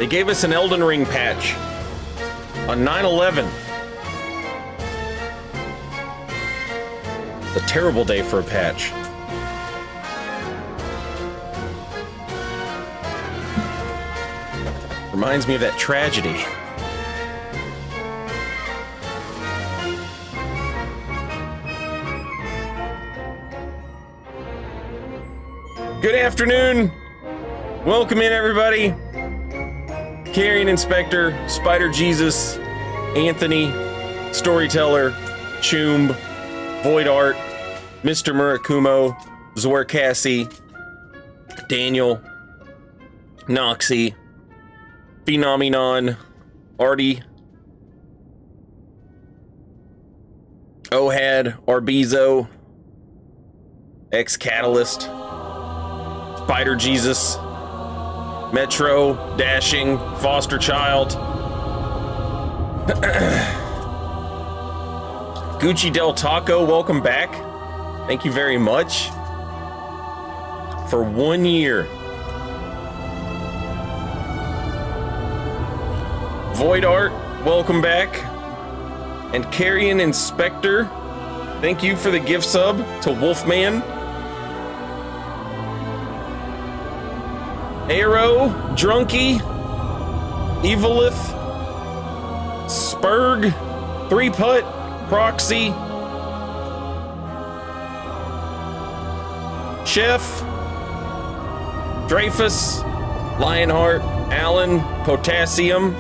They gave us an Elden Ring patch on 9/11. A terrible day for a patch. Reminds me of that tragedy. Good afternoon. Welcome in, everybody. Carrion Inspector, Spider Jesus, Anthony, Storyteller, Choomb, Void Art, Mr. Murakumo, Zorkassi, Daniel, Noxy, Phenomenon, Artie, Ohad, Arbizo, X-Catalyst, Spider Jesus, Metro, Dashing, Foster Child, Gucci Del Taco, welcome back. Thank you very much for 1 year. Void Art, welcome back. And Carrion Inspector, thank you for the gift sub to Wolfman. Arrow, Drunky, Evilith, Spurg, 3-Putt, Proxy, Chef, Dreyfus, Lionheart, Alan, Potassium,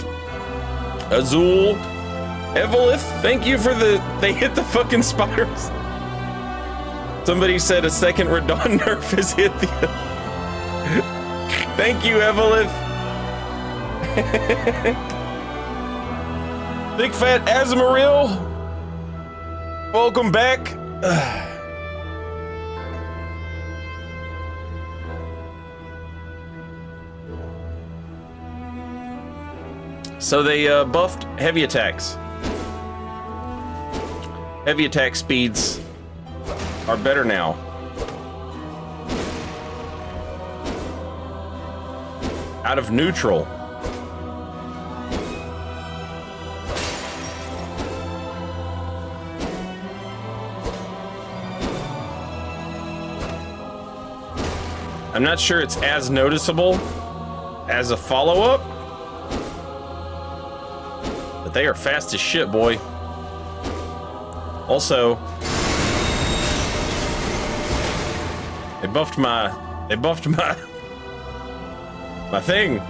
Azul, Evelith, thank you for they hit the fucking spiders. Somebody said a second Radon nerf has hit the... Thank you, Evelith. Big Fat Azmaril, welcome back. So they buffed heavy attacks. Heavy attack speeds are better now. Out of neutral. I'm not sure it's as noticeable as a follow-up, but they are fast as shit, boy. Also, they buffed my thing.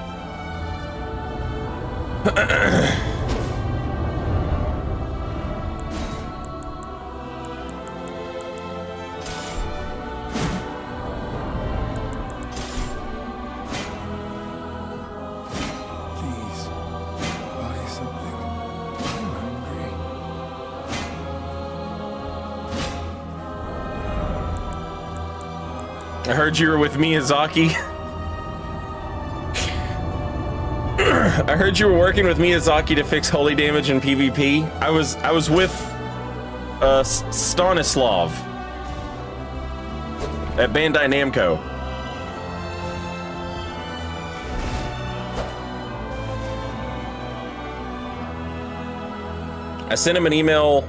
I heard you were with Miyazaki. I heard you were working with Miyazaki to fix holy damage in PvP. I was with Stanislav at Bandai Namco. I sent him an email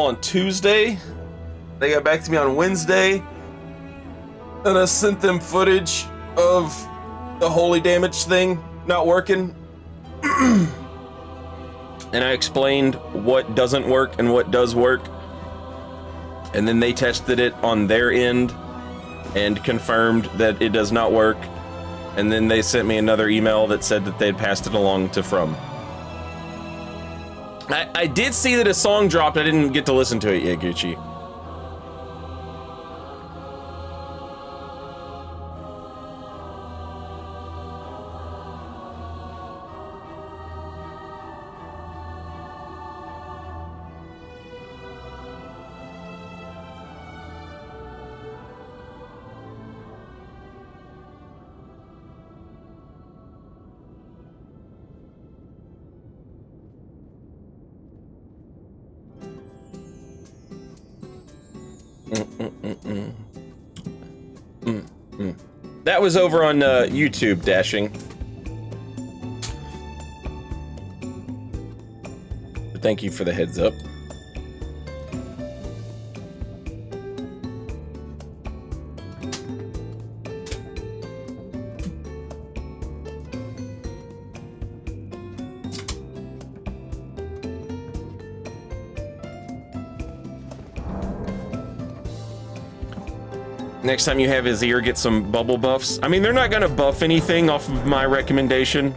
on Tuesday. They got back to me on Wednesday, and I sent them footage of the holy damage thing not working. And I explained what doesn't work and what does work. And then they tested it on their end and confirmed that it does not work. And then they sent me another email that said that they'd passed it along to From. I did see that a song dropped. I didn't get to listen to it yet, Gucci. That was over on YouTube, Dashing. But thank you for the heads up. Next time you have his ear, get some bubble buffs. I mean, they're not gonna buff anything off of my recommendation.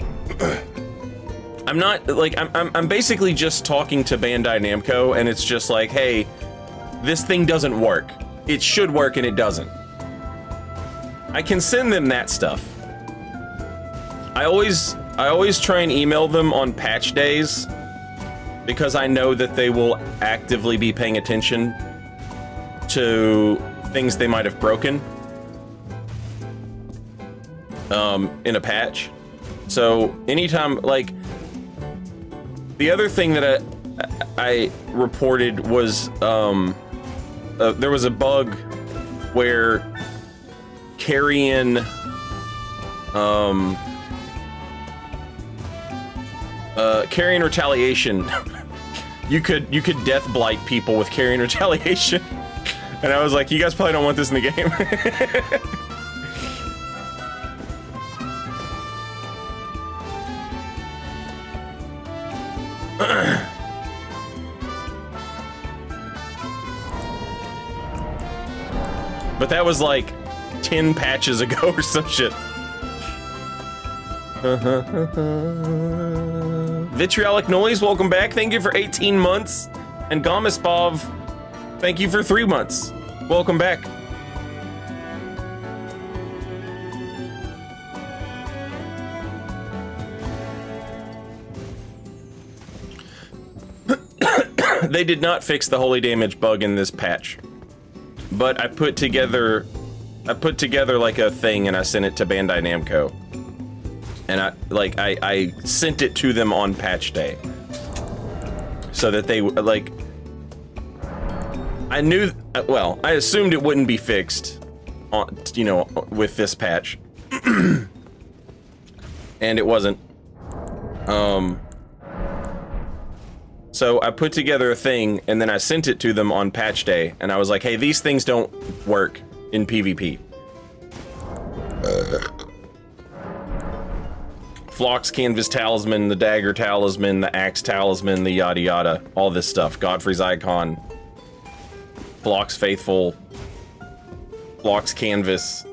I'm not, like, I'm basically just talking to Bandai Namco, and it's just like, hey, this thing doesn't work. It should work, and it doesn't. I can send them that stuff. I always try and email them on patch days, because I know that they will actively be paying attention to things they might have broken in a patch. So anytime, like, the other thing that I reported was there was a bug where carrion carrion retaliation you could death blight people with carrion retaliation. And I was like, you guys probably don't want this in the game. But that was like 10 patches ago or some shit. Vitriolic Noise, welcome back. Thank you for 18 months. And Gomispov, thank you for 3 months. Welcome back. They did not fix the holy damage bug in this patch, but I put together like a thing and I sent it to Bandai Namco, and I sent it to them on patch day so that they like. I knew, well, I assumed it wouldn't be fixed, on, you know, with this patch, and it wasn't. So I put together a thing, and then I sent it to them on patch day, and I was like, hey, these things don't work in PvP. Phlox Canvas Talisman, the Dagger Talisman, the Axe Talisman, the yada yada, all this stuff. Godfrey's Icon. Phlox Faithful, Phlox Canvas.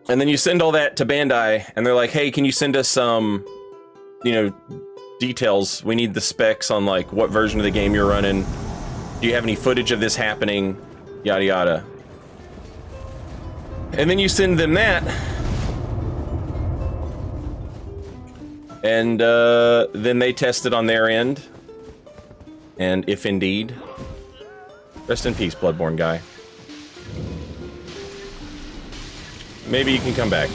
And then you send all that to Bandai, and they're like, hey, can you send us some, you know, details? We need the specs on, like, what version of the game you're running. Do you have any footage of this happening? Yada yada. And then you send them that. And then they test it on their end. And if indeed, rest in peace, Bloodborne guy. Maybe you can come back.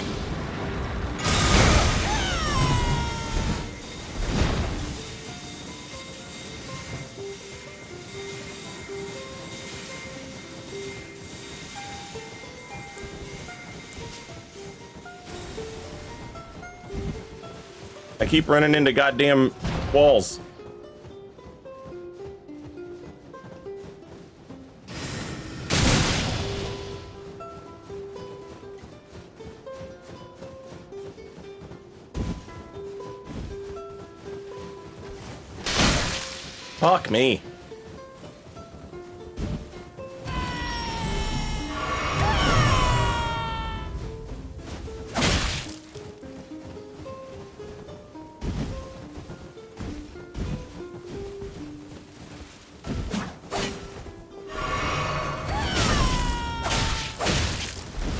I keep running into goddamn walls. Fuck me.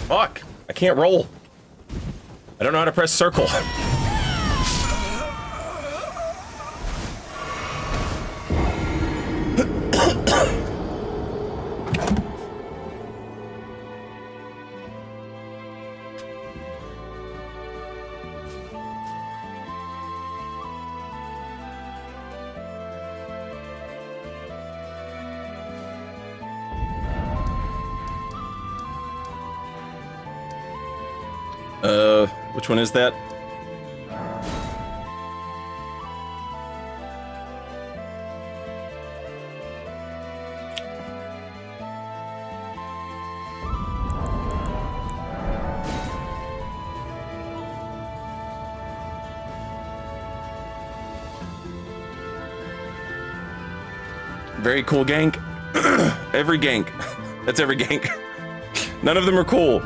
Fuck! I can't roll. I don't know how to press circle. Which one is that? Very cool gank. Every gank. That's every gank. None of them are cool.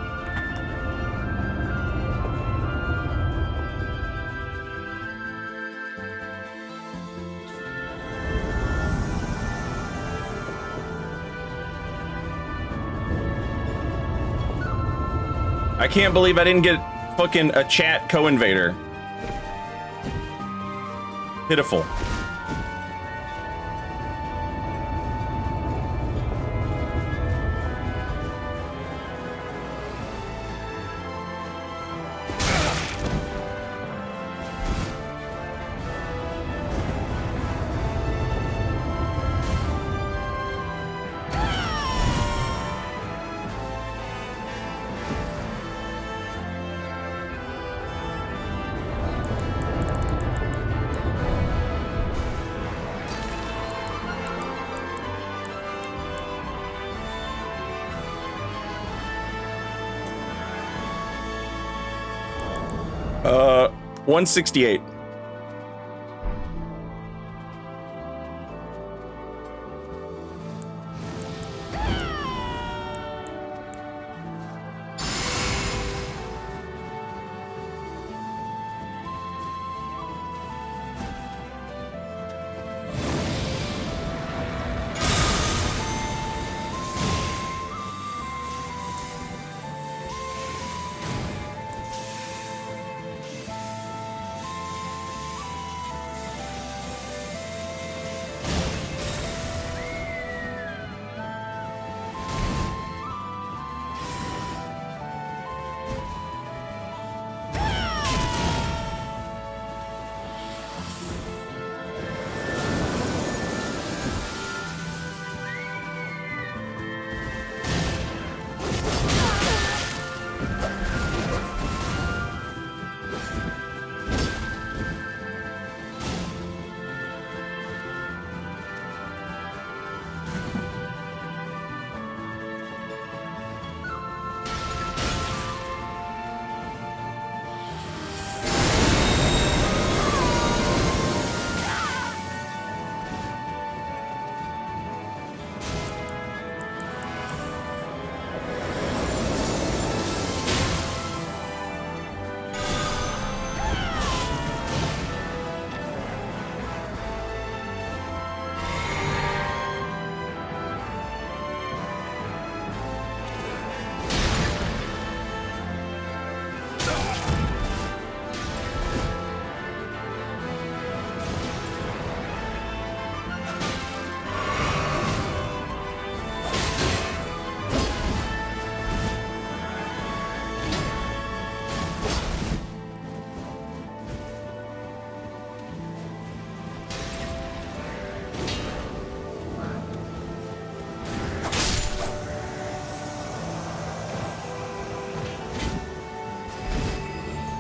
I can't believe I didn't get fucking a chat co-invader. Pitiful. Uh, 168.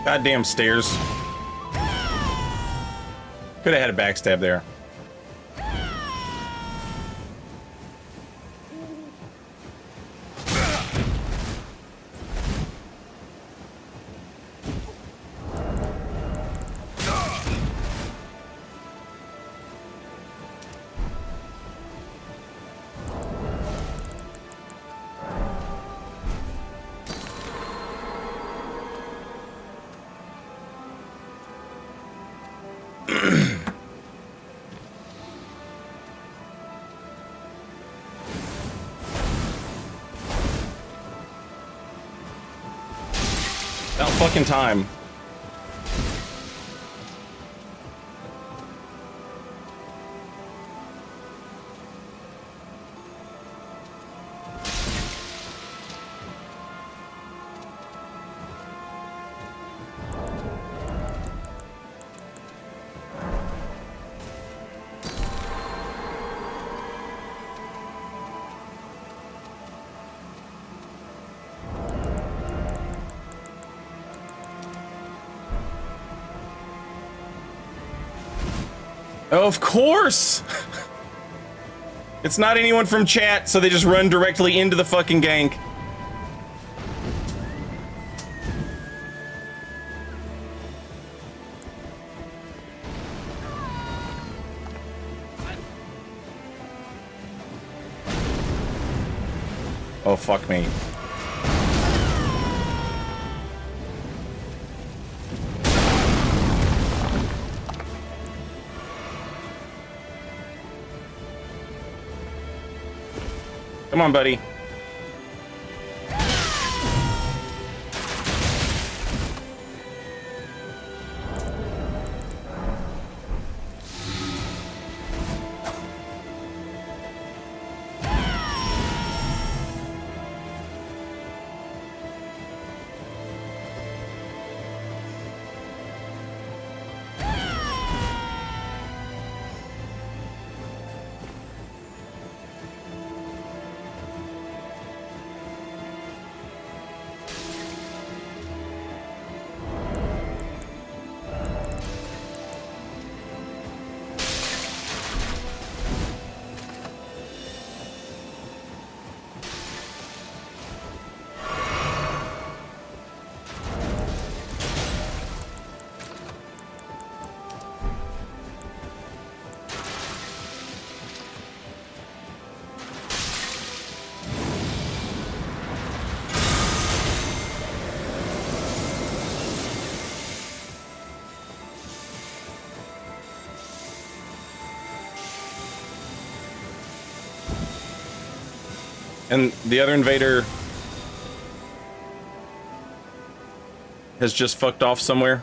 Goddamn stairs. Could have had a backstab there. About fucking time. Of course! It's not anyone from chat, so they just run directly into the fucking gank. Oh, fuck me. Come on, buddy. And the other invader has just fucked off somewhere.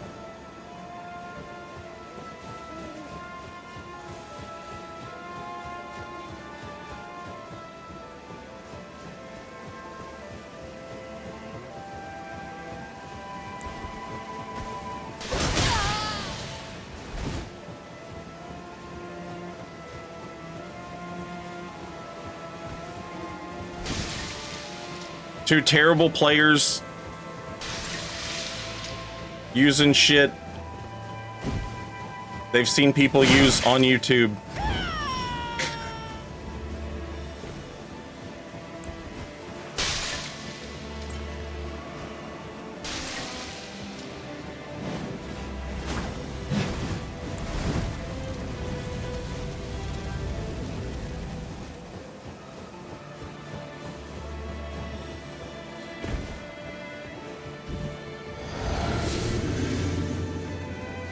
Two terrible players using shit they've seen people use on YouTube.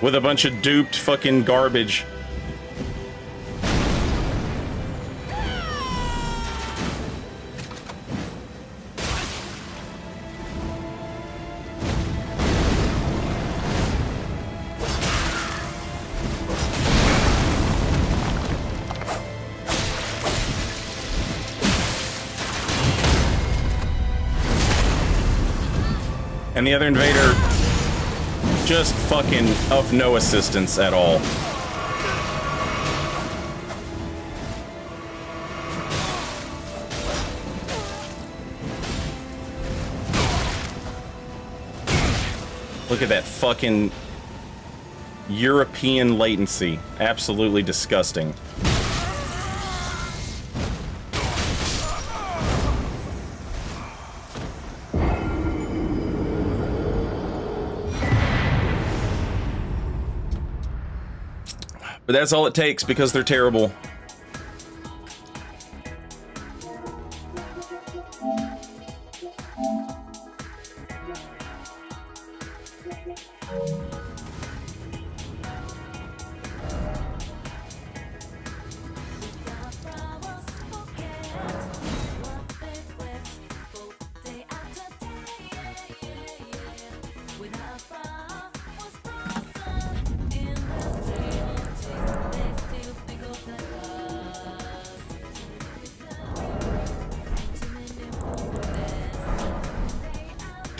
With a bunch of duped fucking garbage. And the other invader just fucking of no assistance at all. Look at that fucking European latency. Absolutely disgusting. But that's all it takes because they're terrible.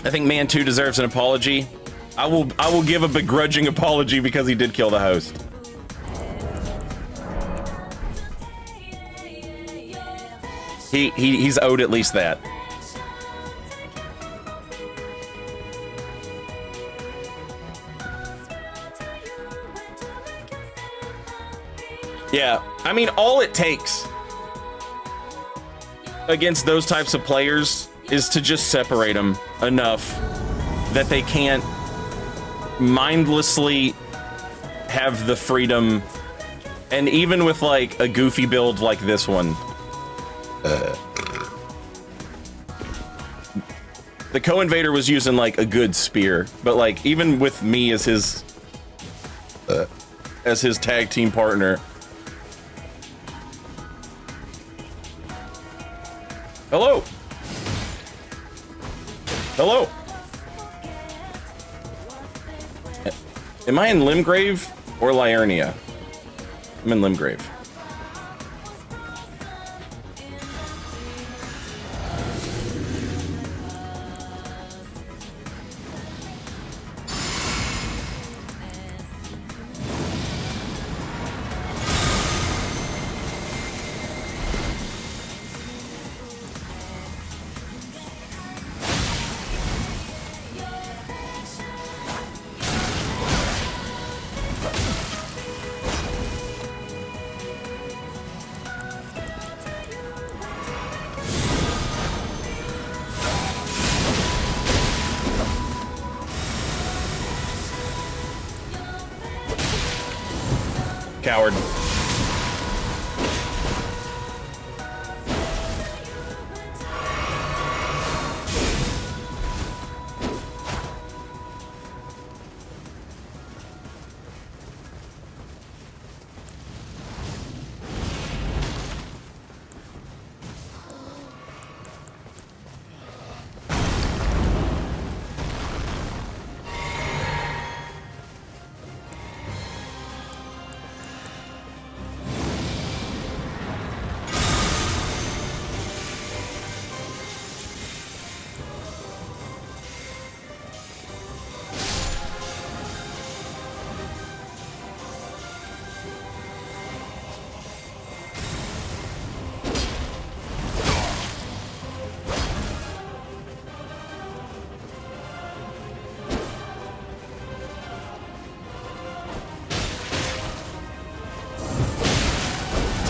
I think Man 2 deserves an apology. I will give a begrudging apology because he did kill the host. He's owed at least that. Yeah, I mean, all it takes against those types of players is to just separate them enough that they can't mindlessly have the freedom. And even with like a goofy build like this one, the Co-Invader was using like a good spear, but like even with me as his tag team partner. Hello. Hello. Am I in Limgrave or Liurnia? I'm in Limgrave. Coward.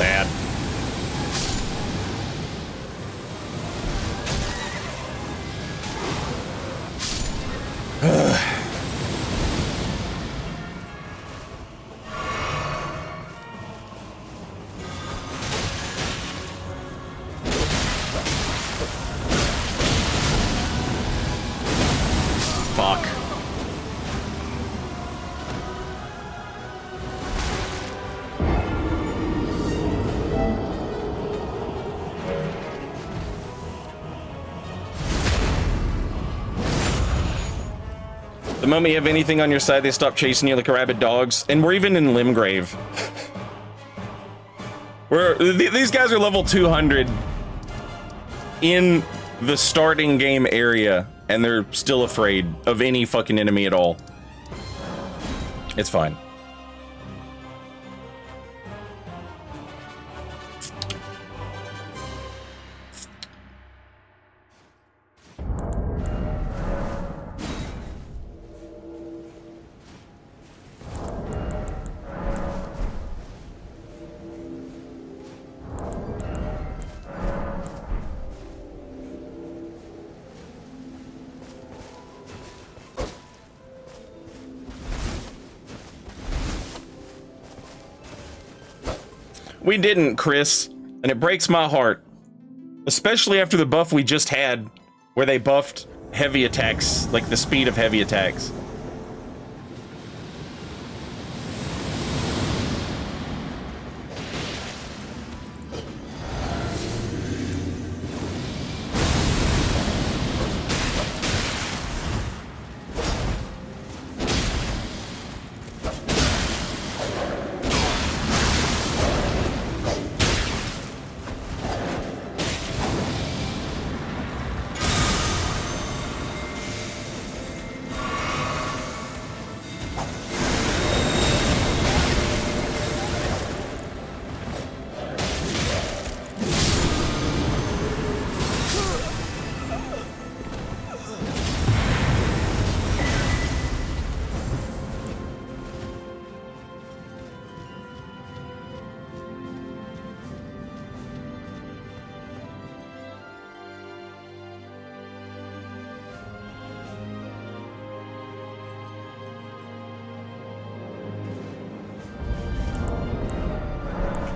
Sad. Fuck. The moment you have anything on your side, they stop chasing you like rabid dogs. And we're even in Limgrave. These guys are level 200 in the starting game area, and they're still afraid of any fucking enemy at all. It's fine. We didn't, Chris, and it breaks my heart. Especially after the buff we just had, where they buffed heavy attacks, like the speed of heavy attacks.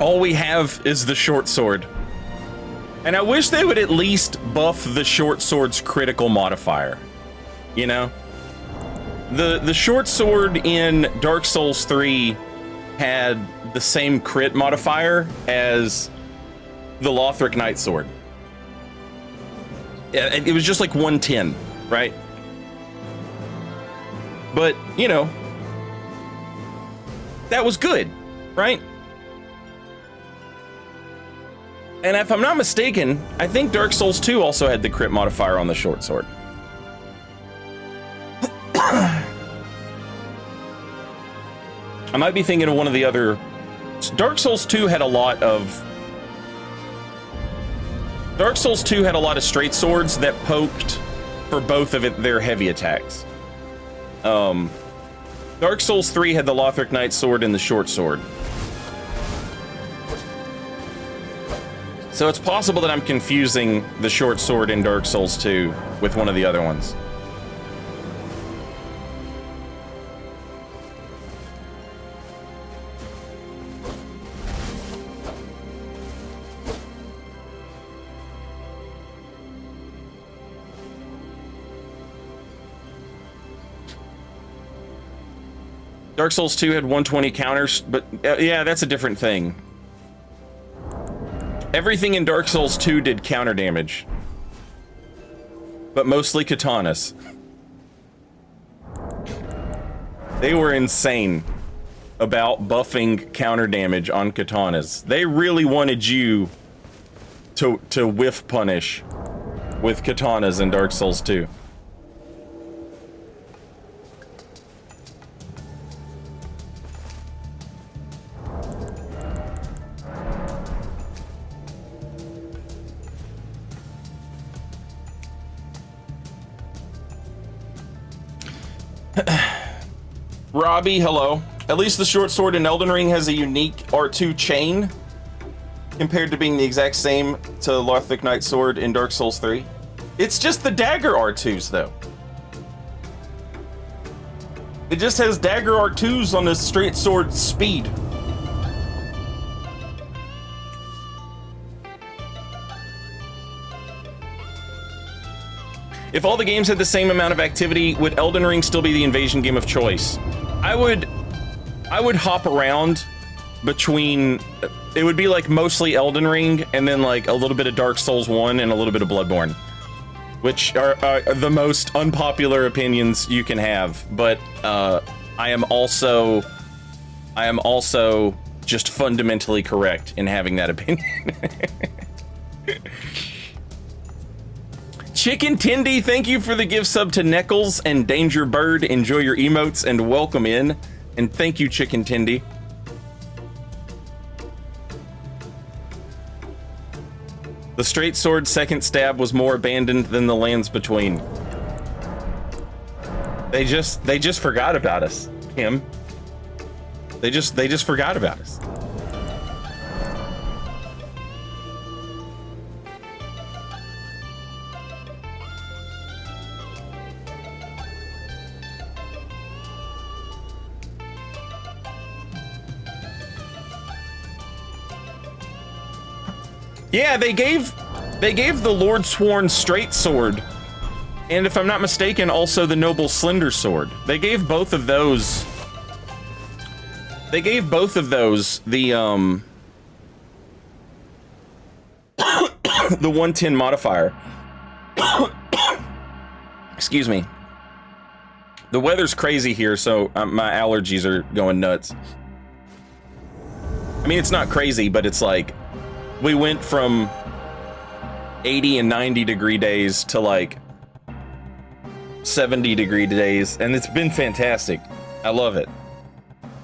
All we have is the short sword. And I wish they would at least buff the short sword's critical modifier. You know? The short sword in Dark Souls 3 had the same crit modifier as the Lothric Knight sword. It was just like 110, right? But, you know, that was good, right? And if I'm not mistaken, I think Dark Souls 2 also had the crit modifier on the short sword. I might be thinking of one of the other... Dark Souls 2 had a lot of... Dark Souls 2 had a lot of straight swords that poked for both of their heavy attacks. Dark Souls 3 had the Lothric Knight sword and the short sword. So it's possible that I'm confusing the short sword in Dark Souls 2 with one of the other ones. Dark Souls 2 had 120 counters, but yeah, that's a different thing. Everything in Dark Souls 2 did counter damage, but mostly katanas. They were insane about buffing counter damage on katanas. They really wanted you to whiff punish with katanas in Dark Souls 2. Robbie, hello. At least the short sword in Elden Ring has a unique R2 chain compared to being the exact same to Lothric Knight sword in Dark Souls 3. It's just the dagger R2s though. It just has dagger R2s on the straight sword speed. If all the games had the same amount of activity, would Elden Ring still be the invasion game of choice? I would hop around between, it would be like mostly Elden Ring and then like a little bit of Dark Souls 1 and a little bit of Bloodborne, which are the most unpopular opinions you can have. But I am also just fundamentally correct in having that opinion. Chicken Tindy, thank you for the gift sub to Neckles and Danger Bird. Enjoy your emotes and welcome in. And thank you, Chicken Tindy. The straight sword second stab was more abandoned than the lands between. They just forgot about us, Kim. They just forgot about us. Yeah, they gave the Lord Sworn straight sword, and if I'm not mistaken, also the Noble Slender sword. They gave both of those. They gave both of those the the 110 modifier. Excuse me. The weather's crazy here, so my allergies are going nuts. I mean, it's not crazy, but it's like we went from 80 and 90 degree days to like 70 degree days, and it's been fantastic. I love it.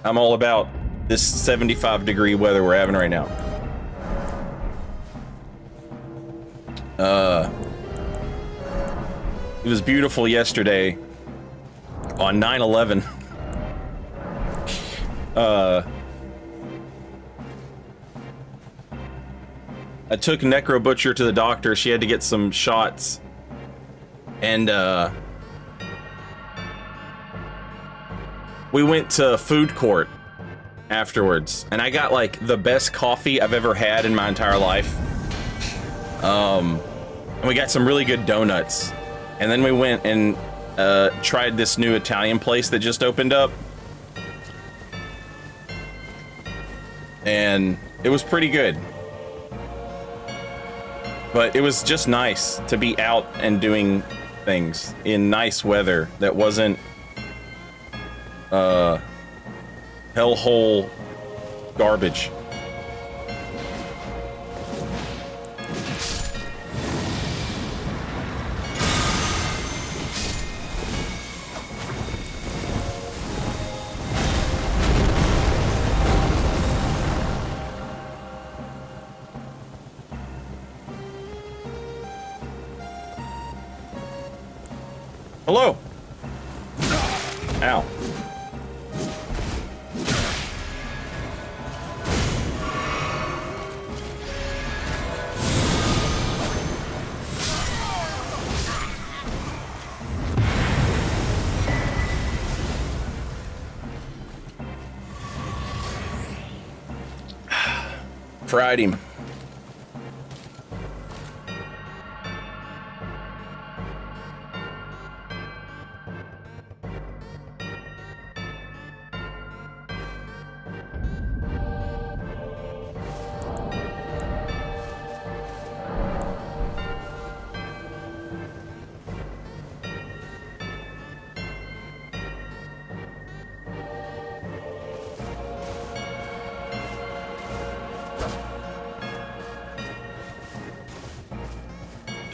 I'm all about this 75 degree weather we're having right now. It was beautiful yesterday on 9/11. I took Necro Butcher to the doctor. She had to get some shots. And we went to food court afterwards, and I got like the best coffee I've ever had in my entire life. And we got some really good donuts, and then we went and tried this new Italian place that just opened up, and it was pretty good. But it was just nice to be out and doing things in nice weather that wasn't hellhole garbage. Hello. Ow. Fried him.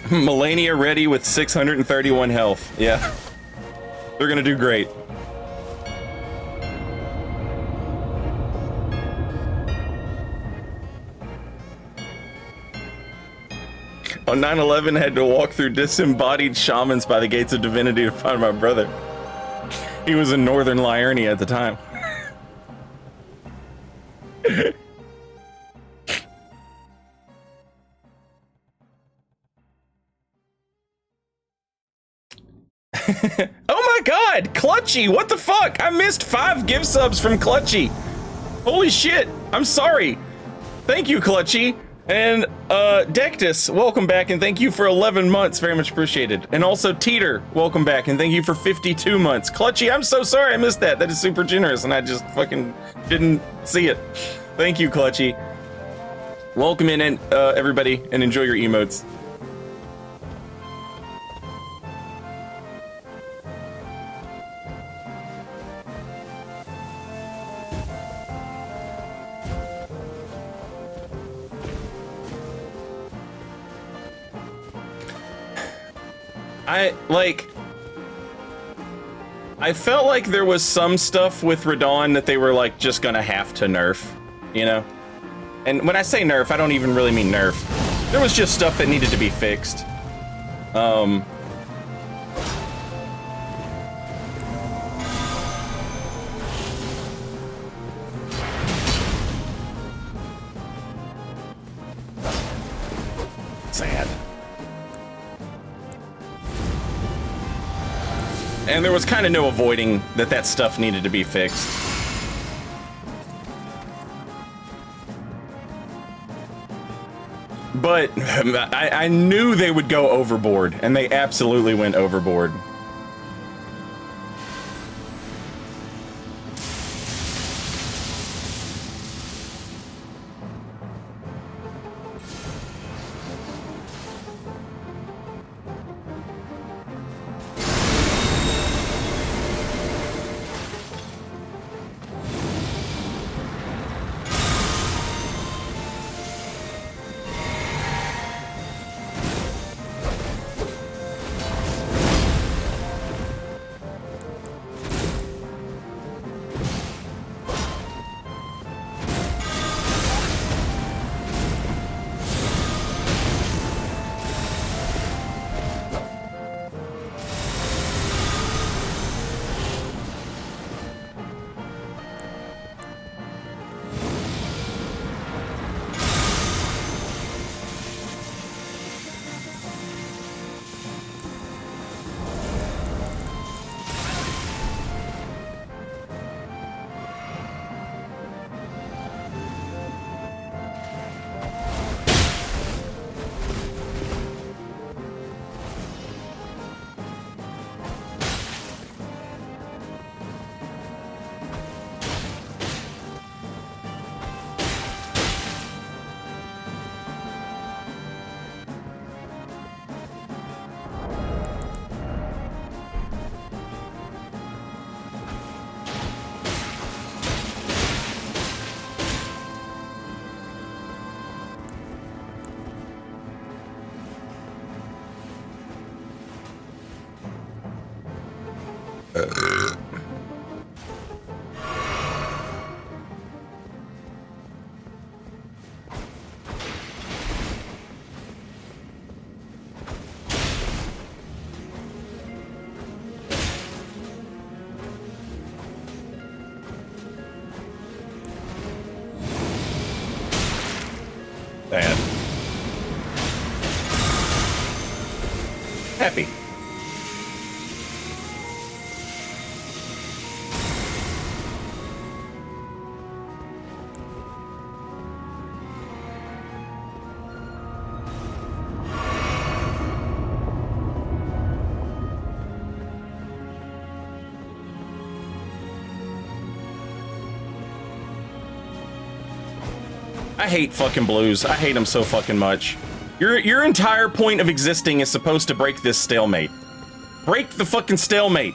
Melania ready with 631 health. Yeah. They're gonna do great. On 9/11, had to walk through disembodied shamans by the gates of divinity to find my brother. He was in northern Liurnia at the time. Oh my god! Clutchy! What the fuck? I missed 5 gift subs from Clutchy! Holy shit! I'm sorry! Thank you, Clutchy! And, Dectus, welcome back and thank you for 11 months, very much appreciated. And also Teeter, welcome back and thank you for 52 months. Clutchy, I'm so sorry I missed that. That is super generous and I just fucking didn't see it. Thank you, Clutchy. Welcome in, and everybody, and enjoy your emotes. I felt like there was some stuff with Radahn that they were like just gonna have to nerf, you know? And when I say nerf, I don't even really mean nerf. There was just stuff that needed to be fixed. Sad. And there was kind of no avoiding that stuff needed to be fixed. But I knew they would go overboard, and they absolutely went overboard. Bad. Happy. I hate fucking blues. I hate them so fucking much. Your entire point of existing is supposed to break this stalemate. Break the fucking stalemate.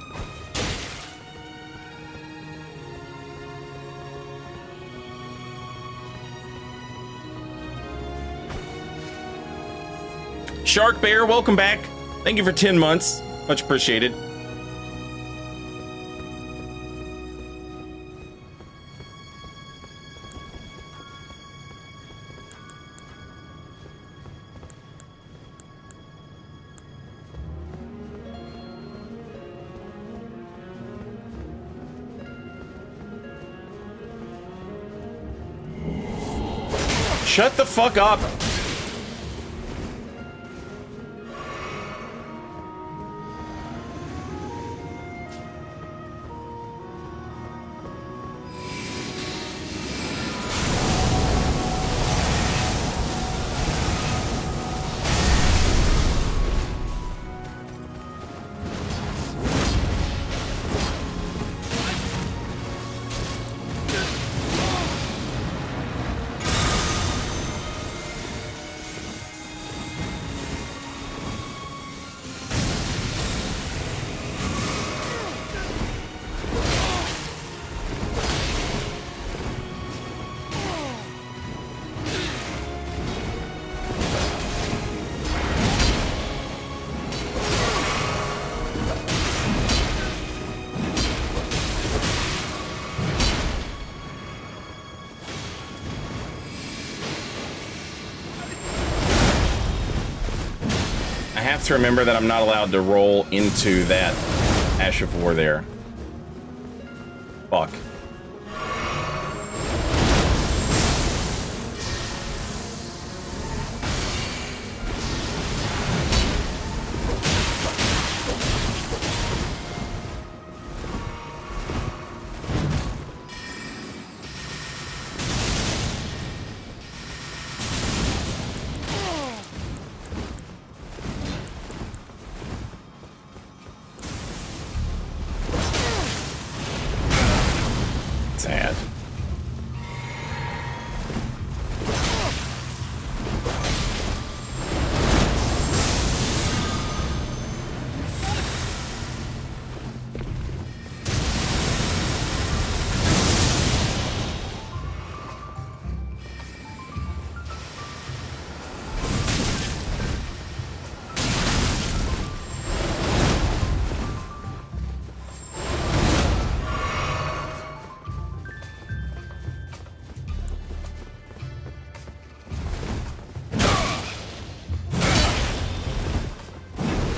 Shark Bear, welcome back. Thank you for 10 months. Much appreciated. Shut the fuck up. I have to remember that I'm not allowed to roll into that Ash of War there. Fuck. Sad.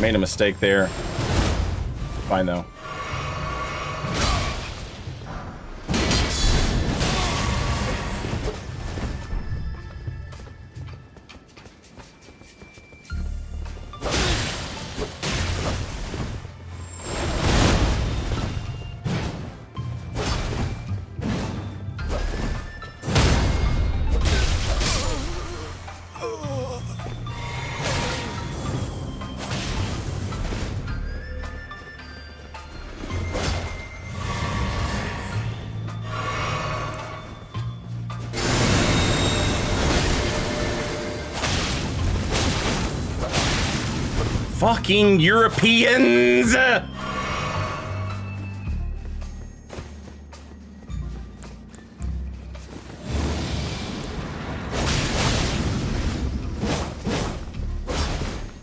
Made a mistake there. Fine though. Fucking Europeans!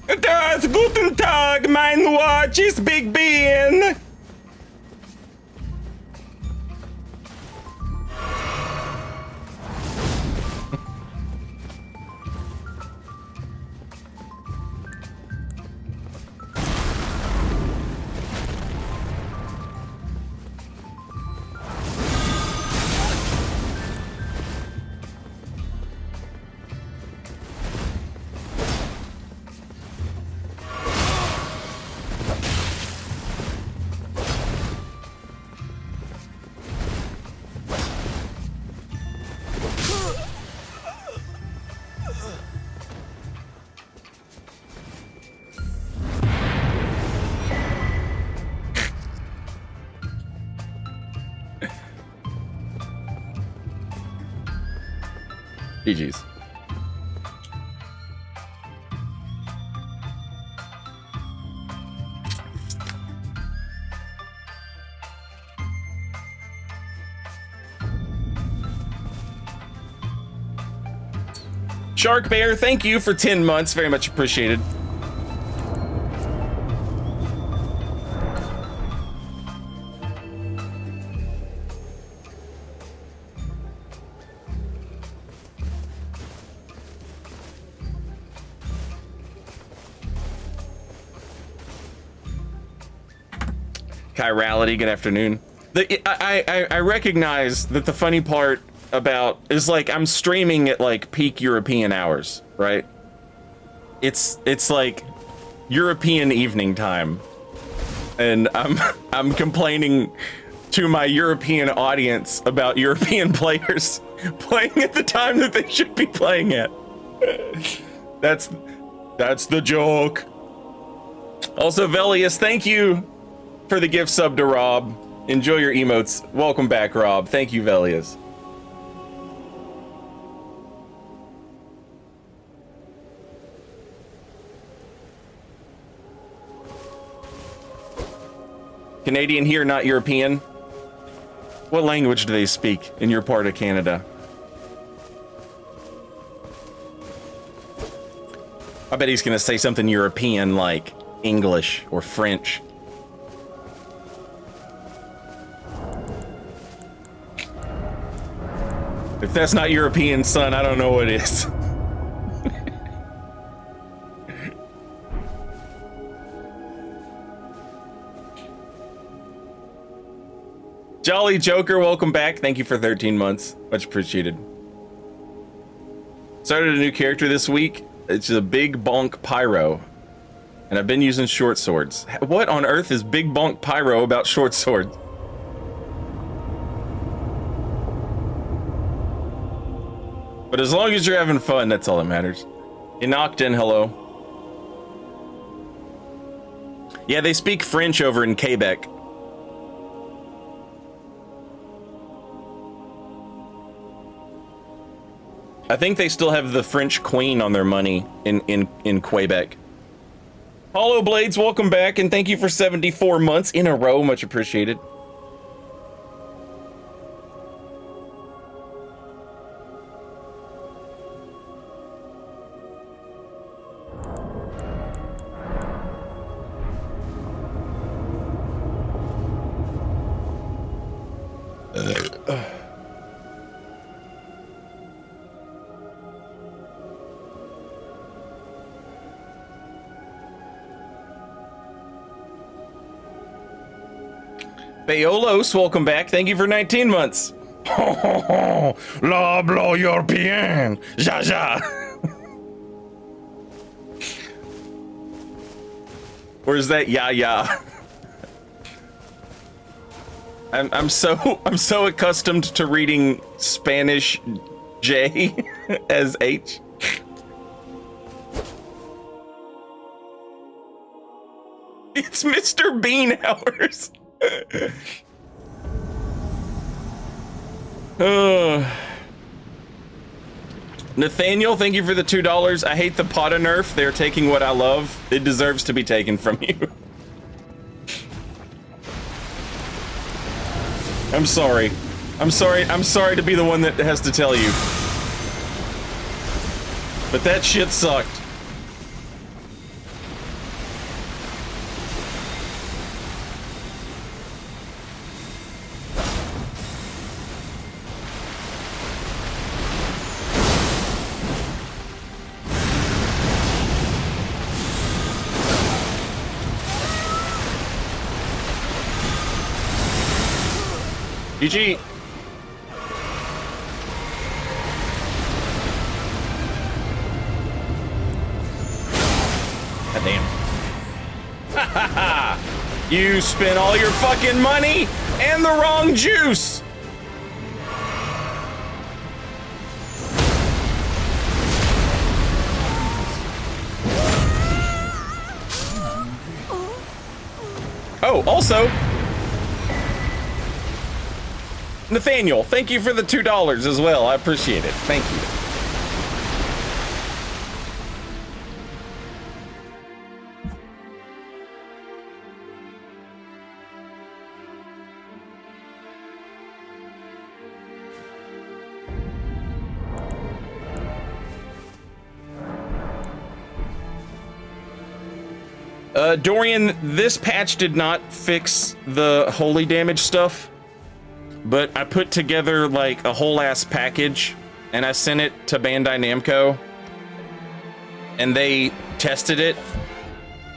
Das Guten Tag, mein Watch ist Big Ben! GG's. Shark Bear, thank you for 10 months. Very much appreciated. Chirality, good afternoon. I recognize that the funny part about is like I'm streaming at like peak European hours, right? It's like European evening time, and I'm complaining to my European audience about European players playing at the time that they should be playing at. That's the joke. Also, Velius, thank you for the gift sub to Rob. Enjoy your emotes. Welcome back, Rob. Thank you, Velius. Canadian here, not European. What language do they speak in your part of Canada? I bet he's gonna say something European like English or French. If that's not European, son, I don't know what is. Jolly Joker, welcome back. Thank you for 13 months. Much appreciated. Started a new character this week. It's a Big Bonk Pyro. And I've been using short swords. What on earth is Big Bonk Pyro about short swords? But as long as you're having fun, that's all that matters. Inoctin, hello. Yeah, they speak French over in Quebec. I think they still have the French Queen on their money in Quebec. Hollow Blades, welcome back, and thank you for 74 months in a row. Much appreciated. Bayolos, welcome back. Thank you for 19 months. La blo European. Ja ja. Or is that ya ya? I'm so accustomed to reading Spanish J as H. It's Mr. Bean hours. Nathaniel, thank you for the $2. I hate the Potta nerf. They're taking what I love. It deserves to be taken from you. I'm sorry. I'm sorry to be the one that has to tell you. But that shit sucked. GG. God damn. You spent all your fucking money and the wrong juice. Oh, also, Nathaniel, thank you for the $2 as well. I appreciate it. Thank you. Dorian, this patch did not fix the holy damage stuff, but I put together like a whole ass package and I sent it to Bandai Namco and they tested it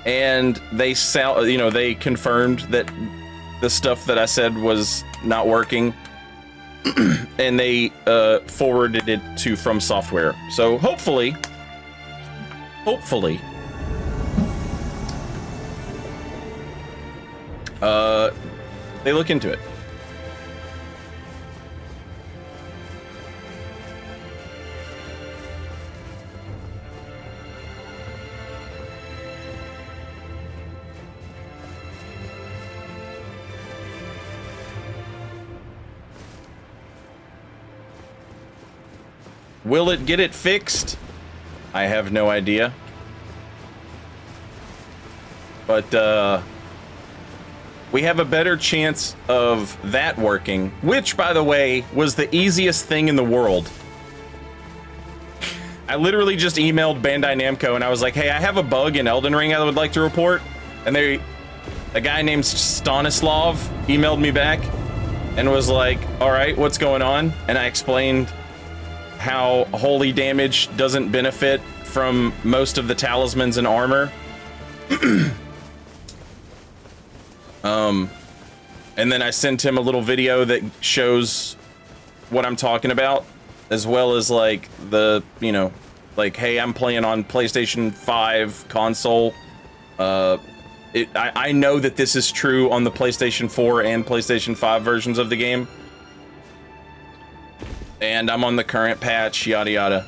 and they confirmed that the stuff that I said was not working and they forwarded it to From Software. So hopefully they look into it. Will it get it fixed? I have no idea. But, we have a better chance of that working, which, by the way, was the easiest thing in the world. I literally just emailed Bandai Namco and I was like, hey, I have a bug in Elden Ring I would like to report. And a guy named Stanislav emailed me back and was like, all right, what's going on? And I explained how holy damage doesn't benefit from most of the talismans and armor. And then I sent him a little video that shows what I'm talking about, as well as like like, hey, I'm playing on PlayStation 5 console. I know that this is true on the PlayStation 4 and PlayStation 5 versions of the game. And I'm on the current patch, yada yada.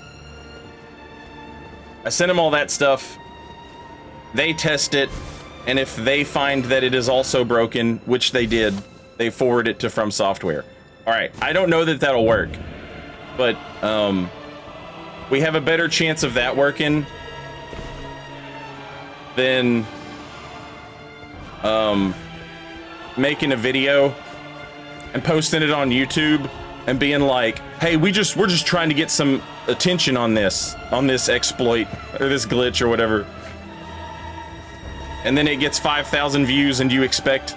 I sent him all that stuff. They test it. And if they find that it is also broken, which they did, they forward it to From Software. All right, I don't know that that'll work, but we have a better chance of that working than making a video and posting it on YouTube and being like, hey, we're just trying to get some attention on this exploit or this glitch or whatever. And then it gets 5,000 views and you expect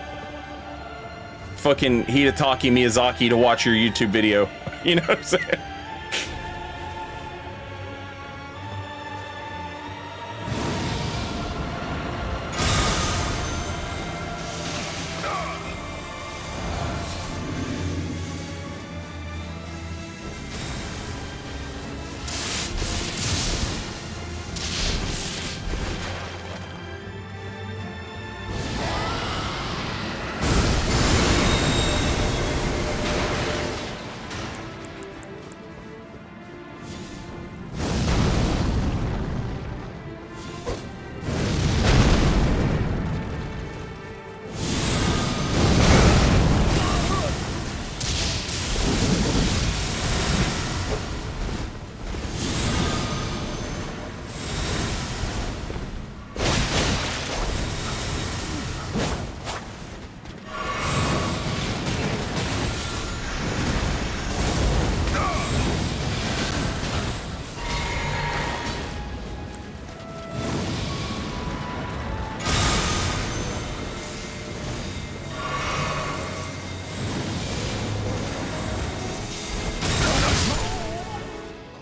fucking Hidetaki Miyazaki to watch your YouTube video. You know what I'm saying?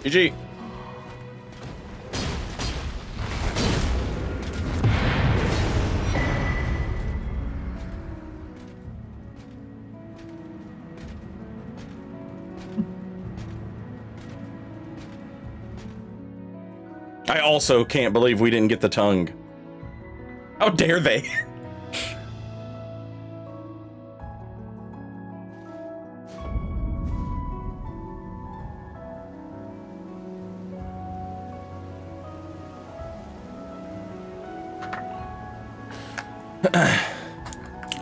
GG. I also can't believe we didn't get the tongue. How dare they?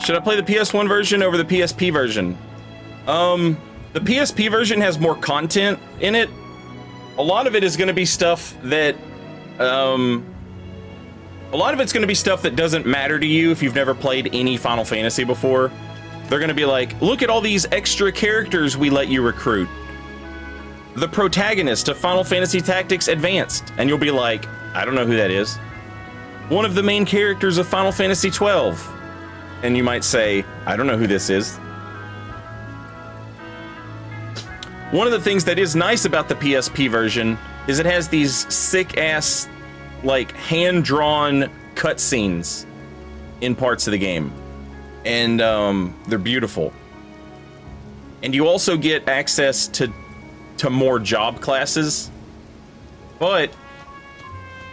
Should I play the PS1 version over the PSP version? The PSP version has more content in it. A lot of it is going to be stuff that, a lot of it's going to be stuff that doesn't matter to you if you've never played any Final Fantasy before. They're going to be like, look at all these extra characters we let you recruit. The protagonist of Final Fantasy Tactics Advanced. And you'll be like, I don't know who that is. One of the main characters of Final Fantasy 12. And you might say, I don't know who this is. One of the things that is nice about the PSP version is it has these sick-ass, like, hand-drawn cutscenes in parts of the game. And they're beautiful. And you also get access to more job classes. But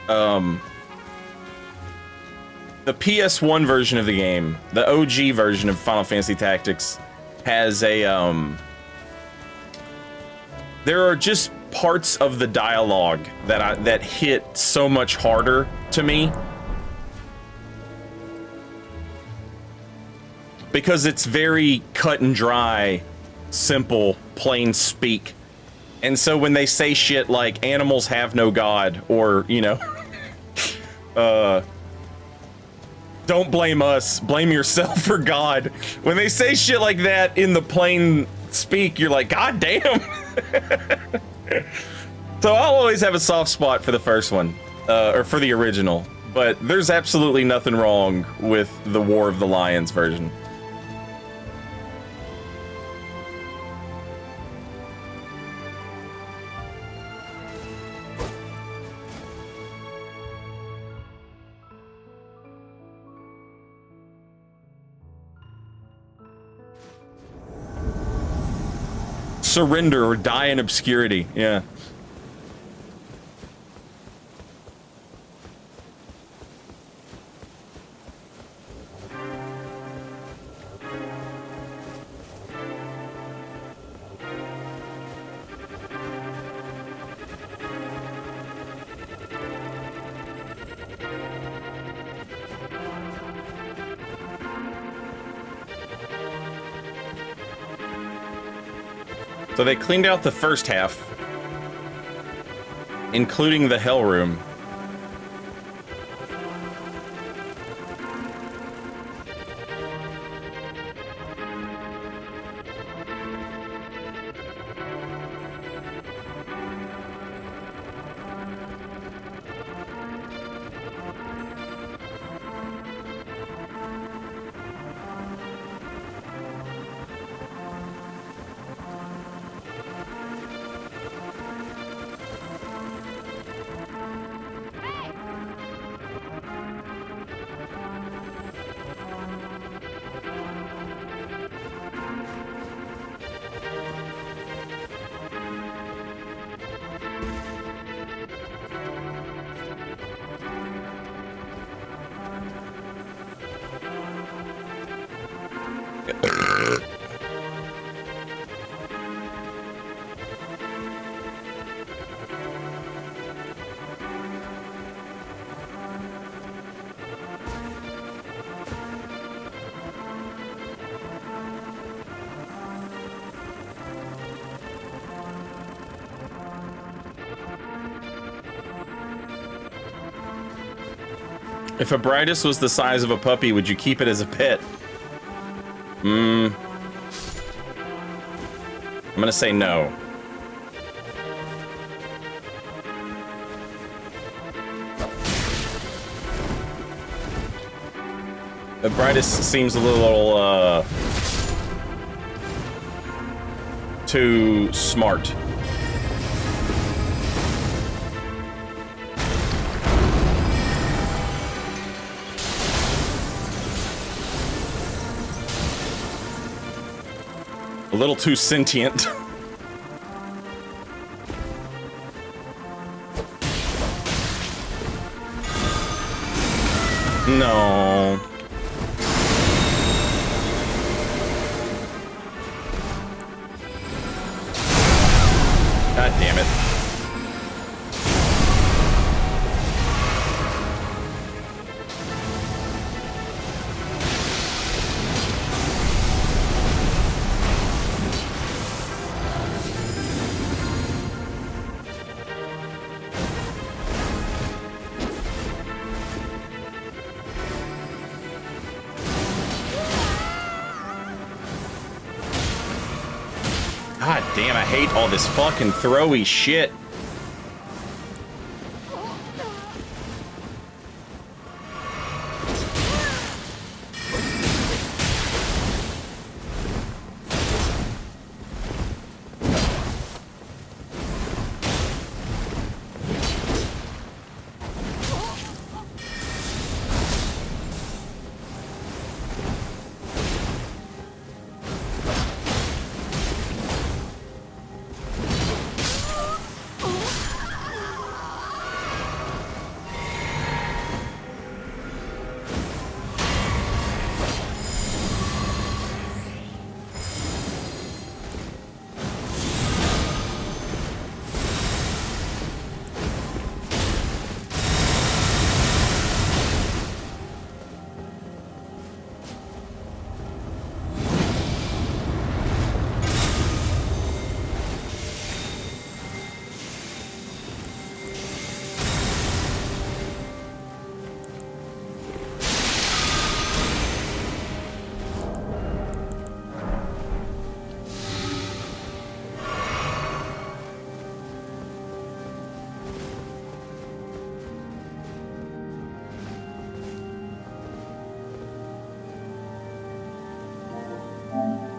the PS1 version of the game, the OG version of Final Fantasy Tactics, has a there are just parts of the dialogue that hit so much harder to me. Because it's very cut and dry, simple, plain speak. And so when they say shit like animals have no god, or, you know, don't blame us, blame yourself for God. When they say shit like that in the plain speak, you're like, God damn. So I'll always have a soft spot for the first one, or for the original. But there's absolutely nothing wrong with the War of the Lions version. Surrender or die in obscurity. Yeah. So they cleaned out the first half, including the Hell Room. If a Bridus was the size of a puppy, would you keep it as a pet? I'm gonna say no. The Bridus seems a little, too smart. A little too sentient. No. God damn it. God damn, I hate all this fucking throwy shit.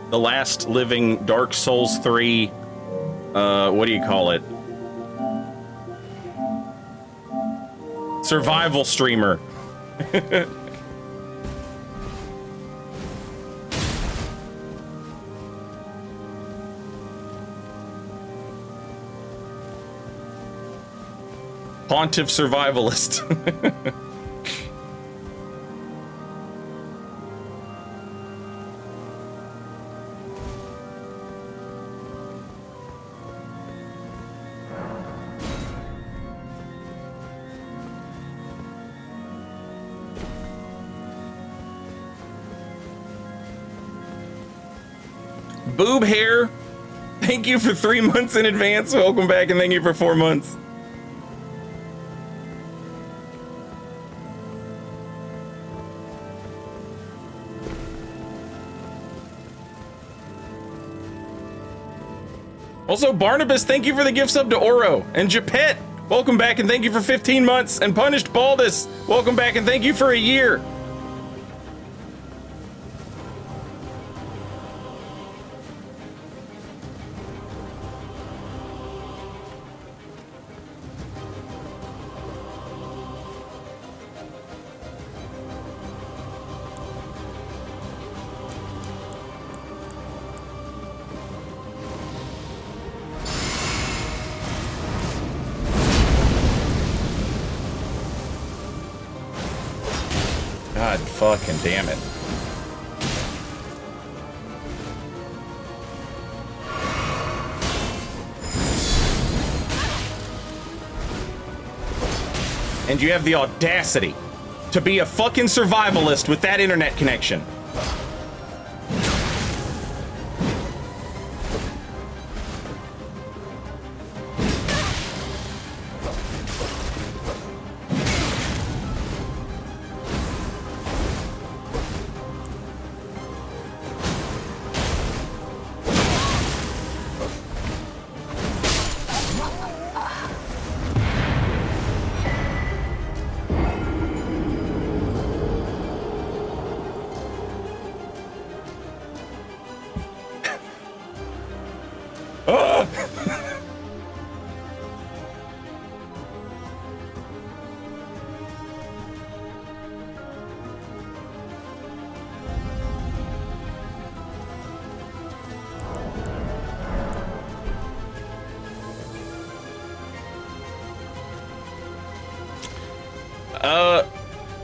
The last living Dark Souls 3, what do you call it? Survival streamer. Pontiff survivalist. Boob hair, thank you for 3 months in advance. Welcome back, and thank you for 4 months. Also, Barnabas, thank you for the gift sub to Oro. And Japet, welcome back, and thank you for 15 months. And Punished Baldus, welcome back, and thank you for a year. God fucking damn it. And you have the audacity to be a fucking survivalist with that internet connection.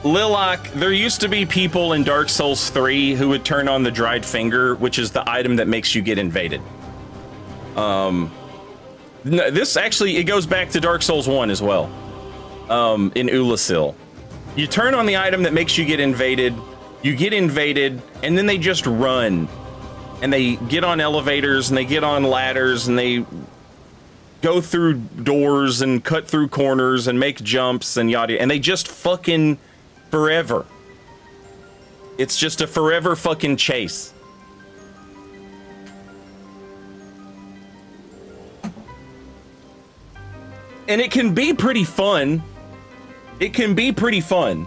Lilac, there used to be people in Dark Souls 3 who would turn on the dried finger, which is the item that makes you get invaded. This actually, it goes back to Dark Souls 1 as well, in Ulasil. You turn on the item that makes you get invaded, and then they just run. And they get on elevators, and they get on ladders, and they go through doors, and cut through corners, and make jumps, and yada, and they just fucking forever. It's just a forever fucking chase. And it can be pretty fun. It can be pretty fun.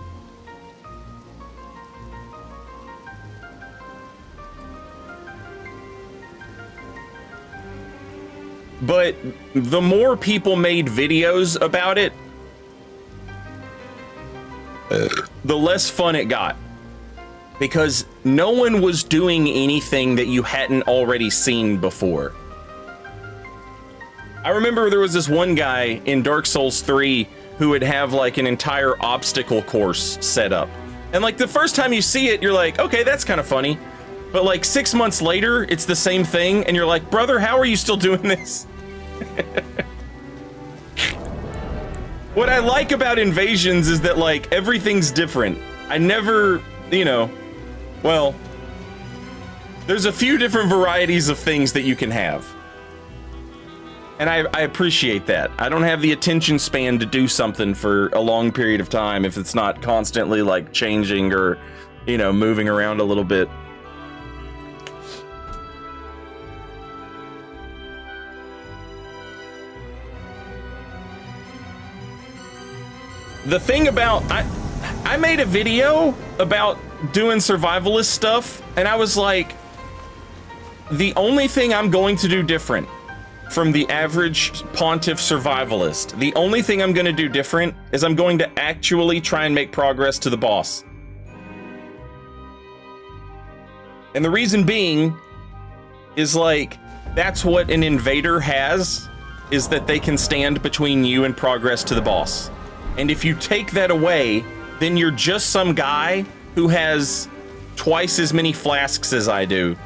But the more people made videos about it, the less fun it got. Because no one was doing anything that you hadn't already seen before. I remember there was this one guy in Dark Souls 3 who would have like an entire obstacle course set up. And like the first time you see it, you're like, okay, that's kind of funny. But like 6 months later, it's the same thing. And you're like, brother, how are you still doing this? What I like about Invasions is that like everything's different. I never, you know, well, there's a few different varieties of things that you can have. And I appreciate that. I don't have the attention span to do something for a long period of time if it's not constantly like changing or, you know, moving around a little bit. The thing about, I made a video about doing survivalist stuff, and I was like, the only thing I'm going to do different from the average Pontiff survivalist, the only thing I'm going to do different is I'm going to actually try and make progress to the boss. And the reason being is like, that's what an invader has, is that they can stand between you and progress to the boss. And if you take that away, then you're just some guy who has twice as many flasks as I do.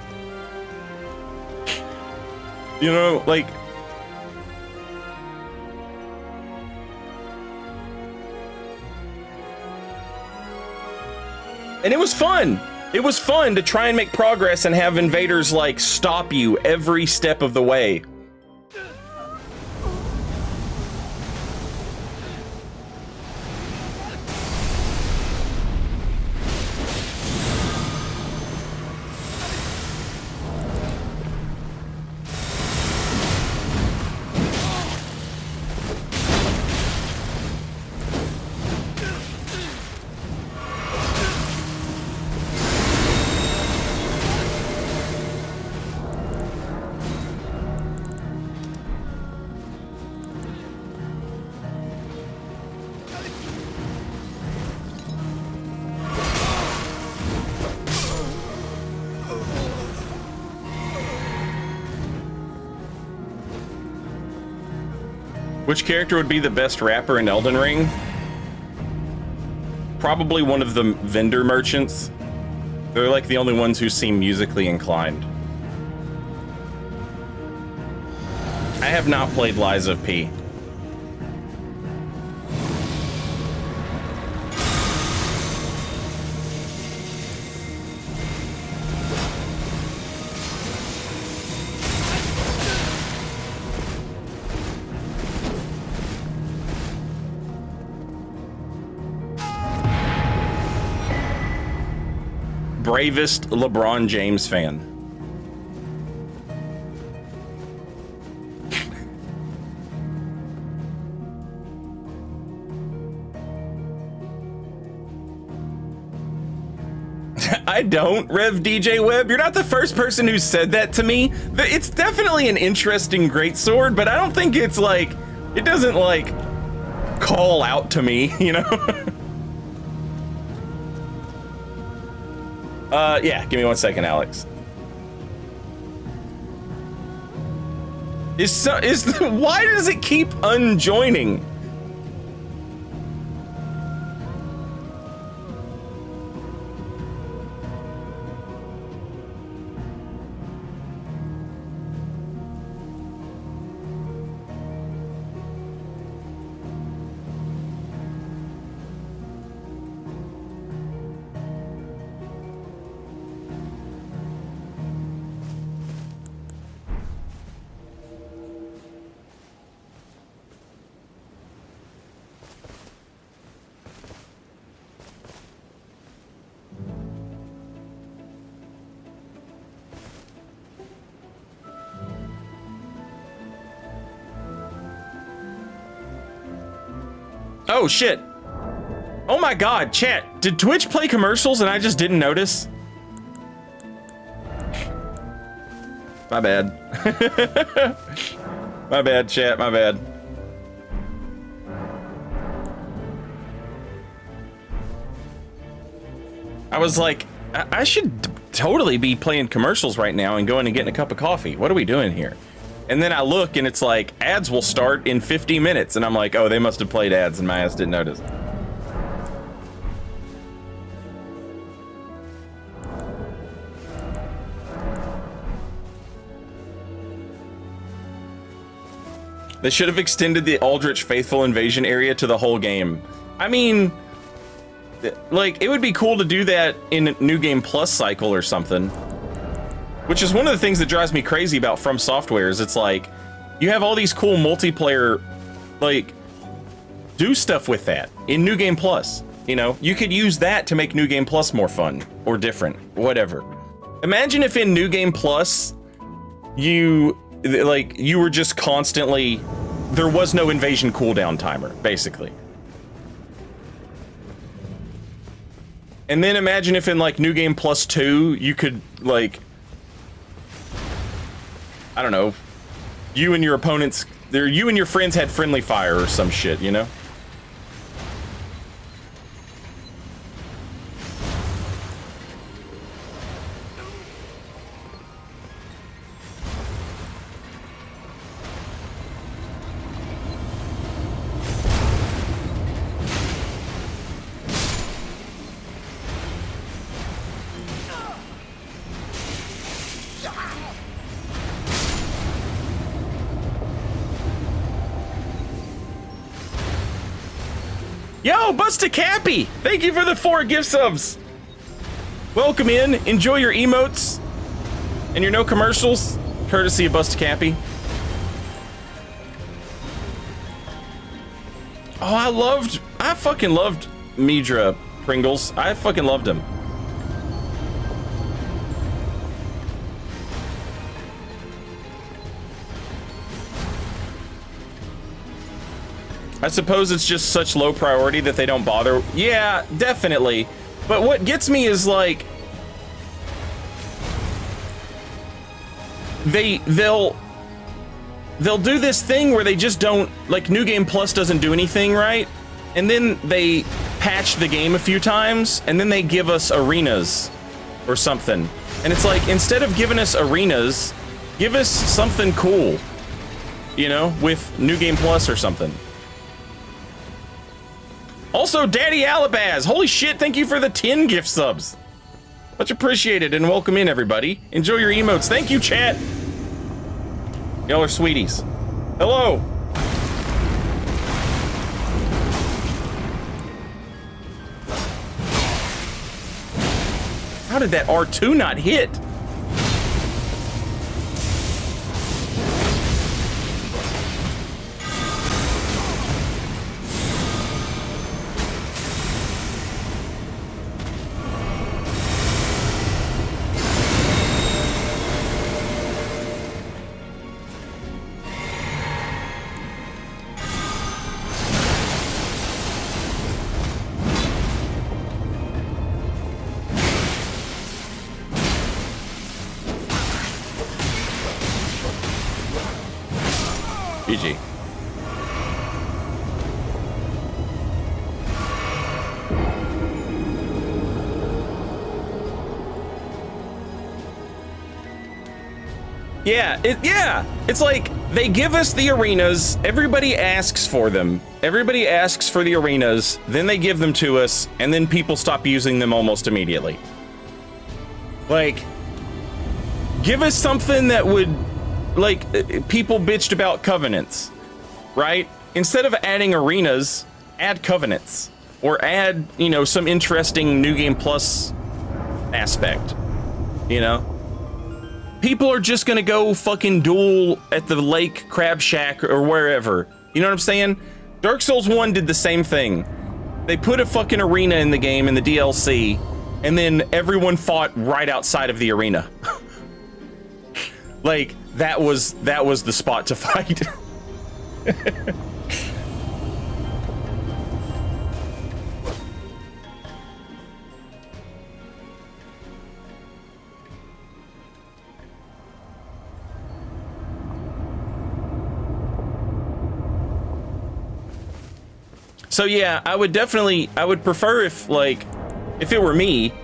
You know, like... And it was fun! It was fun to try and make progress and have invaders, like, stop you every step of the way. Which character would be the best rapper in Elden Ring? Probably one of the vendor merchants. They're like the only ones who seem musically inclined. I have not played Lies of P. Bravest LeBron James fan. I don't, Rev DJ Web. You're not the first person who said that to me. It's definitely an interesting greatsword, but I don't think it's like, it doesn't like call out to me, you know? Yeah, give me 1 second, Alex. Why does it keep unjoining? Oh, shit. Oh my god, chat. Did Twitch play commercials and I just didn't notice? My bad. My bad, chat, my bad. I was like, I should totally be playing commercials right now and going and getting a cup of coffee. What are we doing here? And then I look and it's like, ads will start in 50 minutes. And I'm like, oh, they must have played ads and my ass didn't notice. They should have extended the Aldrich Faithful invasion area to the whole game. I mean, like, it would be cool to do that in New Game Plus cycle or something. Which is one of the things that drives me crazy about From Software is it's like, you have all these cool multiplayer, like, do stuff with that in New Game Plus. You know, you could use that to make New Game Plus more fun or different, whatever. Imagine if in New Game Plus, you were just constantly, there was no invasion cooldown timer, basically. And then imagine if in like New Game Plus 2, you could like, I don't know, you and your opponents, you and your friends had friendly fire or some shit, you know? Yo, Busta Cappy! Thank you for the 4 gift subs! Welcome in, enjoy your emotes and your no commercials, courtesy of Busta Cappy. Oh, I fucking loved Midra Pringles. I fucking loved him. I suppose it's just such low priority that they don't bother. Yeah, definitely. But what gets me is like, they'll do this thing where they just don't, like, New Game Plus doesn't do anything right, and then they patch the game a few times, and then they give us arenas or something. And it's like, instead of giving us arenas, give us something cool, you know, with New Game Plus or something. Also, Daddy Alabaz, holy shit, thank you for the 10 gift subs. Much appreciated, and welcome in, everybody. Enjoy your emotes. Thank you, chat. Y'all are sweeties. Hello. How did that R2 not hit? GG. Yeah, it's like they give us the arenas, everybody asks for them. Everybody asks for the arenas, then they give them to us, and then people stop using them almost immediately. Like, give us something that would, like, people bitched about covenants, right? Instead of adding arenas, add covenants. Or add, you know, some interesting New Game Plus aspect, you know? People are just gonna go fucking duel at the Lake Crab Shack or wherever. You know what I'm saying? Dark Souls 1 did the same thing. They put a fucking arena in the game in the DLC, and then everyone fought right outside of the arena. Like, that was the spot to fight. So yeah, I would prefer if it were me,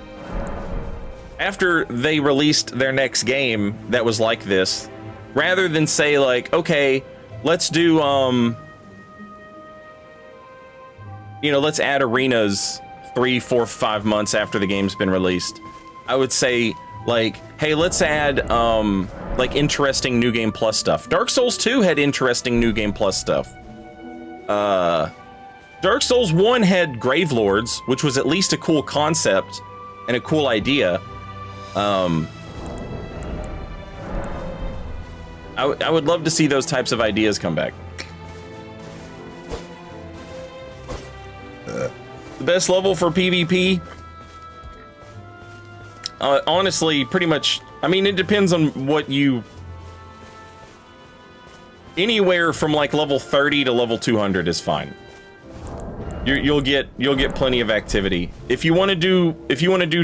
after they released their next game that was like this, rather than say like, okay, let's do let's add arenas 3, 4, 5 months after the game's been released. I would say like, hey, let's add like interesting New Game Plus stuff. Dark Souls 2 had interesting New Game Plus stuff. Dark Souls 1 had Grave Lords, which was at least a cool concept and a cool idea. I would love to see those types of ideas come back. The best level for PvP? Honestly, pretty much, I mean, it depends on what you... Anywhere from like level 30 to level 200 is fine. You'll get plenty of activity. If you want to do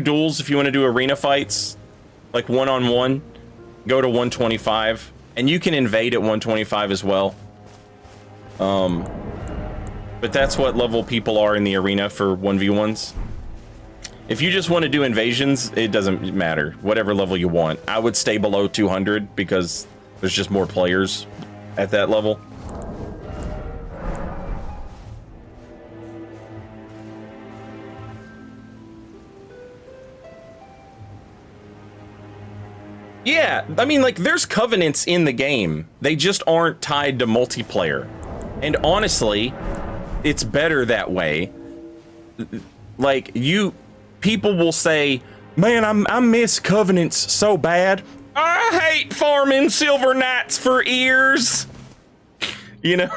duels, if you want to do arena fights, like one-on-one, go to 125, and you can invade at 125 as well. But that's what level people are in the arena for 1v1s. If you just want to do invasions, it doesn't matter. Whatever level you want. I would stay below 200 because there's just more players at that level. Yeah, I mean, like, there's covenants in the game. They just aren't tied to multiplayer. And honestly, it's better that way. Like, people will say, man, I miss covenants so bad. I hate farming Silver Knights for ears. You know?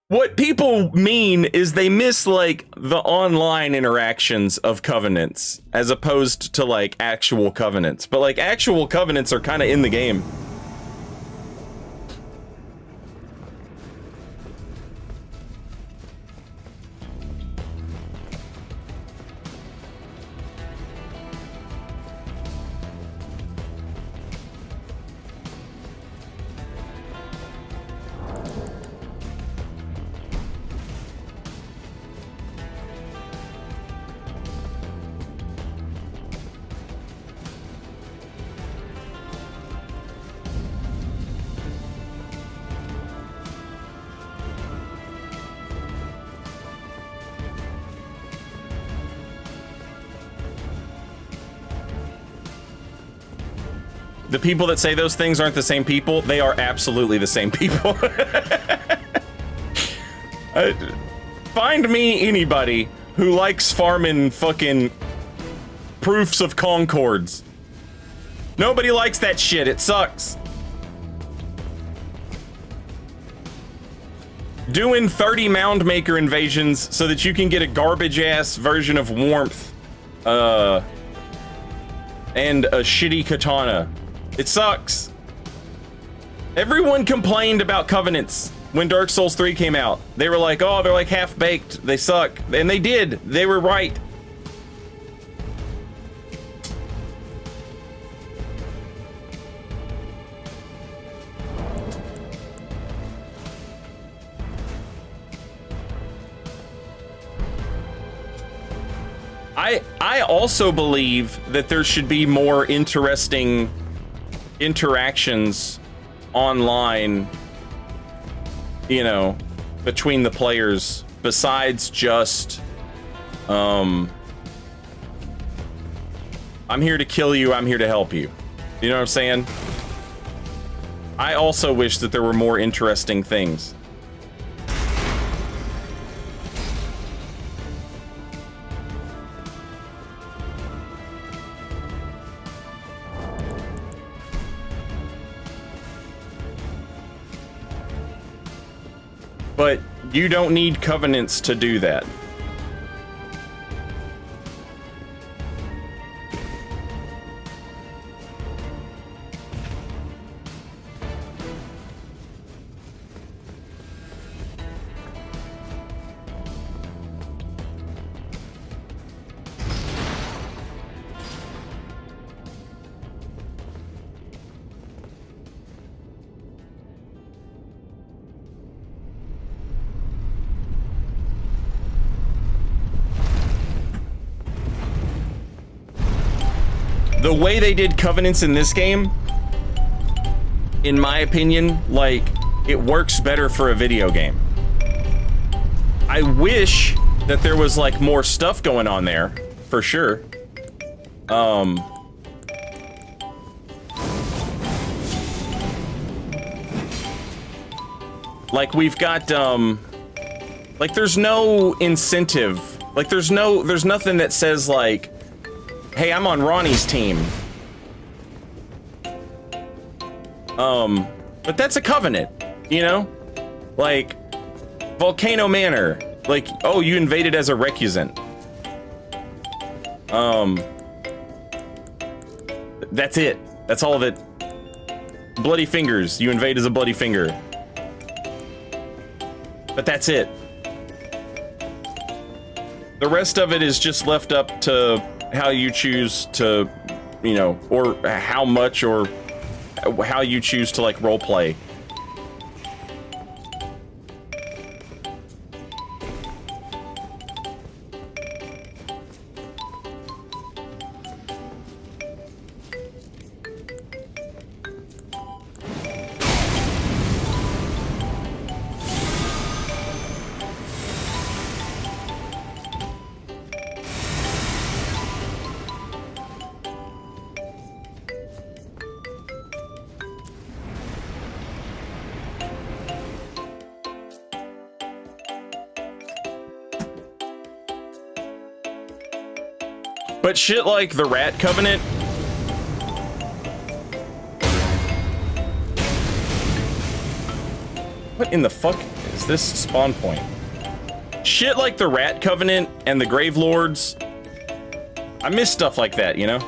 What people mean is they miss, like, the online interactions of covenants as opposed to, like, actual covenants. But, like, actual covenants are kind of in the game. The people that say those things aren't the same people. They are absolutely the same people. Find me anybody who likes farming fucking proofs of concords. Nobody likes that shit. It sucks. Doing 30 mound maker invasions so that you can get a garbage ass version of warmth and a shitty katana. It sucks. Everyone complained about covenants when Dark Souls 3 came out. They were like, oh, they're like half-baked. They suck. And they did. They were right. I also believe that there should be more interesting interactions online, you know, between the players besides just I'm here to kill you, I'm here to help you. You know what I'm saying? I also wish that there were more interesting things. But you don't need covenants to do that. the way they did covenants in this game, in my opinion, like, it works better for a video game. I wish that there was like more stuff going on there, for sure. Like we've got like there's no incentive. Like there's nothing that says like, hey, I'm on Ronnie's team. But that's a covenant, you know? Like Volcano Manor. Like, oh, you invaded as a recusant. That's it. That's all of it. Bloody Fingers. You invade as a Bloody Finger. But that's it. The rest of it is just left up to how you choose to, you know, or how much or how you choose to, like, roleplay. But shit like the Rat Covenant, what in the fuck is this spawn point? Shit like the Rat Covenant and the Grave Lords, I miss stuff like that, you know?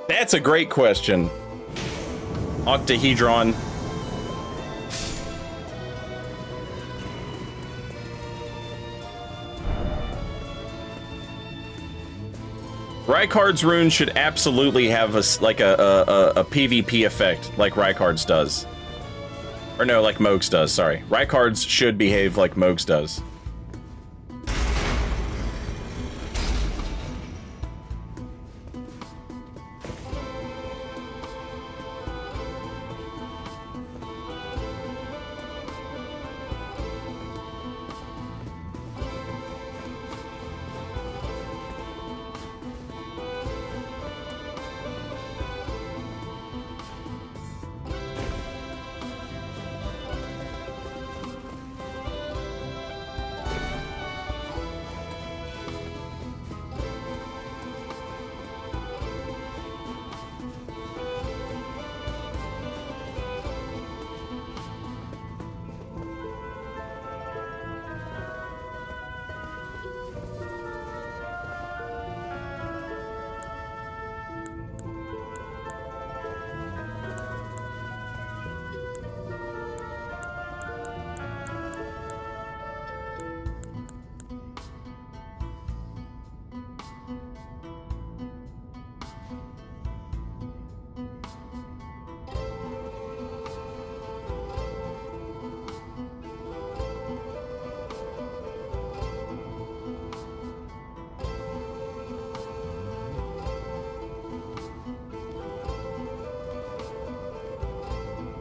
That's a great question, Octahedron. Rykard's rune should absolutely have a PvP effect like Rykard's does. Or no, like Mohg's does, sorry. Rykard's should behave like Mohg's does.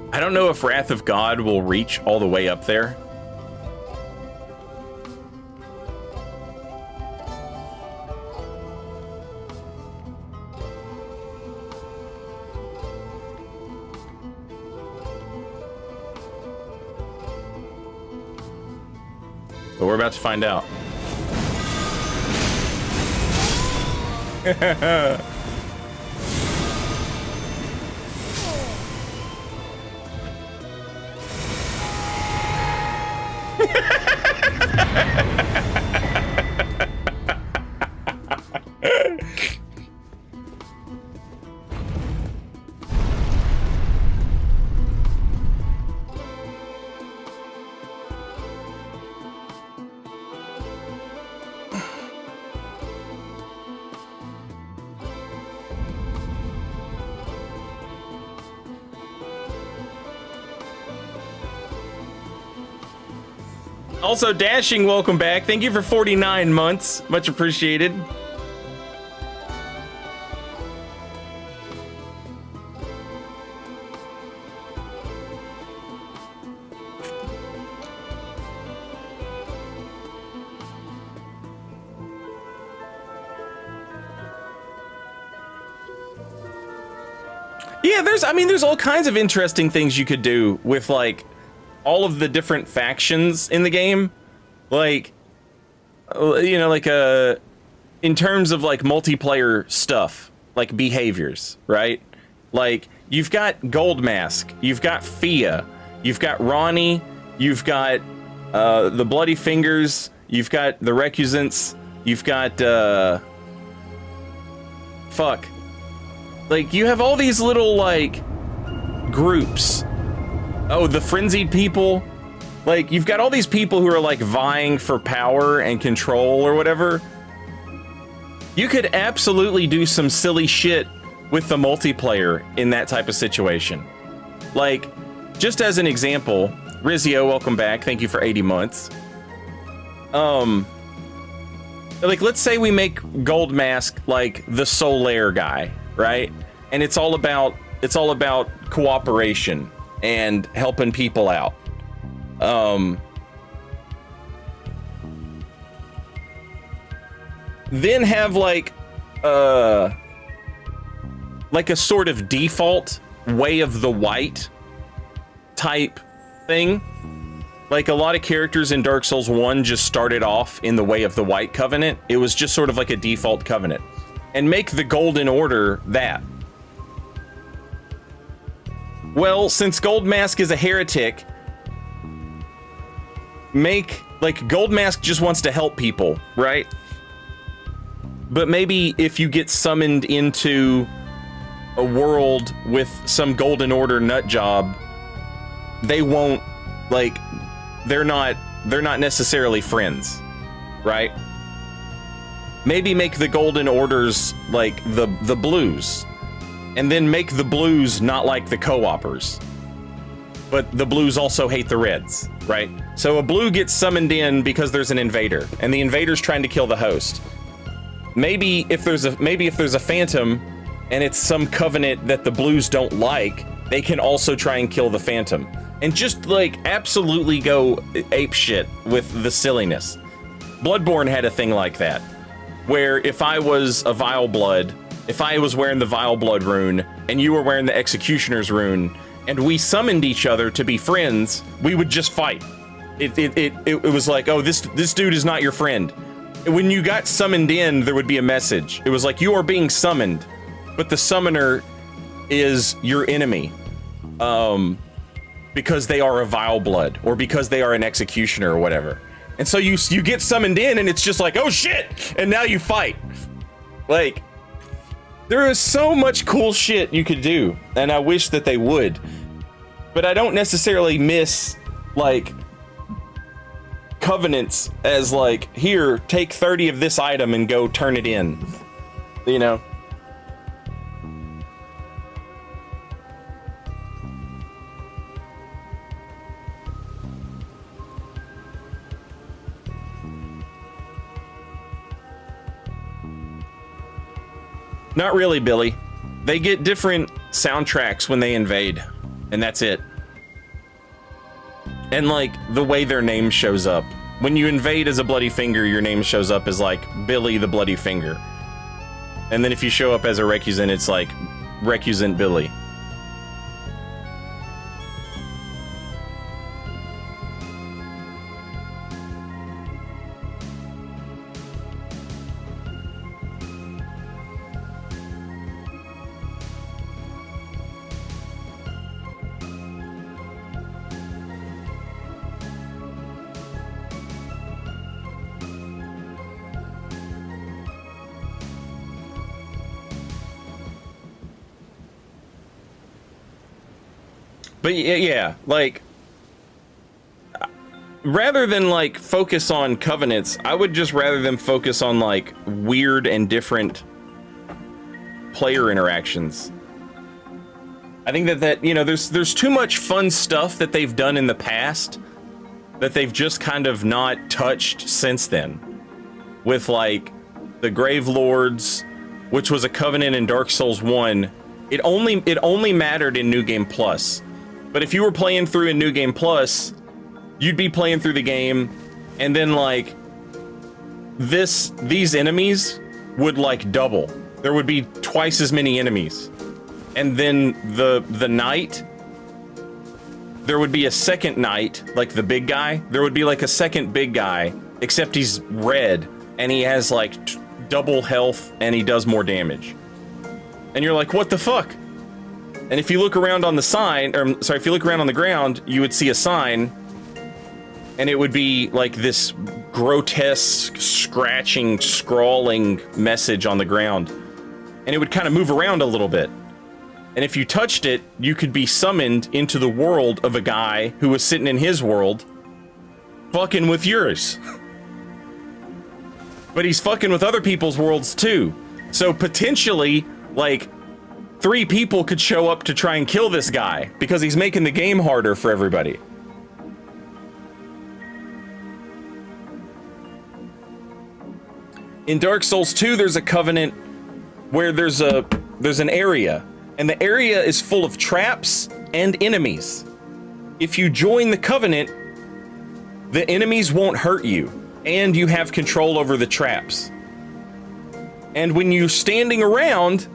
I don't know if Wrath of God will reach all the way up there. we're about to find out. Also, Dashing, welcome back. Thank you for 49 months. Much appreciated. Yeah, there's all kinds of interesting things you could do with, like, all of the different factions in the game. Like, you know, like, in terms of, like, multiplayer stuff, like behaviors, right? Like, you've got Gold Mask, you've got Fia, you've got Ronnie, you've got, the Bloody Fingers, you've got the Recusants, you've got, fuck. Like, you have all these little, like, groups. Oh, the Frenzied People. Like, you've got all these people who are, like, vying for power and control or whatever. You could absolutely do some silly shit with the multiplayer in that type of situation. Like, just as an example, Rizio, welcome back. Thank you for 80 months. Like, let's say we make Gold Mask, like, the Solaire guy, right? And it's all about cooperation and helping people out. Then have like a sort of default Way of the White type thing. Like, a lot of characters in Dark Souls 1 just started off in the Way of the White Covenant. It was just sort of like a default covenant. And make the Golden Order that. Well, since Gold Mask is a heretic, make, like, Gold Mask just wants to help people, right? But maybe if you get summoned into a world with some Golden Order nut job, they won't, like, they're not necessarily friends, right? Maybe make the Golden Orders like the Blues, and then make the Blues not like the Co-opers. But the Blues also hate the Reds, right? So a Blue gets summoned in because there's an invader, and the invader's trying to kill the host. Maybe if there's a Phantom, and it's some covenant that the Blues don't like, they can also try and kill the Phantom. And just, like, absolutely go apeshit with the silliness. Bloodborne had a thing like that, where if I was a Vile Blood, if I was wearing the Vile Blood rune, and you were wearing the Executioner's rune, and we summoned each other to be friends, we would just fight. It was like, oh, this dude is not your friend. When you got summoned in, there would be a message. It was like, you are being summoned, but the summoner is your enemy. Because they are a Vile Blood, or because they are an Executioner or whatever. And so you get summoned in, and it's just like, oh shit, and now you fight. Like, there is so much cool shit you could do, and I wish that they would. But I don't necessarily miss, like, covenants as like, here, take 30 of this item and go turn it in. You know? Not really, Billy. They get different soundtracks when they invade, and that's it. And, like, the way their name shows up. When you invade as a Bloody Finger, your name shows up as, like, Billy the Bloody Finger. And then if you show up as a Recusant, it's like Recusant Billy. But yeah, like, rather than like focus on covenants, I would just rather them focus on like weird and different player interactions. I think that you know, there's too much fun stuff that they've done in the past that they've just kind of not touched since then. With like the Grave Lords, which was a covenant in Dark Souls 1, it only mattered in New Game Plus. But if you were playing through in New Game Plus, you'd be playing through the game, and then like these enemies would like double. There would be twice as many enemies. And then the knight, there would be a second knight, like the big guy. There would be like a second big guy, except he's red and he has like double health and he does more damage. And you're like, what the fuck? And if you look around on the sign, or sorry, if you look around on the ground, you would see a sign, and it would be like this grotesque, scratching, scrawling message on the ground. And it would kind of move around a little bit. And if you touched it, you could be summoned into the world of a guy who was sitting in his world, fucking with yours. But he's fucking with other people's worlds too. So potentially, like, 3 people could show up to try and kill this guy because he's making the game harder for everybody. In Dark Souls 2, there's a covenant where there's an area, and the area is full of traps and enemies. If you join the covenant, the enemies won't hurt you, and you have control over the traps. And when you're standing around,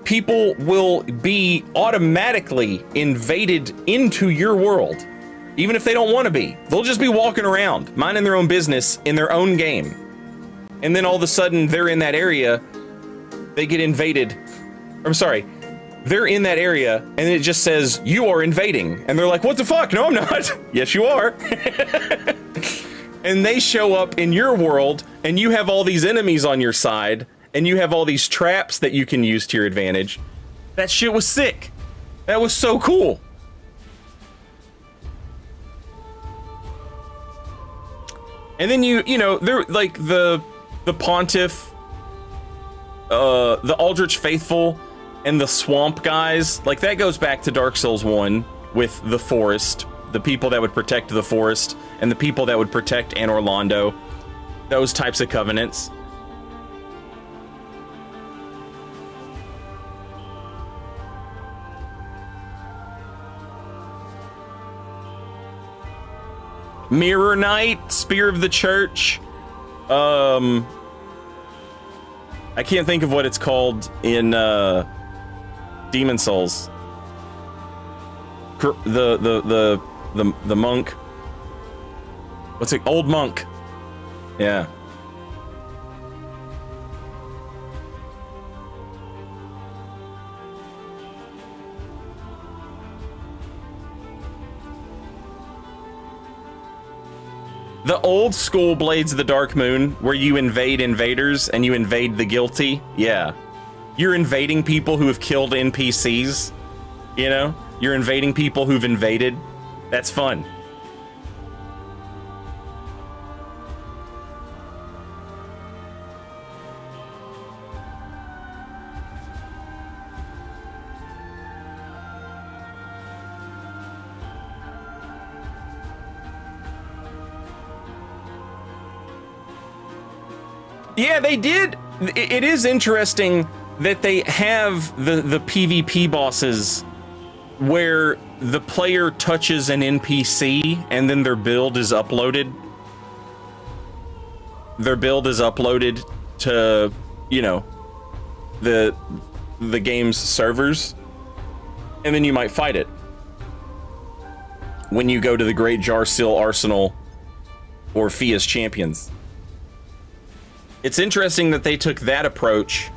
people will be automatically invaded into your world, even if they don't want to be. They'll just be walking around, minding their own business in their own game. And then all of a sudden, they're in that area, they get invaded. I'm sorry, they're in that area, and it just says, you are invading. And they're like, what the fuck? No, I'm not. Yes, you are. And they show up in your world, and you have all these enemies on your side, and you have all these traps that you can use to your advantage. That shit was sick. That was so cool. And then you know, they're like the Pontiff, the Aldrich Faithful, and the Swamp guys. Like, that goes back to Dark Souls 1 with the forest, the people that would protect the forest, and the people that would protect Anor Londo. Those types of covenants. Mirror Knight, Spear of the Church. I can't think of what it's called in Demon Souls. The monk. What's it? Old Monk. Yeah. The old school Blades of the Dark Moon, where you invade invaders and you invade the guilty. Yeah. You're invading people who have killed NPCs. You know? You're invading people who've invaded. That's fun. Yeah, they did. It is interesting that they have the PvP bosses where the player touches an NPC and then their build is uploaded. Their build is uploaded to, you know, the game's servers, and then you might fight it when you go to the Great Jarsil Arsenal or Fia's Champions. It's interesting that they took that approach,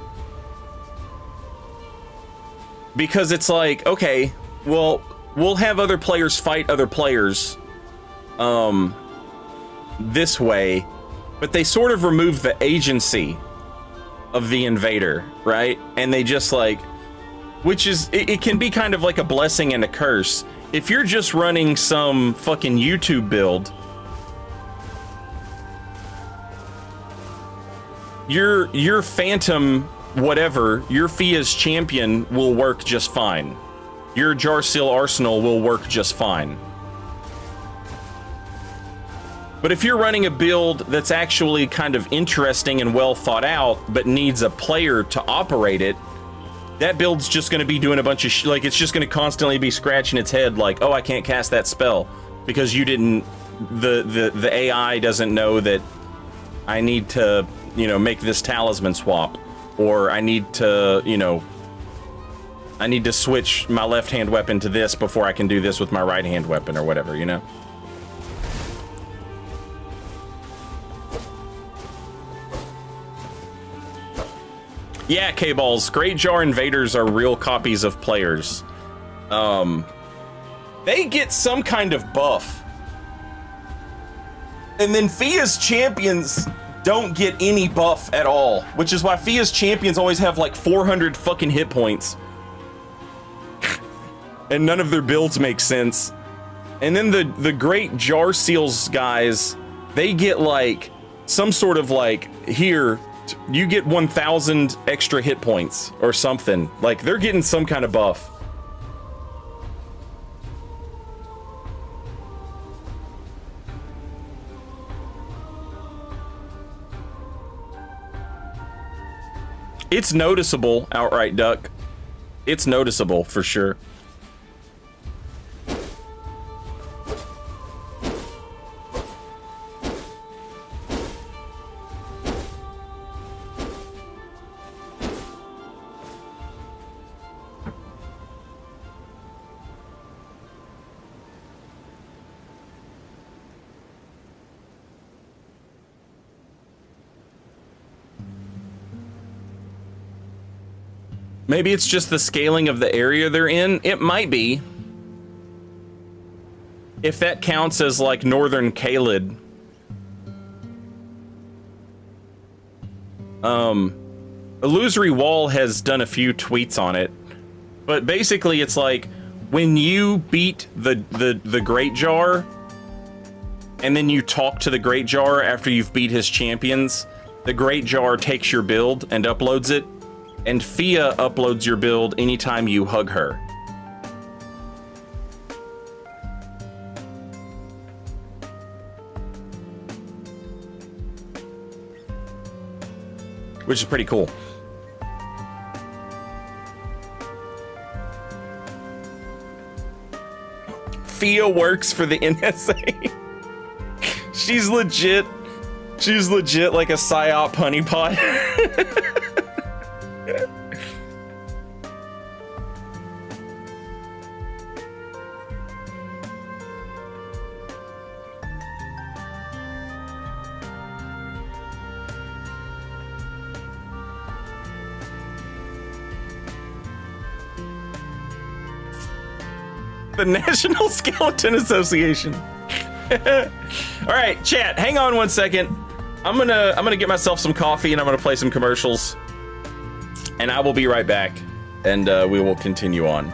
because it's like, okay, well, we'll have other players fight other players this way, but they sort of remove the agency of the invader, right? And they just like, which is, it can be kind of like a blessing and a curse. if you're just running some fucking YouTube build, your Phantom whatever, your Fia's Champion will work just fine. Your Jarsil Arsenal will work just fine. But if you're running a build that's actually kind of interesting and well thought out, but needs a player to operate it, that build's just going to be doing a bunch of like, it's just going to constantly be scratching its head like, oh, I can't cast that spell because you didn't, the AI doesn't know that I need to, you know, make this talisman swap, or I need to, you know, I need to switch my left-hand weapon to this before I can do this with my right-hand weapon or whatever, you know? Yeah, K-Balls, Great Jar invaders are real copies of players. They get some kind of buff. And then Fia's champions don't get any buff at all, which is why Fia's champions always have like 400 fucking hit points. And none of their builds make sense. And then the Great Jarseals guys, they get like some sort of like, here, you get 1,000 extra hit points or something. Like, they're getting some kind of buff. It's noticeable, Outright Duck. It's noticeable for sure. Maybe it's just the scaling of the area they're in. It might be. If that counts as like Northern Caelid. Illusory Wall has done a few tweets on it. But basically it's like when you beat the Great Jar and then you talk to the Great Jar after you've beat his champions, the Great Jar takes your build and uploads it. And Fia uploads your build anytime you hug her. Which is pretty cool. Fia works for the NSA. She's legit like a PSYOP honeypot. The National Skeleton Association. All right, chat, hang on one second. I'm gonna get myself some coffee and I'm gonna play some commercials, and I will be right back, and we will continue on.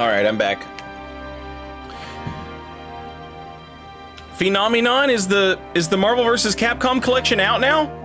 All right, I'm back. Phenomenon, is the Marvel vs. Capcom collection out now?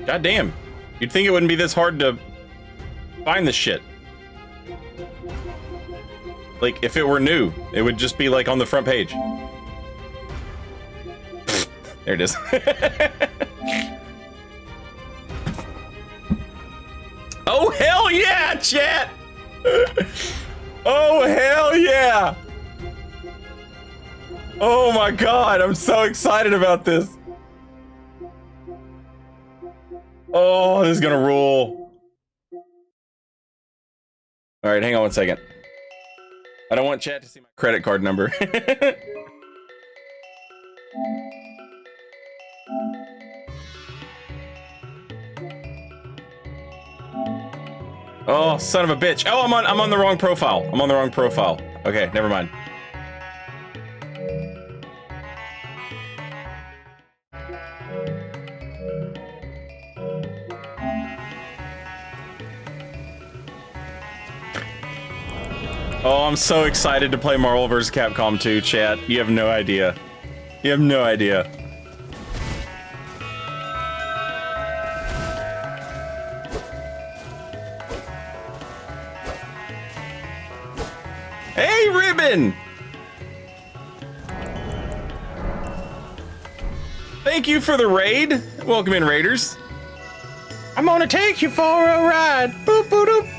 God damn. You'd think it wouldn't be this hard to find this shit. Like, if it were new, it would just be like on the front page. There it is. Oh, hell yeah, chat! Oh, hell yeah! Oh my god, I'm so excited about this. Oh, this is gonna rule. All right, hang on one second. I don't want chat to see my credit card number. Oh, son of a bitch. Oh, I'm on the wrong profile. I'm on the wrong profile. Okay, never mind. Oh, I'm so excited to play Marvel vs. Capcom 2, chat. You have no idea. You have no idea. Hey, Ribbon! Thank you for the raid. Welcome in, Raiders. I'm gonna take you for a ride. Boop, boop, boop.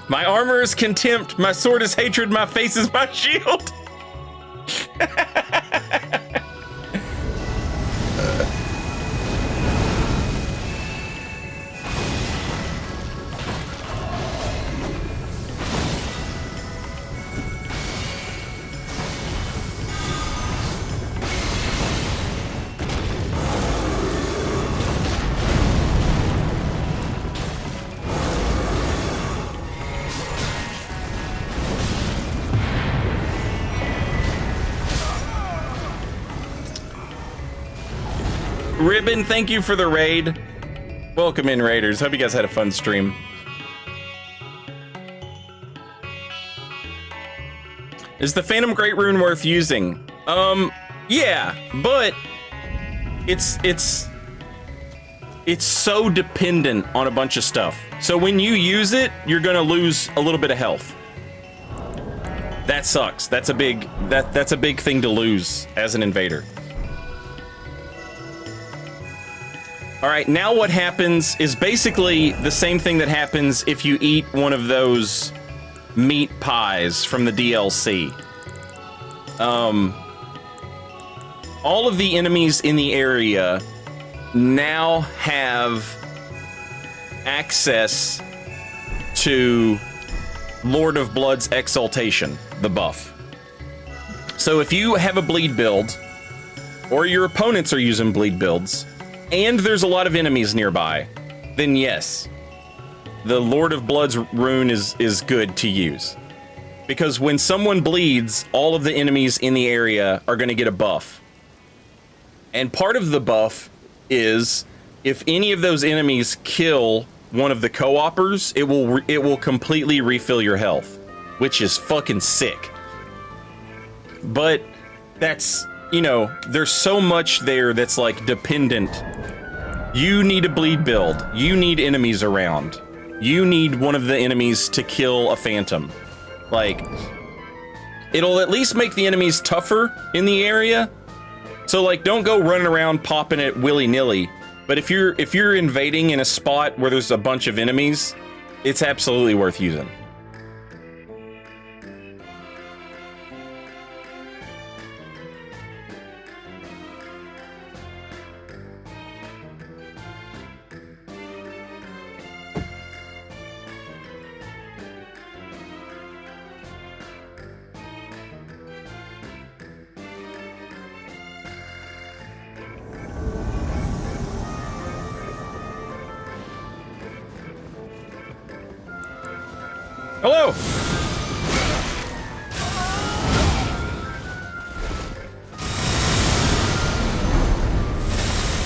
My armor is contempt, my sword is hatred, my face is my shield. Ribbon, thank you for the raid. Welcome in, Raiders. Hope you guys had a fun stream. Is the Phantom Great Rune worth using? Yeah, but it's so dependent on a bunch of stuff. So when you use it, you're gonna lose a little bit of health. That sucks. That's a big thing to lose as an invader. All right, now what happens is basically the same thing that happens if you eat one of those meat pies from the DLC. All of the enemies in the area now have access to Lord of Blood's Exaltation, the buff. So if you have a bleed build, or your opponents are using bleed builds, and there's a lot of enemies nearby, then yes, the Lord of Blood's rune is good to use. Because when someone bleeds, all of the enemies in the area are going to get a buff. And part of the buff is if any of those enemies kill one of the co-opers, it will completely refill your health, which is fucking sick. But that's, you know, there's so much there that's like dependent. You need a bleed build. You need enemies around. You need one of the enemies to kill a phantom. Like, it'll at least make the enemies tougher in the area. So like, don't go running around popping it willy-nilly. But if you're invading in a spot where there's a bunch of enemies, it's absolutely worth using. Hello!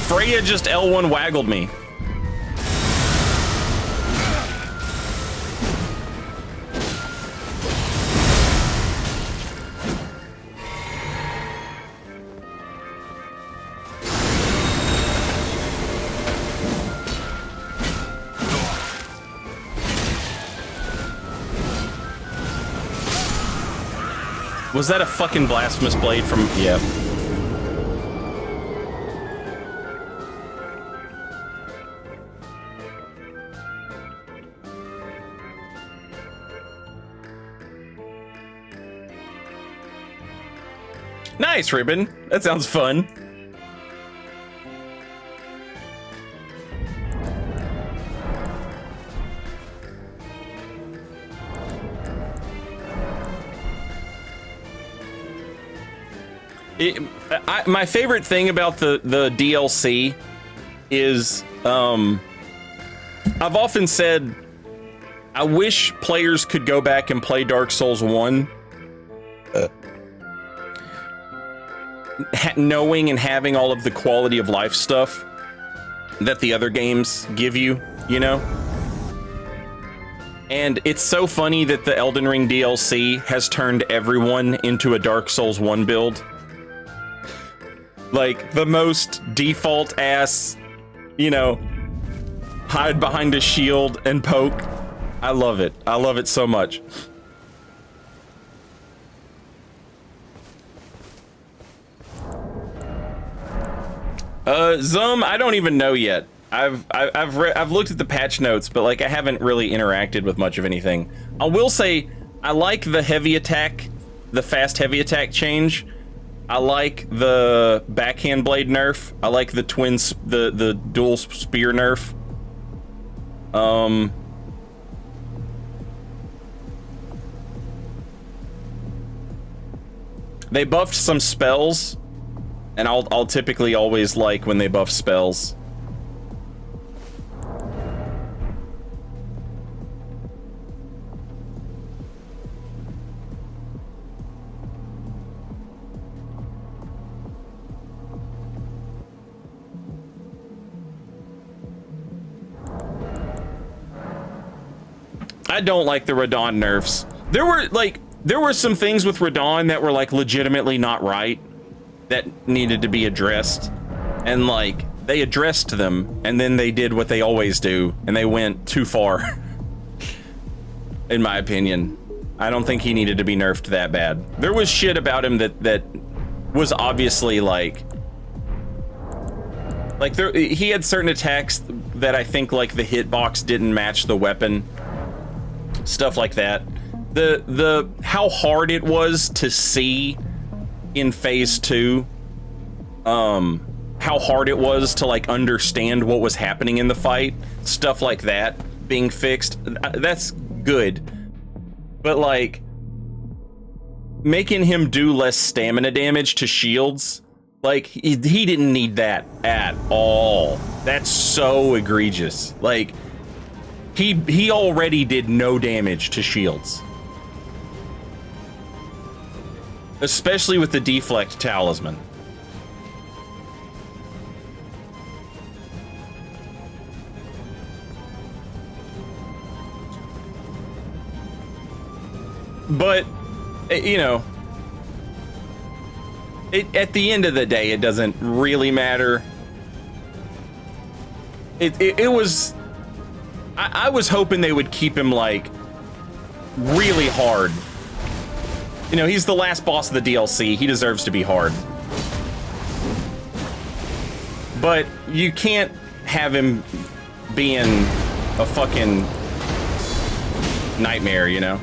Freya just L1 waggled me. Was that a fucking blasphemous blade from... Yeah. Nice, Ribbon. That sounds fun. My favorite thing about the DLC is I've often said I wish players could go back and play Dark Souls 1 knowing and having all of the quality of life stuff that the other games give you, you know? And it's so funny that the Elden Ring DLC has turned everyone into a Dark Souls 1 build. Like, the most default ass, you know, hide behind a shield and poke. I love it. I love it so much. Zum, I don't even know yet. I've looked at the patch notes, but like I haven't really interacted with much of anything. I will say I like the heavy attack, the fast heavy attack change. I like the backhand blade nerf. I like the the dual spear nerf. They buffed some spells, and I'll typically always like when they buff spells. I don't like the Radahn nerfs. There were some things with Radahn that were like legitimately not right that needed to be addressed, and like they addressed them and then they did what they always do and they went too far. In my opinion, I don't think he needed to be nerfed that bad. There was shit about him that was obviously like he had certain attacks that I think like the hitbox didn't match the weapon. Stuff like that. The how hard it was to see in phase 2, how hard it was to like understand what was happening in the fight, stuff like that being fixed, that's good. But like making him do less stamina damage to shields, Like, he didn't need that at all. That's so egregious. Like, he already did no damage to shields. Especially with the deflect talisman. But, you know, at the end of the day, it doesn't really matter. It was... I was hoping they would keep him, like, really hard. You know, he's the last boss of the DLC. He deserves to be hard. But you can't have him being a fucking nightmare, you know?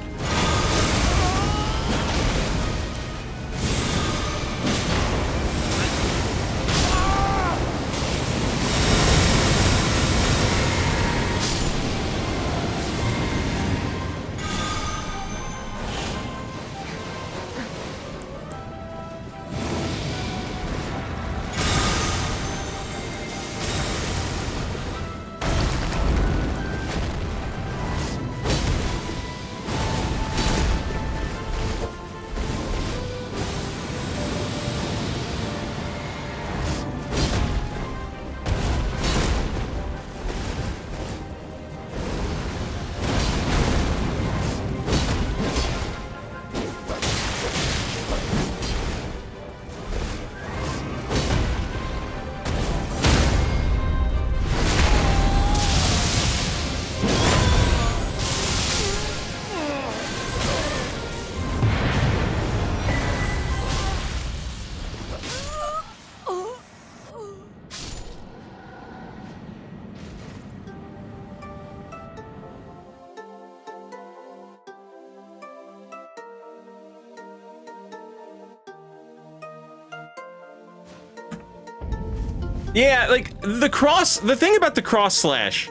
Yeah, like, the thing about the cross slash,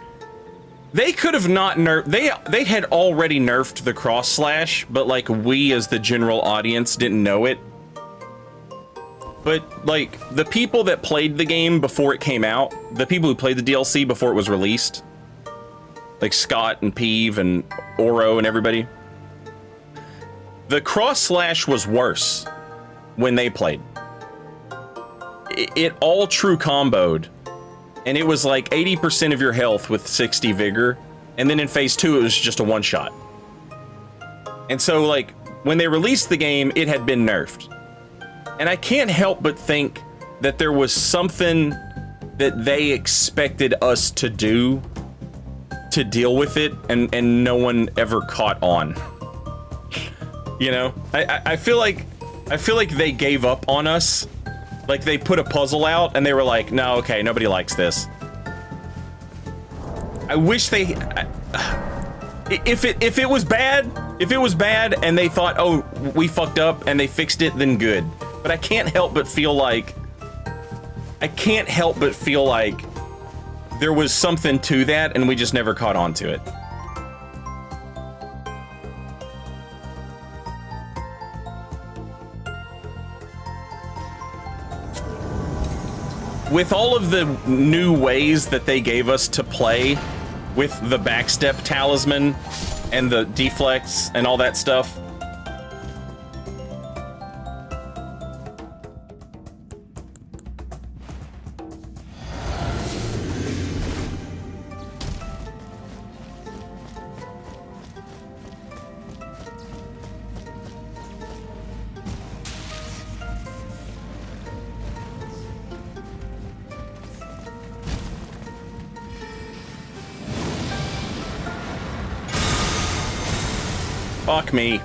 they could have not they had already nerfed the cross slash, but, like, we as the general audience didn't know it. But, like, the people that played the game before it came out, the people who played the DLC before it was released, like Scott and Peeve and Oro and everybody, the cross slash was worse when they played. It all true comboed, and it was like 80% of your health with 60 vigor, and then in phase 2 it was just a one-shot. And so, like, when they released the game, it had been nerfed. And I can't help but think that there was something that they expected us to do to deal with it, and no one ever caught on. You know? I feel like they gave up on us. Like, they put a puzzle out, and they were like, no, okay, nobody likes this. I wish they... If it was bad, and they thought, oh, we fucked up, and they fixed it, then good. But I can't help but feel like... there was something to that, and we just never caught on to it. With all of the new ways that they gave us to play with the backstep talisman and the deflects and all that stuff, fuck me.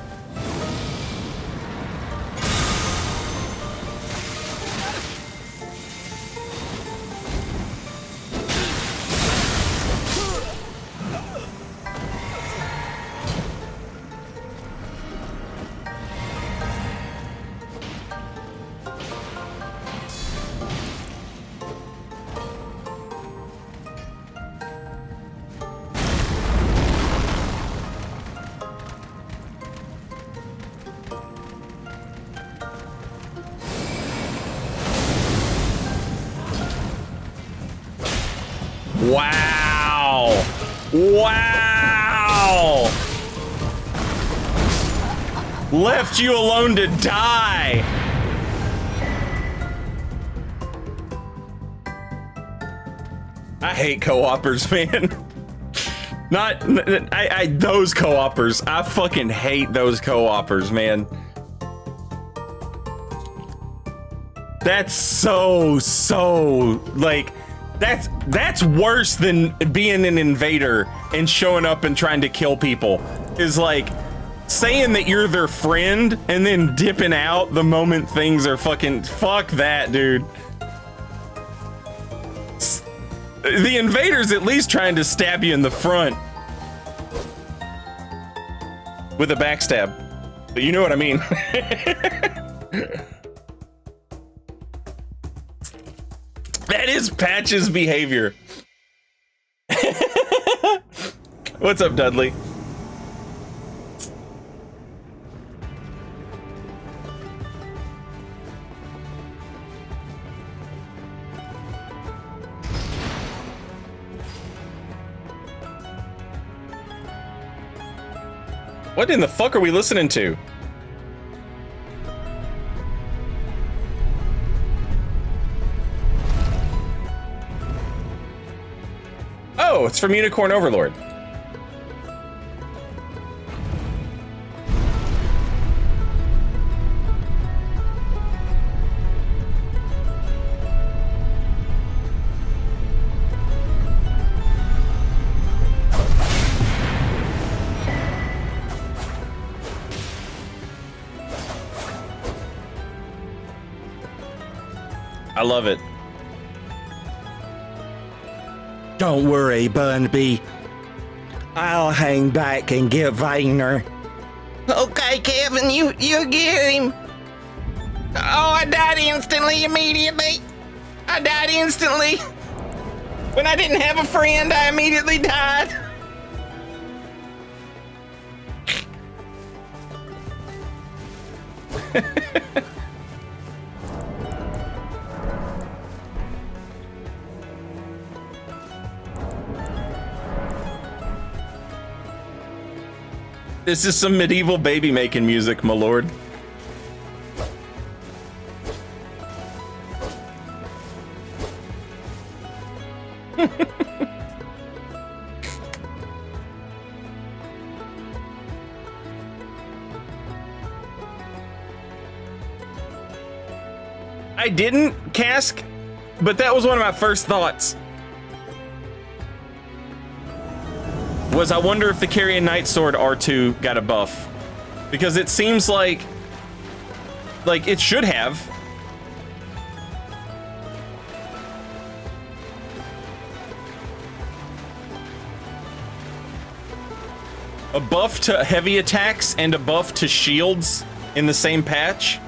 Wow! Wow! Left you alone to die! I hate co-opers, man. Those co-opers. I fucking hate those co-opers, man. That's so, like, that's worse than being an invader and showing up and trying to kill people. Is like saying that you're their friend and then dipping out the moment things are fucking, fuck that, dude. The invader's at least trying to stab you in the front with a backstab. But you know what I mean. That is Patch's behavior. What's up, Dudley? What in the fuck are we listening to? Oh, it's from Unicorn Overlord. I love it. Don't worry, Bunby. I'll hang back and get Vayner. Okay, Kevin, you get him. Oh, I died immediately. I died instantly. When I didn't have a friend, I immediately died. This is some medieval baby making music, my lord. I didn't, Cask, but that was one of my first thoughts. Was I wonder if the Carrion Knight Sword R2 got a buff? Because it seems like it should have. A buff to heavy attacks and a buff to shields in the same patch.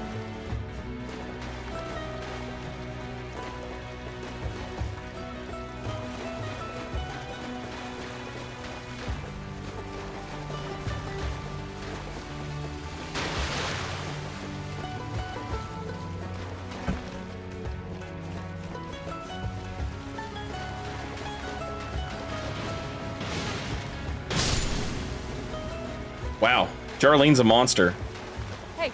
Wow, Jarlene's a monster. Hey.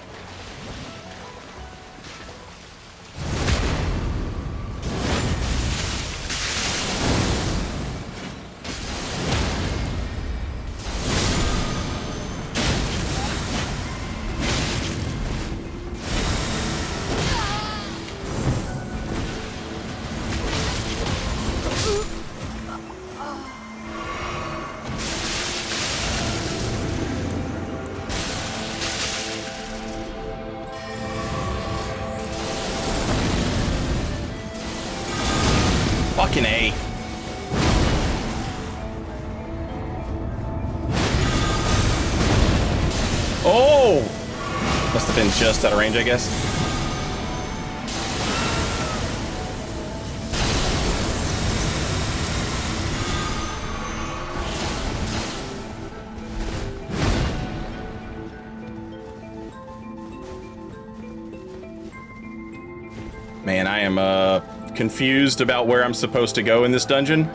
Fucking A. Oh! Must have been just out of range, I guess. Man, I am confused about where I'm supposed to go in this dungeon.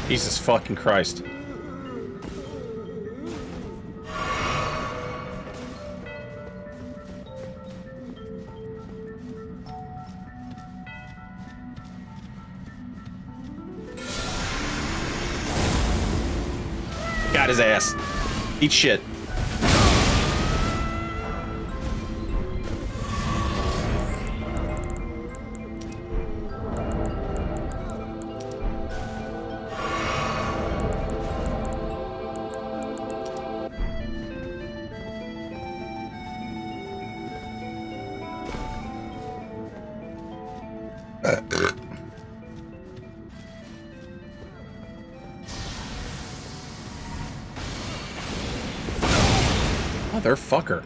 Jesus fucking Christ. Got his ass. Eat shit. Motherfucker.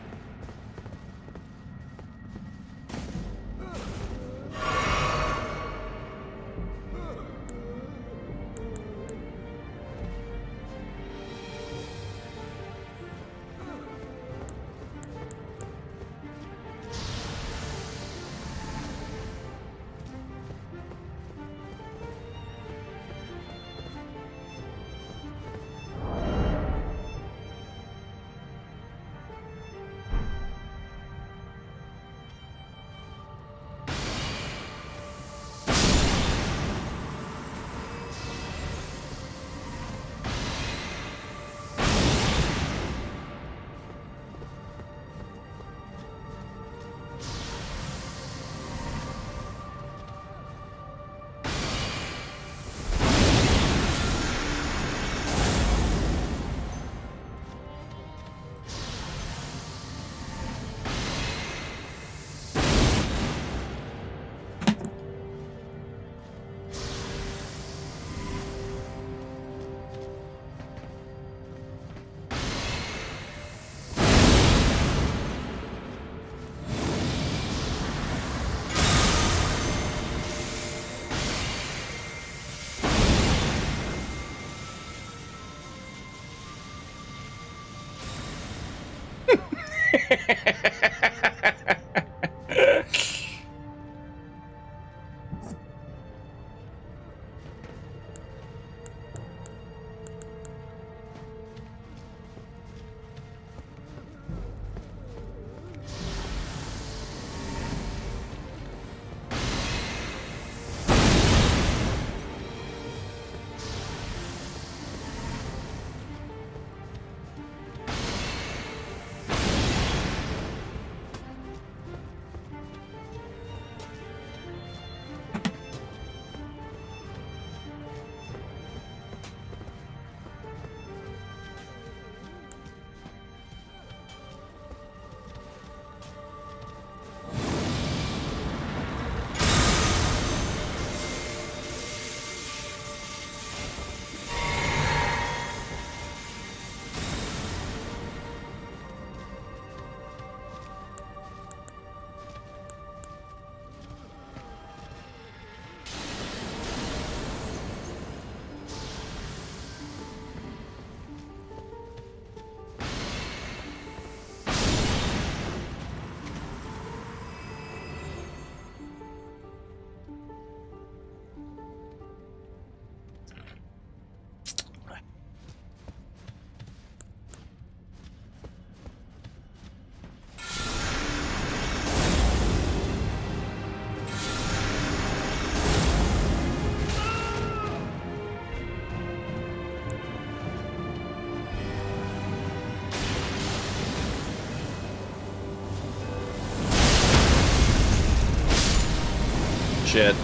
Shit.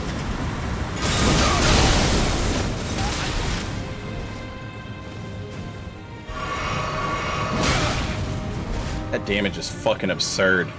That damage is fucking absurd.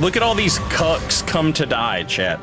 Look at all these cucks come to die, chat.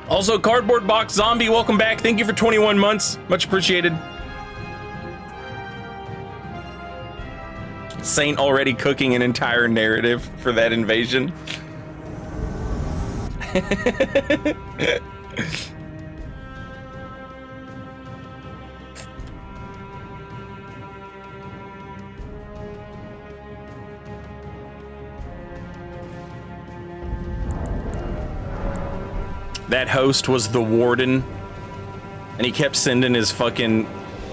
Also, Cardboard Box Zombie, welcome back. Thank you for 21 months. Much appreciated. Saint already cooking an entire narrative for that invasion. That host was the warden, and he kept sending fucking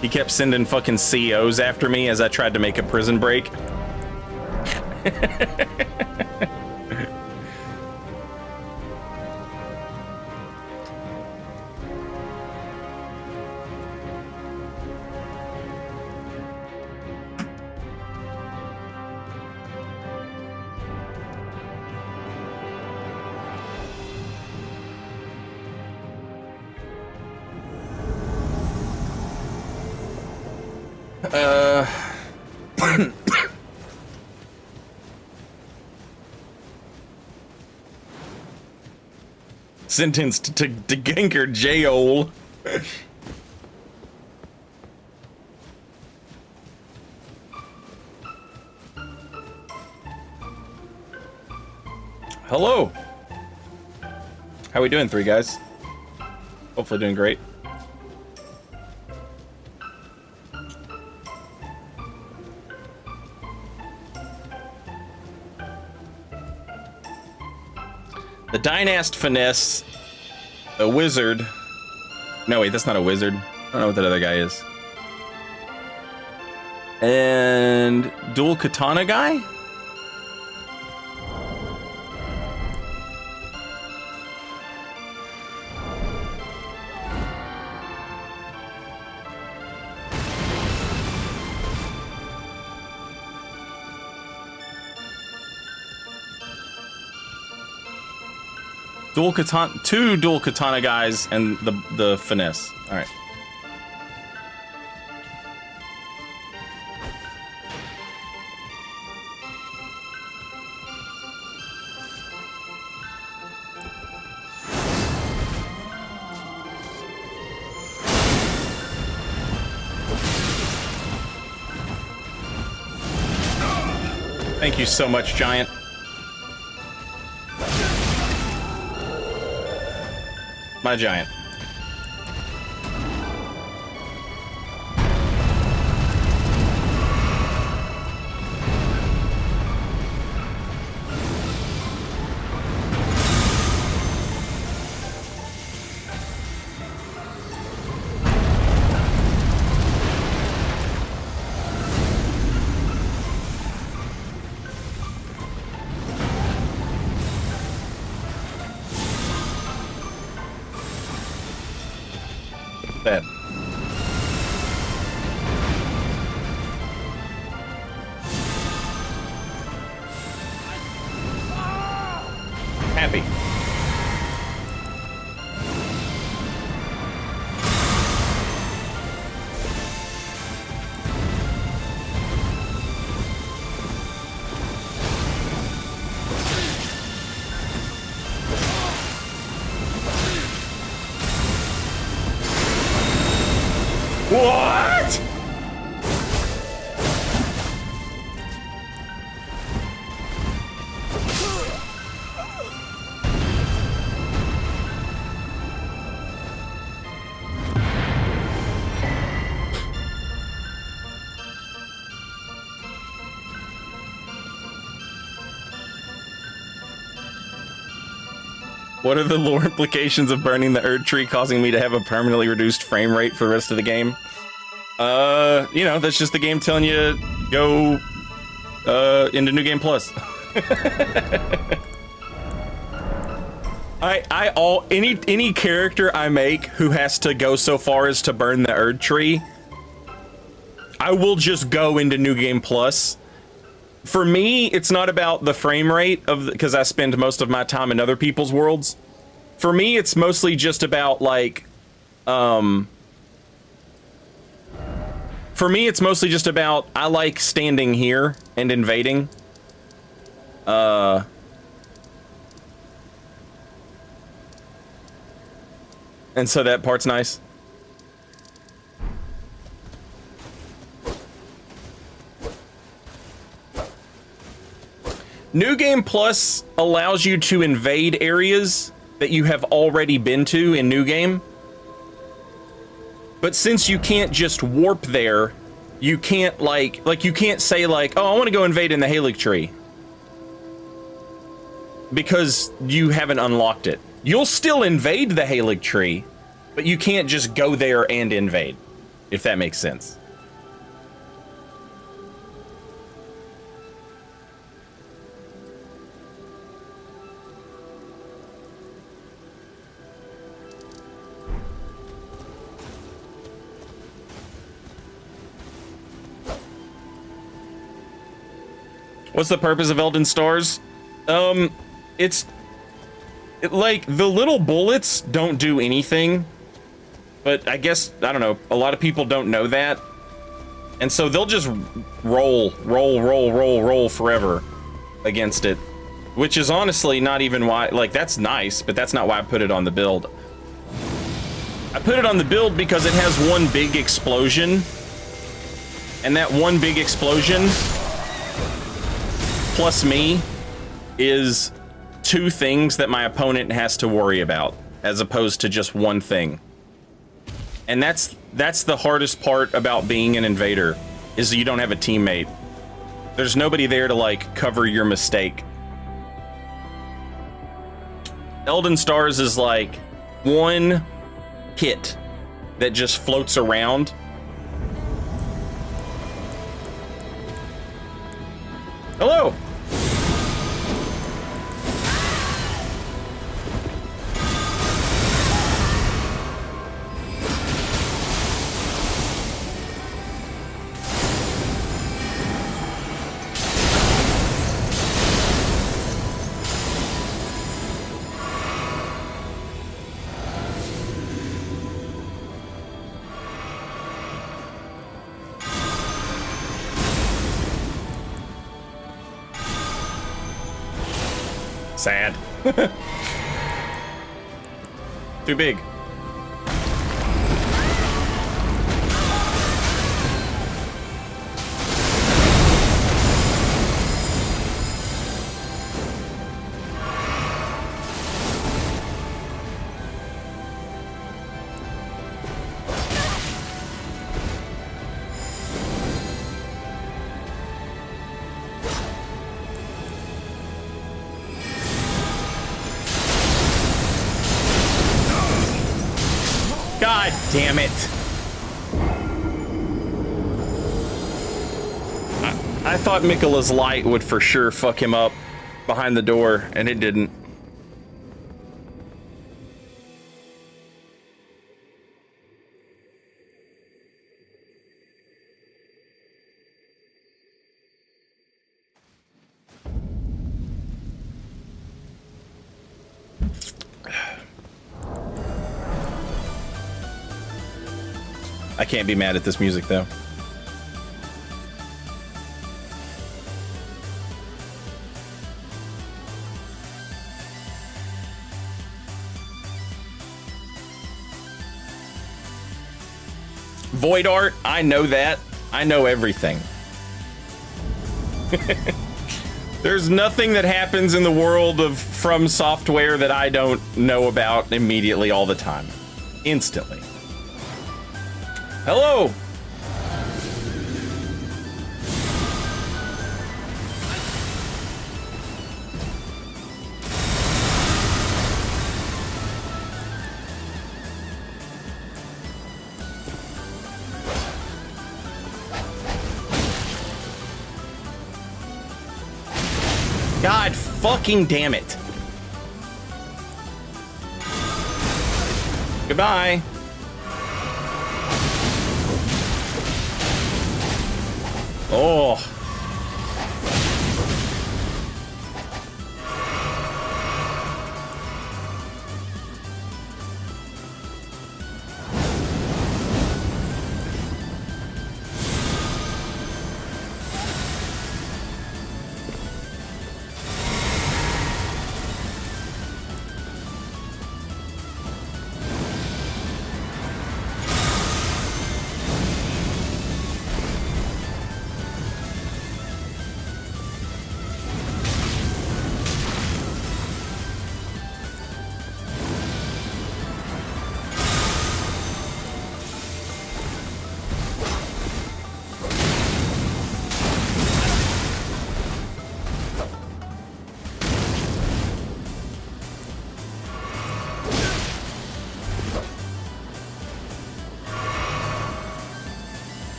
COs after me as I tried to make a prison break. Sentenced to Genker jail. Hello. How we doing, three guys? Hopefully doing great. The Dynast Finesse, a wizard. No, wait, that's not a wizard. I don't know what that other guy is. And Dual Katana guy? Dual katana, two dual katana guys, and the finesse. All right. Thank you so much, Giant. My Giant. Dead. Happy. What are the lore implications of burning the Erd tree causing me to have a permanently reduced frame rate for the rest of the game? You know, that's just the game telling you go into New Game Plus. Any character I make who has to go so far as to burn the Erd tree, I will just go into New Game Plus. For me, it's not about the frame rate of because I spend most of my time in other people's worlds. For me, it's mostly just about like, for me, it's mostly just about I like standing here and invading. And so that part's nice. New Game Plus allows you to invade areas that you have already been to in New Game. But since you can't just warp there, you can't like you can't say like, oh, I want to go invade in the Halig tree. Because you haven't unlocked it. You'll still invade the Halig tree, but you can't just go there and invade, if that makes sense. What's the purpose of Elden Stars? It's like the little bullets don't do anything, but I guess, I don't know, a lot of people don't know that. And so they'll just roll forever against it, which is honestly not even why, like that's nice, but that's not why I put it on the build. I put it on the build because it has one big explosion, and that one big explosion plus me is two things that my opponent has to worry about, as opposed to just one thing. And that's the hardest part about being an invader, is you don't have a teammate. There's nobody there to like cover your mistake. Elden Stars is like one hit that just floats around. Hello. Sad. Too big. God damn it. I thought Miquella's light would for sure fuck him up behind the door, and it didn't. I can't be mad at this music, though. Void art, I know that. I know everything. There's nothing that happens in the world of From Software that I don't know about immediately all the time. Instantly. Hello! God fucking damn it. Goodbye. Oh.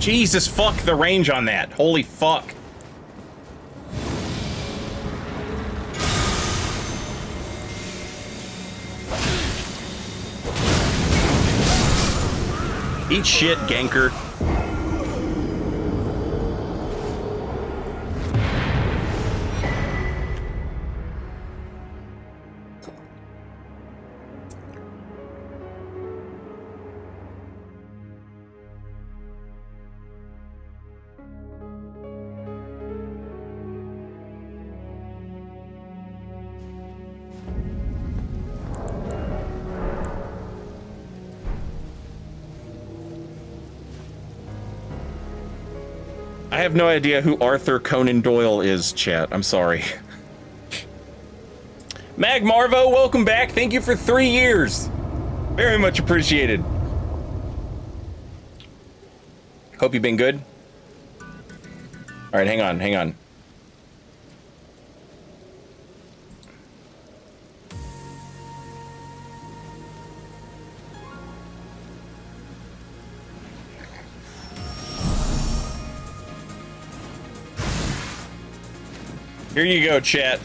Jesus fuck the range on that. Holy fuck. Eat shit, ganker. I have no idea who Arthur Conan Doyle is, chat. I'm sorry. Mag Marvo, welcome back. Thank you for 3 years. Very much appreciated. Hope you've been good. All right, hang on, hang on. Here you go, chat.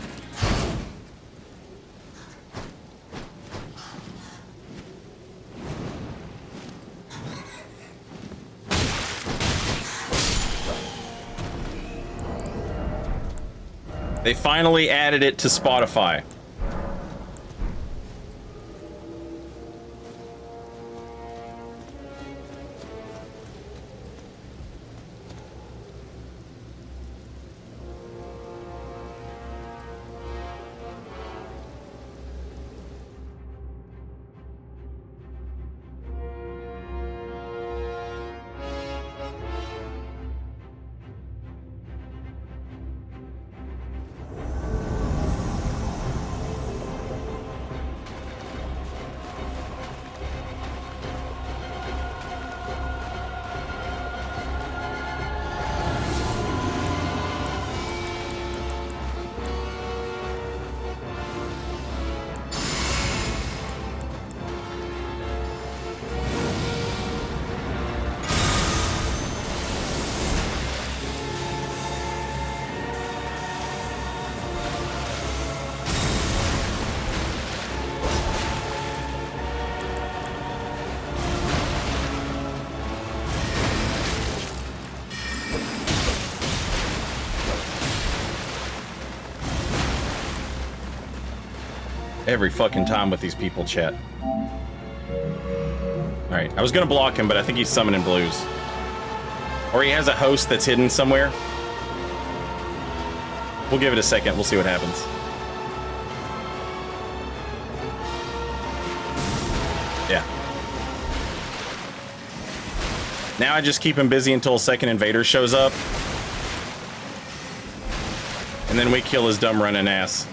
They finally added it to Spotify. Every fucking time with these people, chat. Alright, I was gonna block him, but I think he's summoning blues. Or he has a host that's hidden somewhere. We'll give it a second, we'll see what happens. Yeah. Now I just keep him busy until a second invader shows up. And then we kill his dumb running ass.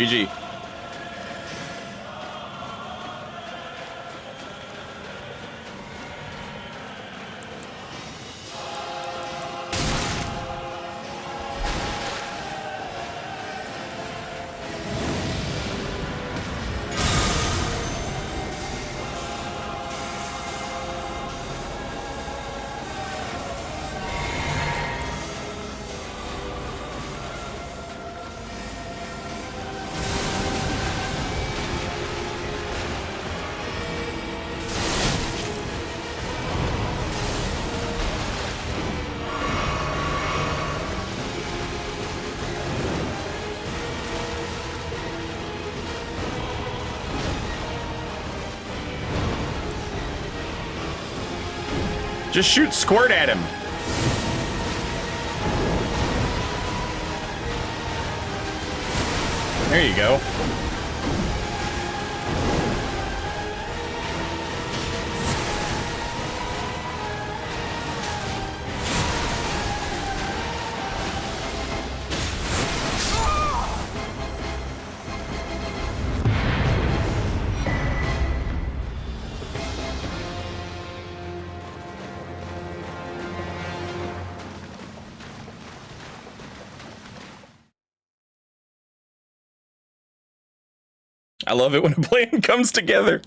GG. Just shoot squirt at him. There you go. I love it when a plan comes together.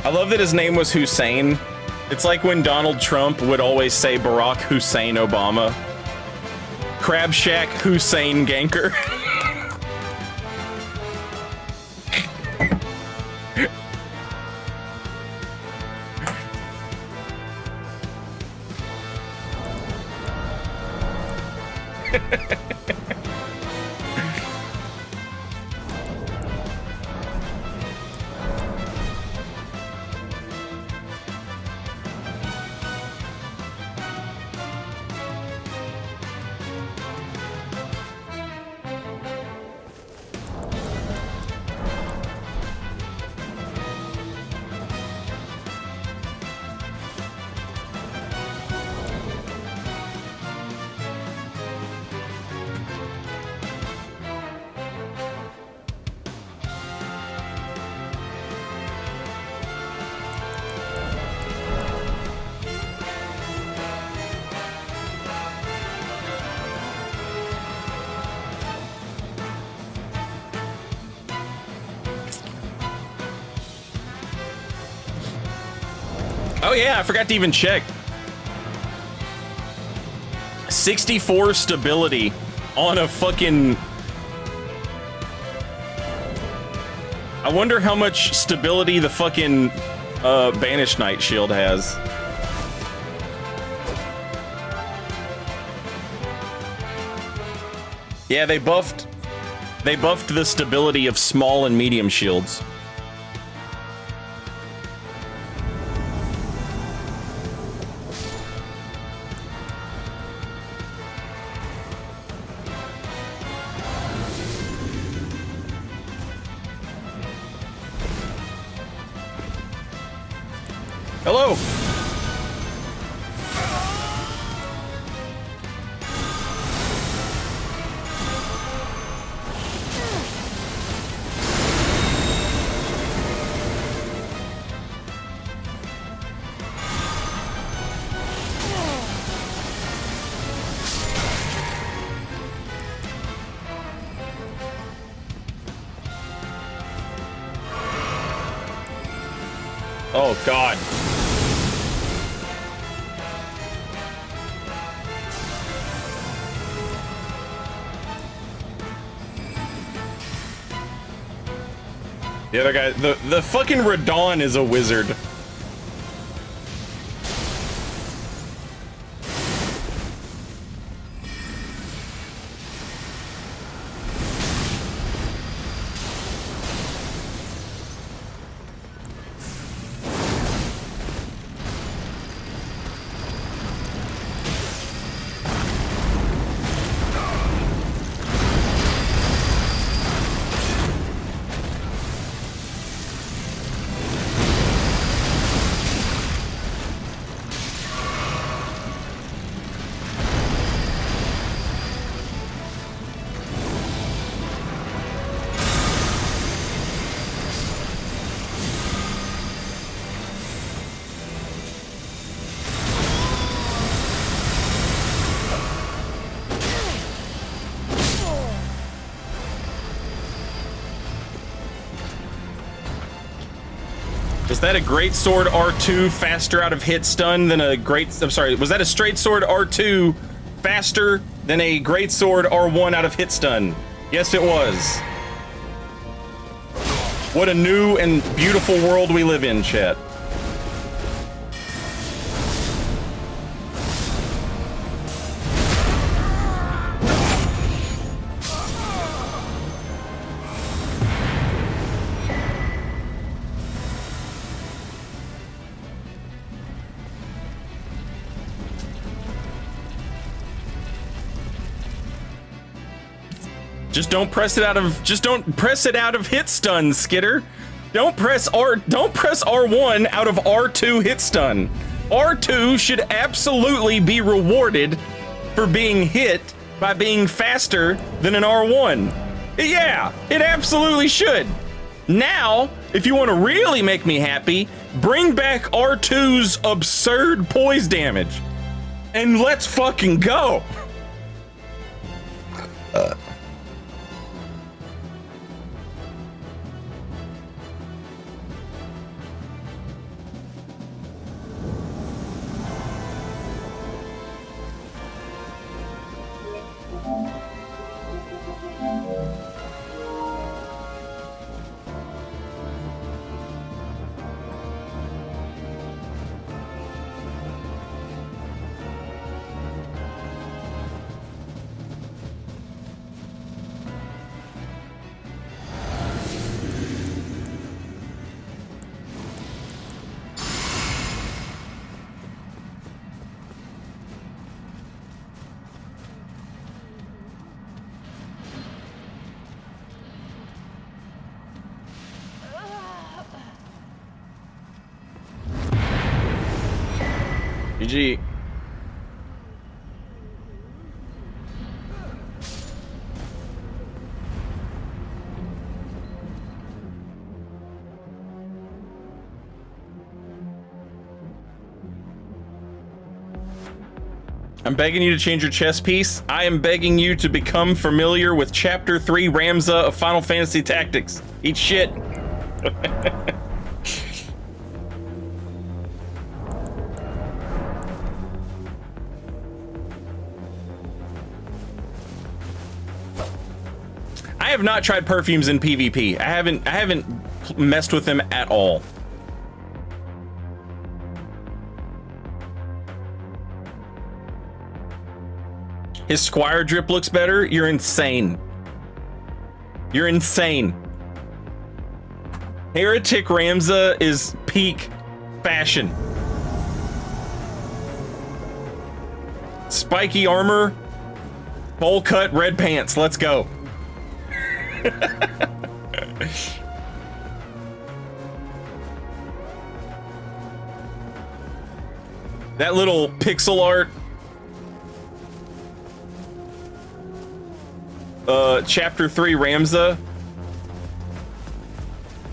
I love that his name was Hussein. It's like when Donald Trump would always say Barack Hussein Obama. Crab Shack Hussein Ganker. Oh yeah, I forgot to even check. 64 stability on a fucking... I wonder how much stability the fucking Banished Knight shield has. Yeah, they buffed the stability of small and medium shields. Hello. Oh, God. The other guy, the fucking Radon is a wizard. Is that a great sword R2 faster out of hit stun than a great... I'm sorry, was that a straight sword R2 faster than a great sword R1 out of hit stun? Yes, it was. What a new and beautiful world we live in, chat. Just don't press it out of hit stun, Skitter. Don't press R1 out of R2 hit stun. R2 should absolutely be rewarded for being hit by being faster than an R1. Yeah, it absolutely should. Now, if you want to really make me happy, bring back R2's absurd poise damage. And let's fucking go. GG. I'm begging you to change your chess piece. I am begging you to become familiar with Chapter 3 Ramza of Final Fantasy Tactics. Eat shit. I have not tried perfumes in PvP. I haven't messed with them at all. His Squire drip looks better? You're insane. You're insane. Heretic Ramza is peak fashion. Spiky armor, bowl cut, red pants. Let's go. That little pixel art Chapter 3 Ramza,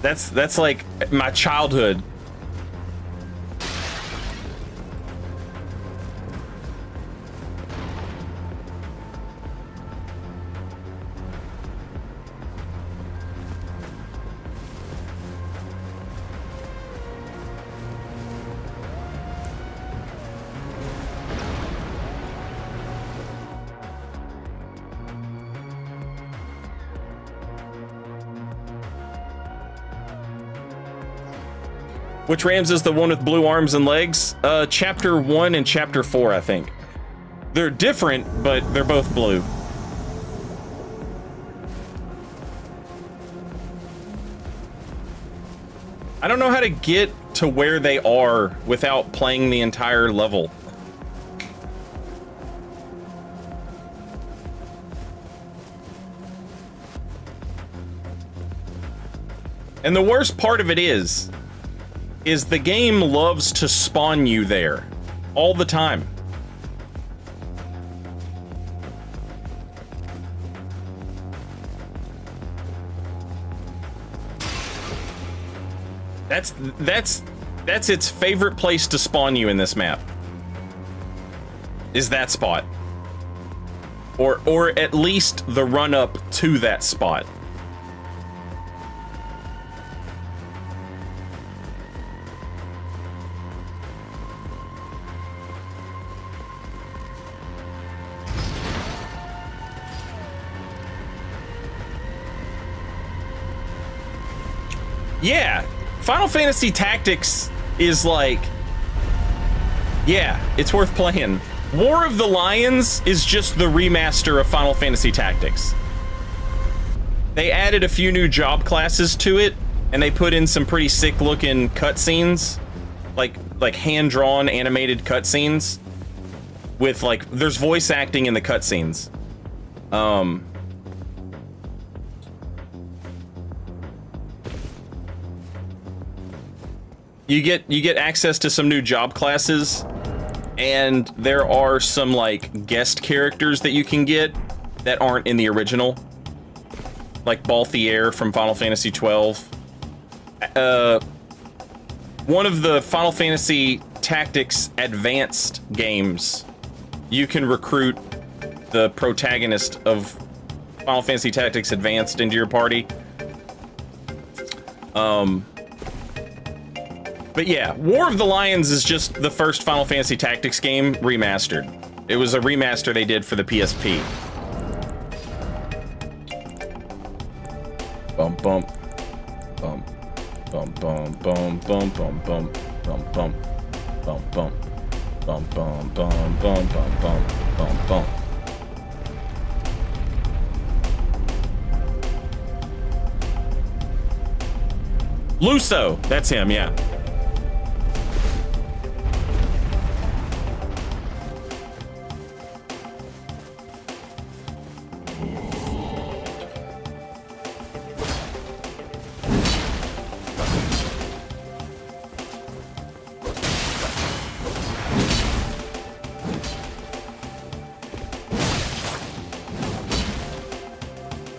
that's like my childhood. Which Rams is the one with blue arms and legs? Chapter 1 and Chapter 4, I think. They're different, but they're both blue. I don't know how to get to where they are without playing the entire level. And the worst part of it is the game loves to spawn you there all the time. That's its favorite place to spawn you in this map. Is that spot. Or at least the run up to that spot. Yeah, Final Fantasy Tactics is like, yeah, it's worth playing. War of the Lions is just the remaster of Final Fantasy Tactics. They added a few new job classes to it, and they put in some pretty sick looking cutscenes, like hand-drawn animated cutscenes with like, there's voice acting in the cutscenes. You get access to some new job classes, and there are some like guest characters that you can get that aren't in the original, like Balthier from Final Fantasy XII. One of the Final Fantasy Tactics Advanced games, you can recruit the protagonist of Final Fantasy Tactics Advanced into your party. But yeah, War of the Lions is just the first Final Fantasy Tactics game remastered. It was a remaster they did for the PSP. Bum bum bum bum bum bum bum bum bum bum bum bum bum bum bum bum bum bum bum bum. Luso, that's him, yeah.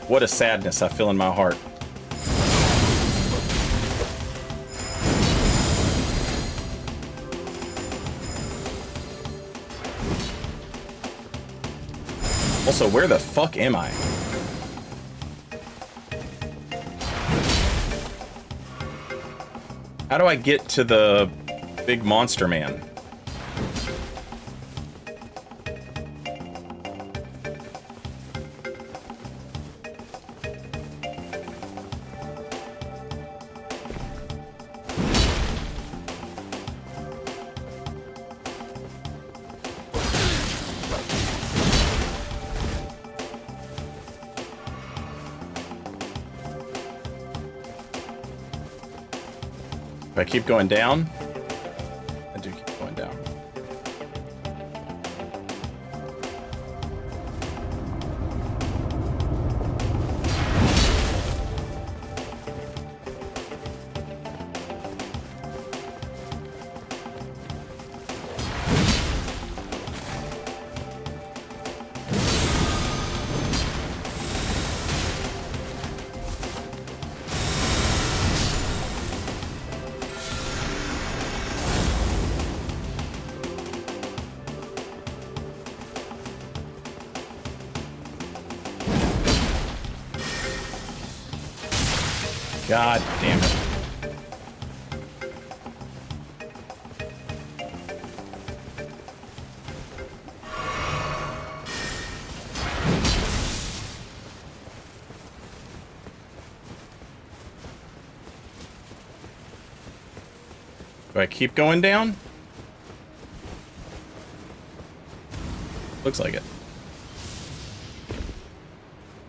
What a sadness I feel in my heart. Also, where the fuck am I? How do I get to the big monster man? I keep going down. I do keep going down. God damn it. Do I keep going down? Looks like it.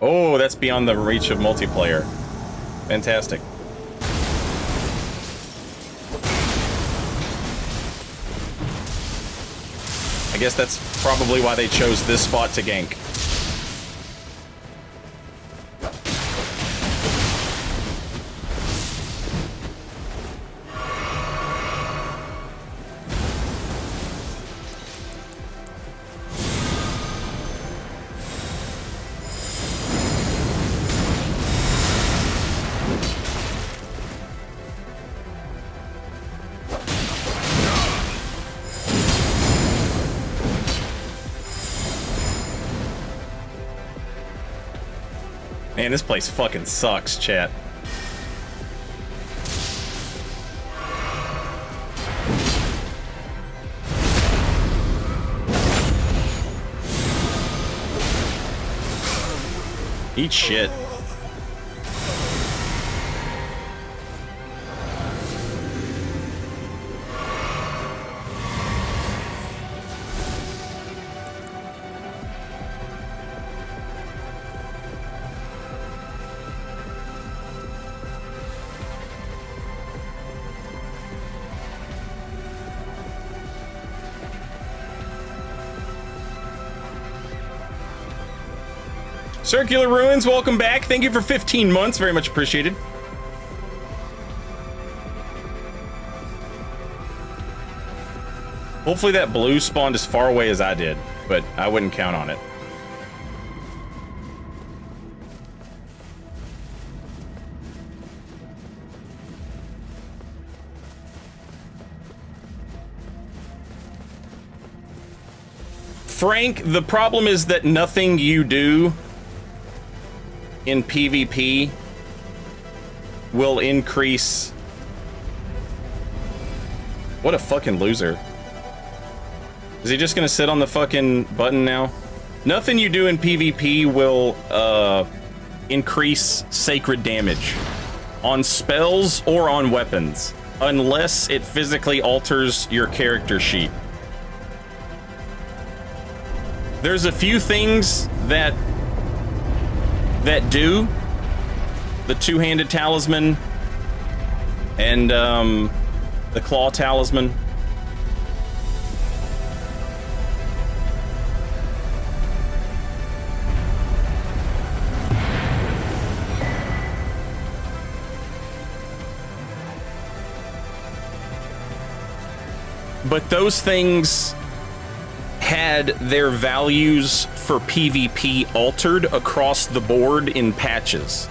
Oh, that's beyond the reach of multiplayer. Fantastic. I guess that's probably why they chose this spot to gank. Man, this place fucking sucks, chat. Eat shit. Circular Ruins, welcome back. Thank you for 15 months. Very much appreciated. Hopefully that blue spawned as far away as I did, but I wouldn't count on it. Frank, the problem is that nothing you do in PvP will increase... What a fucking loser. Is he just gonna sit on the fucking button now? Nothing you do in PvP will increase sacred damage on spells or on weapons, unless it physically alters your character sheet. There's a few things that do. The two-handed talisman and the claw talisman. But those things had their values for PvP altered across the board in patches.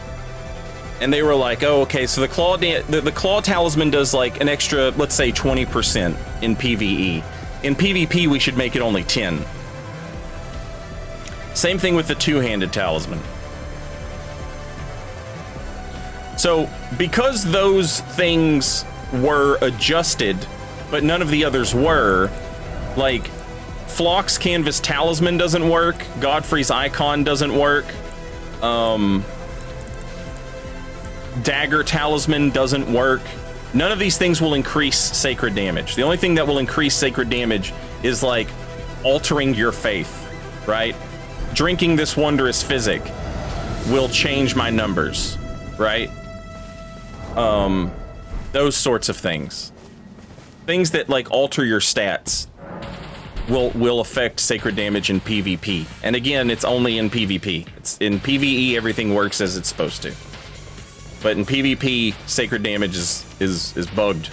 And they were like, oh, okay, so the claw talisman does like an extra, let's say 20% in PvE. In PvP, we should make it only 10. Same thing with the two-handed talisman. So, because those things were adjusted, but none of the others were, like, Flock's Canvas Talisman doesn't work, Godfrey's Icon doesn't work, Dagger Talisman doesn't work. None of these things will increase sacred damage. The only thing that will increase sacred damage is, like, altering your faith, right? Drinking this wondrous physic will change my numbers, right? Those sorts of things. Things that, like, alter your stats will affect sacred damage in PvP. And again, it's only in PvP. It's in PvE, everything works as it's supposed to. But in PvP, sacred damage is bugged.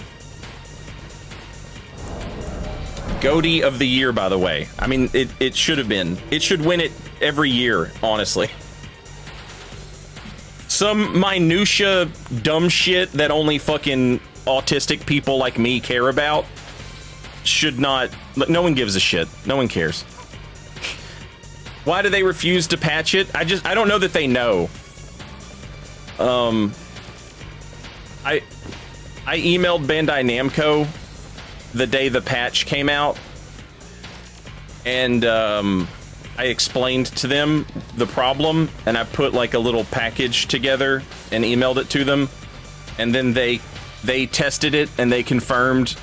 Goatee of the year, by the way. I mean, it should have been. It should win it every year, honestly. Some minutia dumb shit that only fucking autistic people like me care about should not... No one gives a shit. No one cares. Why do they refuse to patch it? I don't know that they know. I emailed Bandai Namco the day the patch came out, and I explained to them the problem, and I put like a little package together and emailed it to them, and then they tested it and they confirmed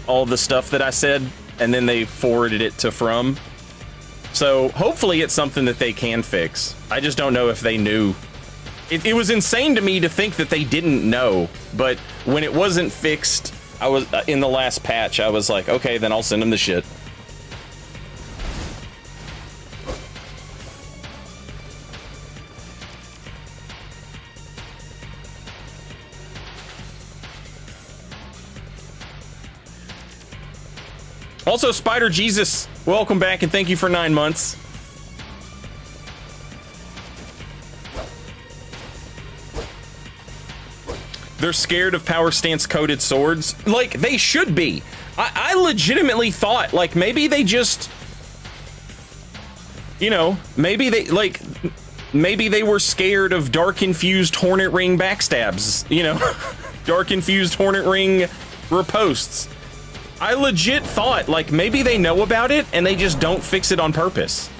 all the stuff that I said, and then they forwarded it to From. So hopefully it's something that they can fix. I just don't know if they knew. It was insane to me to think that they didn't know, but when it wasn't fixed, I was in the last patch, I was like, okay, then I'll send them the shit. Also, Spider Jesus, welcome back and thank you for 9 months. They're scared of power stance coated swords. Like, they should be. I legitimately thought, like, maybe they just, you know, maybe they were scared of dark infused Hornet Ring backstabs, you know, dark infused Hornet Ring riposts. I legit thought, like, maybe they know about it and they just don't fix it on purpose.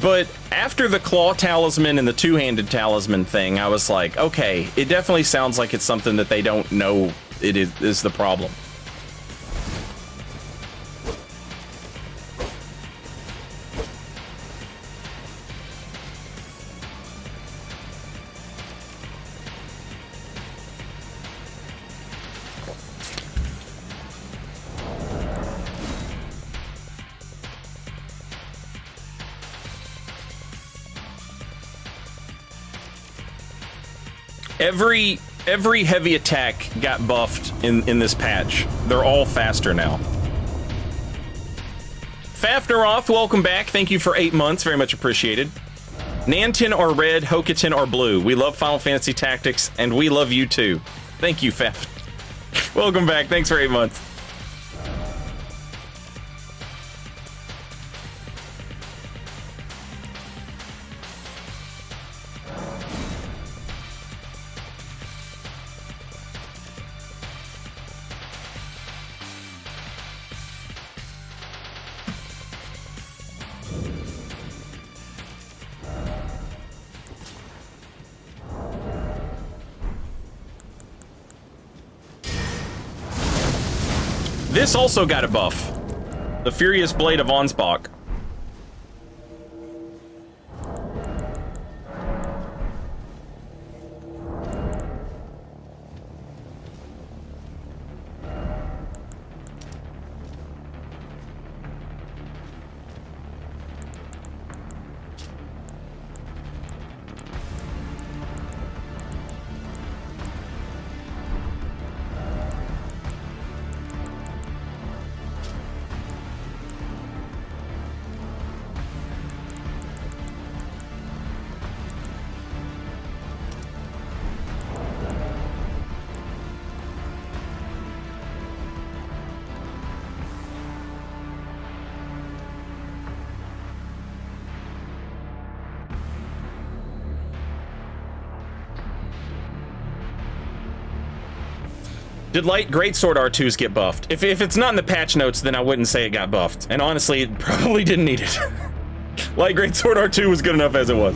But after the claw talisman and the two-handed talisman thing, I was like, okay, it definitely sounds like it's something that they don't know it is the problem. Every heavy attack got buffed in this patch. They're all faster now. Fafneroth, welcome back. Thank you for 8 months. Very much appreciated. Nanton are red, Hokaton are blue. We love Final Fantasy Tactics, and we love you too. Thank you, Faf. Welcome back. Thanks for 8 months. This also got a buff. The Furious Blade of Ansbach. Did Light Greatsword R2s get buffed? If it's not in the patch notes, then I wouldn't say it got buffed. And honestly, it probably didn't need it. Light Greatsword R2 was good enough as it was.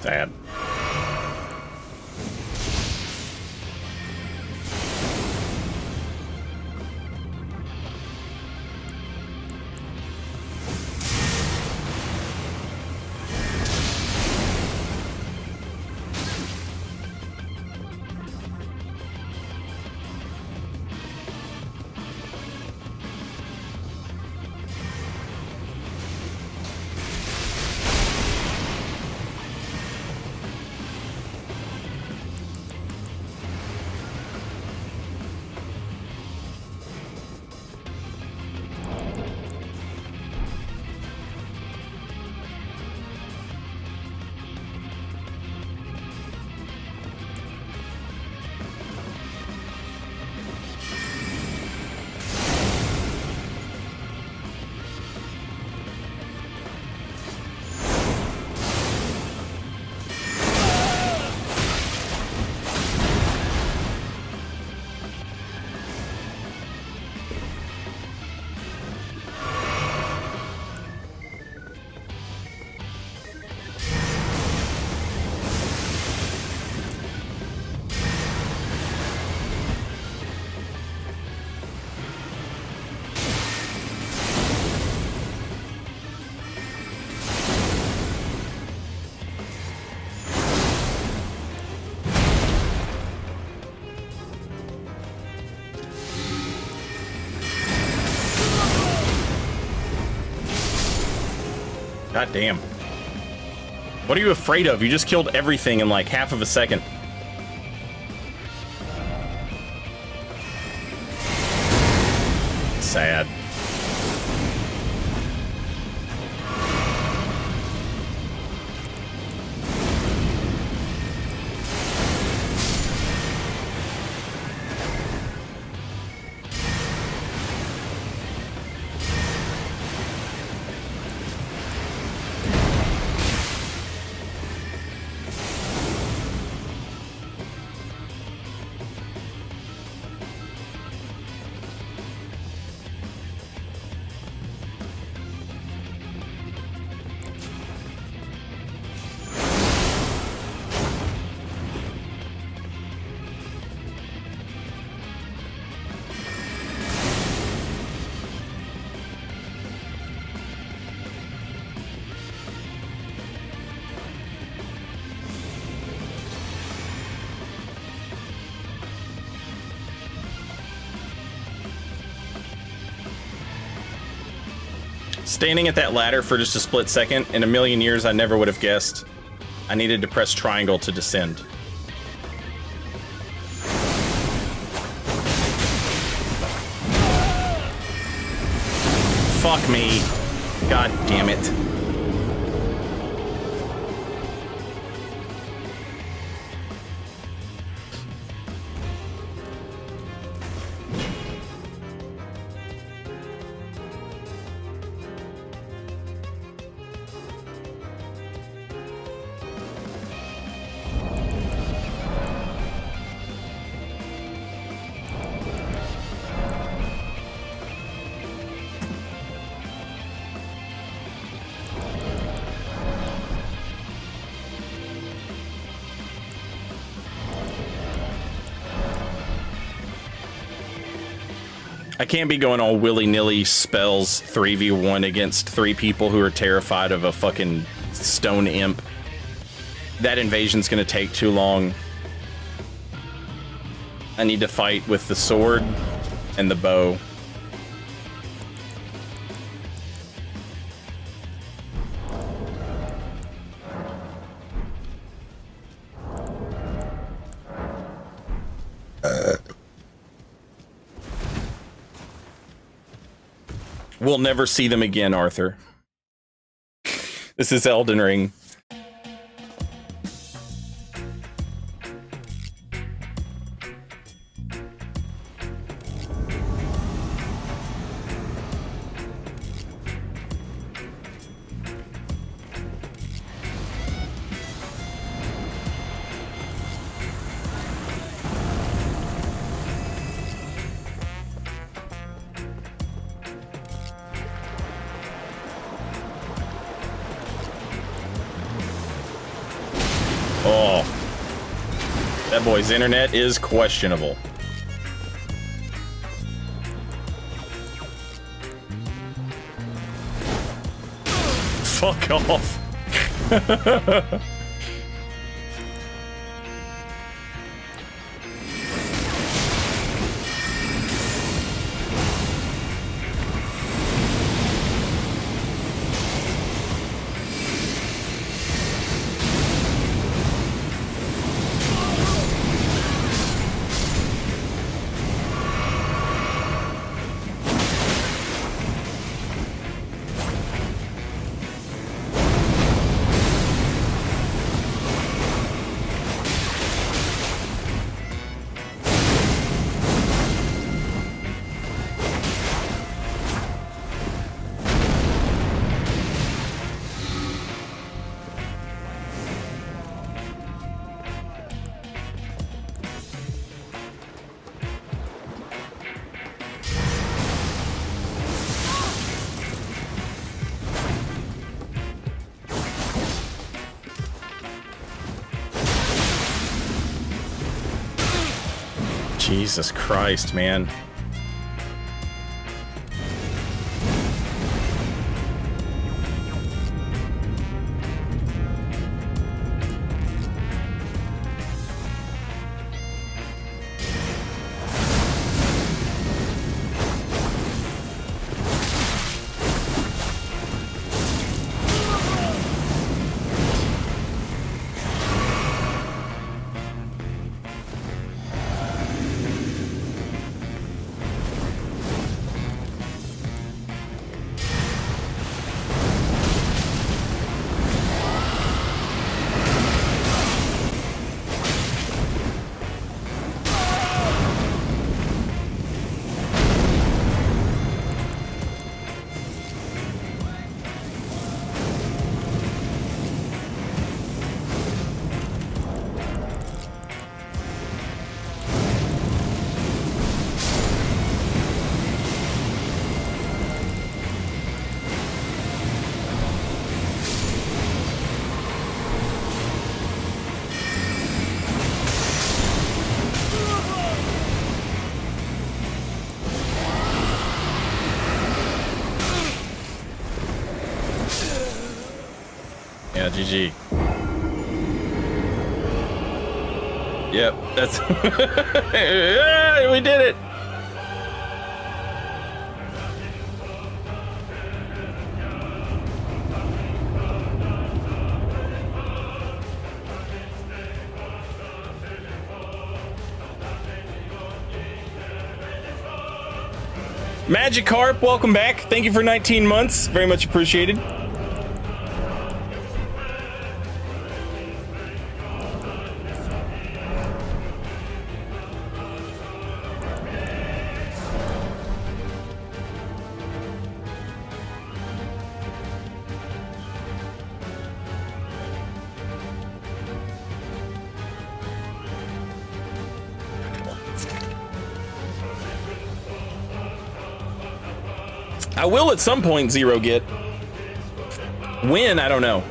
Sad. God damn. What are you afraid of? You just killed everything in like half of a second. Sad. Standing at that ladder for just a split second, in a million years I never would have guessed I needed to press triangle to descend. Fuck me. God damn it. I can't be going all willy-nilly spells 3v1 against 3 people who are terrified of a fucking stone imp. That invasion's gonna take too long. I need to fight with the sword and the bow. We'll never see them again, Arthur. This is Elden Ring. Oh, that boy's internet is questionable. Fuck off. Jesus Christ, man. Yeah, GG. Yep, that's... Yeah, we did it! Magikarp, welcome back. Thank you for 19 months. Very much appreciated. I will at some point Zero get. When, I don't know.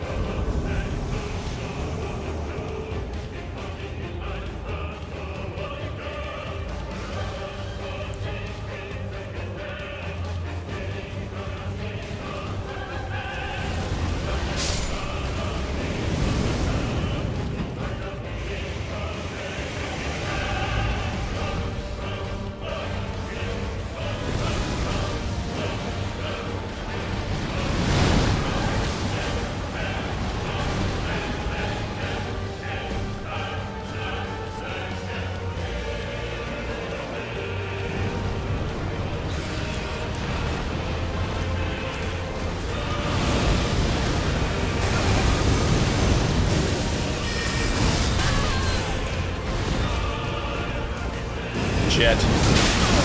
Shit.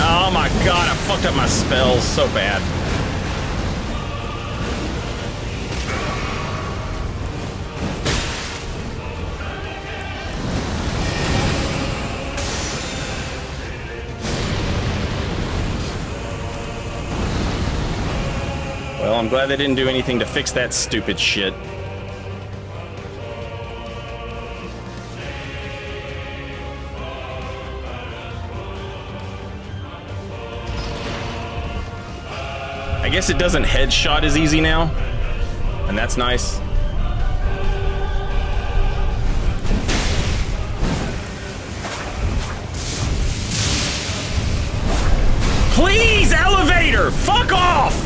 Oh my god, I fucked up my spells so bad. Well, I'm glad they didn't do anything to fix that stupid shit. I guess it doesn't headshot as easy now, and that's nice. Please, elevator! Fuck off!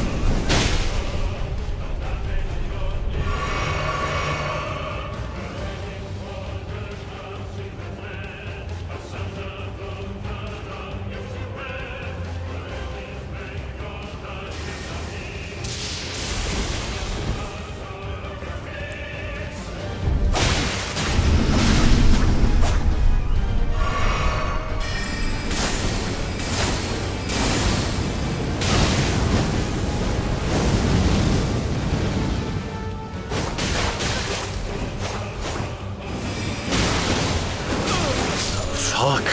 Fuck.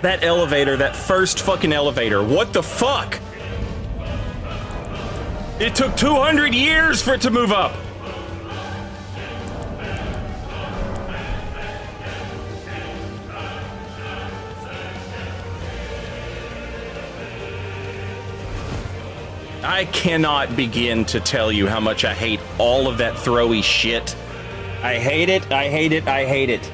That elevator, that first fucking elevator, what the fuck? It took 200 years for it to move up. I cannot begin to tell you how much I hate all of that throwy shit. I hate it, I hate it, I hate it.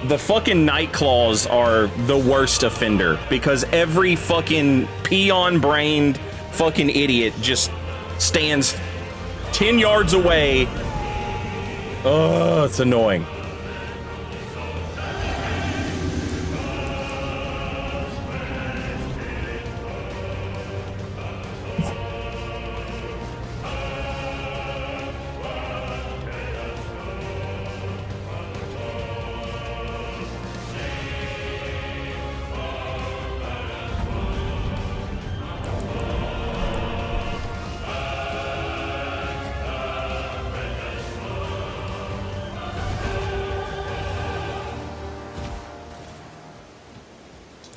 The fucking Night Claws are the worst offender because every fucking peon-brained fucking idiot just stands 10 yards away. Oh, it's annoying.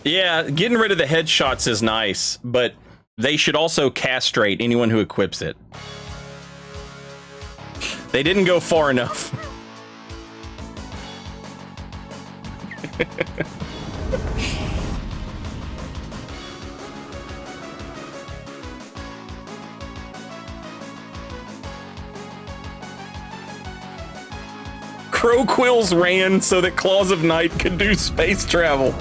Yeah, getting rid of the headshots is nice, but they should also castrate anyone who equips it. They didn't go far enough. Crow Quills ran so that Claws of Night could do space travel.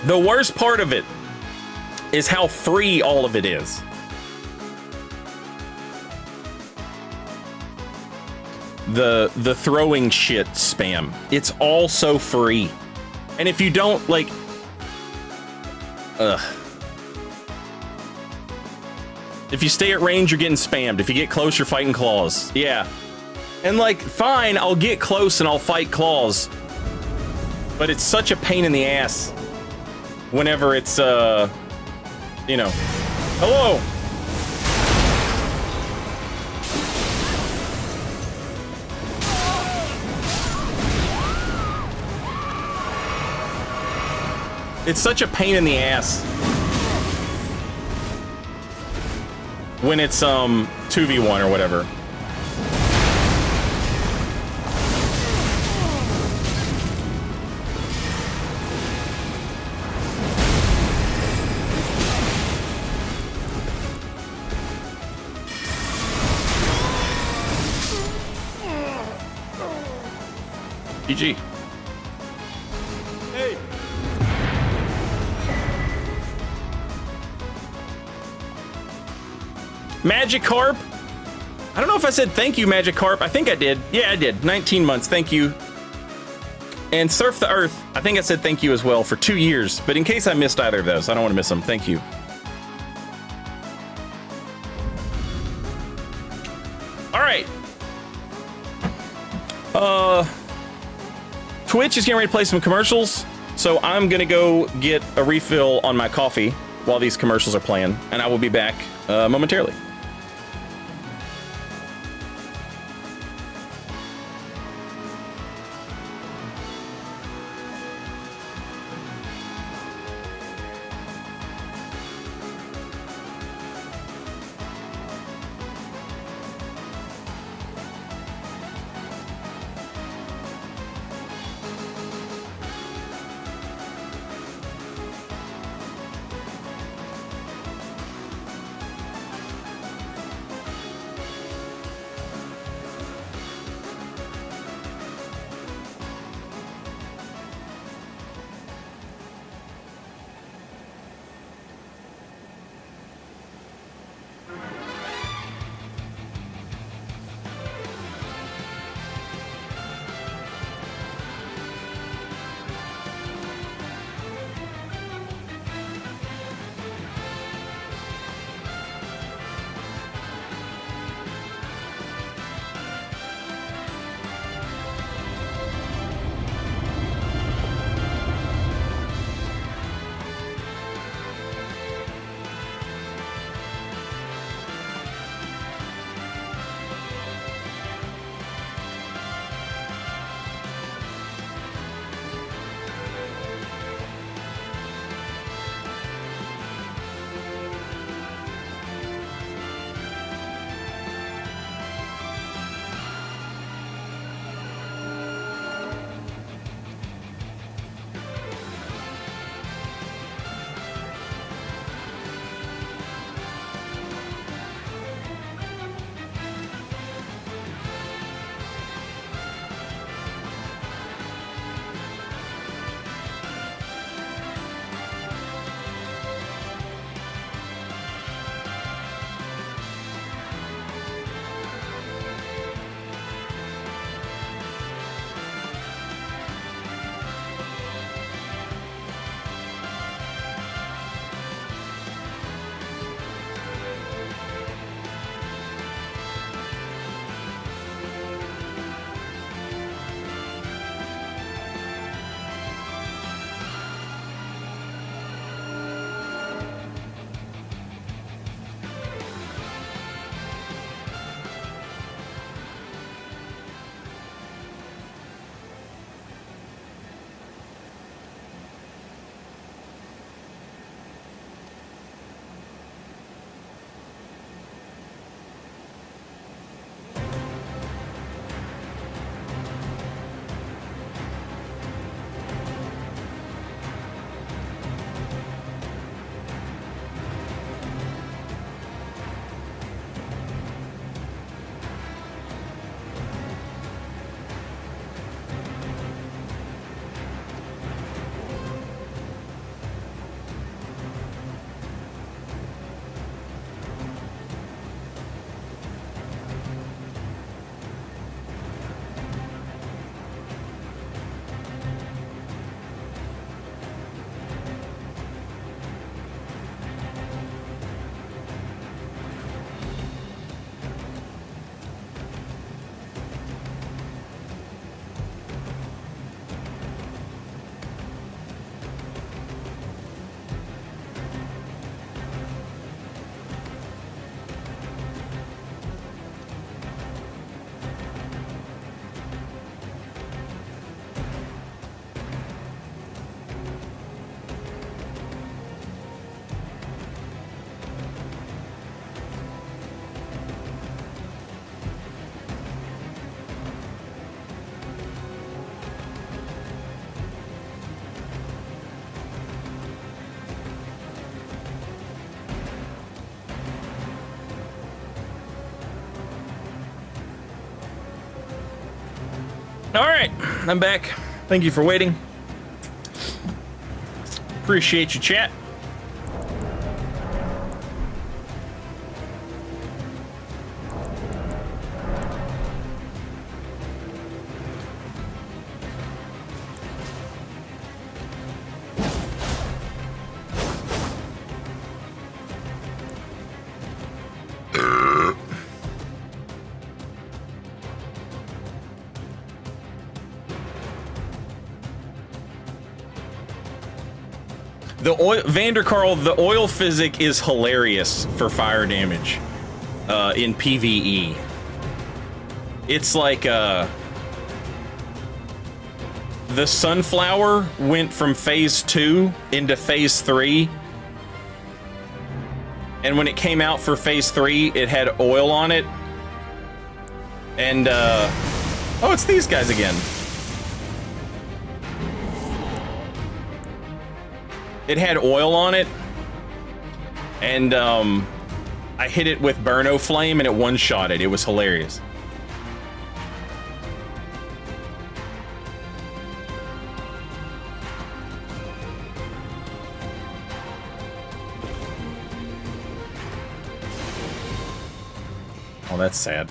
The worst part of it is how free all of it is. The throwing shit spam. It's all so free. And if you don't like if you stay at range, you're getting spammed. If you get close, you're fighting claws. Yeah. And like, fine, I'll get close and I'll fight claws. But it's such a pain in the ass whenever it's you know. Hello. It's such a pain in the ass when it's 2v1 or whatever. GG. Hey. Magikarp. I don't know if I said thank you, Magikarp. I think I did. Yeah, I did. 19 months. Thank you. And Surf the Earth. I think I said thank you as well for 2 years. But in case I missed either of those, I don't want to miss them. Thank you. All right. Twitch is getting ready to play some commercials, so I'm gonna go get a refill on my coffee while these commercials are playing, and I will be back momentarily. right, I'm back. Thank you for waiting. Appreciate you, chat. The oil, Vanderkarl, the oil physic is hilarious for fire damage in PvE. It's like the sunflower went from phase 2 into phase 3, and when it came out for phase 3, it had oil on it, and oh, it's these guys again. It had oil on it, and I hit it with Burno Flame, and it one-shotted. It was hilarious. Oh, that's sad.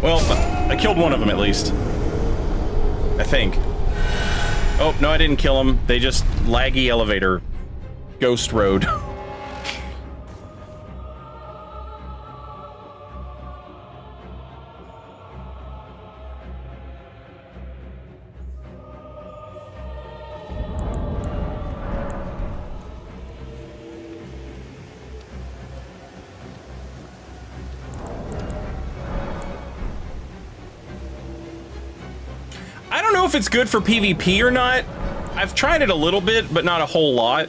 Well, I killed one of them at least. I think. Oh, no, I didn't kill him. They just laggy elevator. Ghost road. I don't know if it's good for PvP or not. I've tried it a little bit, but not a whole lot.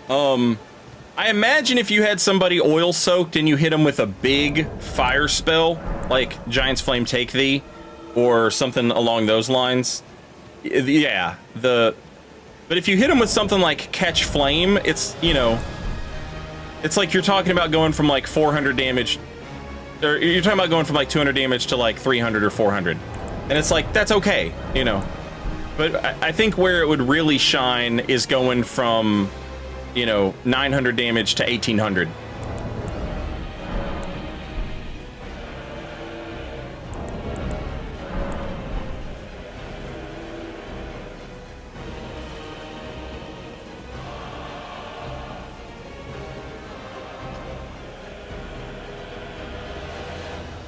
I imagine if you had somebody oil soaked and you hit them with a big fire spell, like Giant's Flame Take Thee, or something along those lines. Yeah, but if you hit them with something like Catch Flame, it's, you know, it's like you're talking about going from like 400 damage, or you're talking about going from like 200 damage to like 300 or 400. And it's like, that's okay, you know. But I think where it would really shine is going from, you know, 900 damage to 1800.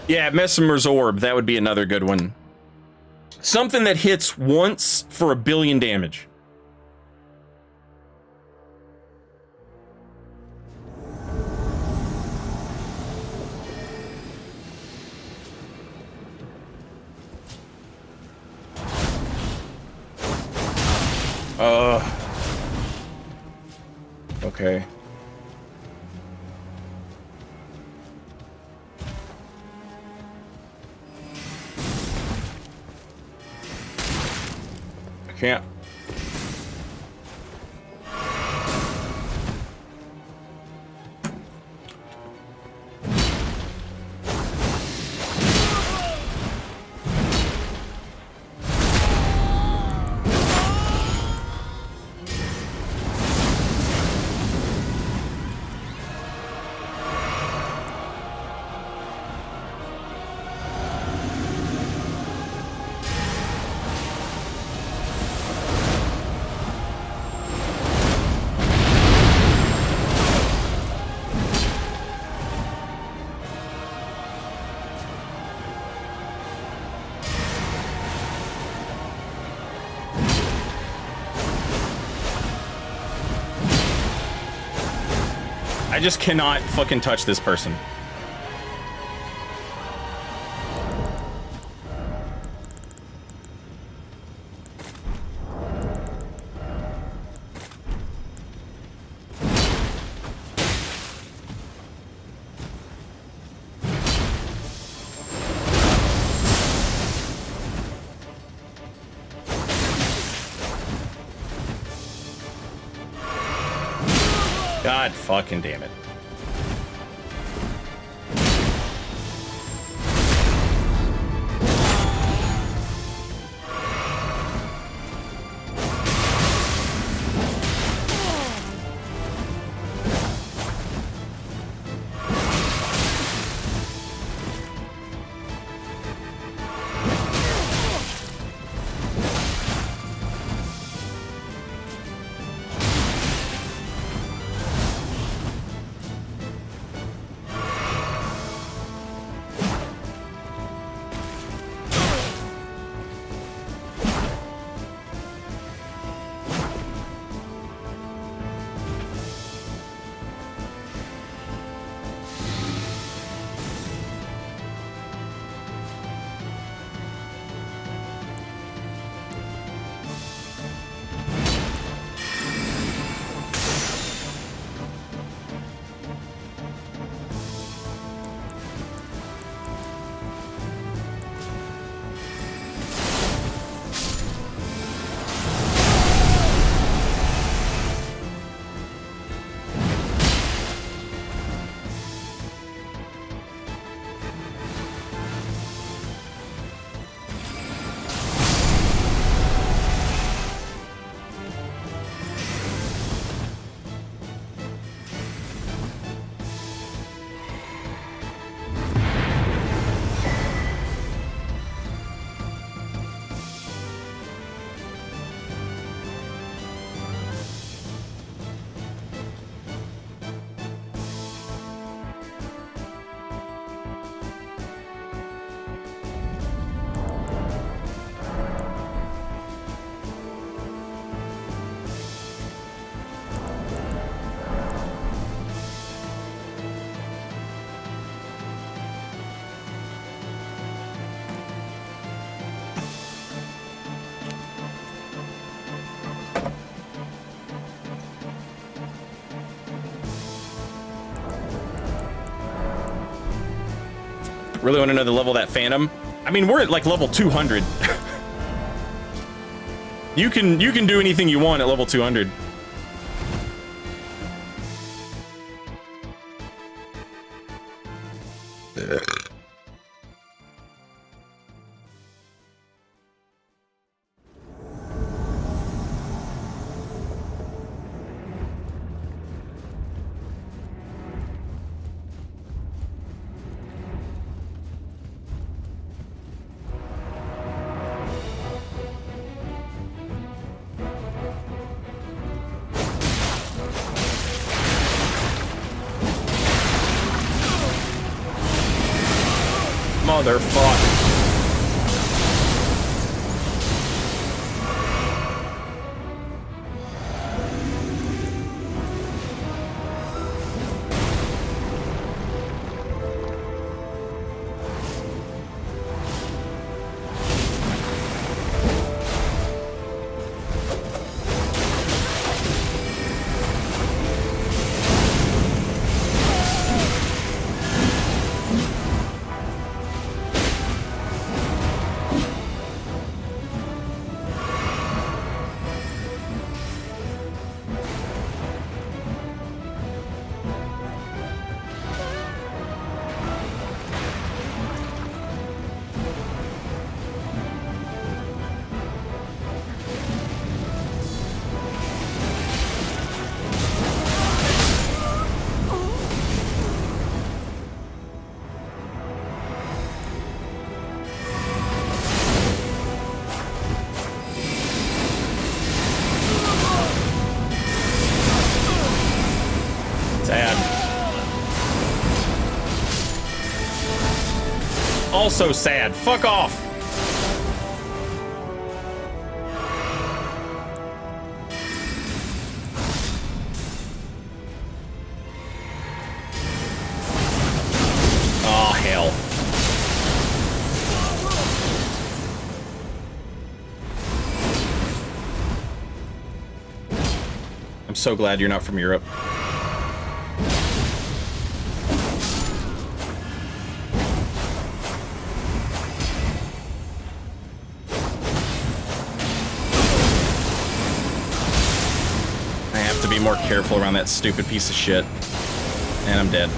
Yeah, Mesmer's Orb, that would be another good one. Something that hits once for 1 billion damage. Okay. Can't. I just cannot fucking touch this person. God fucking damn it. Really want to know the level of that Phantom? I mean, we're at like level 200. You can do anything you want at level 200. Motherfucker. Also sad. Fuck off. so glad you're not from Europe. I have to be more careful around that stupid piece of shit. And I'm dead.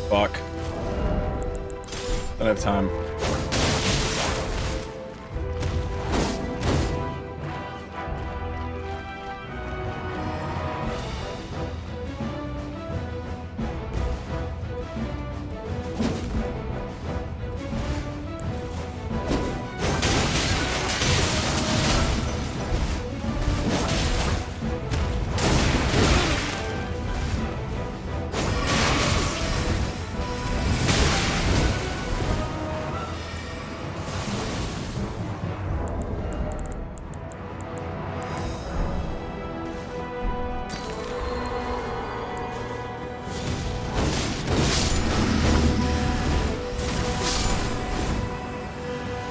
Fuck. Don't have time.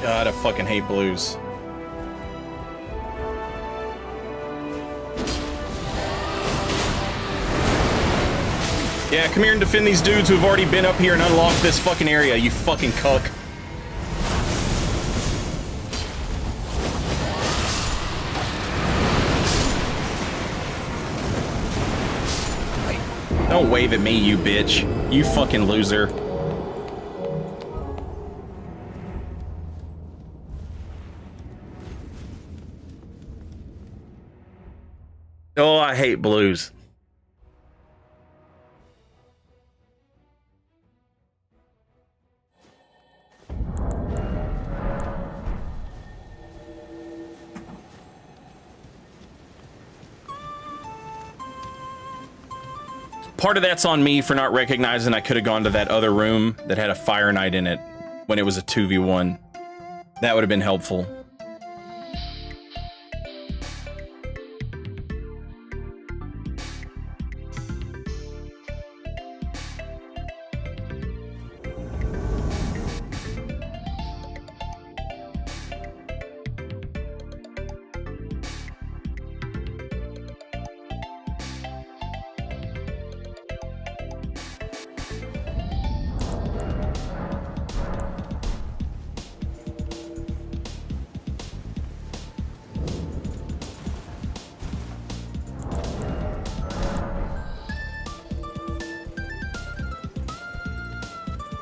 God, I fucking hate blues. Yeah, come here and defend these dudes who have already been up here and unlocked this fucking area, you fucking cuck. Don't wave at me, you bitch. You fucking loser. Oh, I hate blues. Part of that's on me for not recognizing I could have gone to that other room that had a Fire Knight in it when it was a 2v1. That would have been helpful.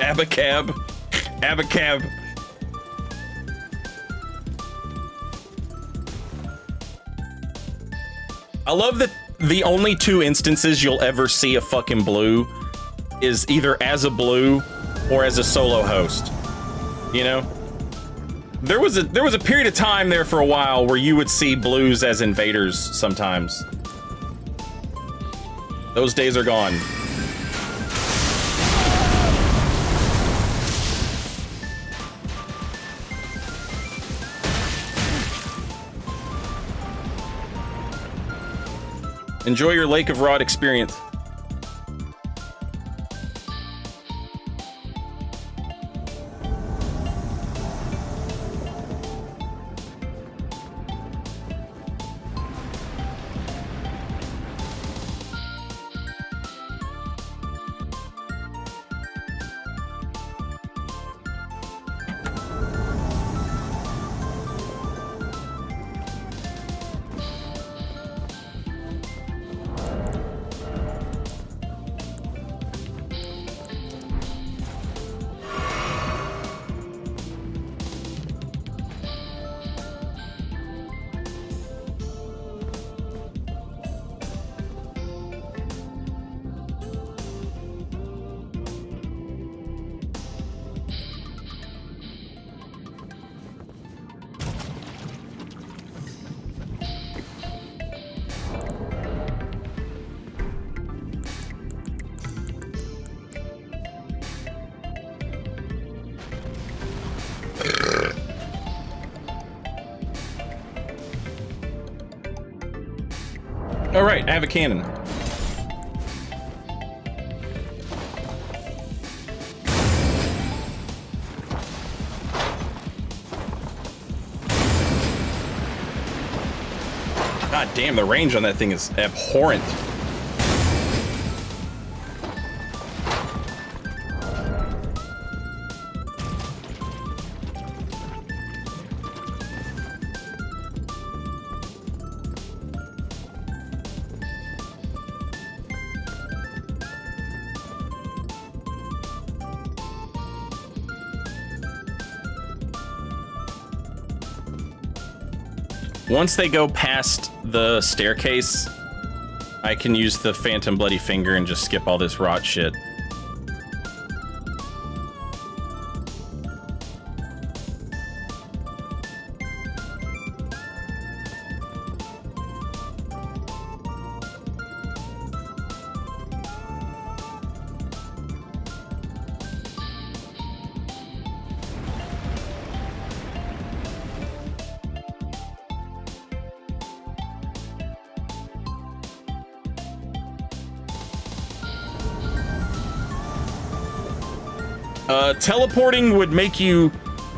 Abacab. Abacab. I love that the only two instances you'll ever see a fucking blue is either as a blue or as a solo host. You know? There was a period of time there for a while where you would see blues as invaders sometimes. Those days are gone. Enjoy your Lake of Rod experience. All right, I have a cannon. God damn, the range on that thing is abhorrent. Once they go past the staircase, I can use the Phantom Bloody Finger and just skip all this rot shit. Teleporting would make you,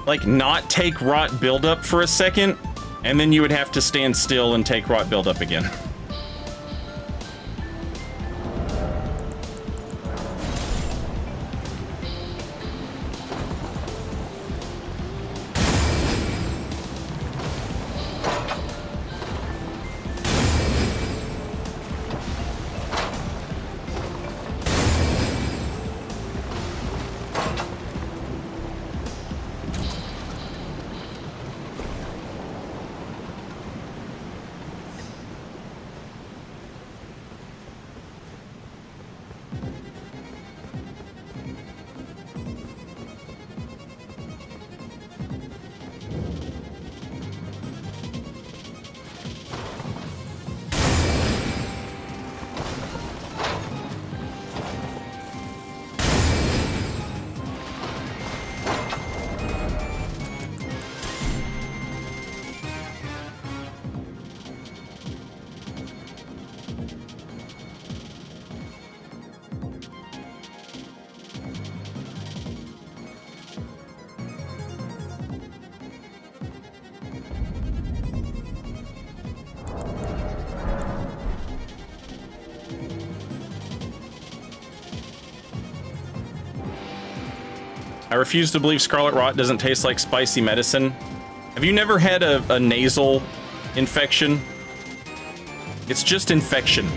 like, not take rot buildup for a second, and then you would have to stand still and take rot buildup again. I refuse to believe Scarlet Rot doesn't taste like spicy medicine. Have you never had a nasal infection? It's just infection.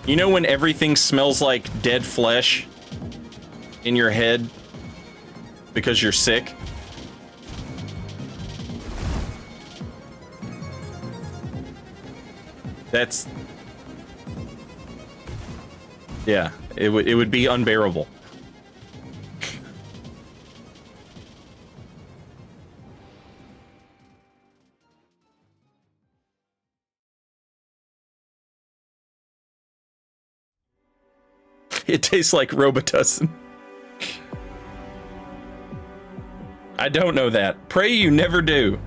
You know when everything smells like dead flesh in your head because you're sick? That's... yeah, it would be unbearable. It tastes like Robitussin. I don't know that. Pray you never do.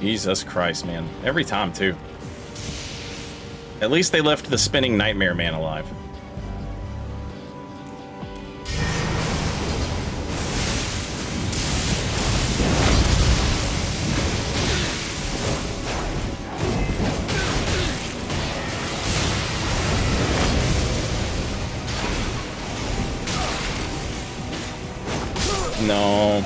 Jesus Christ, man. Every time, too. At least they left the spinning Nightmare Man alive. No.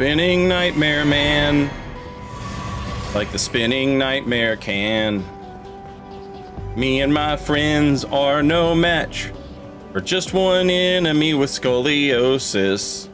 spinning nightmare man. Like the spinning nightmare can. Me and my friends are no match for just one enemy with scoliosis.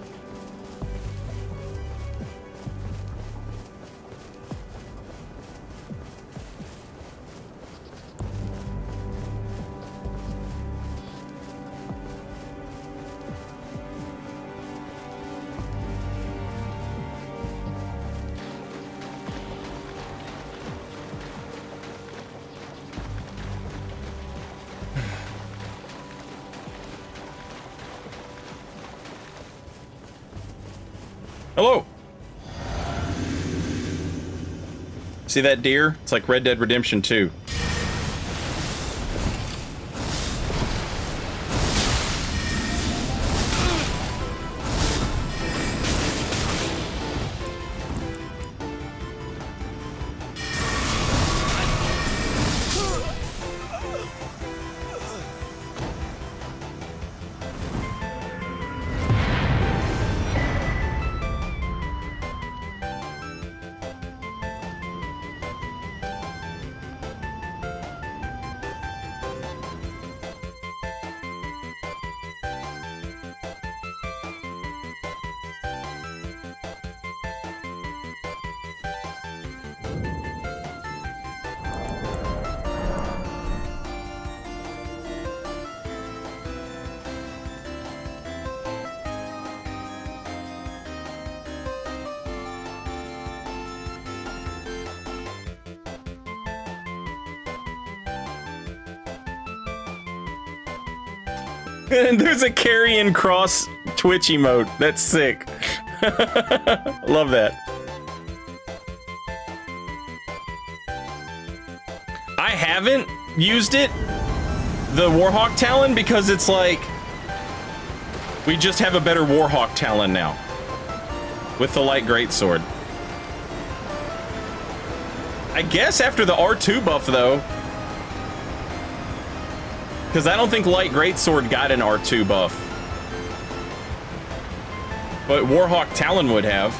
Hello. See that deer? It's like Red Dead Redemption 2. And there's a carrying cross Twitch emote. That's sick. Love that. I haven't used it, the Warhawk Talon, because it's like we just have a better Warhawk Talon now with the light greatsword. I guess after the R2 buff though, because I don't think light greatsword got an R2 buff, but Warhawk Talon would have.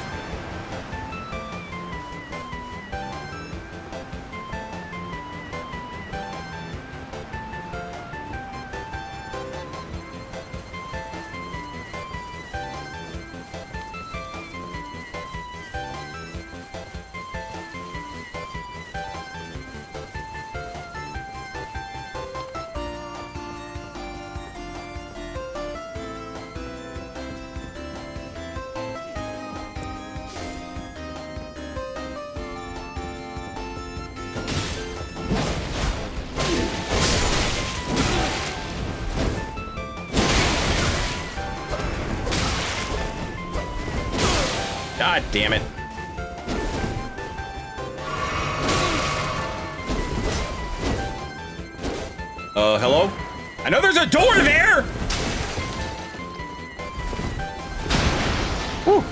God damn it. Hello? I know there's a door there! Whew.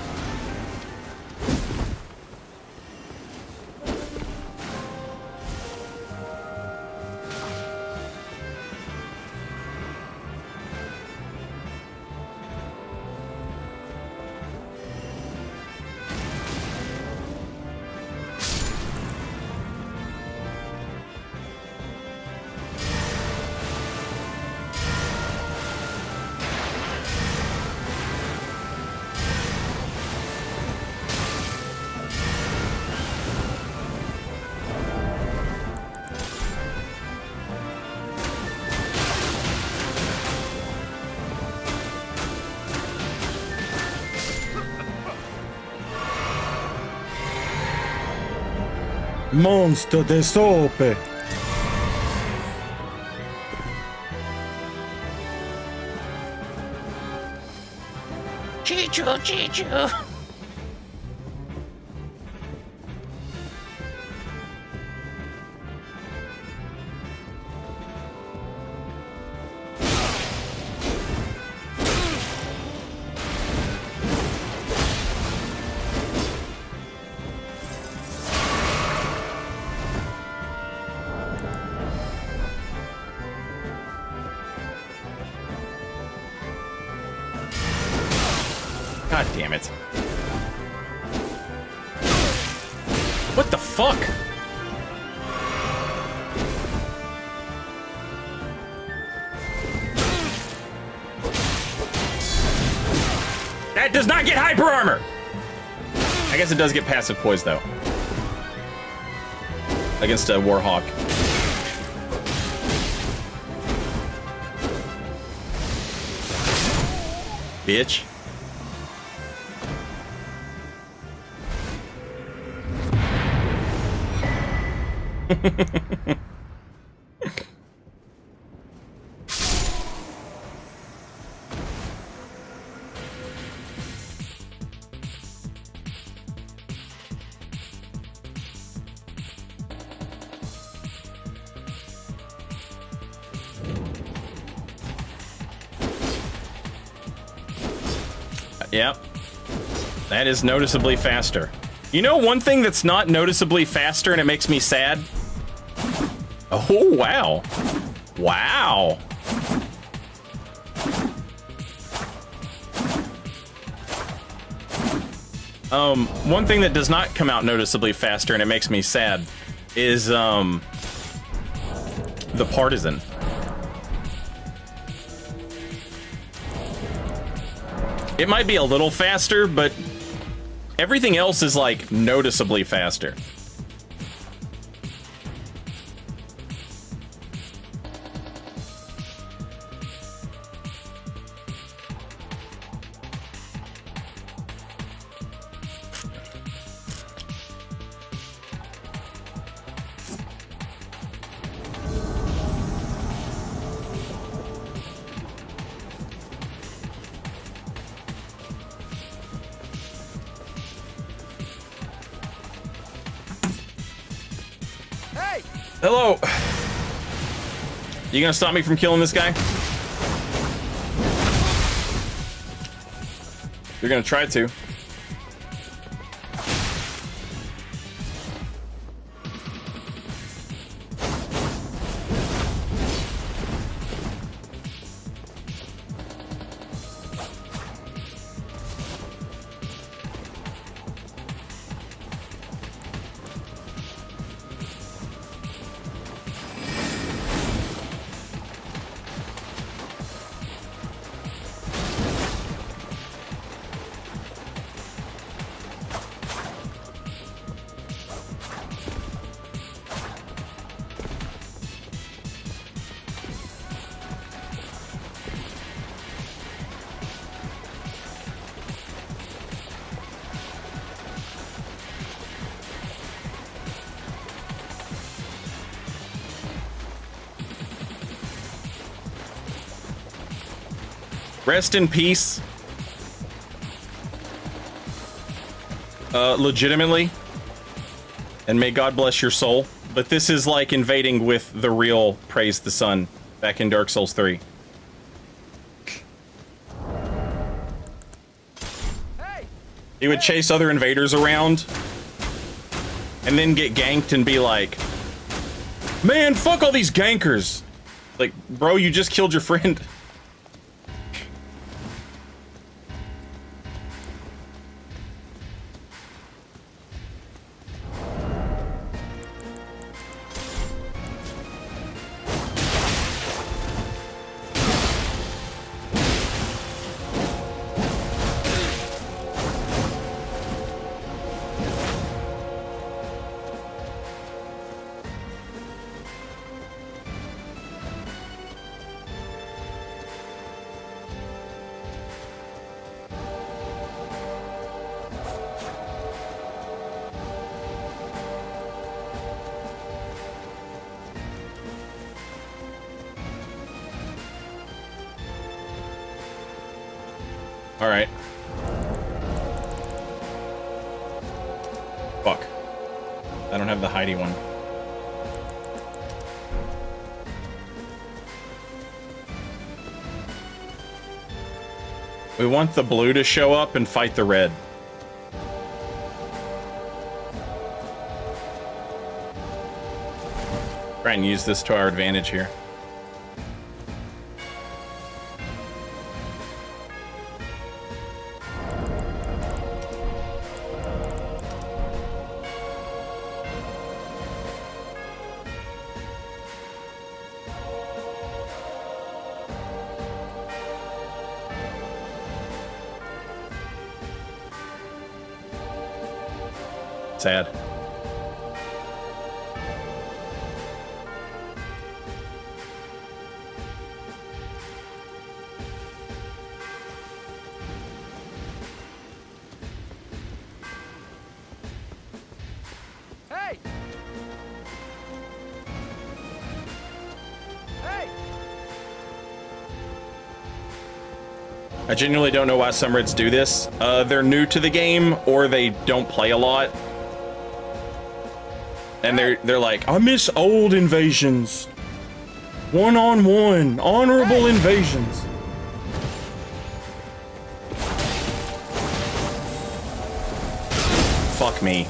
Monster de sope. Chichu, Chichu. God damn it. fuck? That does not get hyper armor! I guess it does get passive poise, though. Against a Warhawk. Bitch. Yep. That is noticeably faster. You know one thing that's not noticeably faster and it makes me sad? Oh, wow. Wow. One thing that does not come out noticeably faster and it makes me sad is, the Partisan. It might be a little faster, but everything else is, like, noticeably faster. Hello. You gonna stop me from killing this guy? You're gonna try to. Rest in peace. Legitimately. And may God bless your soul. But this is like invading with the real Praise the Sun back in Dark Souls 3. He would chase other invaders around and then get ganked and be like, man, fuck all these gankers. Like, bro, you just killed your friend. Alright. Fuck. I don't have the Heidi one. We want the blue to show up and fight the red. Try and use this to our advantage here. Sad. Hey! Hey! I genuinely don't know why some Reds do this. They're new to the game, or they don't play a lot. And they're like, I miss old invasions. One-on-one, honorable invasions. Fuck me.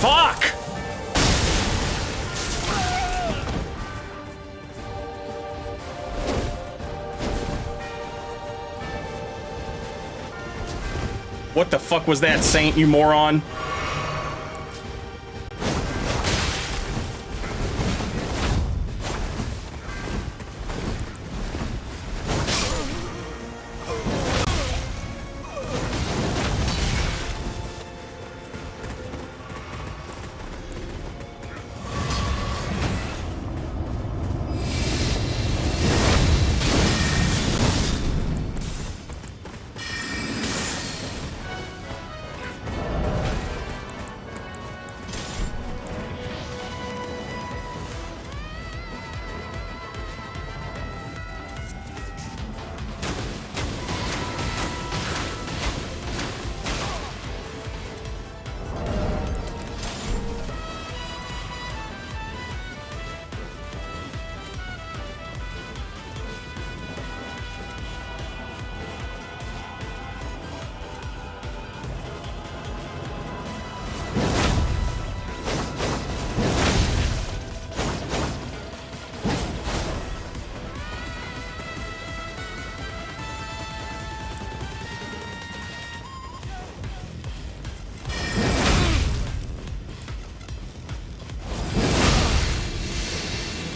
Fuck! What the fuck was that, Saint, you moron?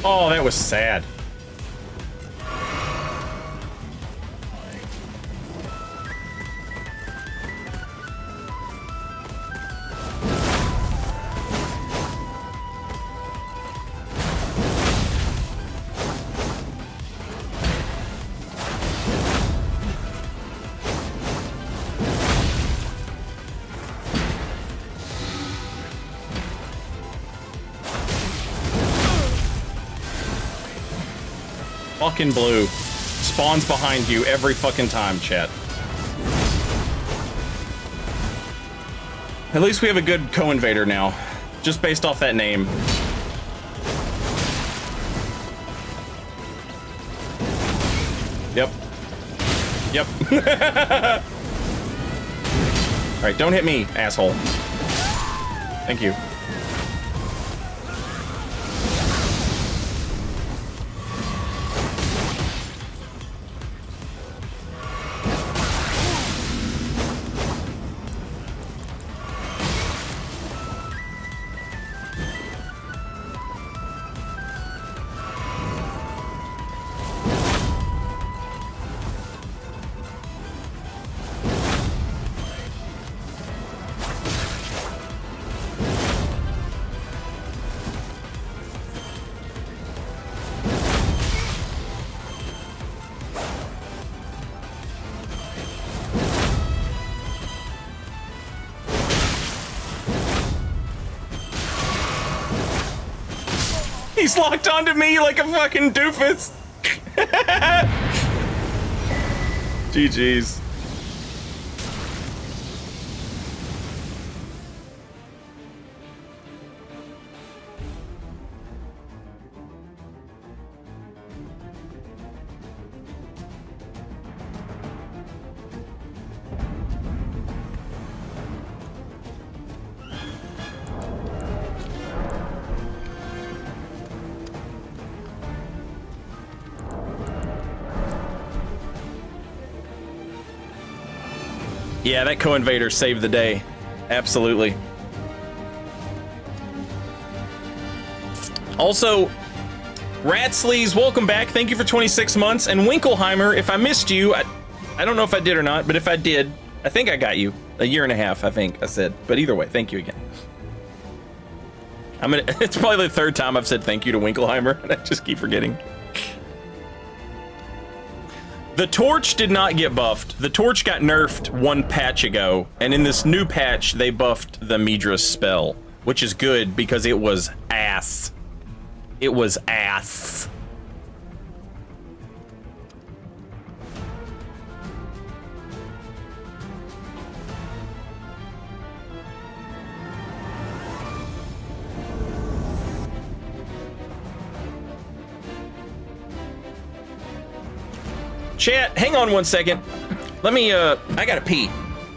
Oh, that was sad. Fucking blue. Spawns behind you every fucking time, chat. At least we have a good co-invader now. Just based off that name. Yep. Yep. Alright, don't hit me, asshole. Thank you. He's locked onto me like a fucking doofus. GG's. Yeah, that co-invader saved the day. Absolutely. Also, Ratsleys, welcome back. Thank you for 26 months. And Winkleheimer, if I missed you, I don't know if I did or not, but if I did, I think I got you. A year and a half, I think I said. But either way, thank you again. It's probably the third time I've said thank you to Winkleheimer, and I just keep forgetting. The Torch did not get buffed. The Torch got nerfed one patch ago, and in this new patch, they buffed the Midra's spell, which is good because it was ass. It was ass. Chat, hang on 1 second. Let me, I gotta pee.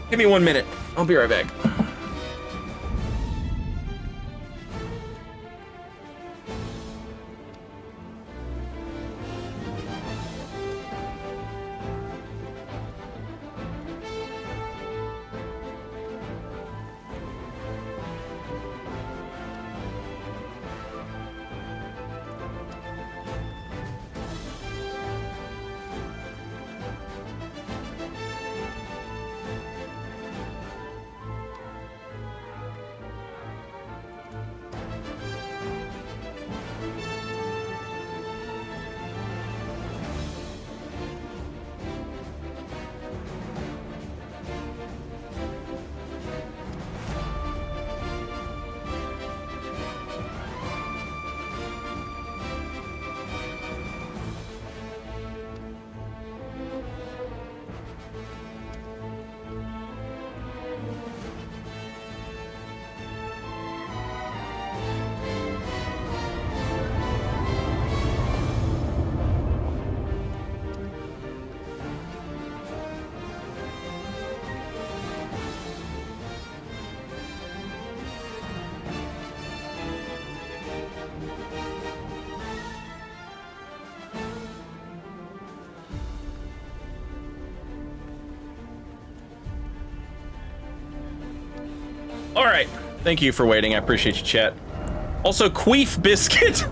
Give me 1 minute. I'll be right back. All right. Thank you for waiting. I appreciate you, chat. Also, Queef Biscuit.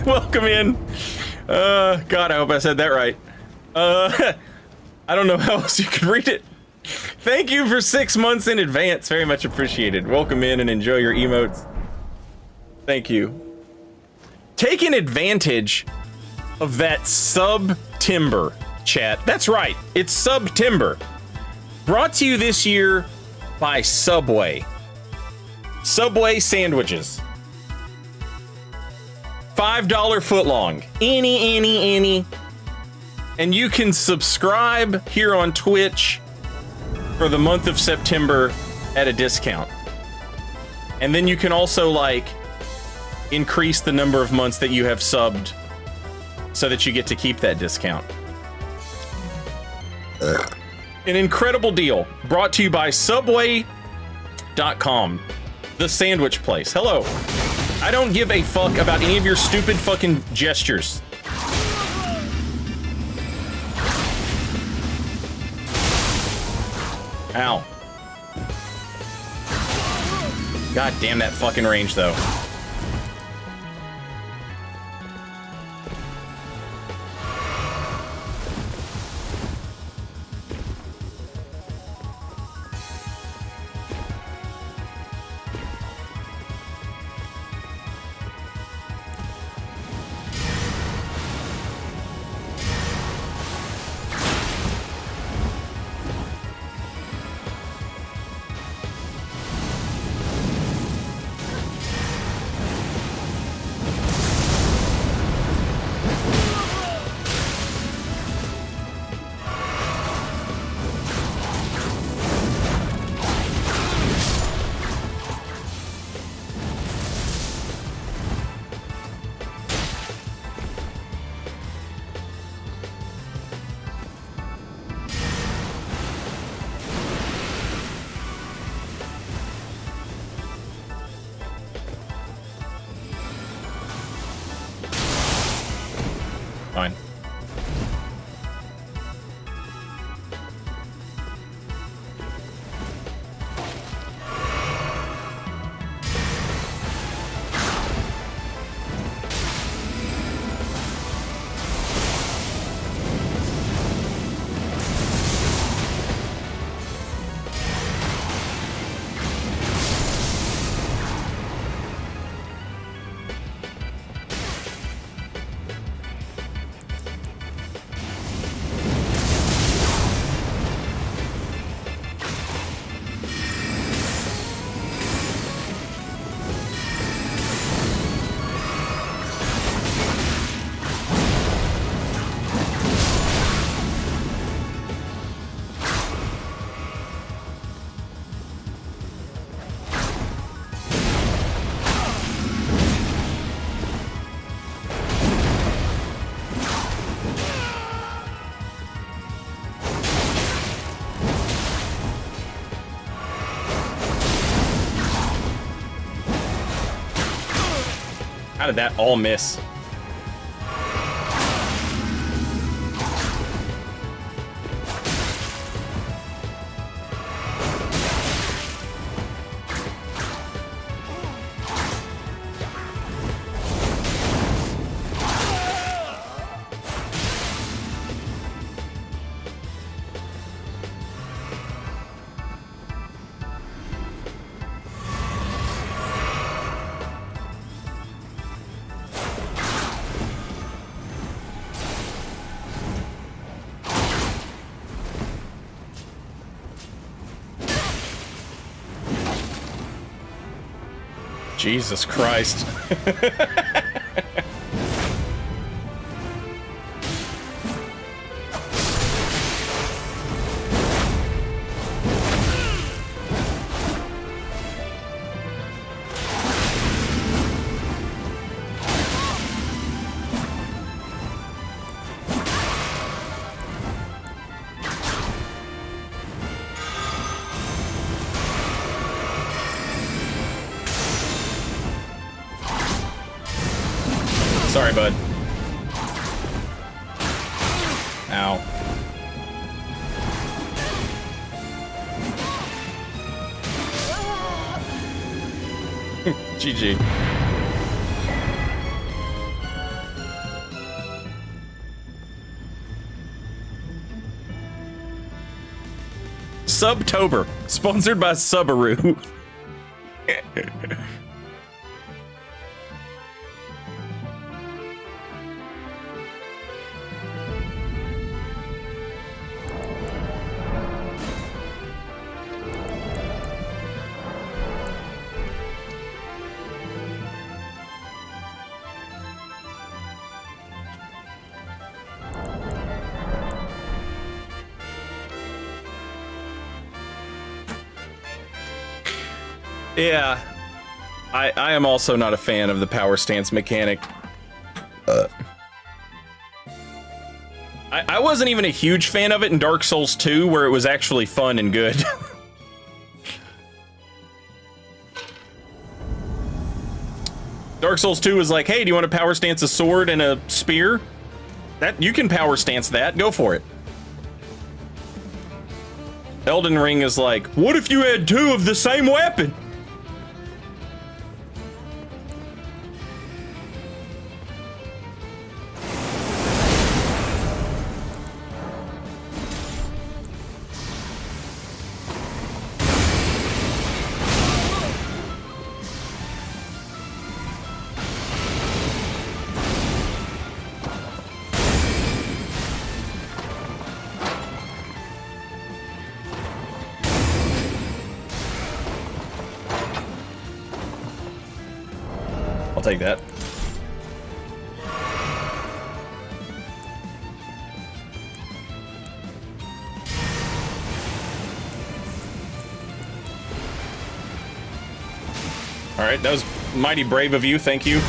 Welcome in. God, I hope I said that right. I don't know how else you could read it. Thank you for 6 months in advance. Very much appreciated. Welcome in and enjoy your emotes. Thank you. Taking advantage of that sub-timber, chat. That's right. It's sub-timber. Brought to you this year by Subway. Subway sandwiches. $5 footlong. Any. And you can subscribe here on Twitch for the month of September at a discount. And then you can also, like, increase the number of months that you have subbed so that you get to keep that discount. An incredible deal brought to you by Subway.com, the sandwich place. Hello. I don't give a fuck about any of your stupid fucking gestures. Ow. God damn that fucking range, though. How did that all miss? Jesus Christ. Sorry, bud. Ow. GG. Subtober, sponsored by Subaru. Yeah, I am also not a fan of the power stance mechanic. I wasn't even a huge fan of it in Dark Souls 2, where it was actually fun and good. Dark Souls 2 was like, hey, do you want to power stance a sword and a spear? That you can power stance that, go for it. Elden Ring is like, what if you had two of the same weapon? I'll take that. All right, that was mighty brave of you. Thank you.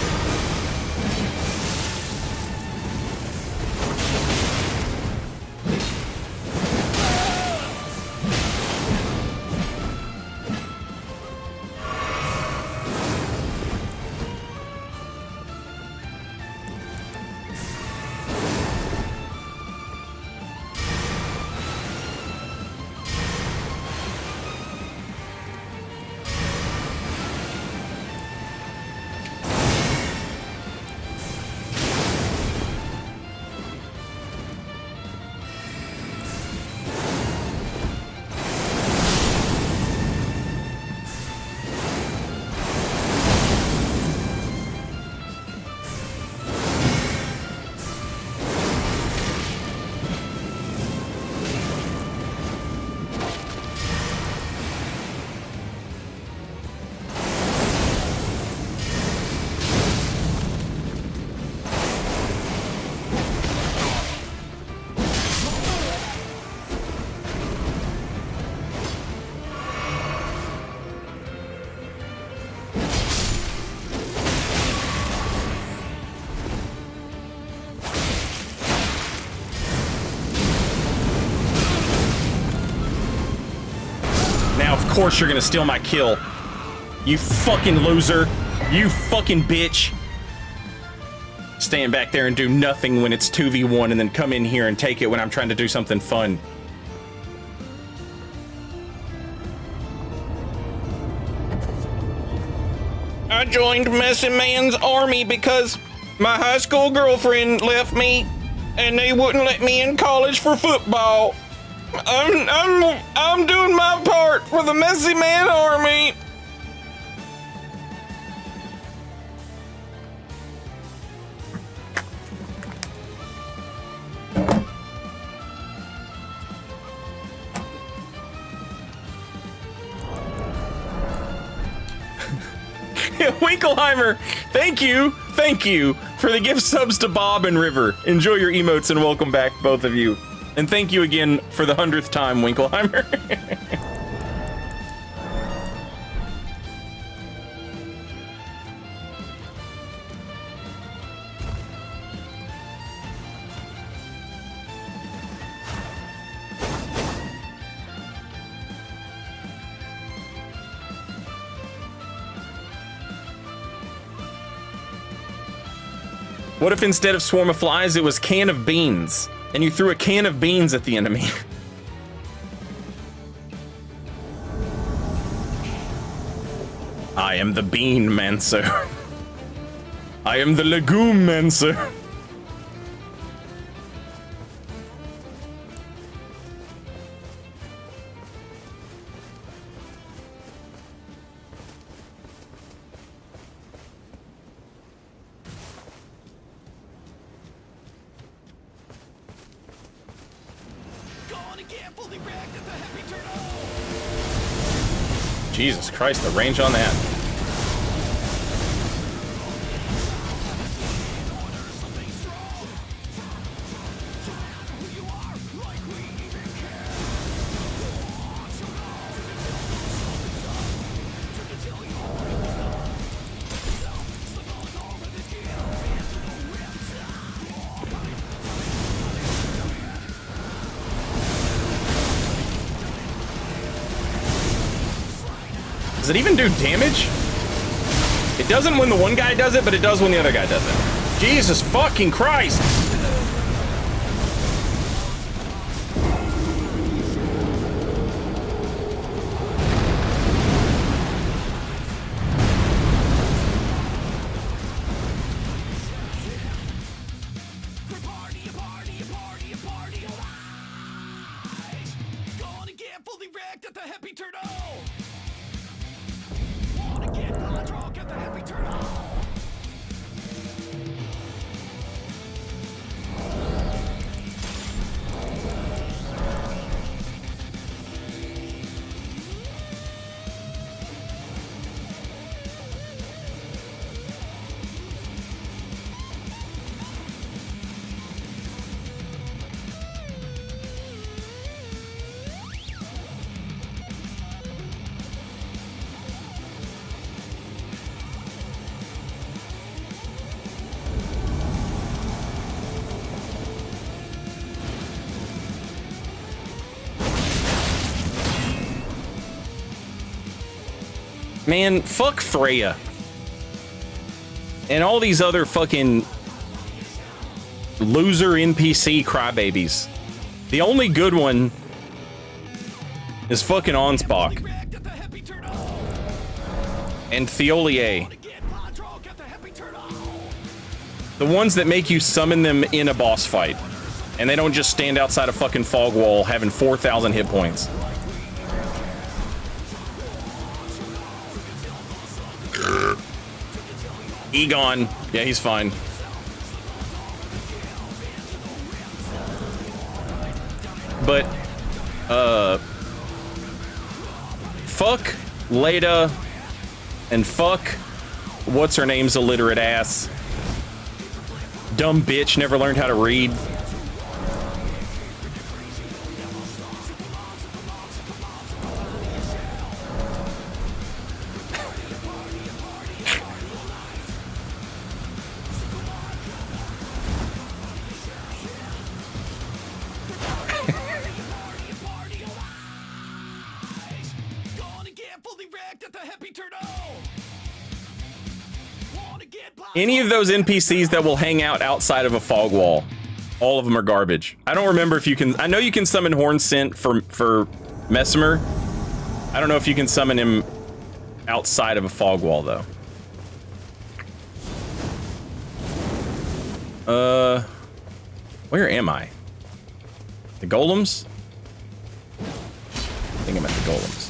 Of course you're gonna steal my kill. You fucking loser. You fucking bitch. stand back there and do nothing when it's 2v1 and then come in here and take it when I'm trying to do something fun. I joined Messy Man's army because my high school girlfriend left me and they wouldn't let me in college for football. I'm doing my part for the Messy Man army. Winkleheimer, thank you for the gift subs to Bob and River. Enjoy your emotes and welcome back, both of you. And thank you again for the 100th time, Winkleheimer. What if instead of swarm of flies, it was can of beans, and you threw a can of beans at the enemy? I am the bean mancer. I am the legume mancer. Jesus Christ, the range on that. Does it even do damage? It doesn't when the one guy does it, but it does when the other guy does it. Jesus fucking Christ! Man, fuck Freya. And all these other fucking loser NPC crybabies. The only good one is fucking Onspok. And Theolier. The ones that make you summon them in a boss fight. And they don't just stand outside a fucking fog wall having 4,000 hit points. Egon. Yeah, he's fine. But, fuck Leda and fuck what's her name's illiterate ass. Dumb bitch, never learned how to read. Any of those NPCs that will hang out outside of a fog wall, all of them are garbage. I don't remember if you can. I know you can summon Horn Scent for Mesmer. I don't know if you can summon him outside of a fog wall though. Where am I? The golems? I think I'm at the golems.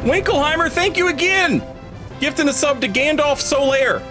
Winkelheimer, thank you again! Gifting a sub to Gandalf Solaire.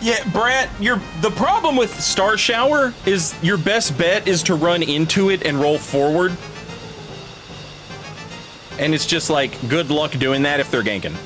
Yeah, Brett, the problem with Star Shower is your best bet is to run into it and roll forward. And it's just like, good luck doing that if they're ganking.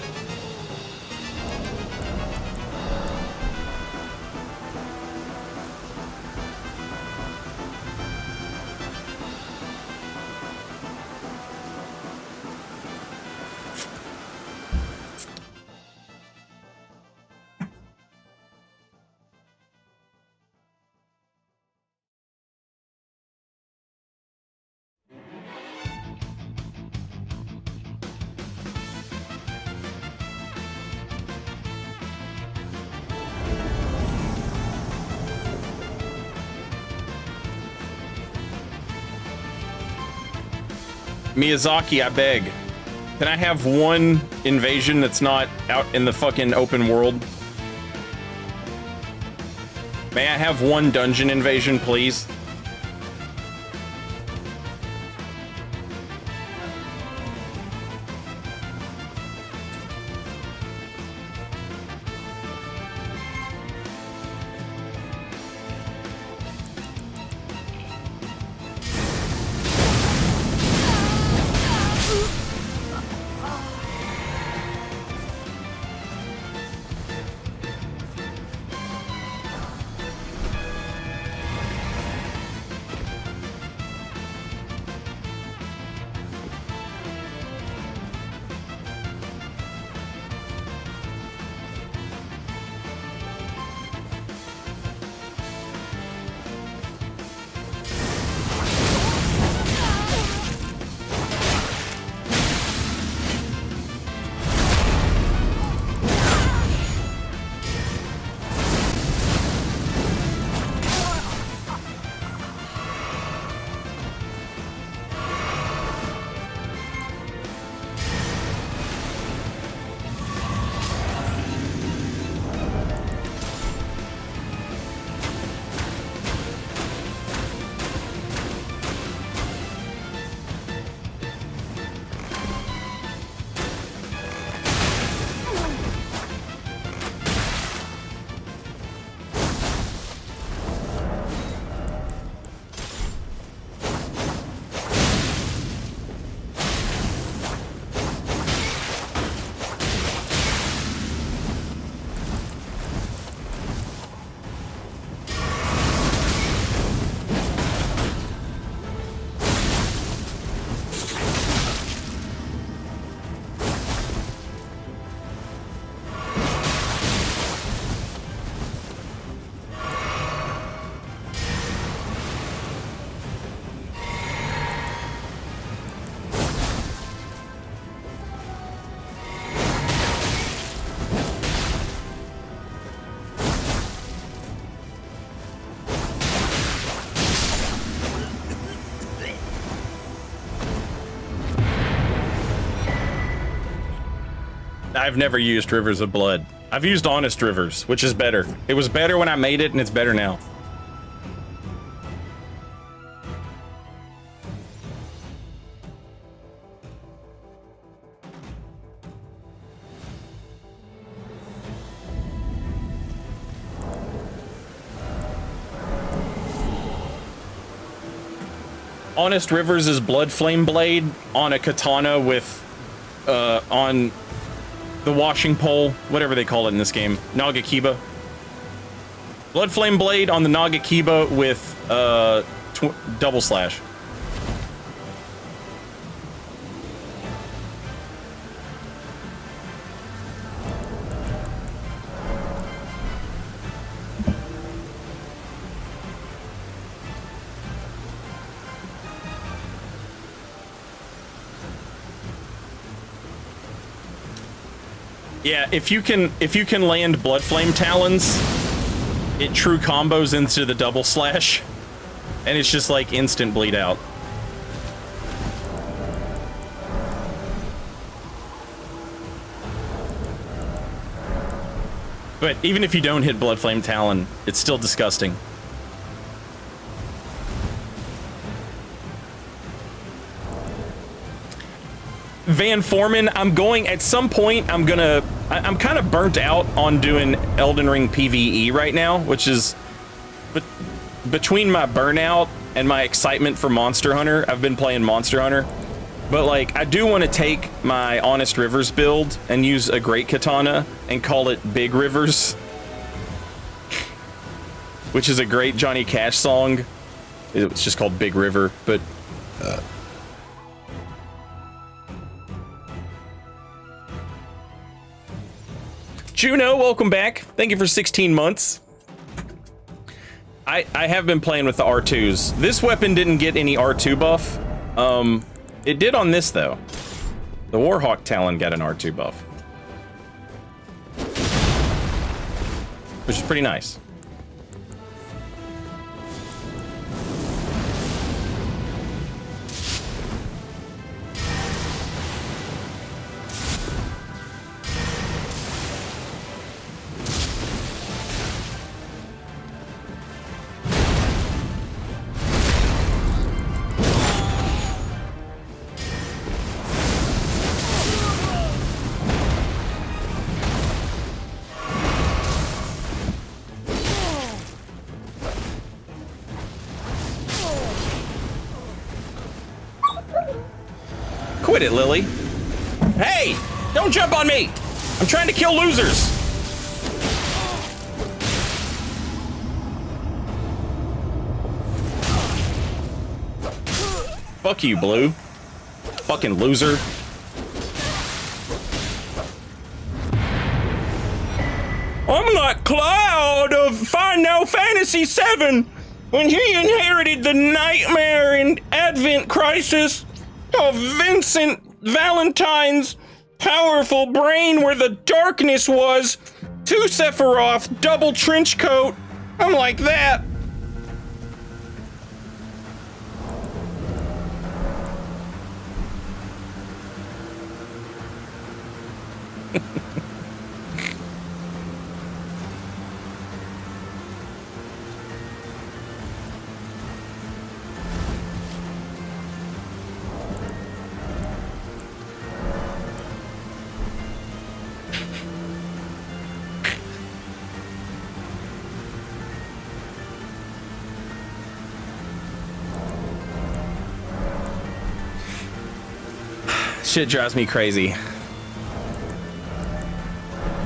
Miyazaki, I beg. Can I have one invasion that's not out in the fucking open world? May I have one dungeon invasion, please? I've never used Rivers of Blood. I've used Honest Rivers, which is better. It was better when I made it, and it's better now. Honest Rivers is Blood Flame Blade on a katana with, on the washing pole, whatever they call it in this game, Nagakiba. Blood Flame Blade on the Nagakiba with, double slash. Yeah, if you can land Blood Flame Talons, it true combos into the double slash, and it's just like instant bleed out. But even if you don't hit Blood Flame Talon, it's still disgusting. Van Foreman, I'm going at some point. I'm kind of burnt out on doing Elden Ring PvE right now, which is between my burnout and my excitement for Monster Hunter. I've been playing Monster Hunter, but like I do want to take my Honest Rivers build and use a Great Katana and call it Big Rivers, which is a great Johnny Cash song. It's just called Big River, but. Juno, welcome back. Thank you for 16 months. I have been playing with the R2s. This weapon didn't get any R2 buff. It did on this, though. The Warhawk Talon got an R2 buff. Which is pretty nice. with it, Lily. Hey, don't jump on me. I'm trying to kill losers. Fuck you, Blue. Fucking loser. I'm like Cloud of Final Fantasy VII when he inherited the nightmare in Advent Crisis of Vincent Valentine's powerful brain where the darkness was. To Sephiroth, double trench coat. I'm like that. Shit drives me crazy.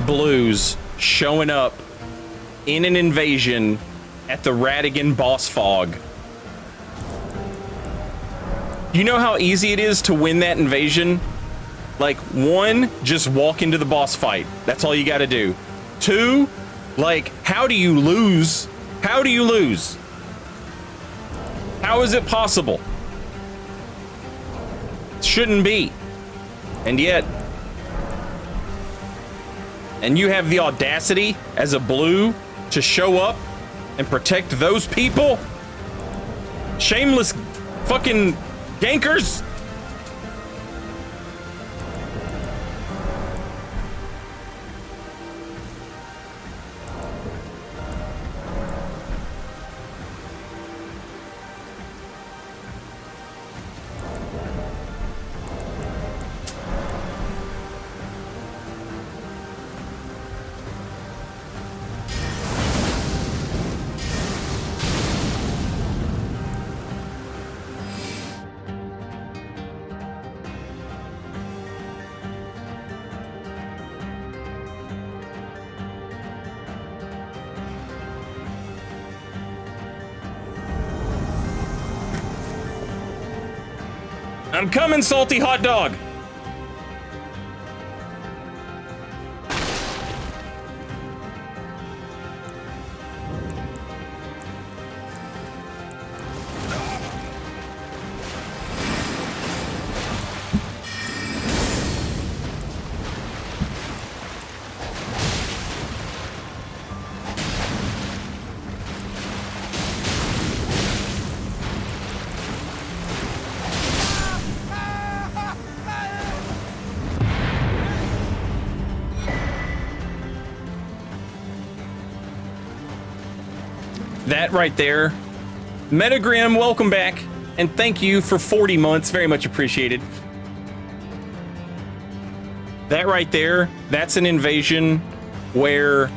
Blues showing up in an invasion at the Radigan boss fog. You know how easy it is to win that invasion? Like, 1, just walk into the boss fight. That's all you gotta do. 2, like, how do you lose? How do you lose? How is it possible? Shouldn't be. And yet, and you have the audacity as a Blue to show up and protect those people? Shameless fucking gankers? I'm coming, salty hot dog. That right there. Metagrim, welcome back. And thank you for 40 months. Very much appreciated. That right there, that's an invasion where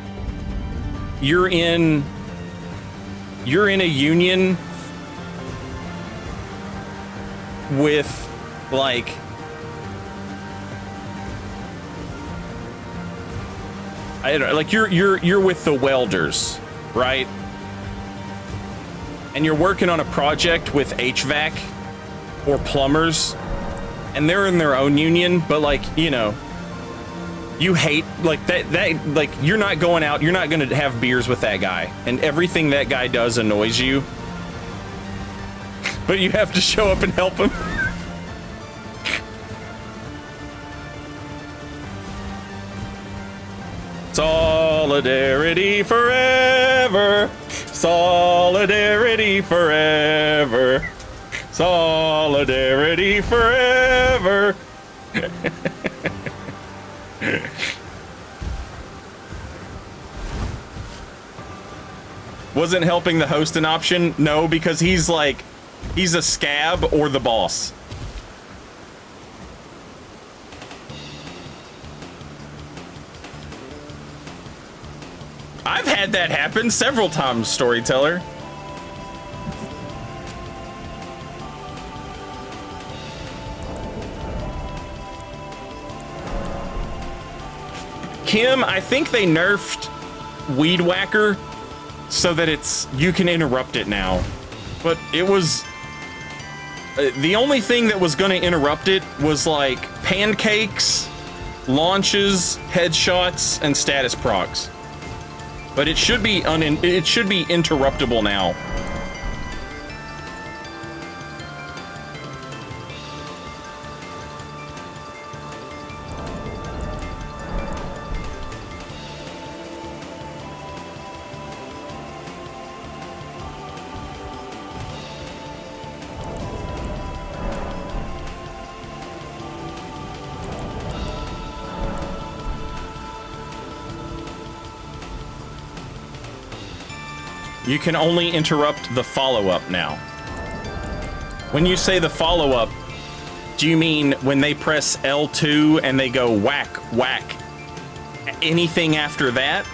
you're in a union with, like, I don't know, like you're with the welders, right? And you're working on a project with HVAC or plumbers, and they're in their own union, but, like, you know, you hate, like, that like, you're not going out, you're not gonna have beers with that guy, and everything that guy does annoys you, but you have to show up and help him. Solidarity forever. Solidarity forever. Solidarity forever. Wasn't helping the host an option? No, because he's like, he's a scab or the boss. I've had that happen several times, Storyteller. Kim, I think they nerfed Weed Whacker so that you can interrupt it now. But it was... the only thing that was going to interrupt it was like pancakes, launches, headshots, and status procs. But it should be interruptible now. You can only interrupt the follow-up now. When you say the follow-up, do you mean when they press L2 and they go whack, whack, anything after that?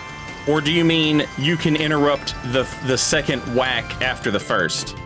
Or do you mean you can interrupt the second whack after the first?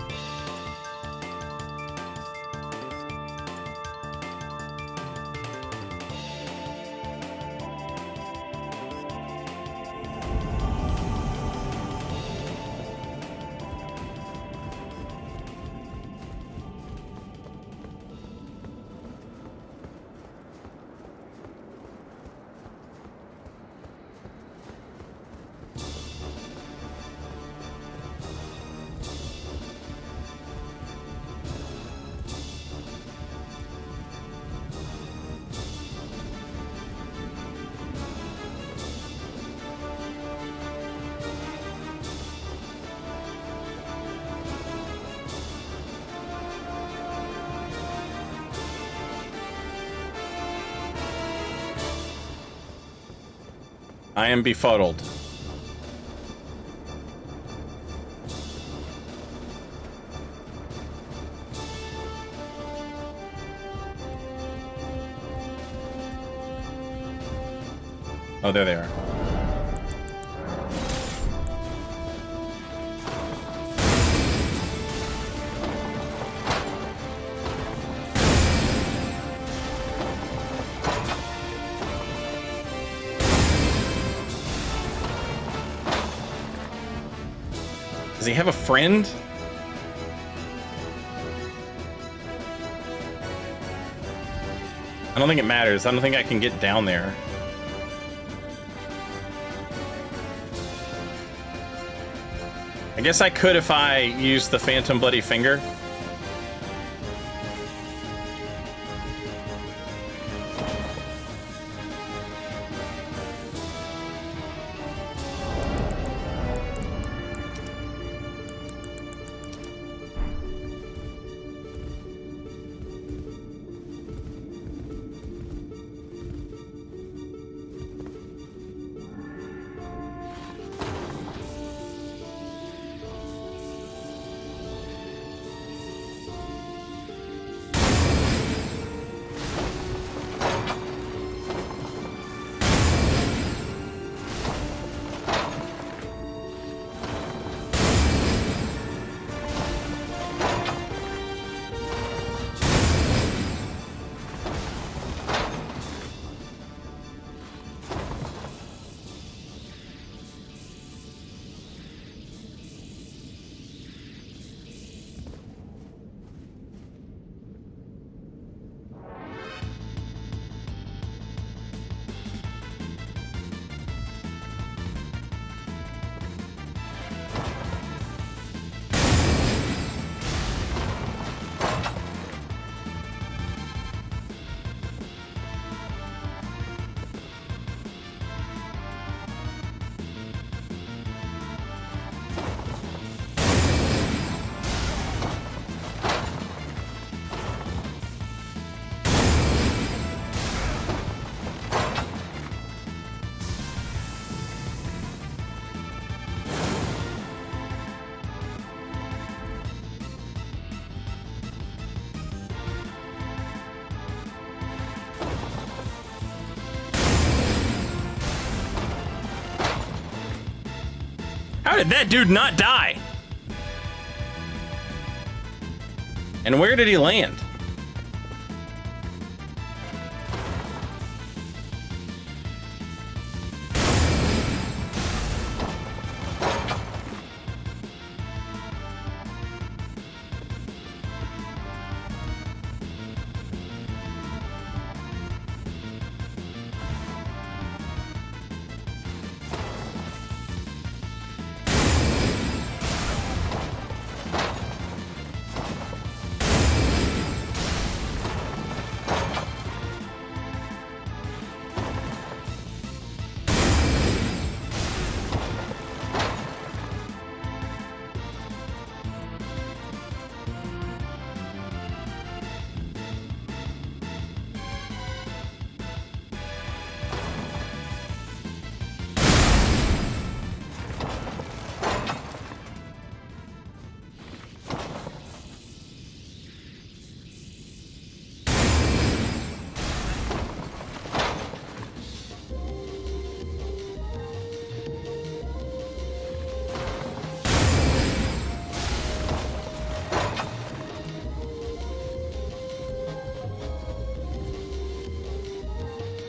I am befuddled. Oh, there they are. Does he have a friend? I don't think it matters. I don't think I can get down there. I guess I could if I use the Phantom Bloody Finger. How did that dude not die? And where did he land?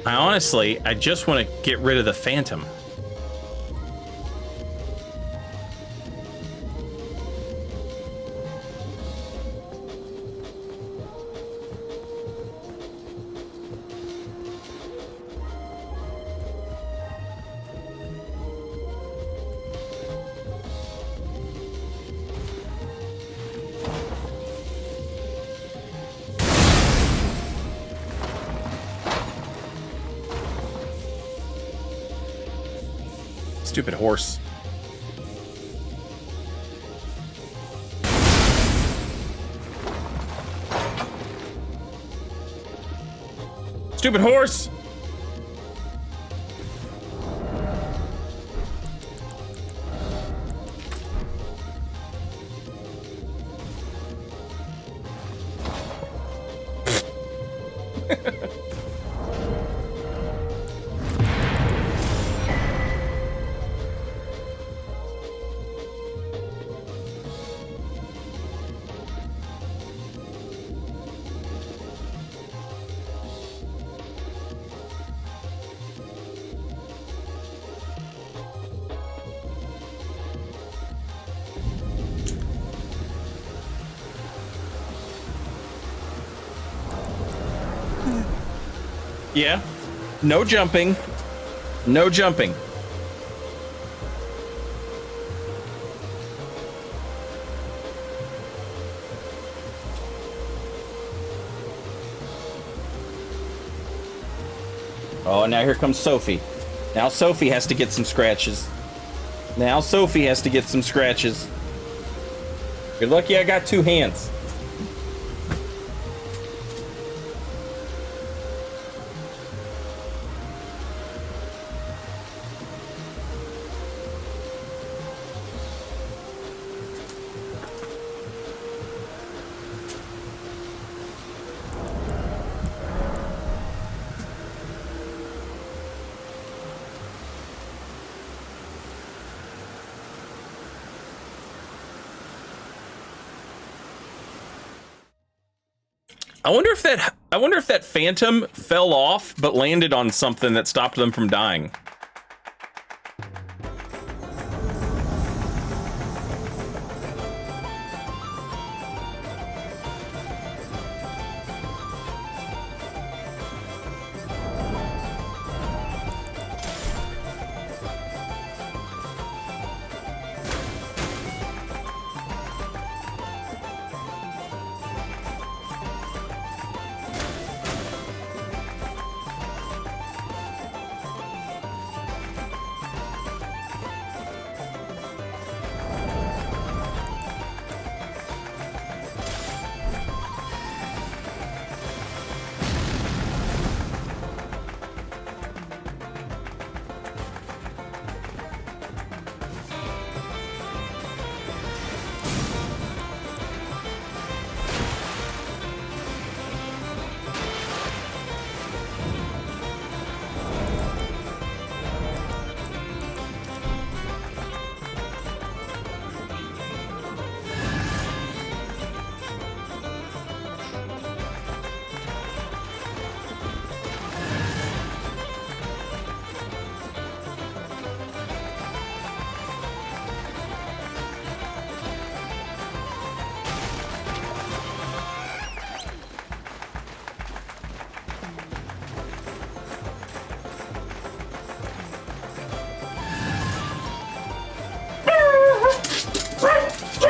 I just want to get rid of the Phantom. Stupid horse. Stupid horse! Yeah. No jumping. No jumping. Oh, now here comes Sophie. Now Sophie has to get some scratches. Now Sophie has to get some scratches. You're lucky I got two hands. I wonder if that Phantom fell off but landed on something that stopped them from dying.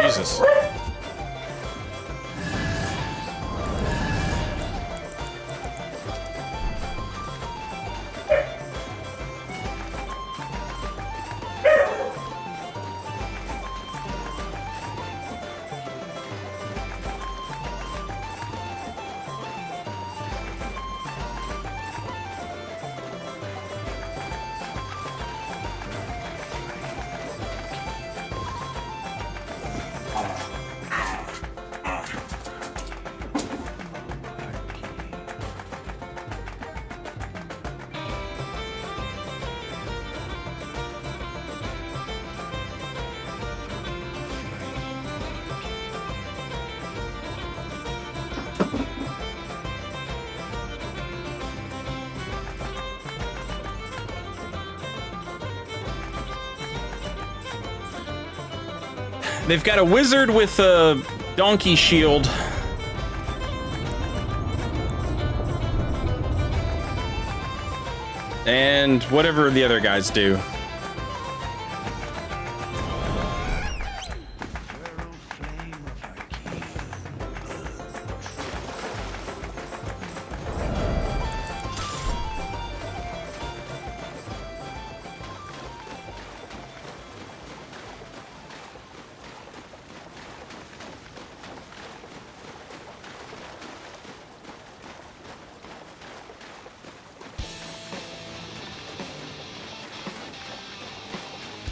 Jesus. They've got a wizard with a donkey shield. And whatever the other guys do.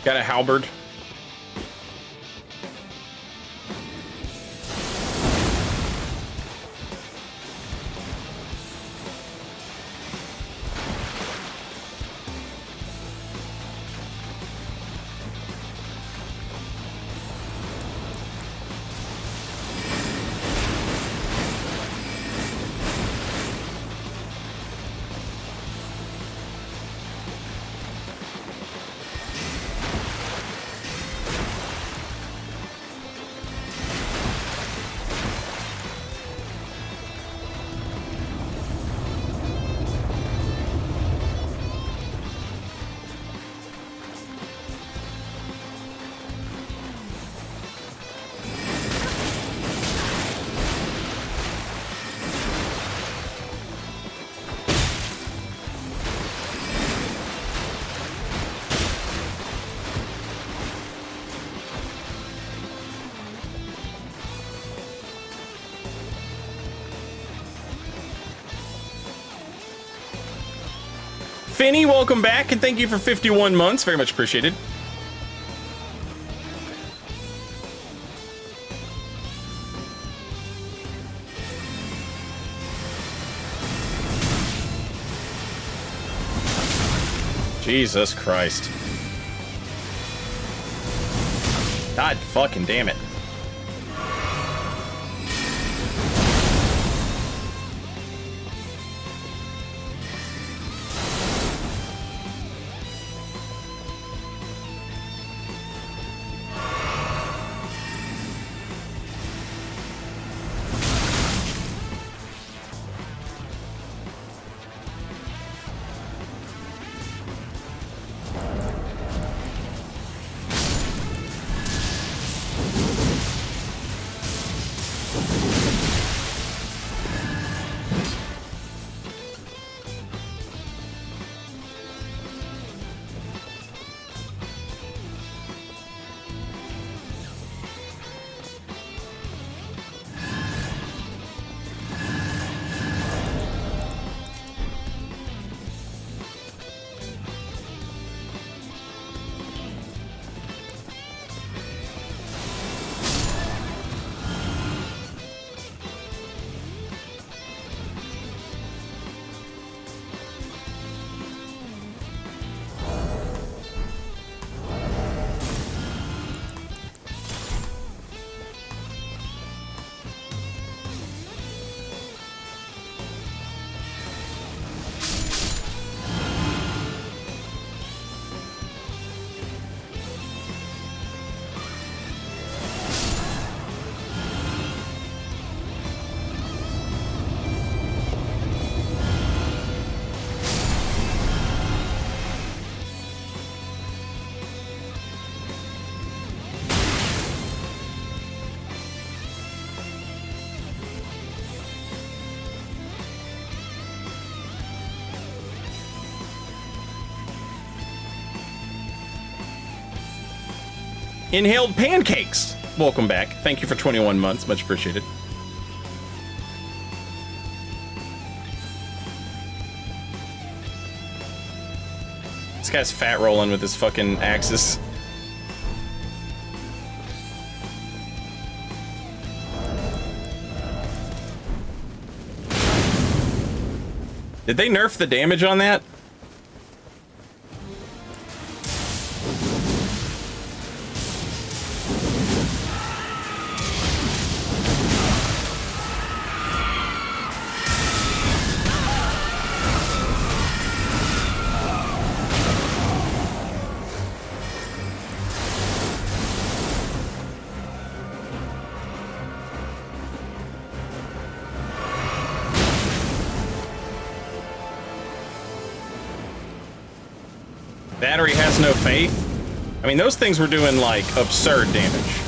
Got a halberd. Finny, welcome back, and thank you for 51 months. Very much appreciated. Jesus Christ. God fucking damn it. Inhaled Pancakes, welcome back. Thank you for 21 months, much appreciated. This guy's fat rolling with his fucking axes. Did they nerf the damage on that? Battery has no faith. I mean, those things were doing like absurd damage.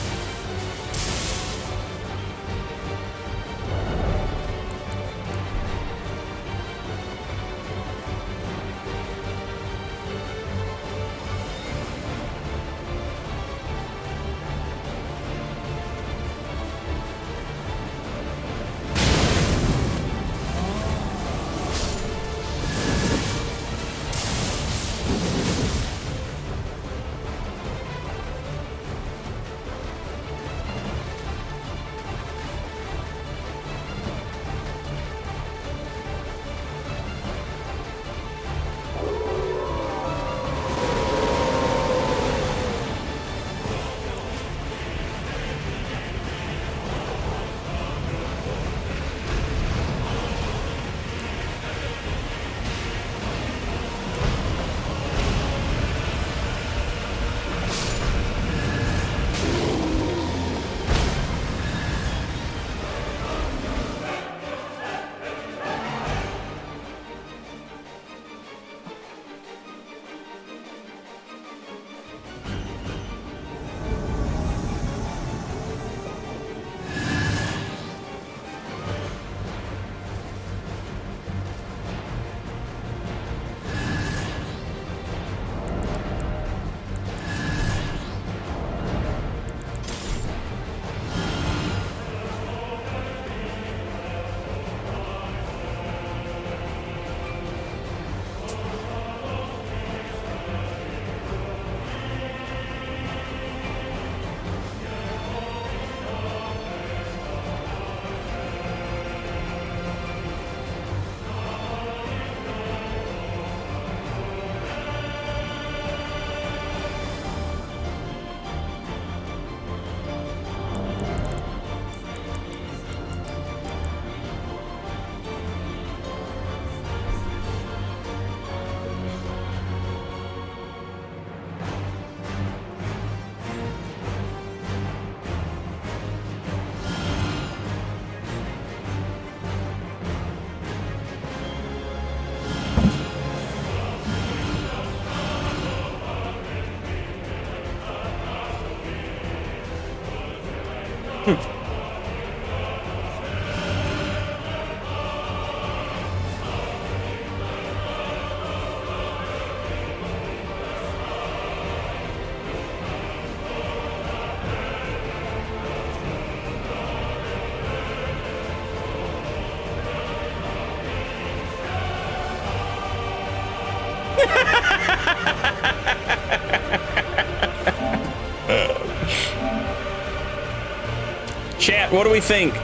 Chat, what do we think?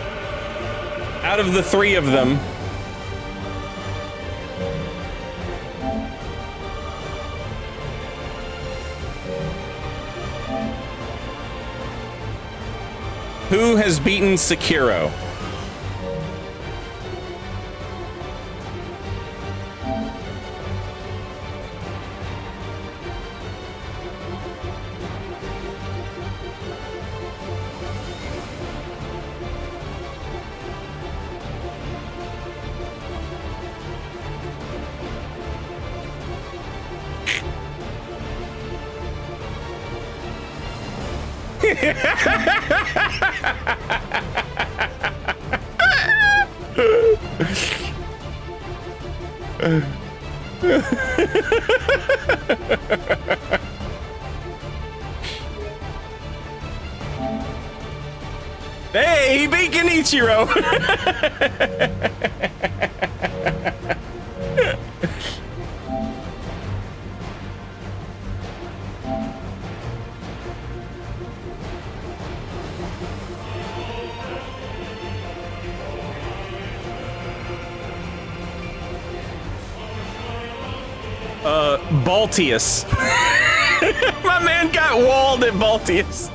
Out of the three of them, who has beaten Sekiro? Hey, he beat Genichiro! Baltius. My man got walled at Baltius.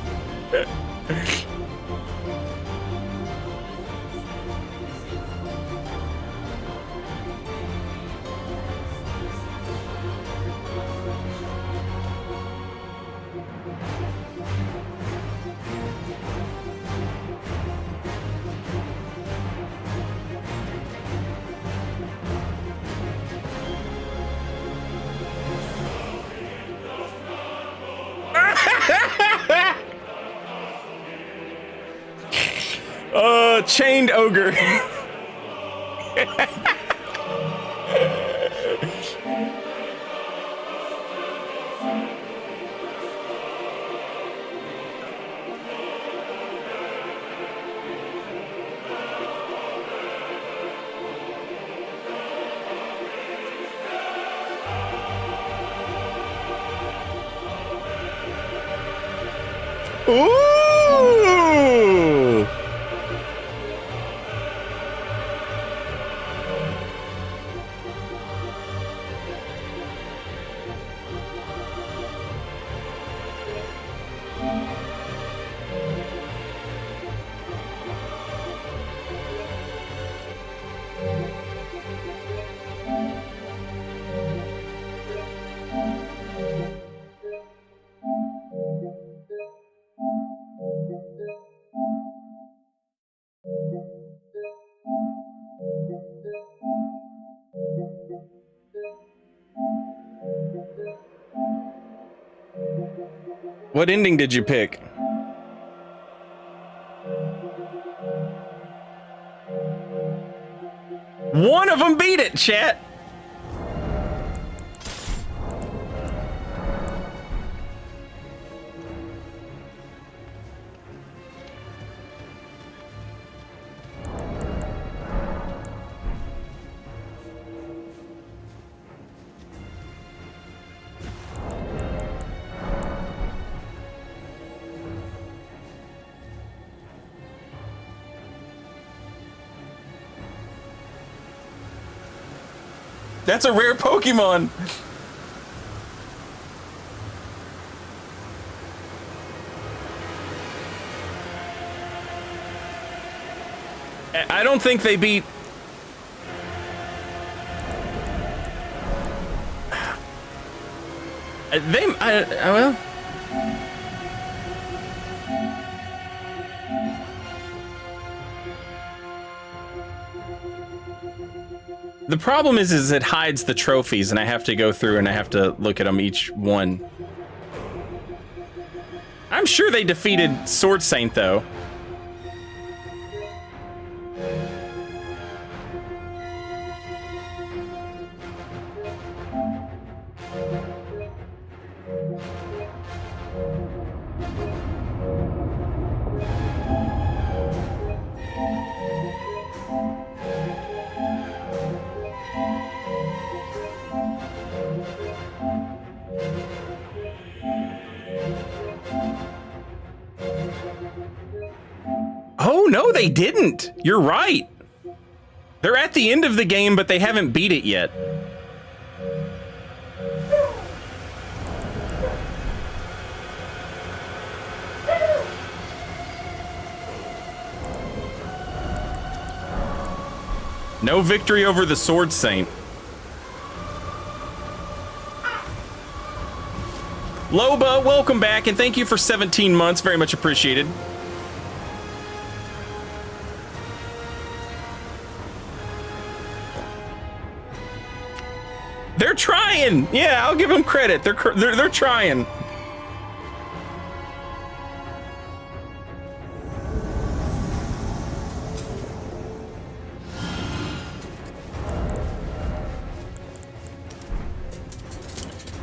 chained ogre. Ooh! What ending did you pick? One of them beat it, chat. That's a rare Pokemon. I don't think they beat... well... The problem is it hides the trophies, and I have to go through and I have to look at them each one. I'm sure they defeated Sword Saint, though. Oh, no, they didn't. You're right. They're at the end of the game, but they haven't beat it yet. No victory over the Sword Saint. Loba, welcome back, and thank you for 17 months. Very much appreciated. They're trying. Yeah, I'll give them credit. They're trying.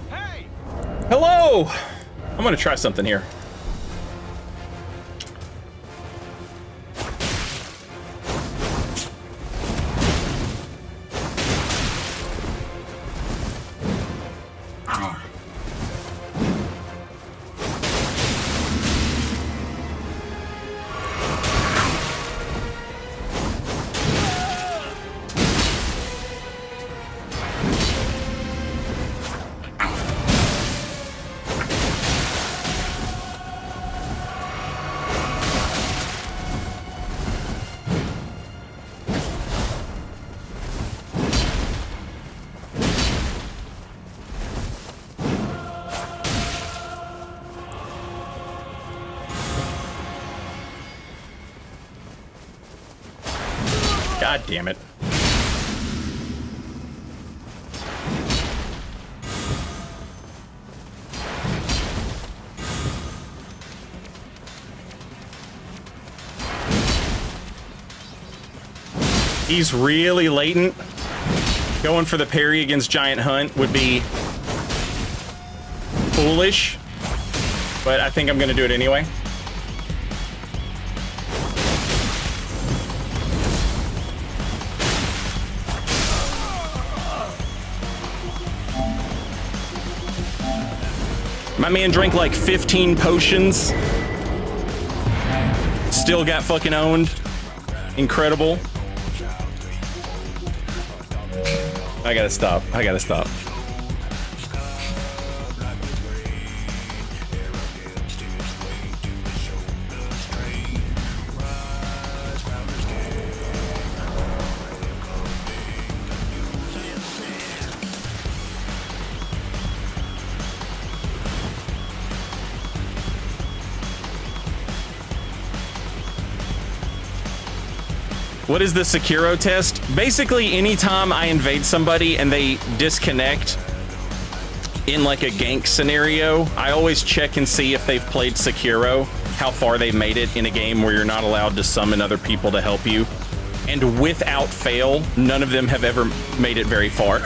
Hey. Hello. I'm gonna try something here. God damn it. He's really latent. Going for the parry against Giant Hunt would be foolish, but I think I'm gonna do it anyway. My man drank like 15 potions. Still got fucking owned. Incredible. I gotta stop. I gotta stop. What is the Sekiro test? Basically, anytime I invade somebody and they disconnect in like a gank scenario, I always check and see if they've played Sekiro, how far they've made it in a game where you're not allowed to summon other people to help you. And without fail, none of them have ever made it very far.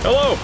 Hello.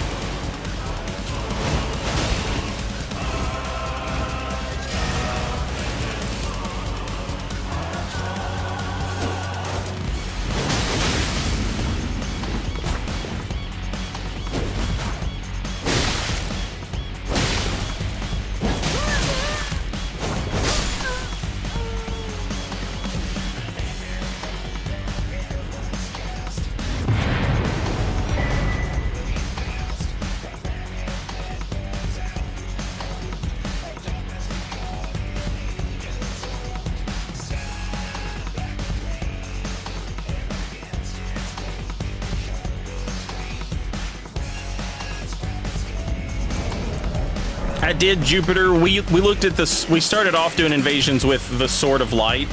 I did Jupiter. We looked at this. We started off doing invasions with the Sword of Light,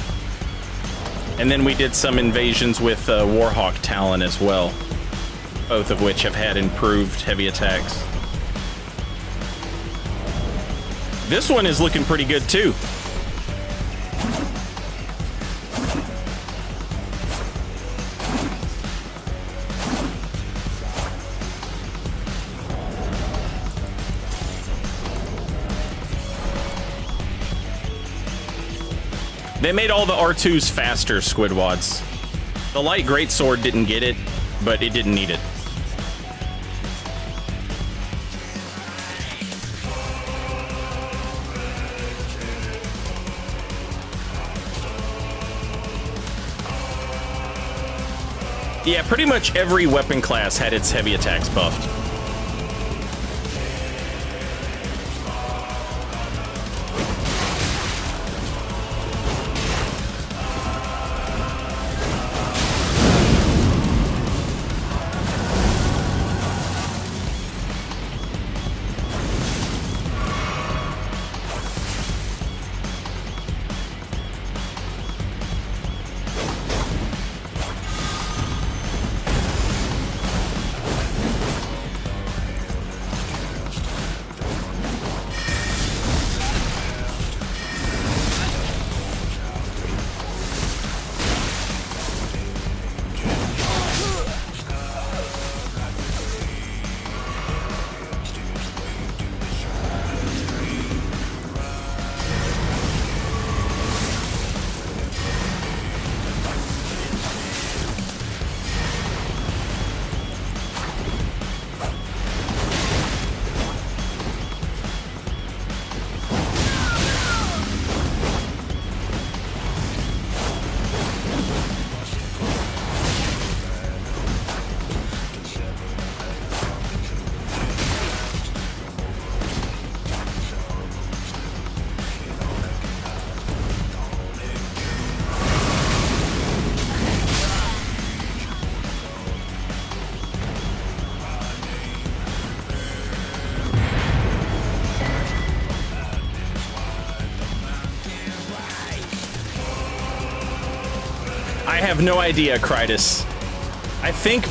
and then we did some invasions with Warhawk Talon as well, both of which have had improved heavy attacks. This one is looking pretty good too. They made all the R2s faster, Squidwads. The light greatsword didn't get it, but it didn't need it. Yeah, pretty much every weapon class had its heavy attacks buffed. have no idea, Krytus. I think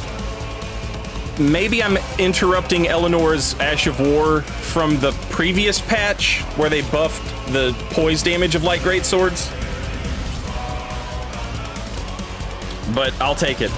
maybe I'm interrupting Eleanor's Ash of War from the previous patch where they buffed the poise damage of light greatswords. But I'll take it.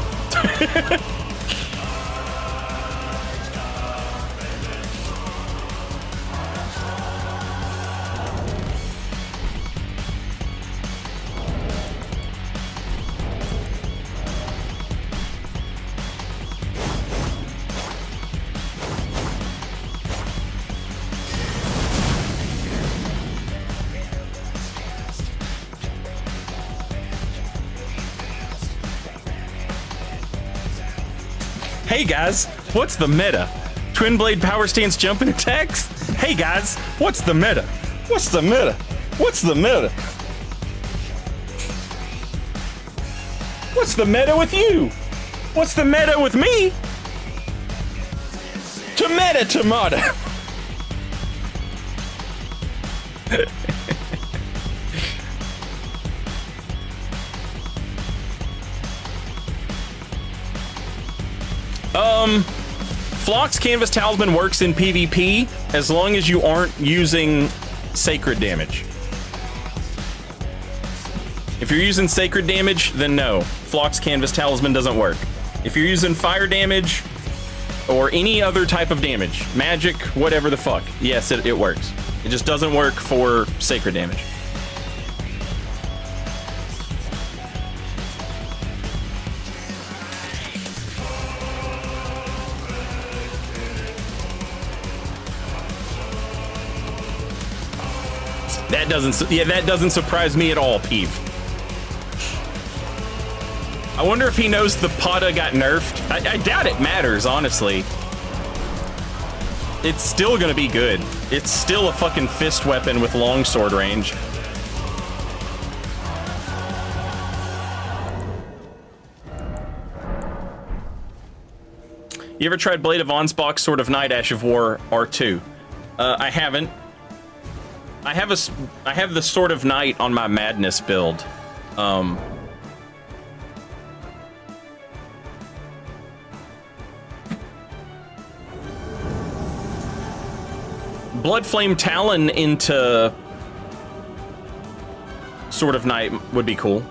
Hey guys, what's the meta? Twin blade power stance jumping attacks? Hey guys, what's the meta? What's the meta? What's the meta? What's the meta with you? What's the meta with me? Tomato, tomato. Phlox Canvas Talisman works in PvP as long as you aren't using sacred damage. If you're using sacred damage, then no, Phlox Canvas Talisman doesn't work. If you're using fire damage or any other type of damage, magic, whatever the fuck, yes, it works. It just doesn't work for sacred damage. That doesn't surprise me at all, Peeve. I wonder if he knows the Pata got nerfed. I doubt it matters, honestly. It's still gonna be good. It's still a fucking fist weapon with longsword range. You ever tried Blade of Ansbach, Sword of Night, Ash of War R2? I haven't. I have the Sword of Night on my Madness build. Bloodflame Talon into Sword of Night would be cool.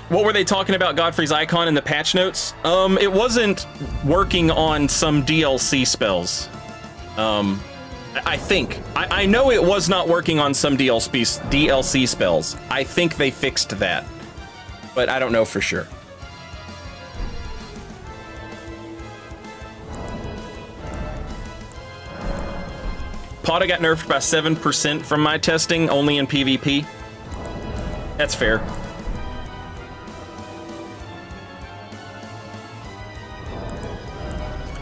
What were they talking about Godfrey's icon in the patch notes? It wasn't working on some DLC spells. I think. I know it was not working on some DLC spells. I think they fixed that, but I don't know for sure. Pata got nerfed by 7% from my testing, only in PvP. That's fair.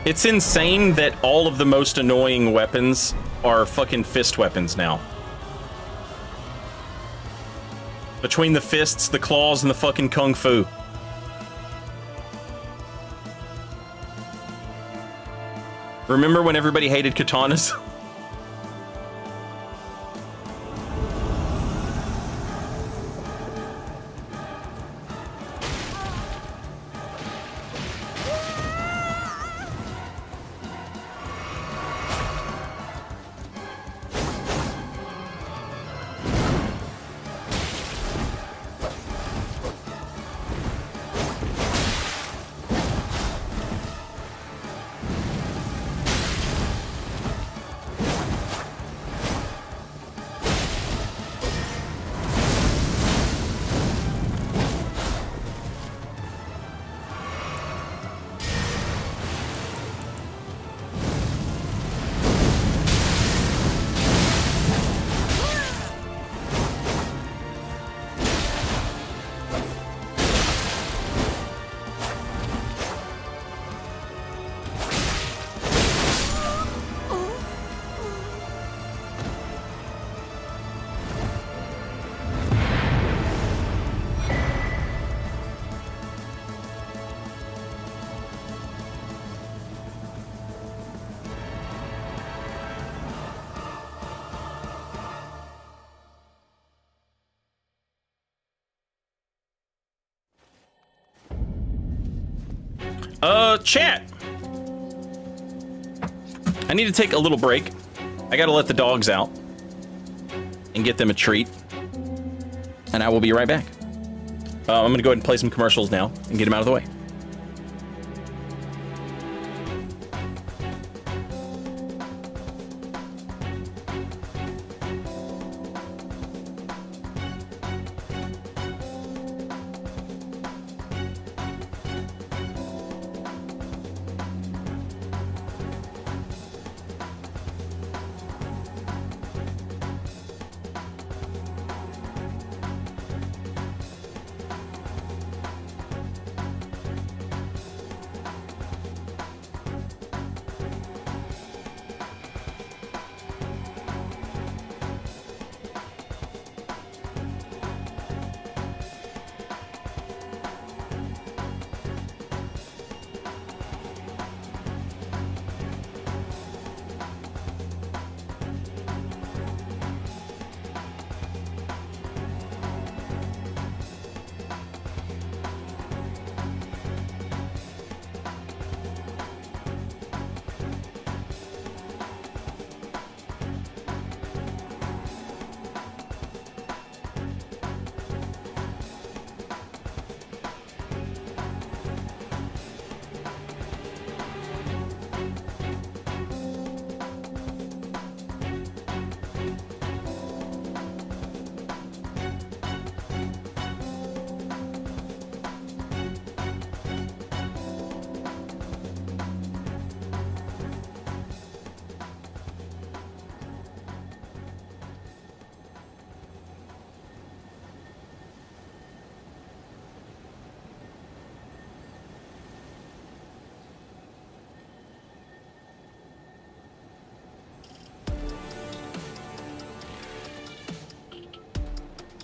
It's insane that all of the most annoying weapons are fucking fist weapons now. Between the fists, the claws, and the fucking kung fu. Remember when everybody hated katanas? Chat. I need to take a little break. I gotta let the dogs out and get them a treat. And I will be right back. I'm gonna go ahead and play some commercials now and get them out of the way.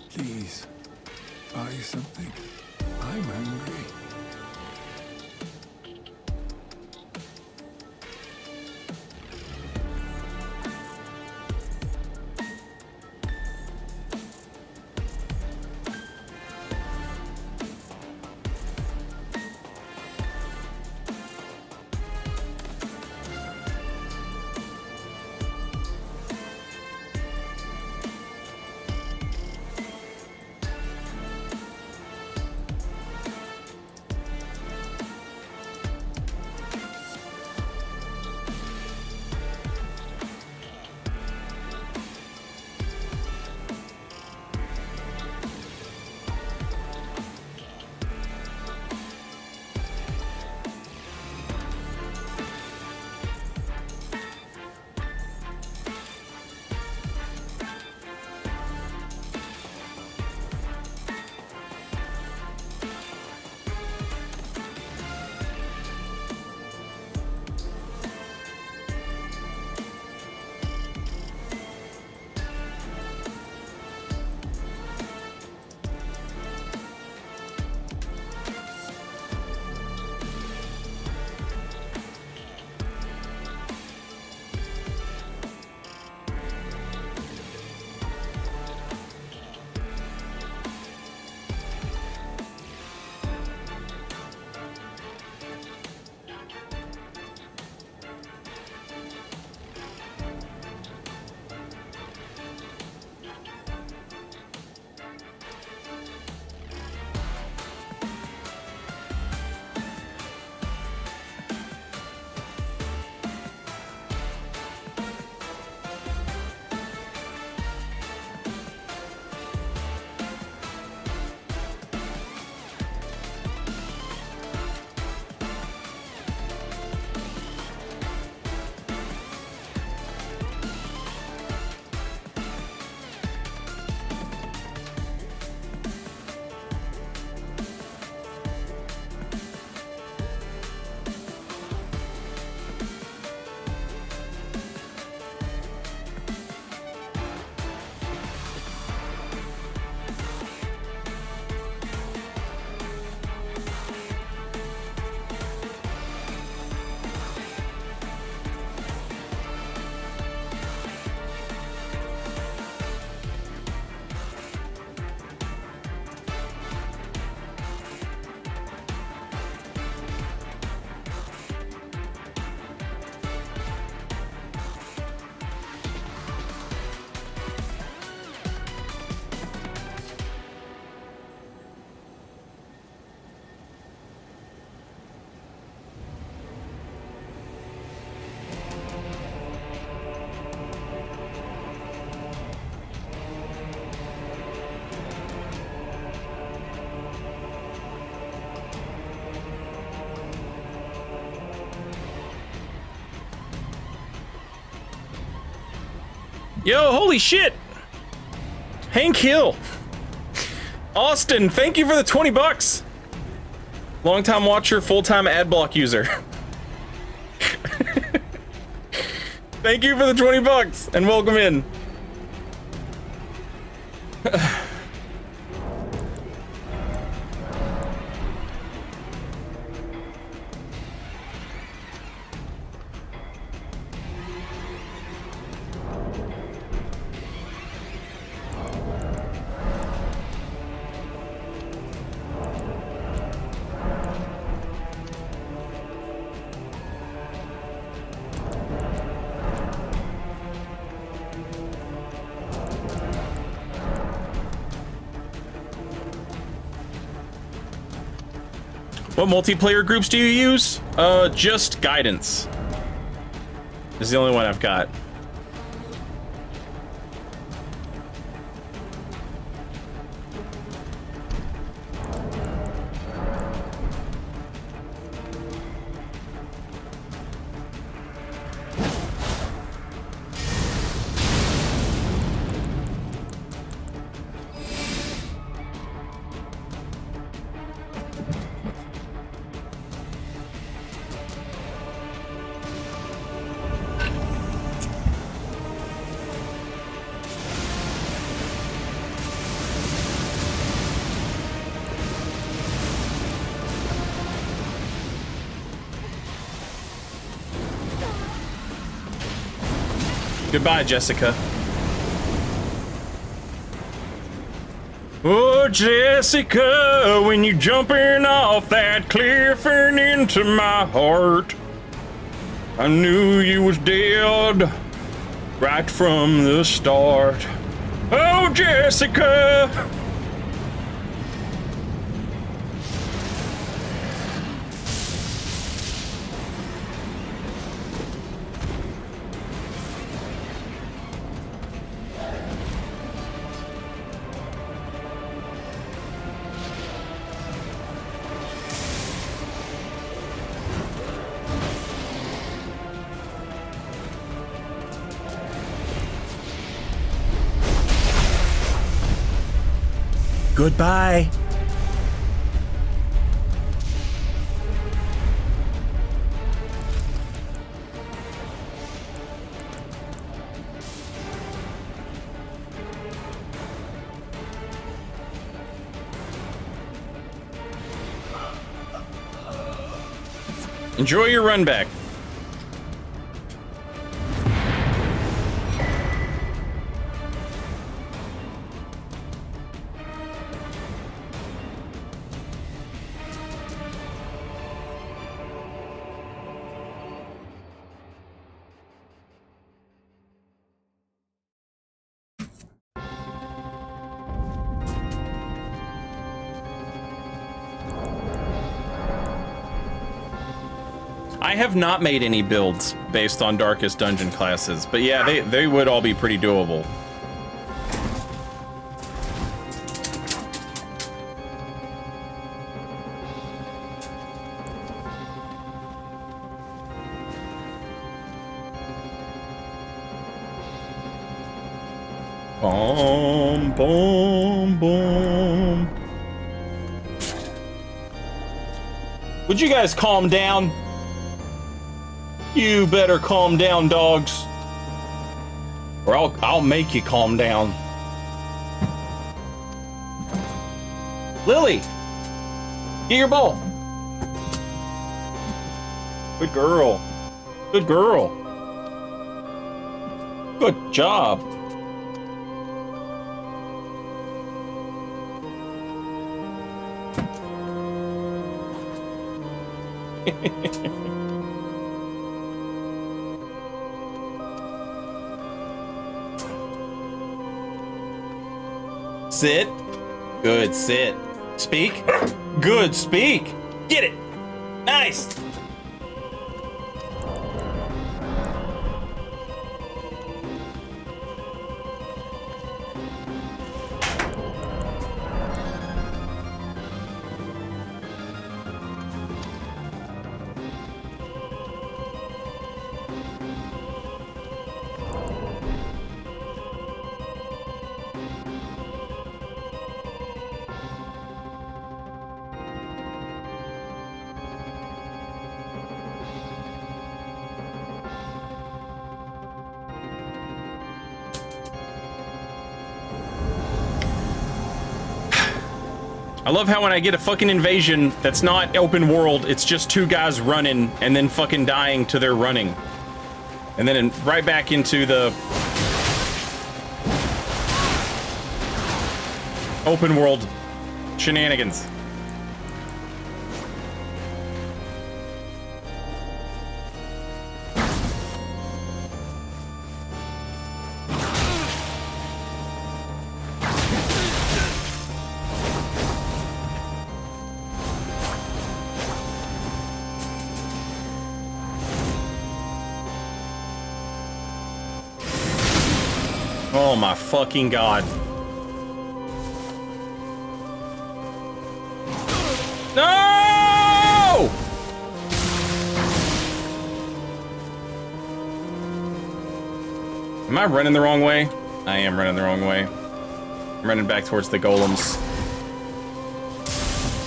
Please, buy something. I'm hungry. Yo, holy shit! Hank Hill. Austin, thank you for the 20 bucks. Longtime watcher, full-time ad block user. Thank you for the 20 bucks and welcome in. What multiplayer groups do you use? Just Guidance. This is the only one I've got. Goodbye, Jessica. Oh, Jessica, when you jumping off that cliff and into my heart, I knew you was dead right from the start. Oh, Jessica. Goodbye. Enjoy your run back. I have not made any builds based on Darkest Dungeon classes, but yeah, they would all be pretty doable. Boom, boom, boom. Would you guys calm down? You better calm down, dogs. Or I'll make you calm down. Lily, get your ball. Good girl. Good girl. Good job. Sit. Good, sit. Speak. Good, speak. Get it. Nice. I love how when I get a fucking invasion that's not open world, it's just two guys running and then fucking dying to their running. And then right back into the open world shenanigans. Oh my fucking god. No! Am I running the wrong way? I am running the wrong way. I'm running back towards the golems.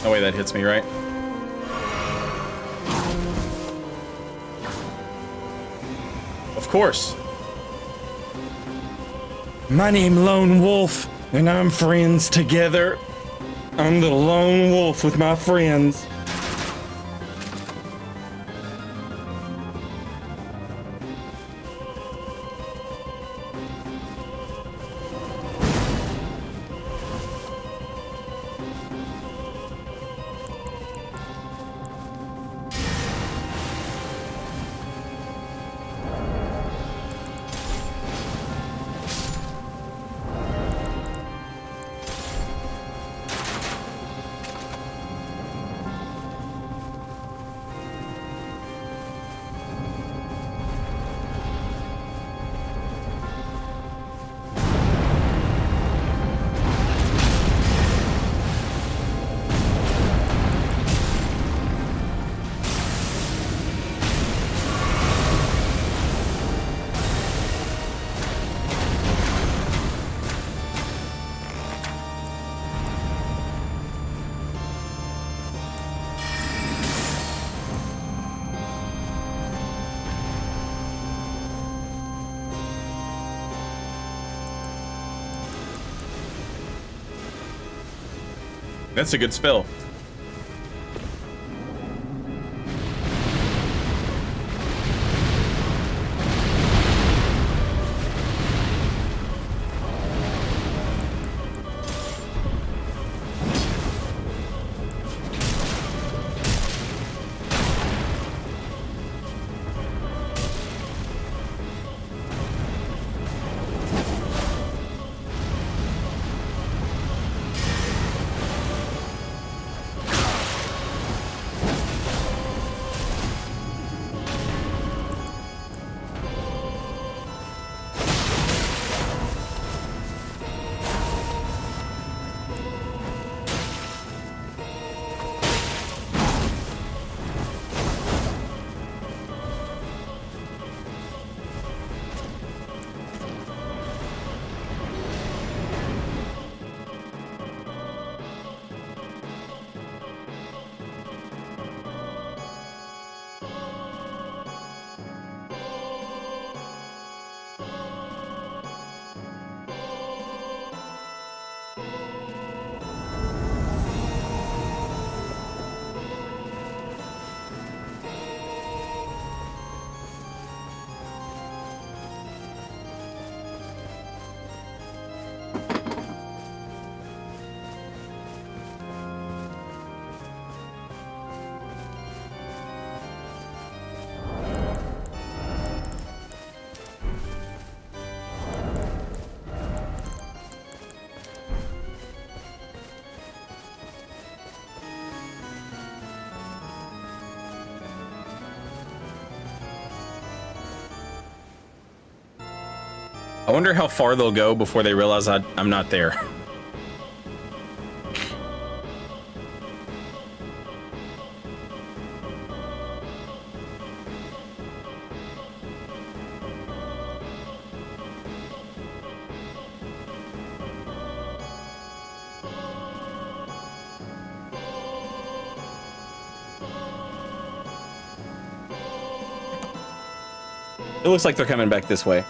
No way that hits me, right? Of course. My name Lone Wolf, and I'm friends together. I'm the lone wolf with my friends. That's a good spell. I wonder how far they'll go before they realize I'm not there. It looks like they're coming back this way.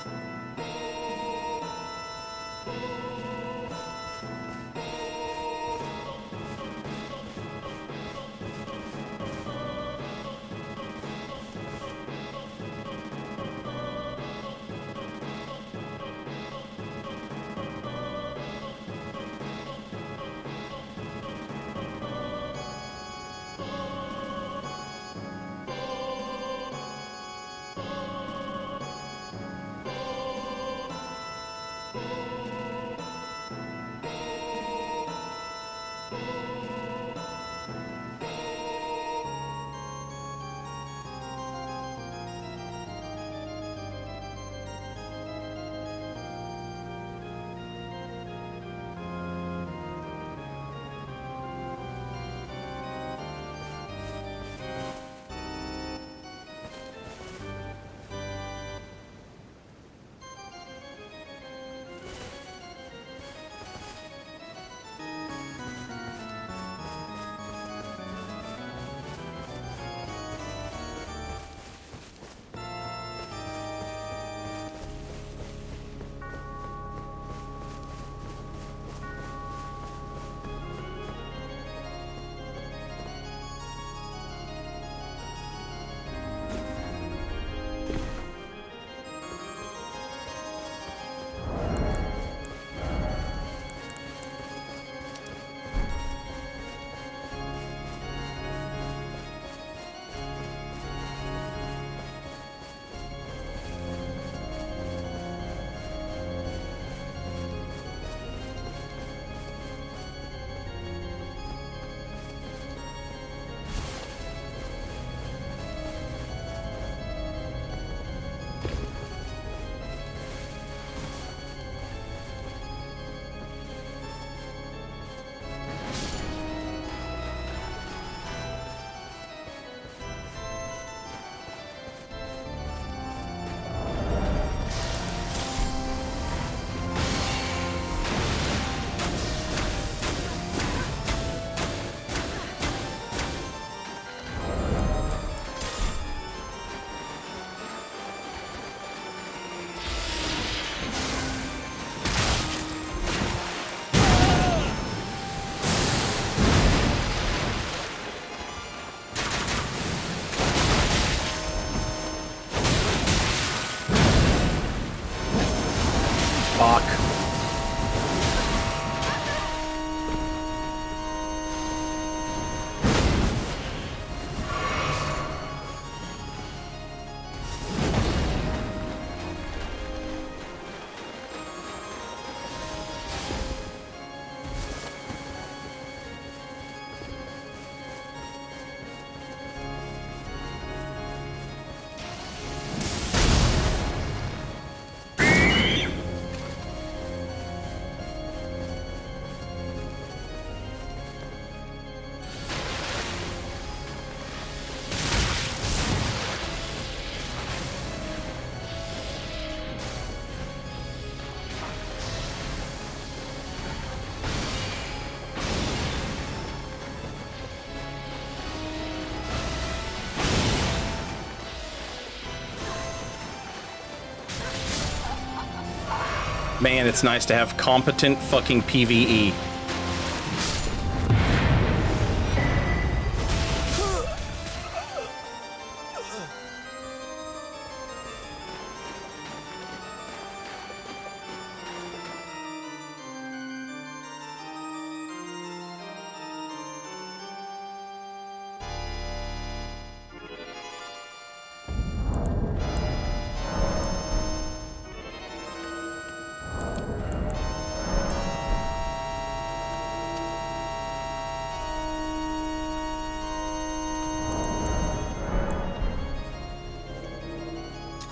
Man, it's nice to have competent fucking PvE.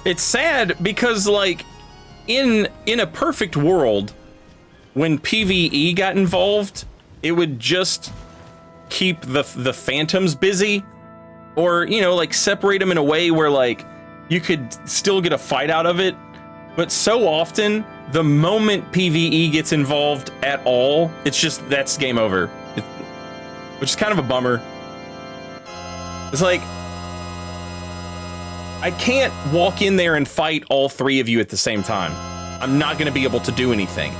It's sad because, like, in a perfect world, when PvE got involved, it would just keep the phantoms busy, or, you know, like, separate them in a way where, like, you could still get a fight out of it. But so often, the moment PvE gets involved at all, it's just, that's game over. Which is kind of a bummer. It's like, I can't walk in there and fight all three of you at the same time. I'm not going to be able to do anything.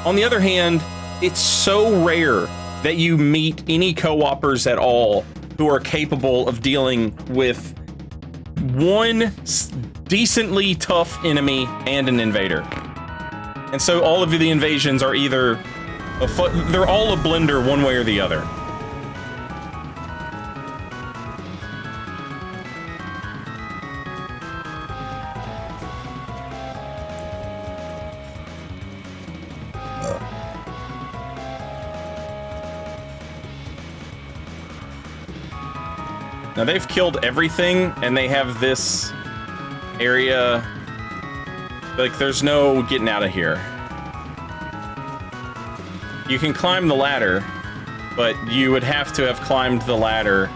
On the other hand, it's so rare that you meet any co-opers at all who are capable of dealing with one decently tough enemy and an invader. And so all of the invasions are either they're all a blender one way or the other. Now they've killed everything, and they have this area, like there's no getting out of here. You can climb the ladder, but you would have to have climbed the ladder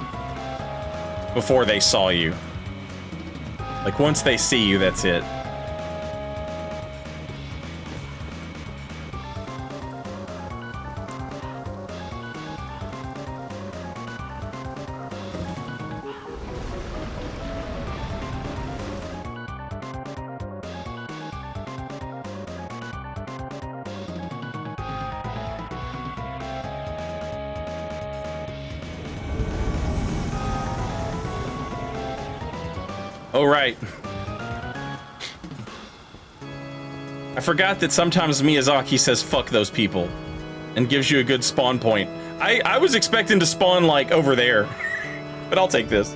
before they saw you. Like once they see you, that's it. Oh, right. I forgot that sometimes Miyazaki says fuck those people and gives you a good spawn point. I was expecting to spawn like over there, but I'll take this.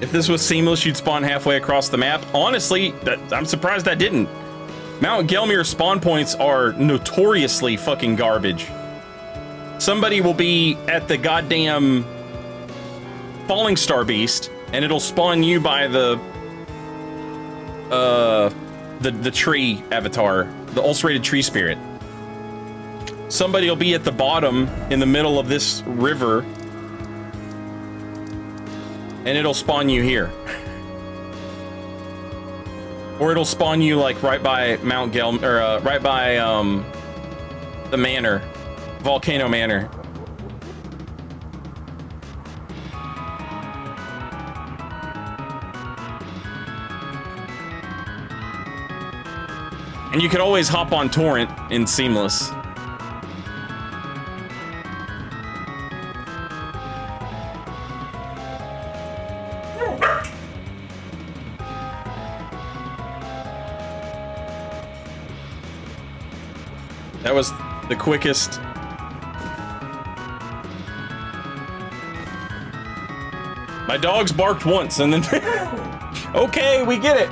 If this was seamless, you'd spawn halfway across the map. Honestly, I'm surprised that didn't. Mount Gelmir spawn points are notoriously fucking garbage. Somebody will be at the goddamn Falling Star Beast, and it'll spawn you by the tree avatar, the ulcerated tree spirit. Somebody will be at the bottom in the middle of this river, and it'll spawn you here. Or it'll spawn you like right by Mount Gelmir, or right by the manor, Volcano Manor. And you could always hop on Torrent in Seamless. That was the quickest. My dogs barked once and then... Okay, we get it.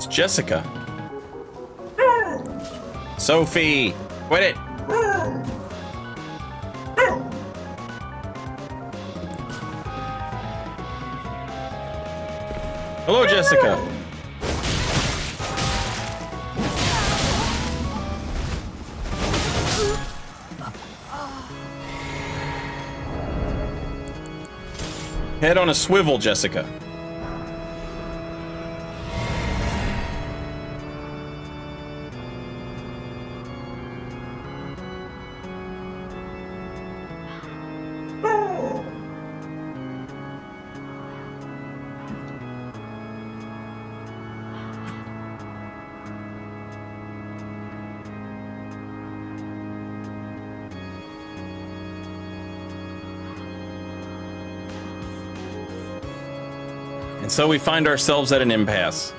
Jessica. Sophie. Quit it. Hello, Jessica. Head on a swivel, Jessica. And so we find ourselves at an impasse.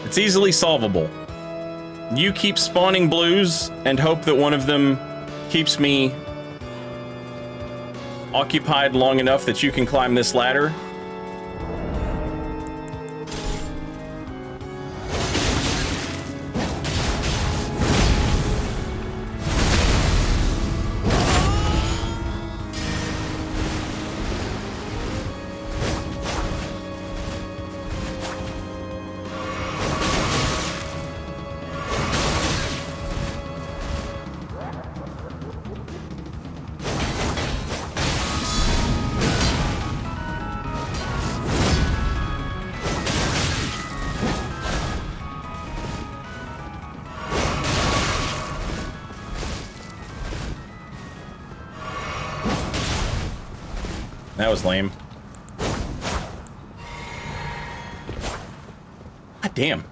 It's easily solvable. You keep spawning blues and hope that one of them keeps me occupied long enough that you can climb this ladder. That was lame. God damn.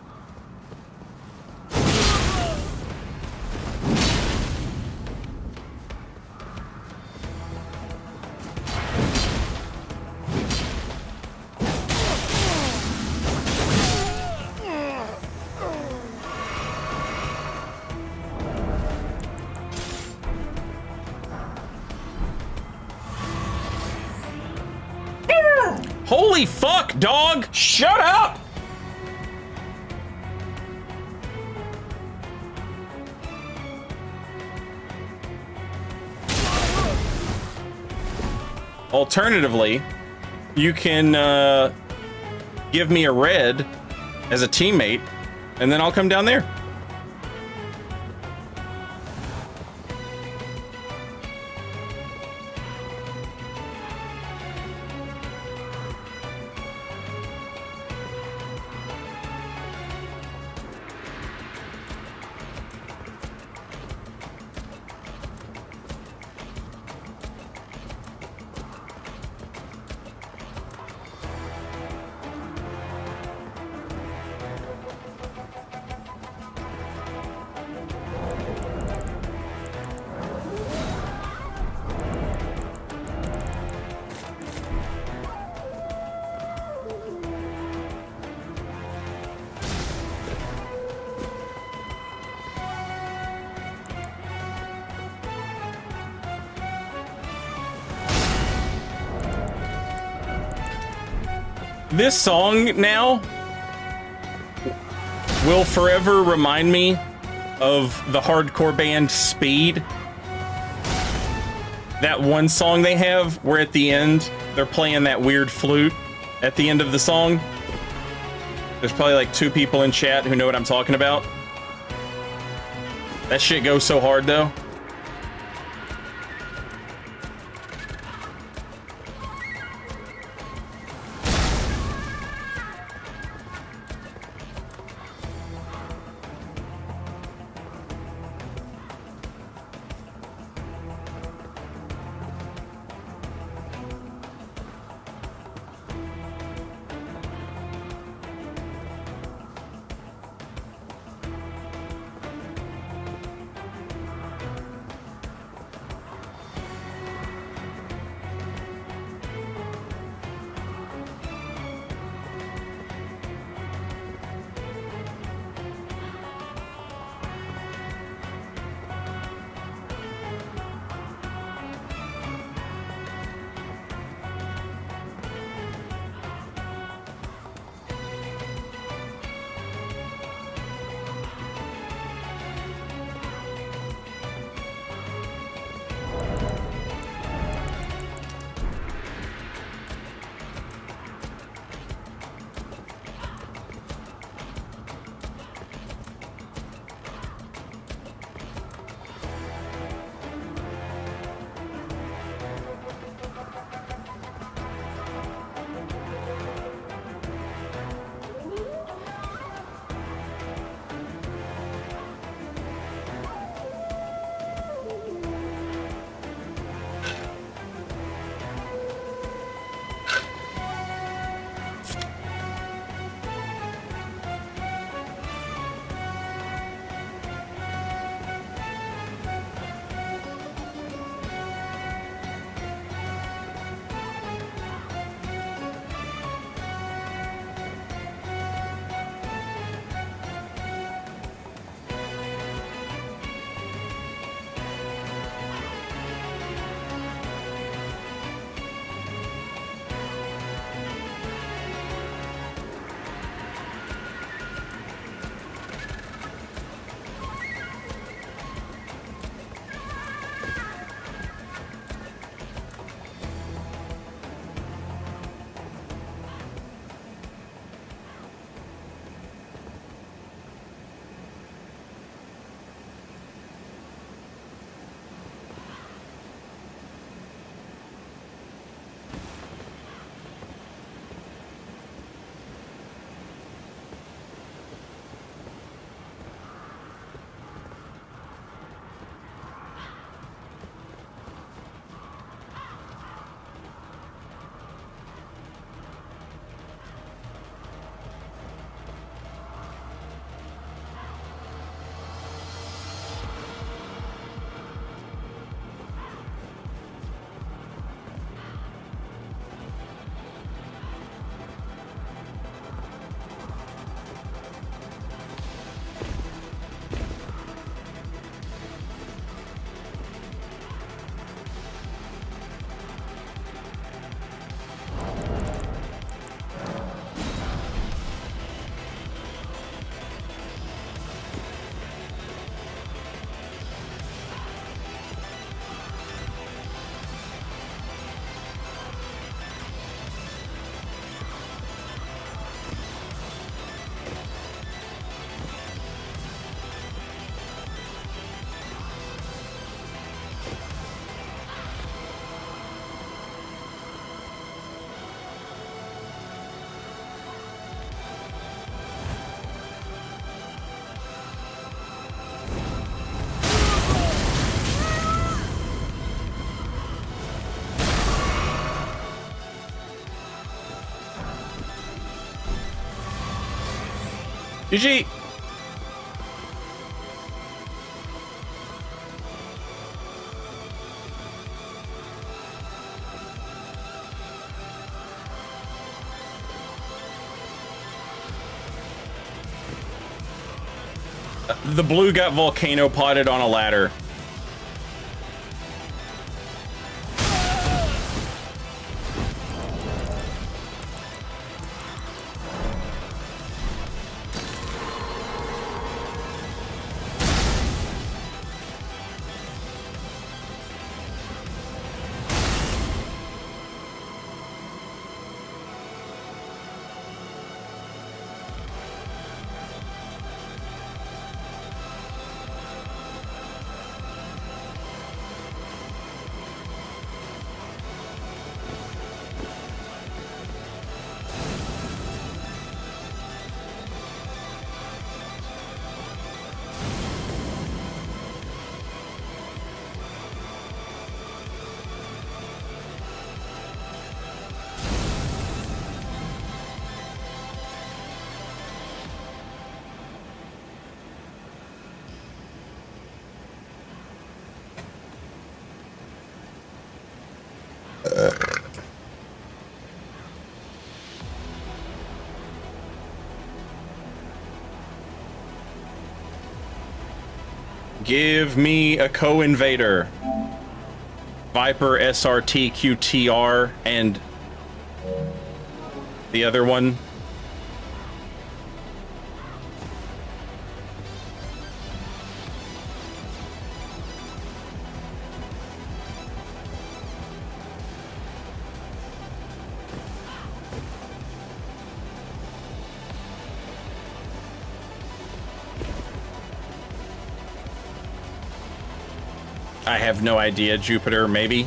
Holy fuck, dog! Shut up! Alternatively, you can give me a red as a teammate, and then I'll come down there. This song now will forever remind me of the hardcore band Speed. That one song they have where at the end they're playing that weird flute at the end of the song. There's probably like 2 people in chat who know what I'm talking about. That shit goes so hard though. GG. The blue got volcano potted on a ladder. Give me a co-invader. Viper, SRT, QTR, and the other one. I have no idea. Jupiter, maybe?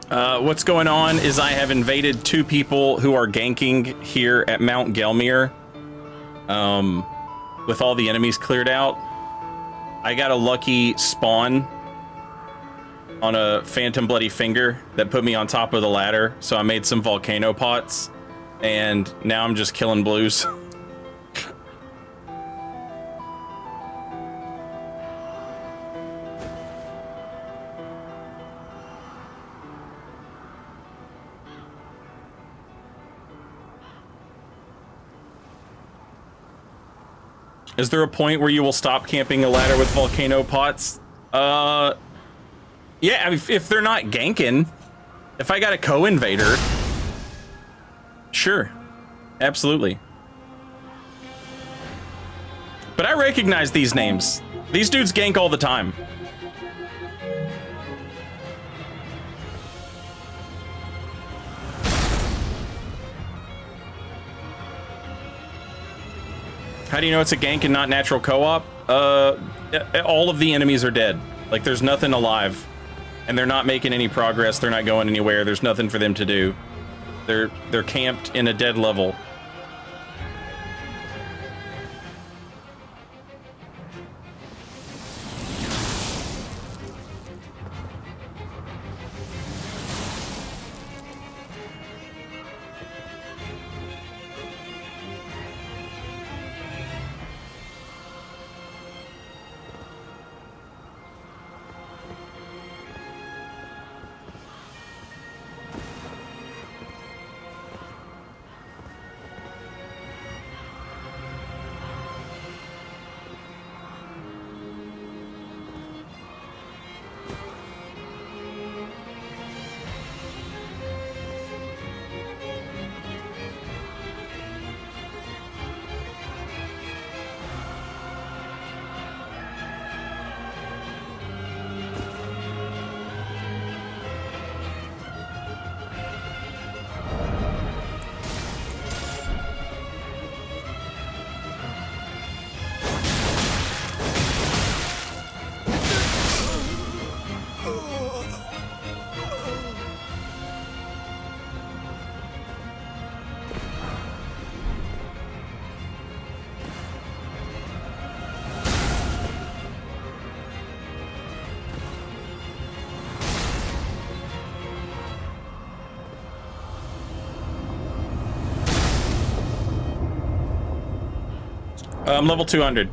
What's going on is I have invaded 2 people who are ganking here at Mount Gelmir. With all the enemies cleared out, I got a lucky spawn on a Phantom Bloody Finger that put me on top of the ladder, so I made some volcano pots, and now I'm just killing blues. Is there a point where you will stop camping a ladder with volcano pots? Yeah, I mean, if they're not ganking, if I got a co-invader, sure, absolutely. But I recognize these names. These dudes gank all the time. How do you know it's a gank and not natural co-op? All of the enemies are dead. Like, there's nothing alive. And they're not making any progress, they're not going anywhere, there's nothing for them to do. They're camped in a dead level. I'm level 200.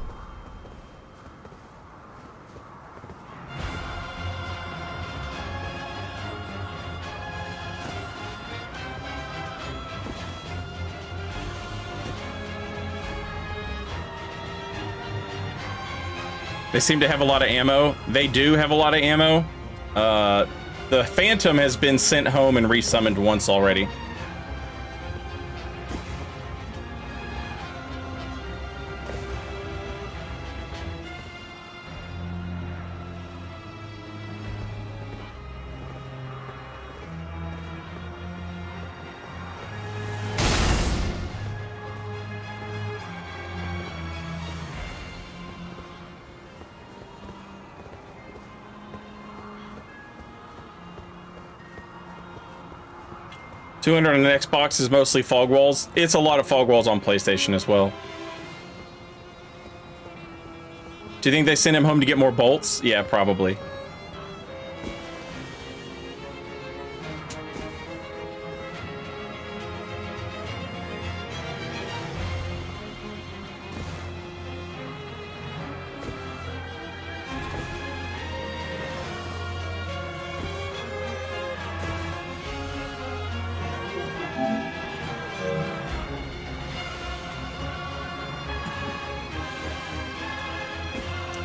They seem to have a lot of ammo. They do have a lot of ammo. The Phantom has been sent home and resummoned once already. $200 on the Xbox is mostly fog walls. It's a lot of fog walls on PlayStation as well. Do you think they sent him home to get more bolts? Yeah, probably.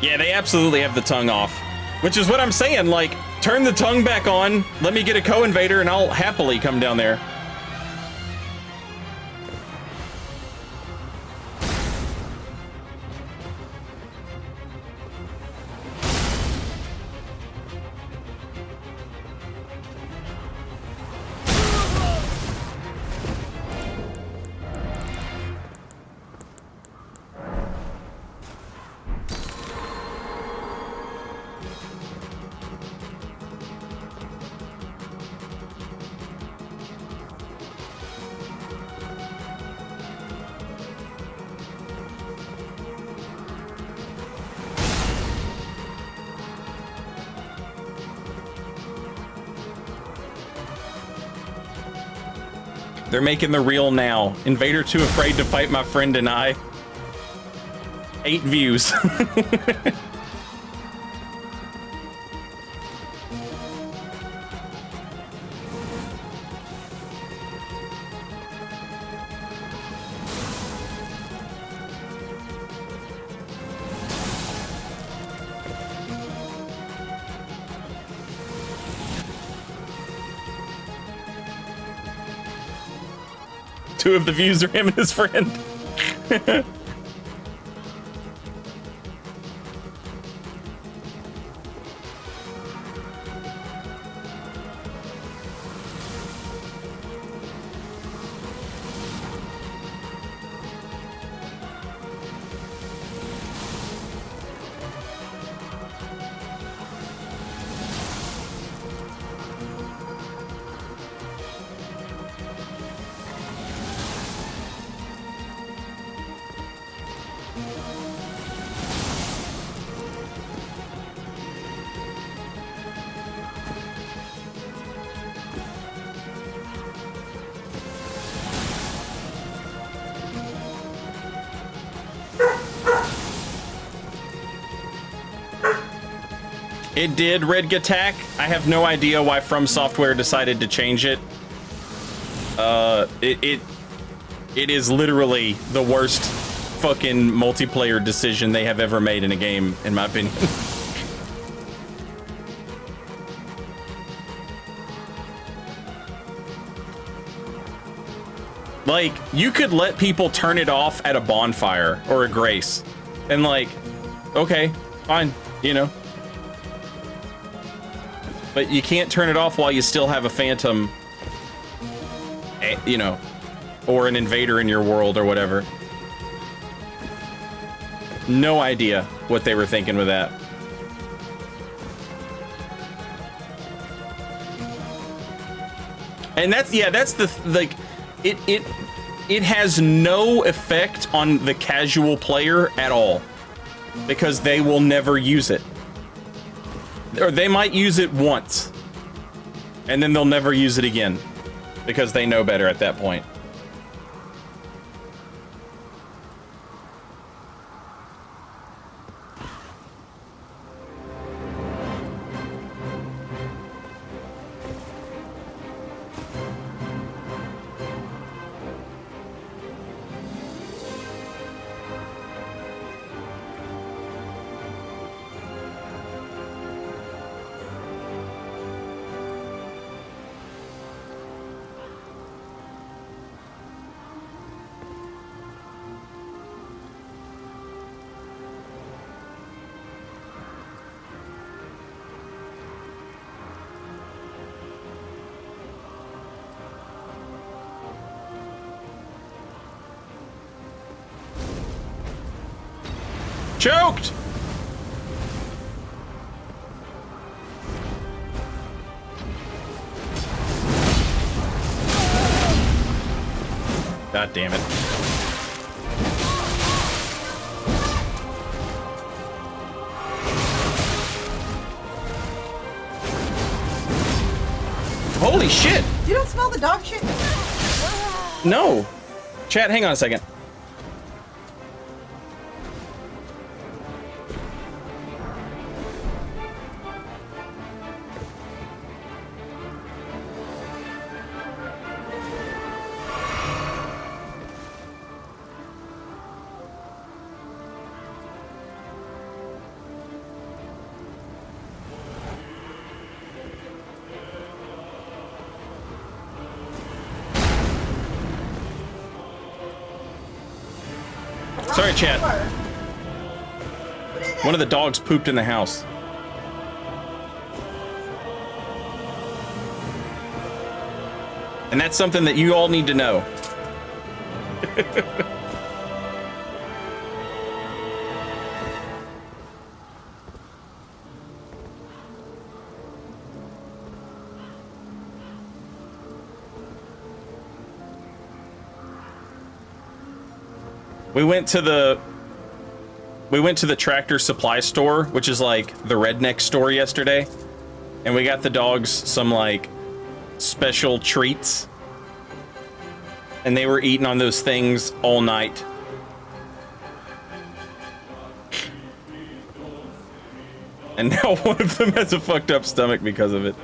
Yeah, they absolutely have the tongue off. Which is what I'm saying, like, turn the tongue back on, let me get a co-invader, and I'll happily come down there. They're making the real now. Invader too afraid to fight my friend and I. 8 views. Two of the views are him and his friend. It did, Red Attack. I have no idea why From Software decided to change it. It is literally the worst fucking multiplayer decision they have ever made in a game, in my opinion. Like, you could let people turn it off at a bonfire or a grace, and like, okay, fine, you know. But you can't turn it off while you still have a phantom, you know, or an invader in your world or whatever. No idea what they were thinking with that. And that's, yeah, that's the, like, it has no effect on the casual player at all, because they will never use it. Or they might use it once, and then they'll never use it again, because they know better at that point. Choked! God damn it. Holy shit! You don't smell the dog shit? No. Chat, hang on a second. Sorry, chat. One of the dogs pooped in the house. And that's something that you all need to know. We went to the Tractor Supply store, which is like the redneck store, yesterday, and we got the dogs some like special treats. and they were eating on those things all night. And now one of them has a fucked up stomach because of it.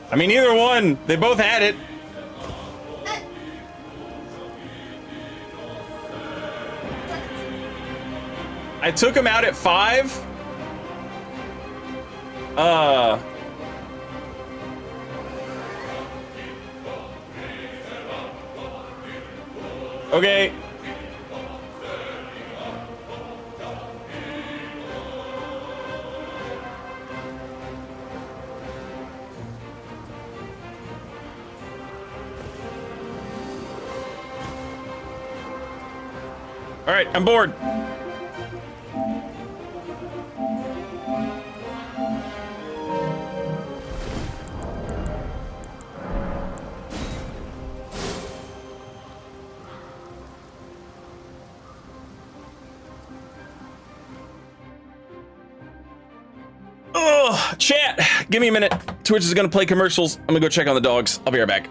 I mean, either one. They both had it. I took him out at 5. Okay. All right, I'm bored. Oh, chat, give me a minute. Twitch is gonna play commercials. I'm gonna go check on the dogs. I'll be right back.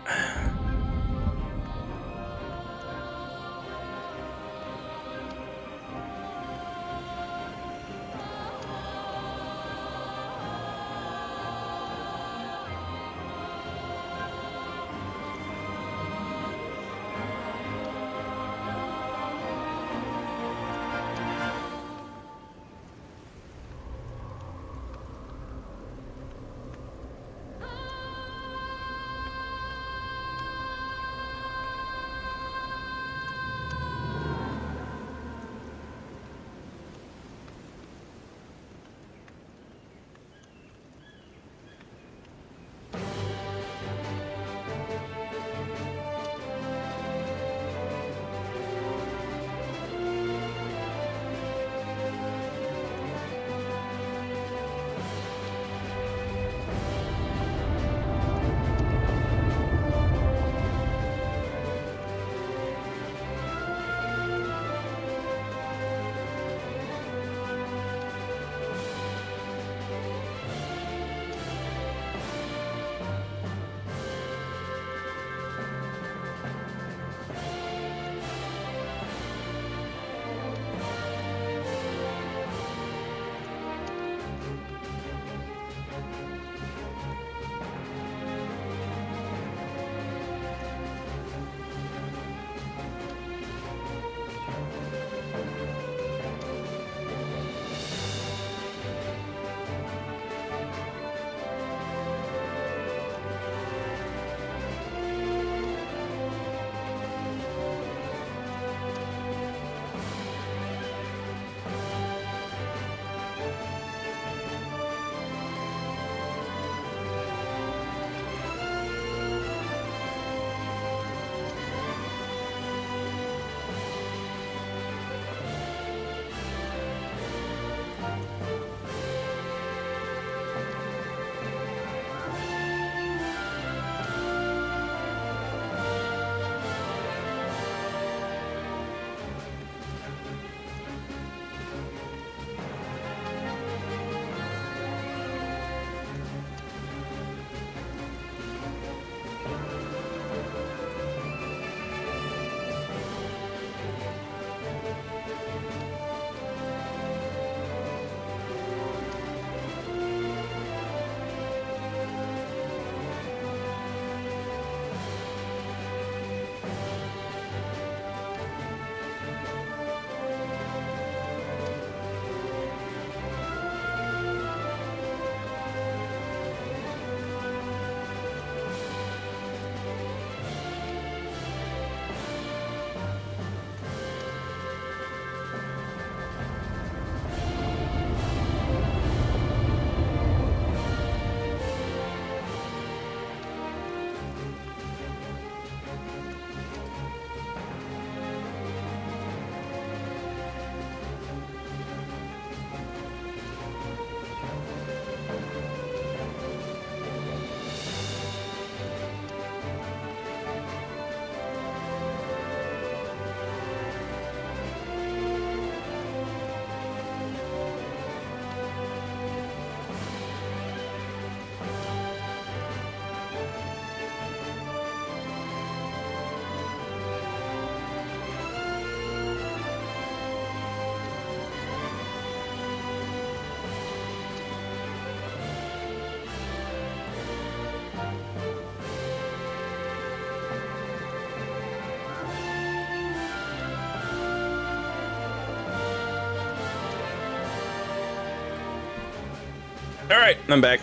All right, I'm back.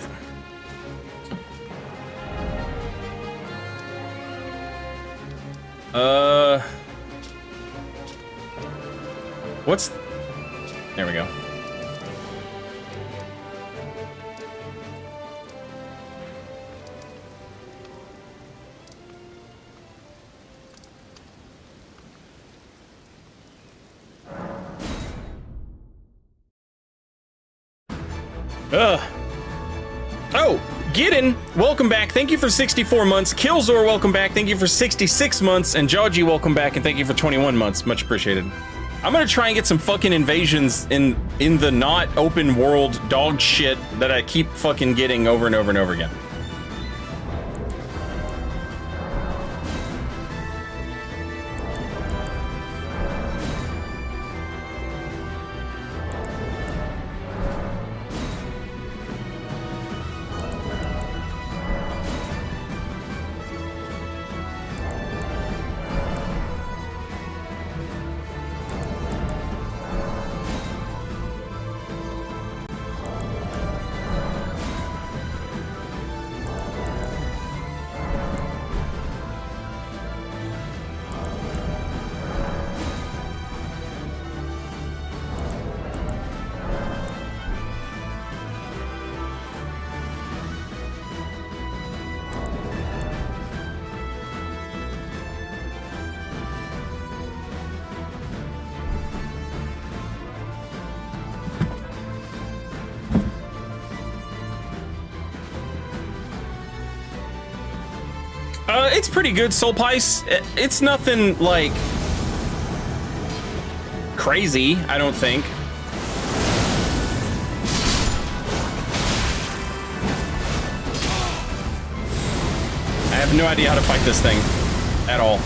What's... There we go. Oh, Gideon, welcome back. Thank you for 64 months. Killzor, welcome back. Thank you for 66 months. And Jaji, welcome back. And thank you for 21 months. Much appreciated. I'm gonna try and get some fucking invasions in the not open world dog shit that I keep fucking getting over and over and over again. It's pretty good, Soul Pice. It's nothing, like, crazy, I don't think. I have no idea how to fight this thing at all.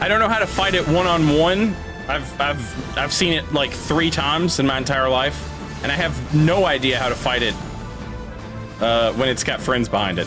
I don't know how to fight it one-on-one. I've seen it like 3 times in my entire life, and I have no idea how to fight it when it's got friends behind it.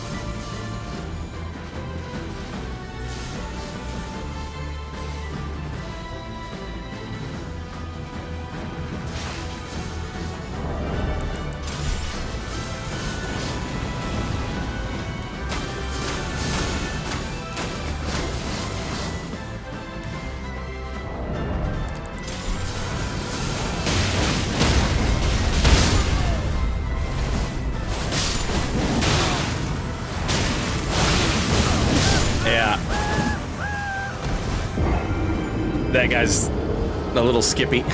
That guy's a little skippy.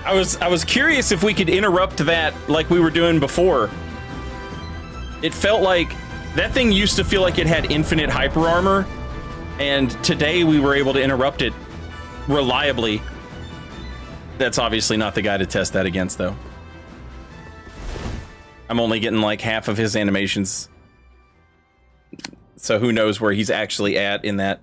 I was curious if we could interrupt that like we were doing before. It felt like that thing used to feel like it had infinite hyper armor, and today we were able to interrupt it reliably. That's obviously not the guy to test that against, though. I'm only getting like half of his animations, so who knows where he's actually at in that.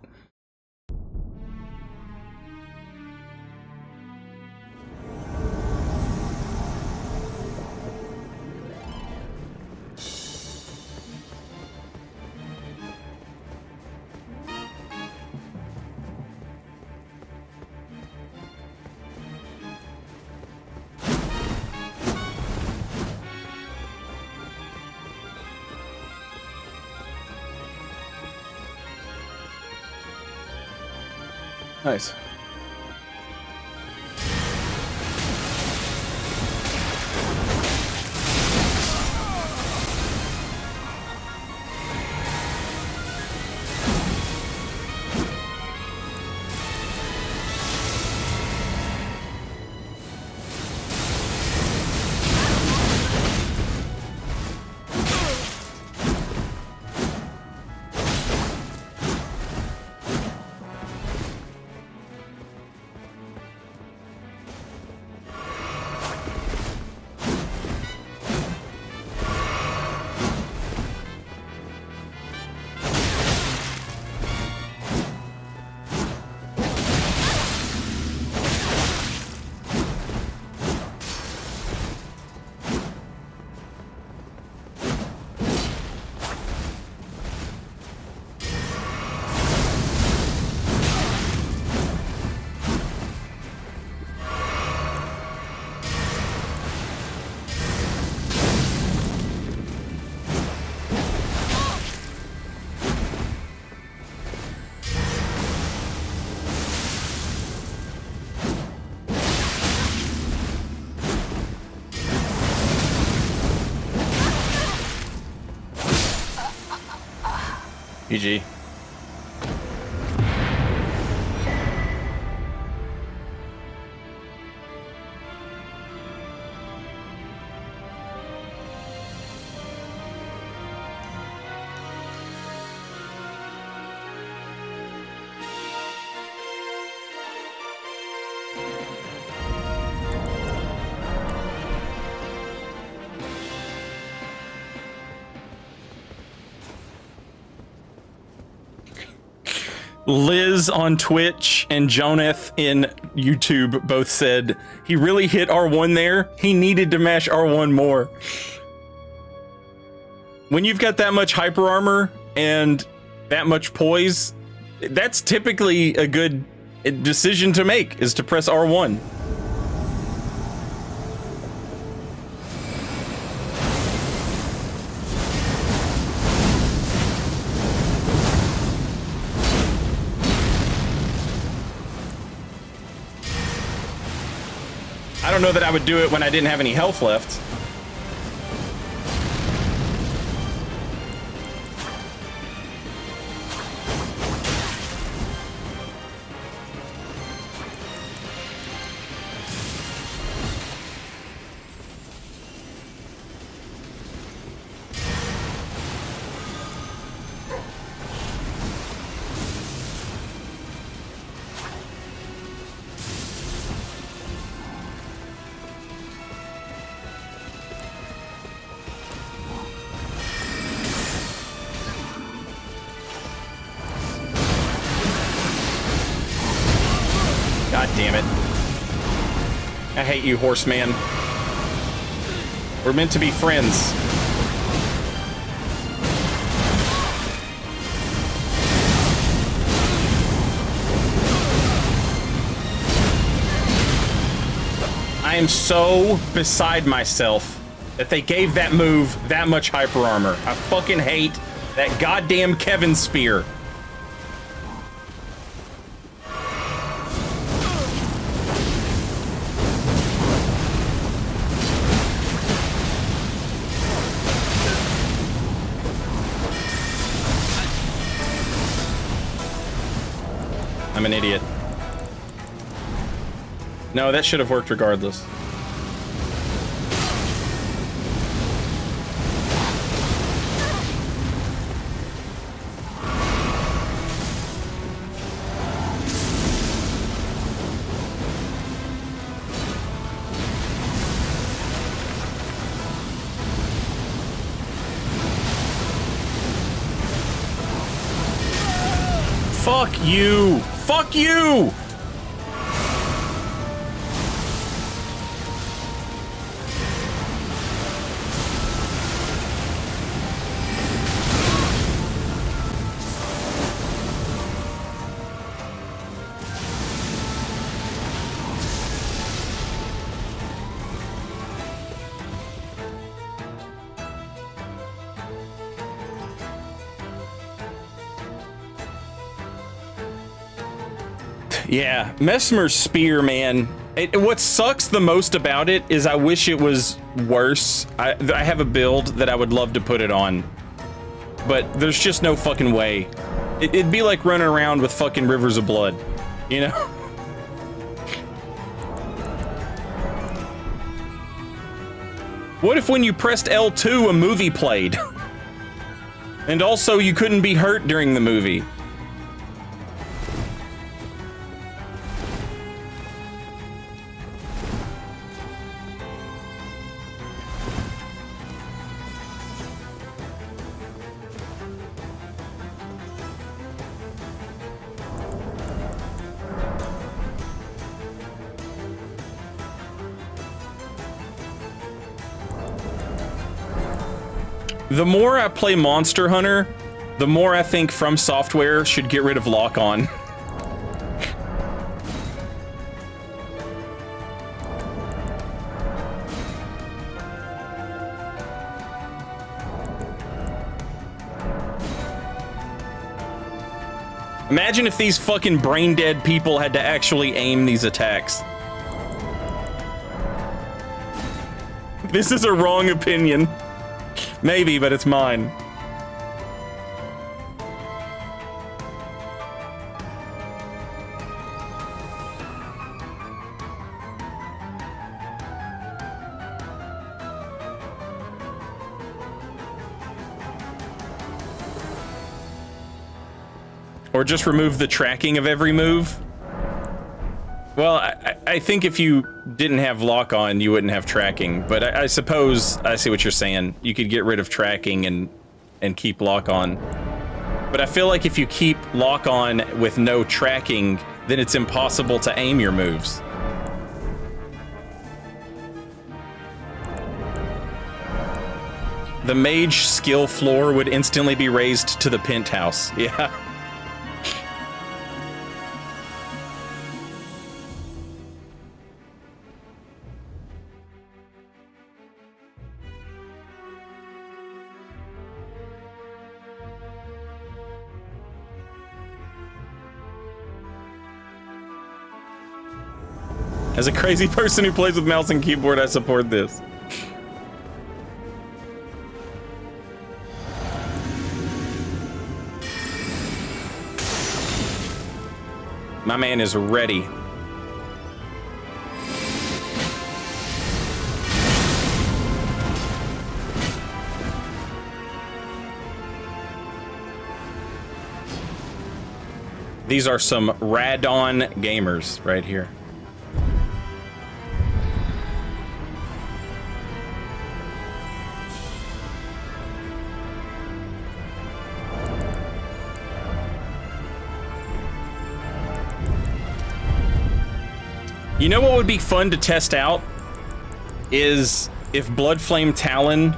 Nice. GG. Liz on Twitch and Jonath in YouTube both said he really hit R1 there. He needed to mash R1 more. When you've got that much hyper armor and that much poise, that's typically a good decision to make, is to press R1. I don't know that I would do it when I didn't have any health left. God damn it. I hate you, horseman. We're meant to be friends. I am so beside myself that they gave that move that much hyper armor. I fucking hate that goddamn Kevin spear. I'm an idiot. No, that should have worked regardless. Fuck you! Fuck you! Yeah, Messmer's spear, man. What sucks the most about it is I wish it was worse. I have a build that I would love to put it on, but there's just no fucking way. It'd be like running around with fucking rivers of blood, you know? What if when you pressed L2 a movie played? And also you couldn't be hurt during the movie? The more I play Monster Hunter, the more I think From Software should get rid of lock-on. Imagine if these fucking brain-dead people had to actually aim these attacks. This is a wrong opinion. Maybe, but it's mine. Or just remove the tracking of every move. Well, I think if you didn't have lock on, you wouldn't have tracking. But I suppose I see what you're saying. You could get rid of tracking and keep lock on. But I feel like if you keep lock on with no tracking, then it's impossible to aim your moves. The mage skill floor would instantly be raised to the penthouse. Yeah. As a crazy person who plays with mouse and keyboard, I support this. My man is ready. These are some Radon gamers right here. You know what would be fun to test out is if Bloodflame Talon,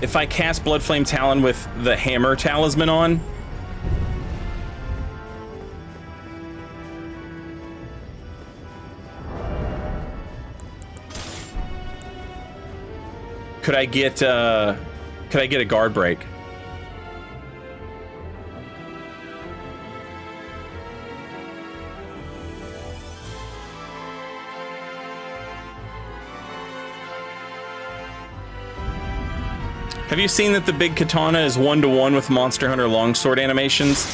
if I cast Bloodflame Talon with the Hammer Talisman on, could I get a guard break? Have you seen that the big katana is 1-to-1 with Monster Hunter longsword animations?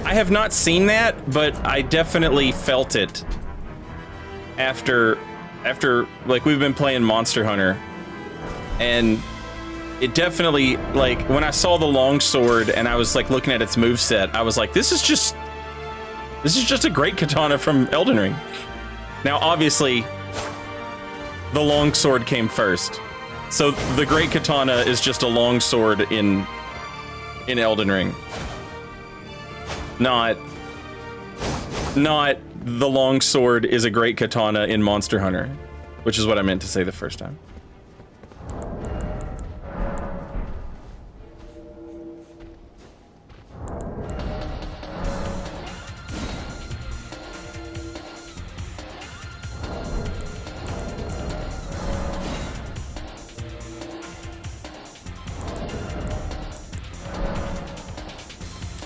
I have not seen that, but I definitely felt it after like we've been playing Monster Hunter, and it definitely, like, when I saw the longsword and I was like looking at its moveset, I was like, this is just a great katana from Elden Ring. Now obviously the longsword came first. So the Great Katana is just a longsword in Elden Ring. Not the longsword is a Great Katana in Monster Hunter, which is what I meant to say the first time.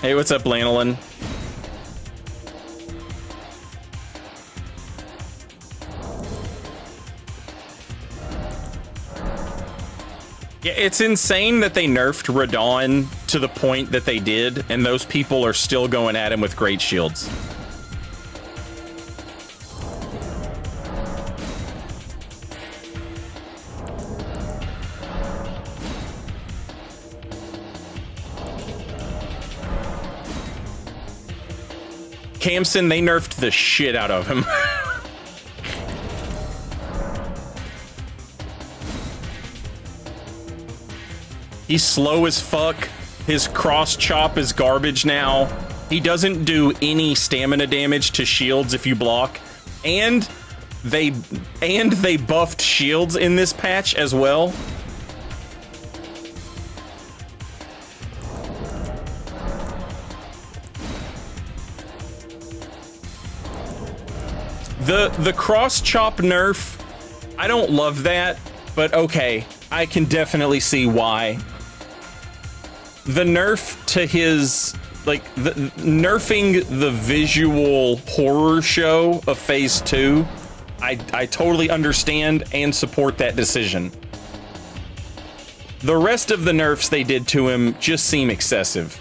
Hey, what's up, Lanolin? Yeah, it's insane that they nerfed Radon to the point that they did, and those people are still going at him with great shields. Camson, they nerfed the shit out of him. He's slow as fuck. His cross chop is garbage now. He doesn't do any stamina damage to shields if you block. And they buffed shields in this patch as well. The cross chop nerf, I don't love that, but okay, I can definitely see why. The nerf to his, like, nerfing the visual horror show of Phase 2, I totally understand and support that decision. The rest of the nerfs they did to him just seem excessive.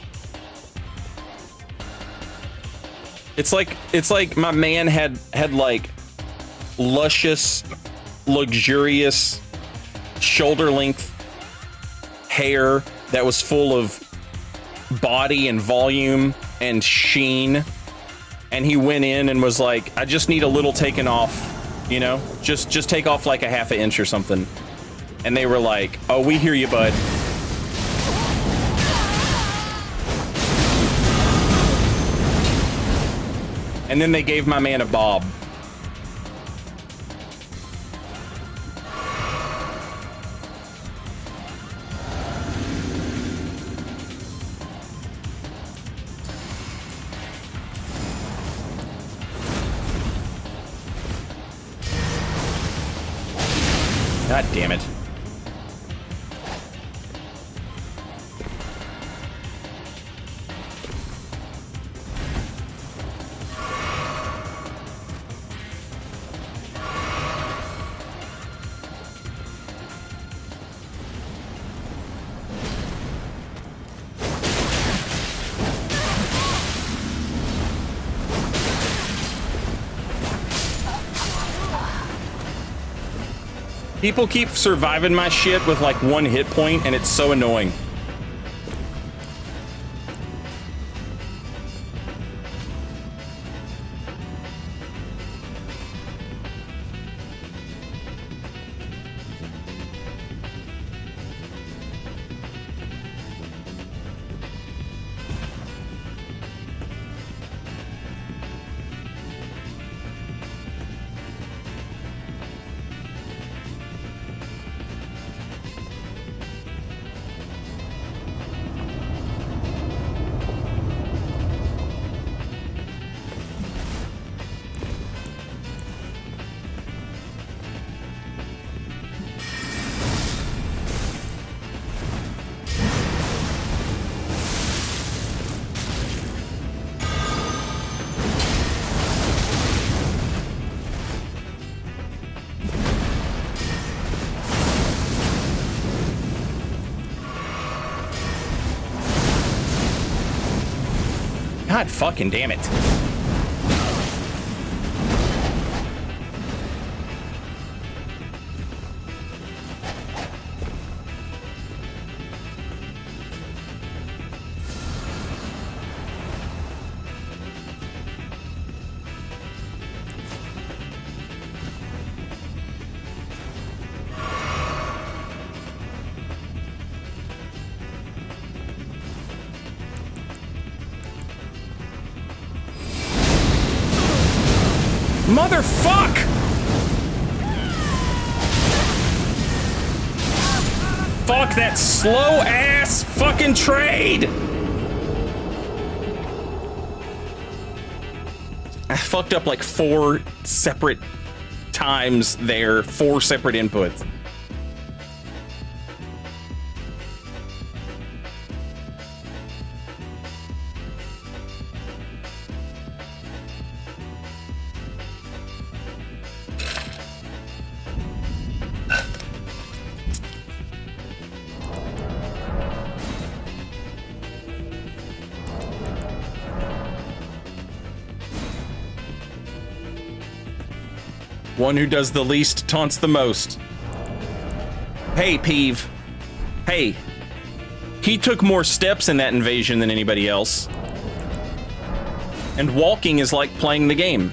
It's like my man had like luscious, luxurious shoulder length hair that was full of body and volume and sheen, and he went in and was like, I just need a little taken off, you know, just take off like a half an inch or something. And they were like, oh, we hear you, bud. And then they gave my man a bob. God damn it. People keep surviving my shit with like one hit point, and it's so annoying. God fucking damn it. Motherfuck! Fuck that slow ass fucking trade! I fucked up like 4 separate times there, 4 separate inputs. One who does the least taunts the most. Hey, Peeve. Hey. He took more steps in that invasion than anybody else. And walking is like playing the game.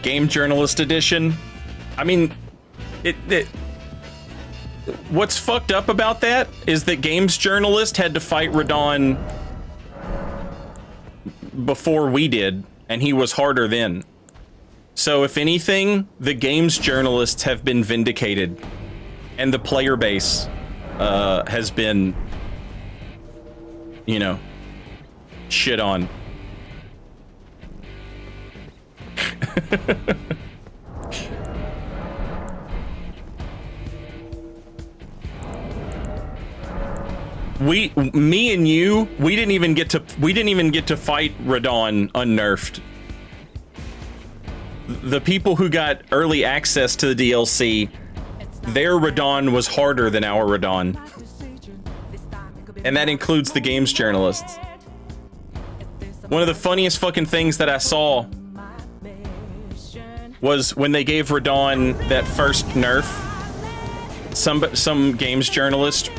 Game Journalist Edition. I mean, what's fucked up about that is that Games Journalist had to fight Radon before we did, and he was harder then. So if anything, the Games Journalists have been vindicated, and the player base has been, you know, shit on. Me and you, we didn't even get to fight Radon unnerfed. The people who got early access to the DLC, their Radon was harder than our Radon. And that includes the Games Journalists. One of the funniest fucking things that I saw was when they gave Radon that first nerf. Some Games Journalist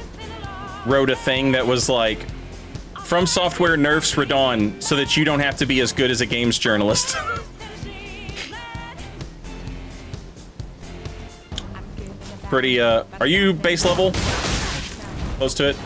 wrote a thing that was like, From Software nerfs Radon so that you don't have to be as good as a Games Journalist. Pretty, are you base level? Close to it?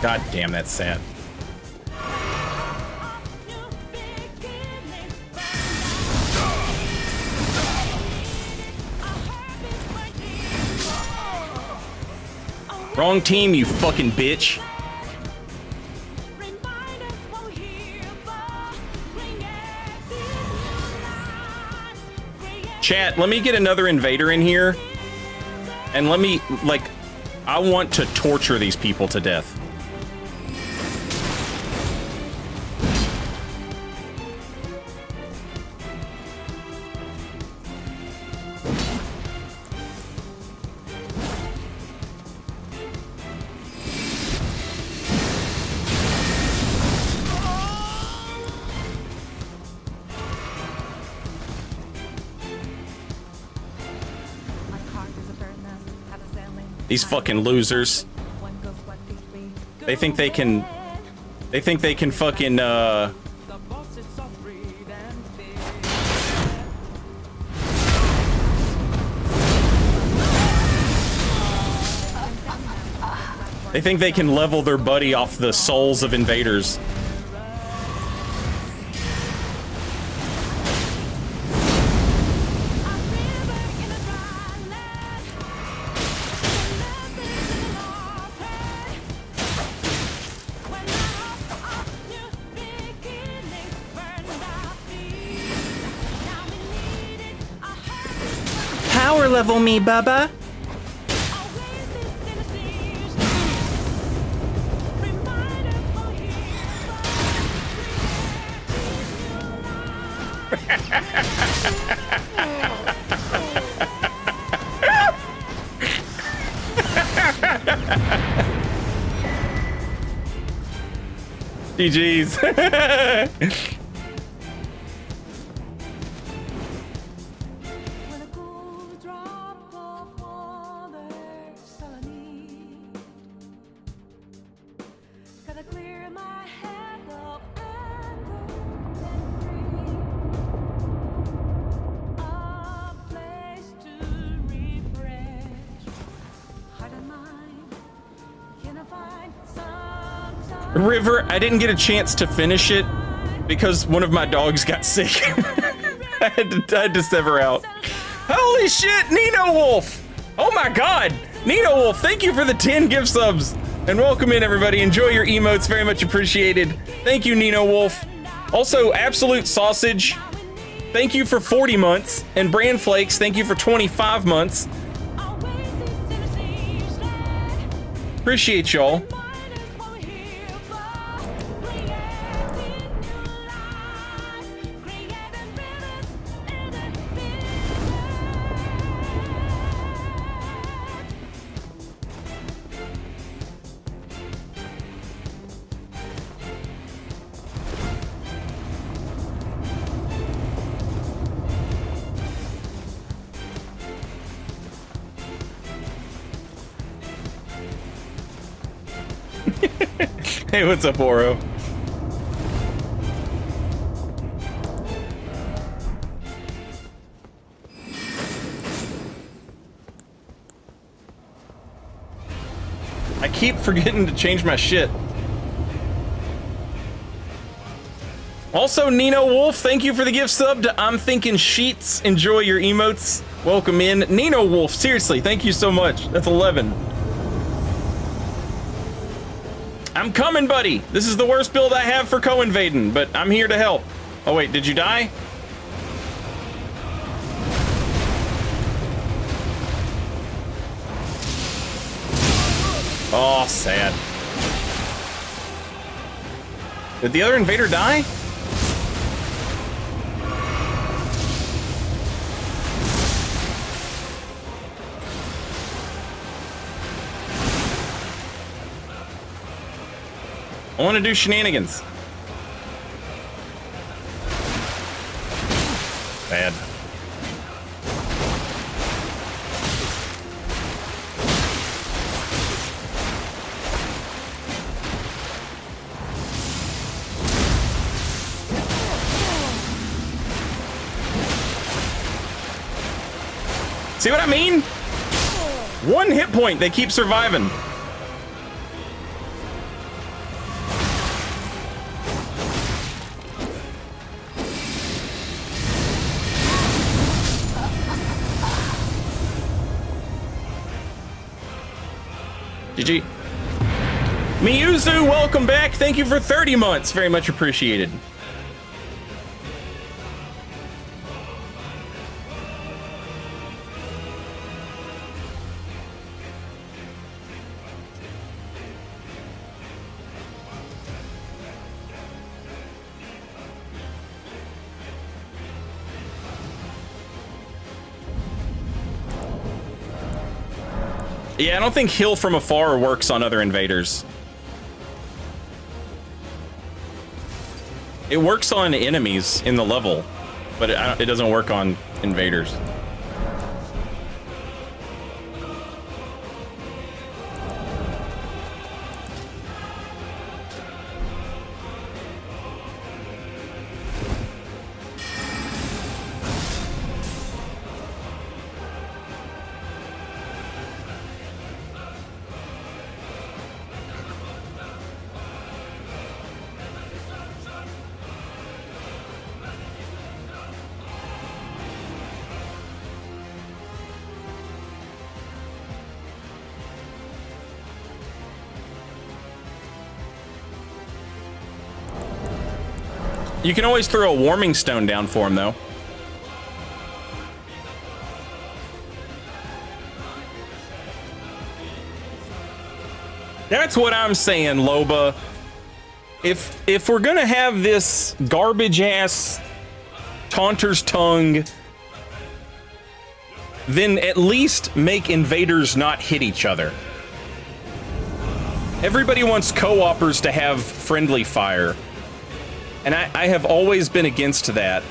God damn, that's sad. Wrong team, you fucking bitch. Chat, let me get another invader in here. And let me, like, I want to torture these people to death. These fucking losers. They think they can fucking they think they can level their buddy off the souls of invaders. Power level me, Bubba. GG's. River, I didn't get a chance to finish it because one of my dogs got sick. I had to sever out. Holy shit, Nino Wolf! Oh my god! Nino Wolf, thank you for the 10 gift subs. And welcome in, everybody. Enjoy your emotes. Very much appreciated. Thank you, Nino Wolf. Also, Absolute Sausage, thank you for 40 months. And Bran Flakes, thank you for 25 months. Appreciate y'all. Hey, what's up, Oro? I keep forgetting to change my shit. Also, Nino Wolf, thank you for the gift sub to I'm Thinking Sheets. Enjoy your emotes. Welcome in. Nino Wolf, seriously, thank you so much. That's 11. I'm coming, buddy. This is the worst build I have for co-invading, but I'm here to help. Oh, wait, did you die? Oh, sad. Did the other invader die? I want to do shenanigans. Bad. See what I mean? One hit point, they keep surviving. GG. Miyuzu, welcome back. Thank you for 30 months. Very much appreciated. Yeah, I don't think Heal from Afar works on other invaders. It works on enemies in the level, but it doesn't work on invaders. You can always throw a warming stone down for him, though. That's what I'm saying, Loba. If we're gonna have this garbage-ass Taunter's Tongue, then at least make invaders not hit each other. Everybody wants co-opers to have friendly fire. And I have always been against that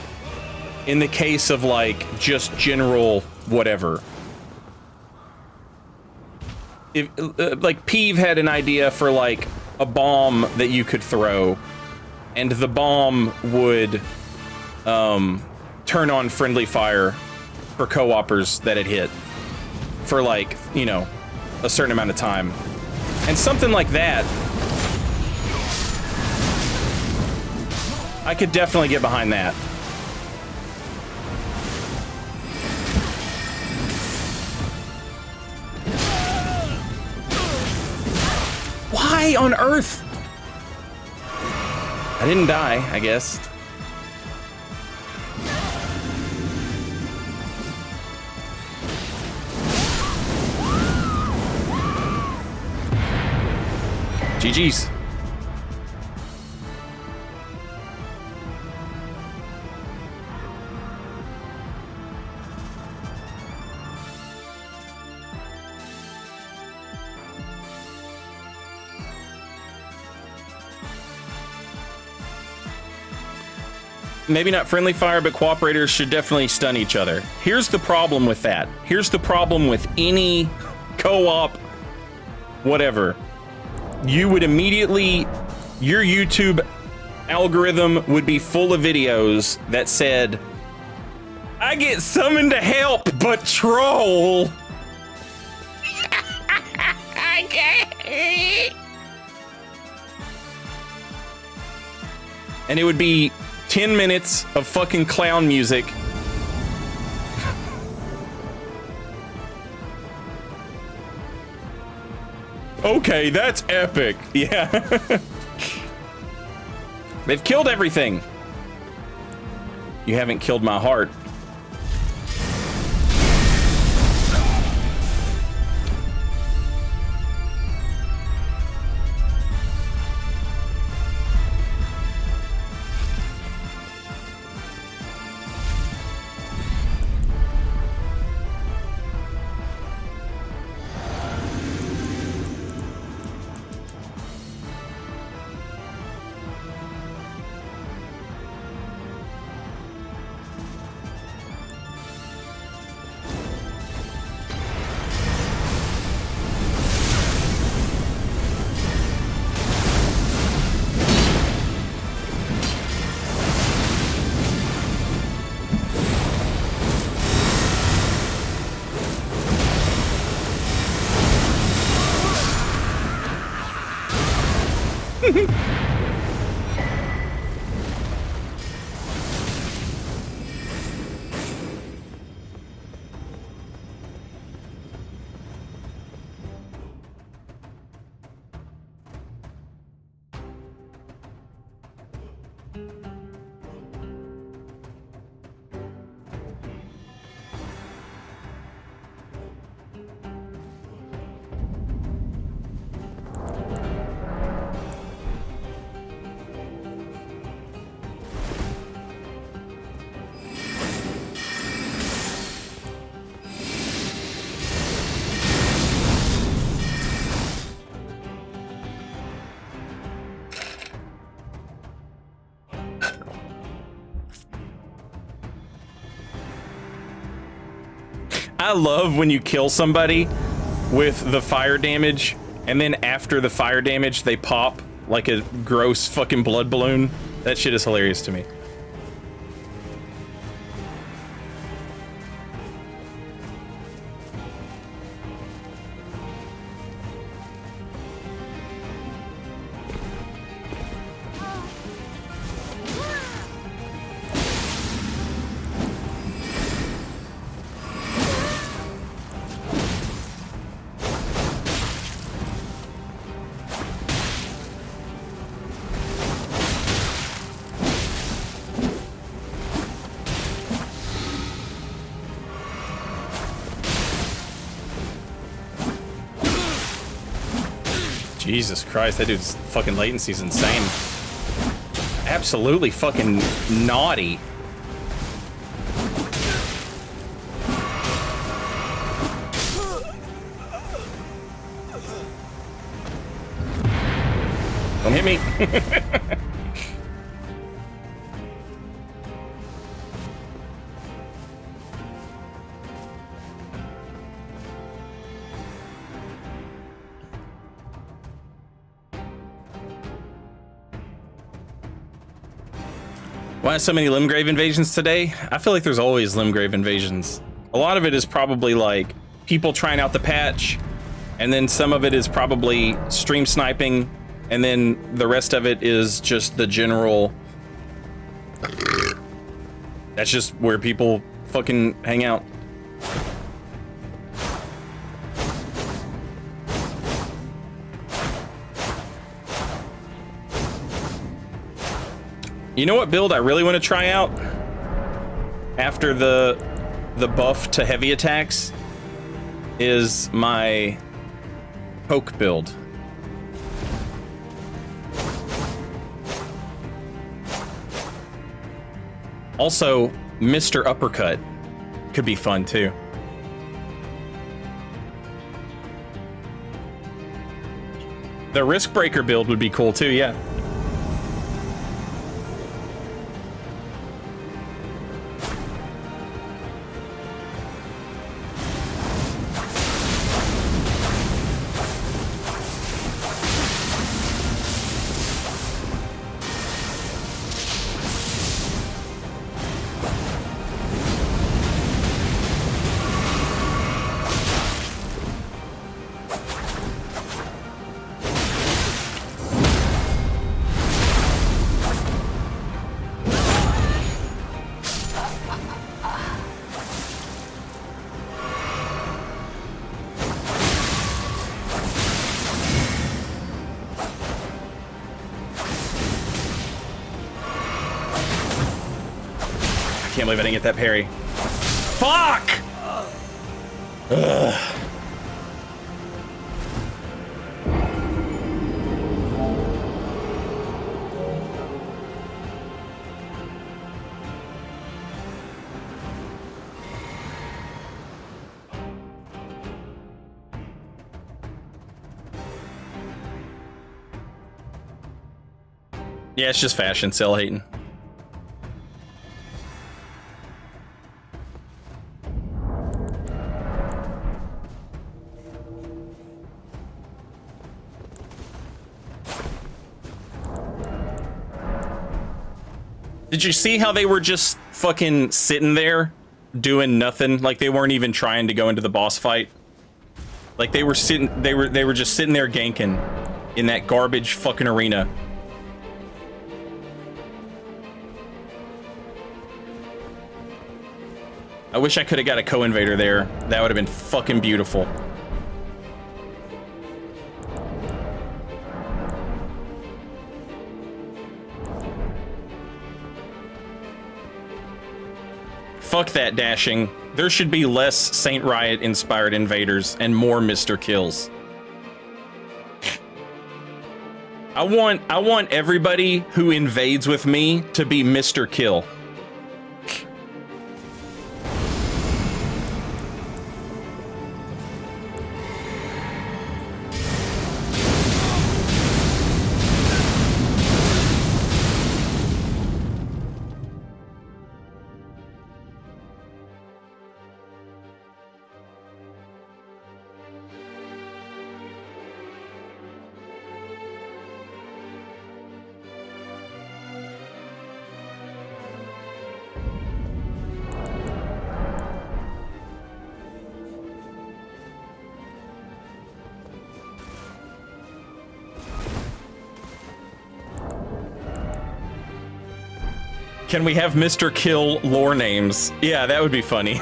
in the case of, like, just general whatever. If, like, Peeve had an idea for, like, a bomb that you could throw, and the bomb would turn on friendly fire for co-opers that it hit for, like, you know, a certain amount of time. And something like that, I could definitely get behind that. Why on earth? I didn't die, I guess. GG's. Maybe not friendly fire, but cooperators should definitely stun each other. Here's the problem with that. Here's the problem with any co-op, whatever. You would immediately, your YouTube algorithm would be full of videos that said, I get summoned to help, but troll. And it would be 10 minutes of fucking clown music. Okay, that's epic. Yeah. They've killed everything. You haven't killed my heart. I love when you kill somebody with the fire damage, and then after the fire damage, they pop like a gross fucking blood balloon. That shit is hilarious to me. Jesus Christ, that dude's fucking latency's insane. Absolutely fucking naughty. Don't hit me. Why so many Limgrave invasions today? I feel like there's always Limgrave invasions. A lot of it is probably like people trying out the patch, and then some of it is probably stream sniping, and then the rest of it is just the general. That's just where people fucking hang out. You know what build I really want to try out? After the buff to heavy attacks is my poke build. Also, Mr. Uppercut could be fun too. The Risk Breaker build would be cool too, yeah. Can't believe I didn't get that parry. Fuck! Ugh. Yeah, it's just fashion, cell hating. Did you see how they were just fucking sitting there doing nothing? Like they weren't even trying to go into the boss fight. Like they were sitting, they were just sitting there ganking in that garbage fucking arena. I wish I could have got a co-invader there. That would have been fucking beautiful. Fuck that dashing. There should be less Saint Riot inspired invaders and more Mr. Kills. I want everybody who invades with me to be Mr. Kill. Can we have Mr. Kill lore names? Yeah, that would be funny.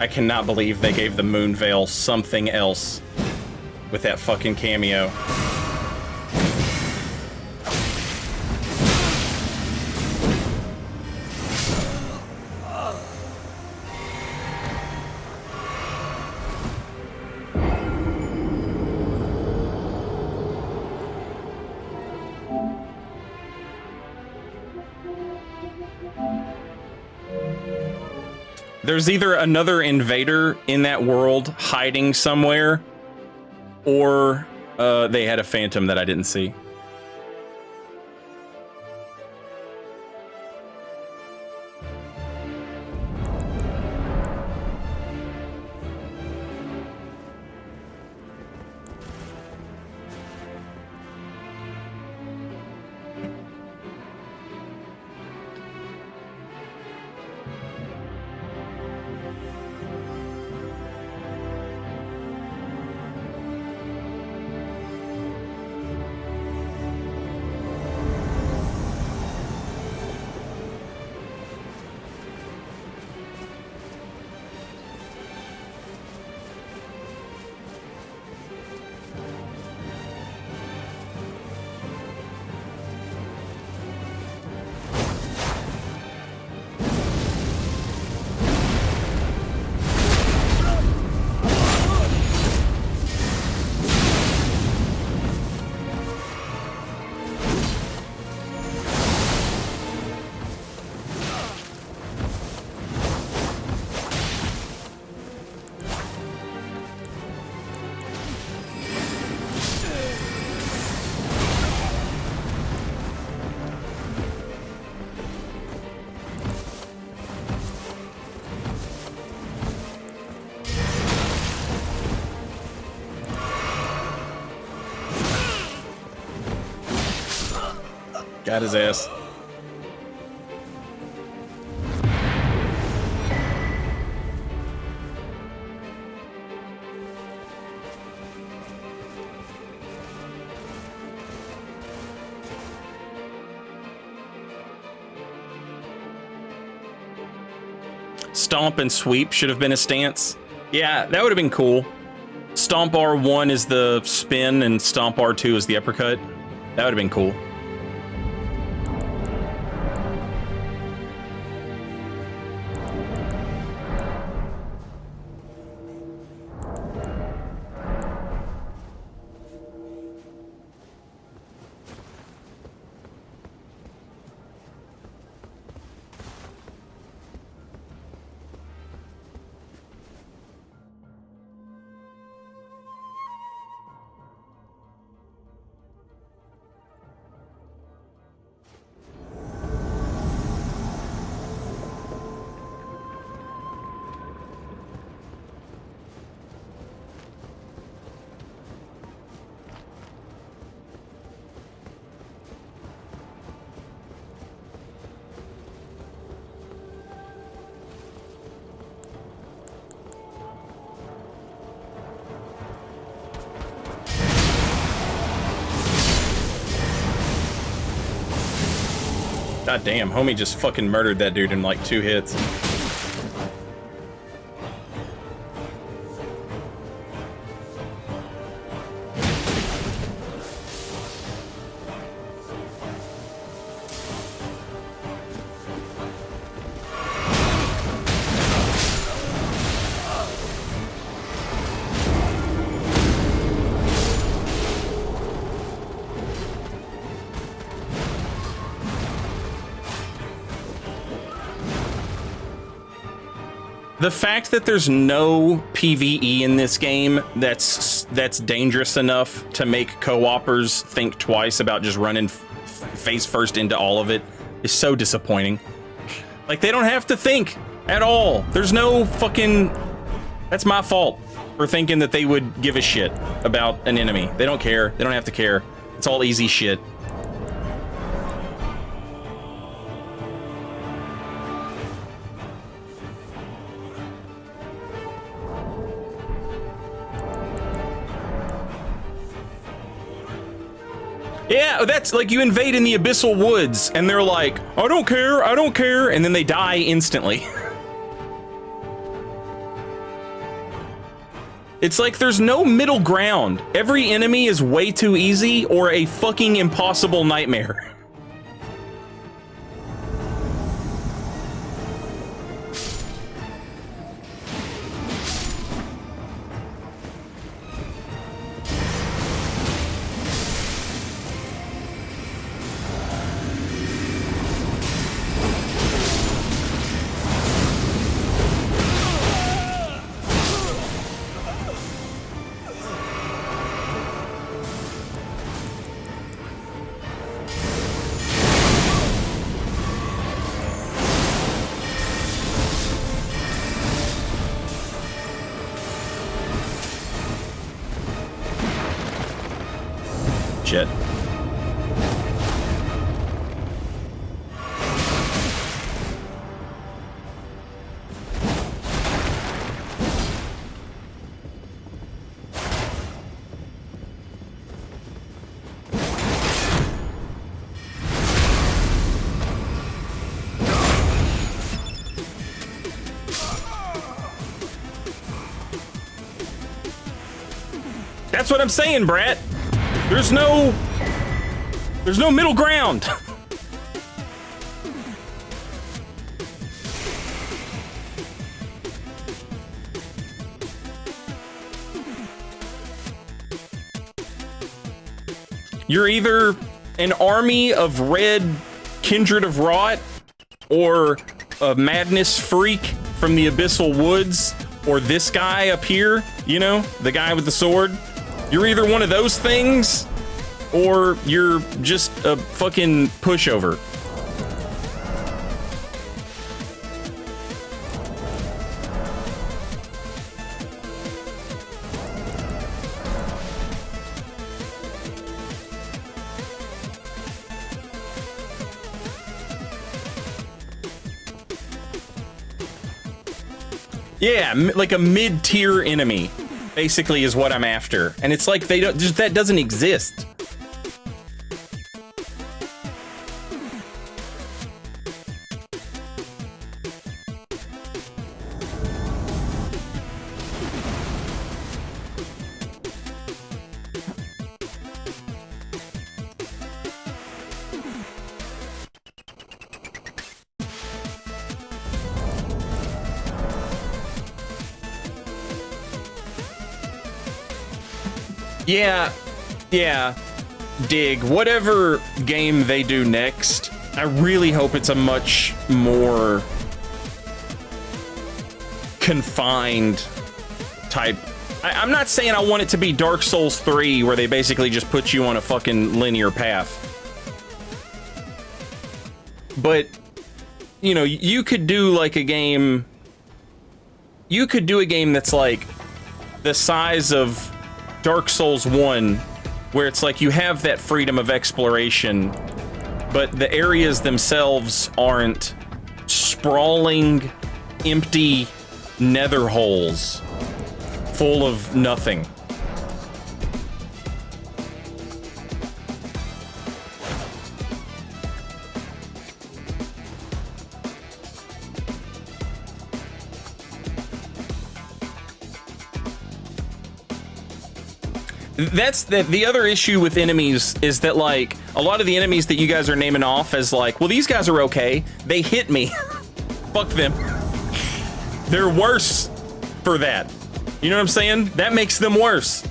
I cannot believe they gave the Moon Veil something else with that fucking cameo. There's either another invader in that world hiding somewhere, or they had a phantom that I didn't see. Got his ass. Stomp and sweep should have been a stance. Yeah, that would have been cool. Stomp R1 is the spin and Stomp R2 is the uppercut. That would have been cool. God damn, homie just fucking murdered that dude in like 2 hits. The fact that there's no PvE in this game that's dangerous enough to make co-opers think twice about just running face first into all of it is so disappointing. Like, they don't have to think at all. There's no fucking... That's my fault for thinking that they would give a shit about an enemy. They don't care. They don't have to care. It's all easy shit. Yeah, that's like you invade in the Abyssal Woods, and they're like, I don't care, and then they die instantly. It's like there's no middle ground. Every enemy is way too easy or a fucking impossible nightmare. Shit. That's what I'm saying, Brat. There's no middle ground. You're either an army of red Kindred of Rot or a madness freak from the Abyssal Woods or this guy up here, you know, the guy with the sword. You're either one of those things, or you're just a fucking pushover. Yeah, like a mid-tier enemy, basically, is what I'm after. And it's like they don't just that doesn't exist. Yeah, dig. Whatever game they do next, I really hope it's a much more confined type. I'm not saying I want it to be Dark Souls 3, where they basically just put you on a fucking linear path. But, you know, you could do like a game... You could do a game that's like the size of Dark Souls 1, where it's like you have that freedom of exploration, but the areas themselves aren't sprawling, empty nether holes full of nothing. That's the other issue with enemies is that, like, a lot of the enemies that you guys are naming off as like, well, these guys are okay. They hit me. Fuck them. They're worse for that. You know what I'm saying? That makes them worse.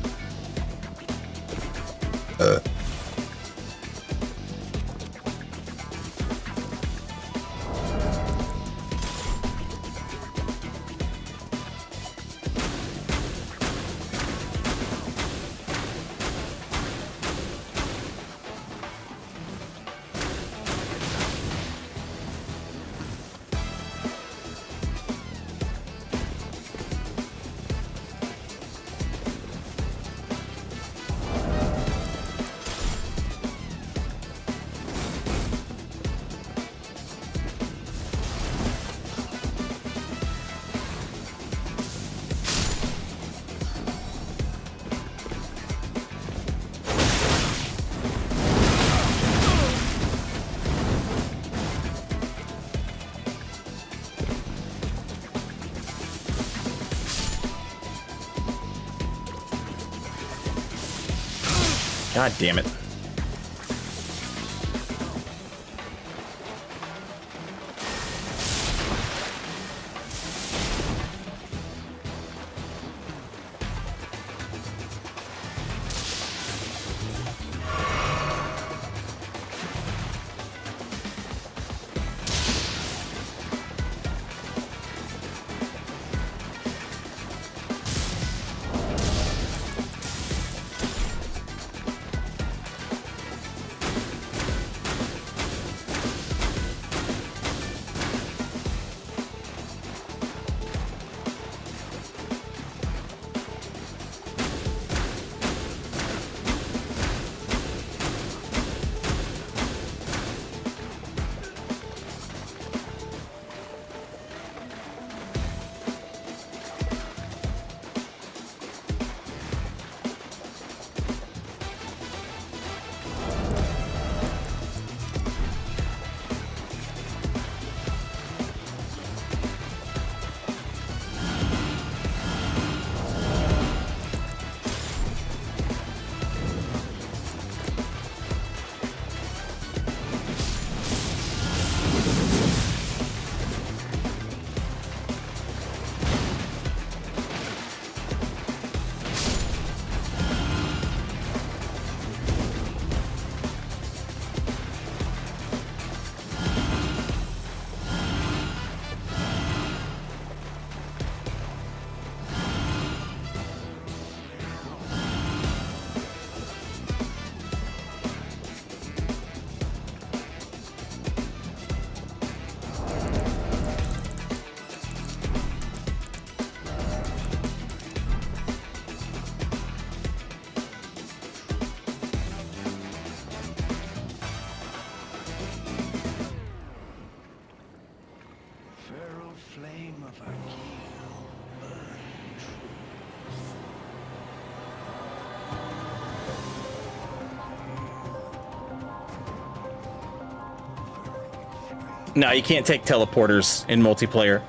God damn it. No, you can't take teleporters in multiplayer.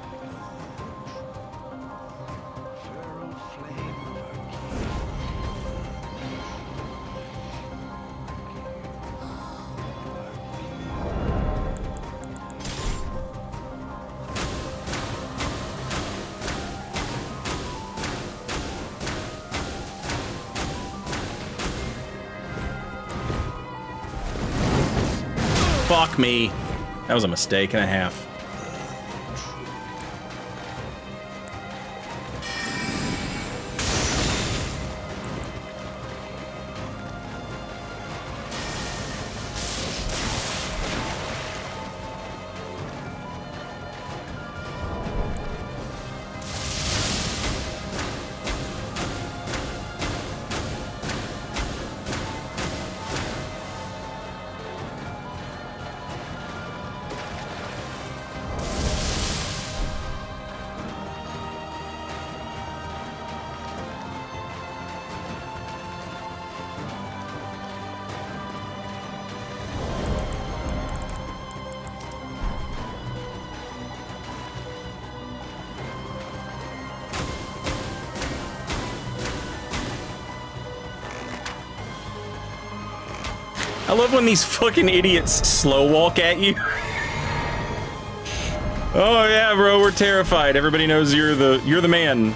Fuck me. That was a mistake and a half. I love when these fucking idiots slow walk at you. Oh yeah, bro, we're terrified. Everybody knows you're the man.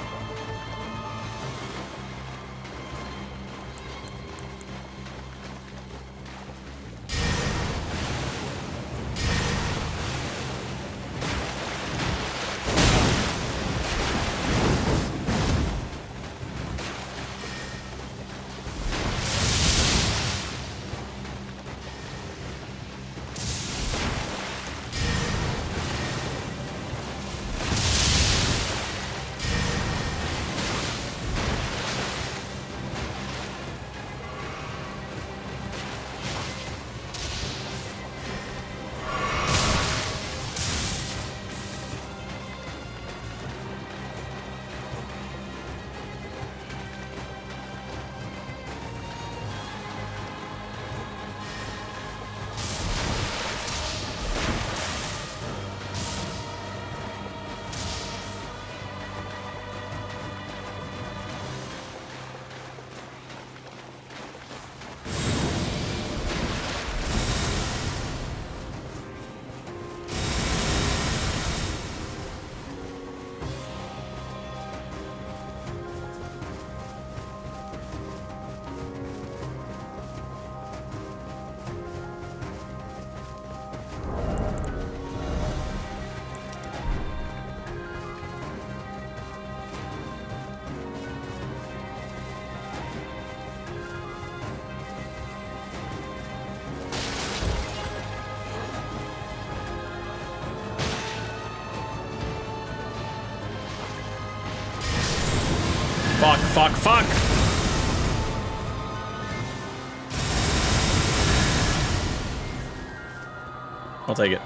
Fuck, fuck, fuck! I'll take it.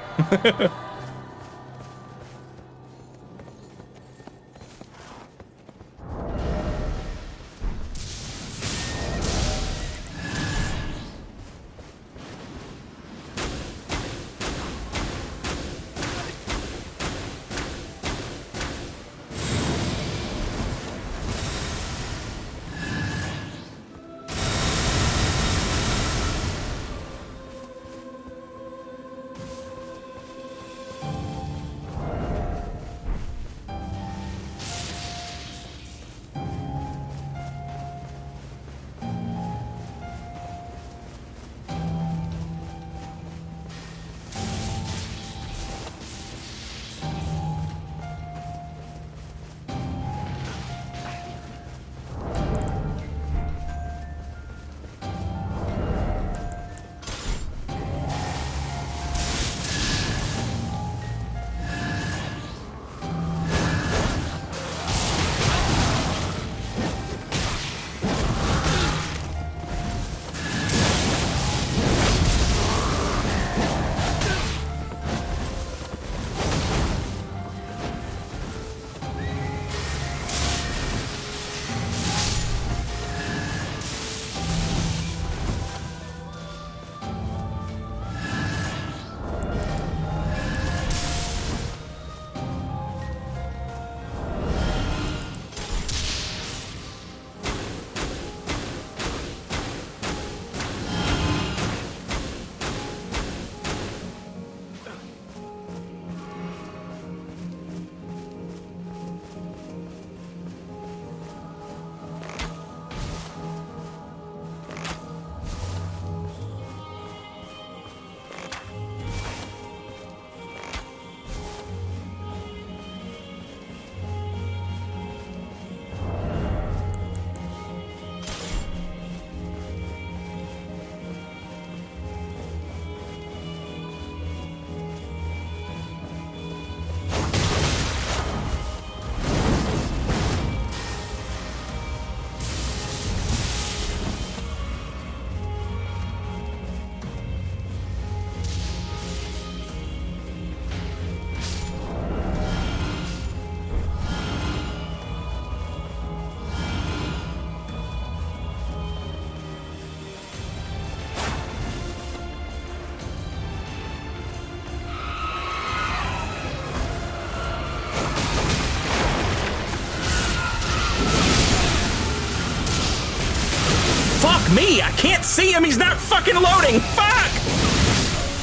Fuck me! I can't see him! He's not fucking loading! Fuck!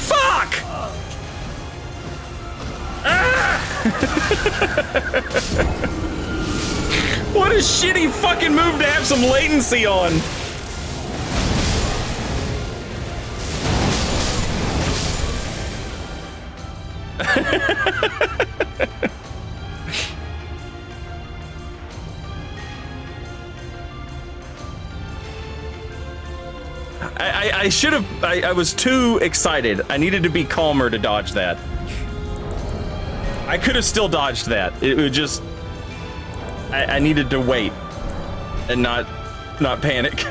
Fuck! Ah! What a shitty fucking move to have some latency on! I should have. I was too excited. I needed to be calmer to dodge that. I could have still dodged that. It would just. I needed to wait and not panic.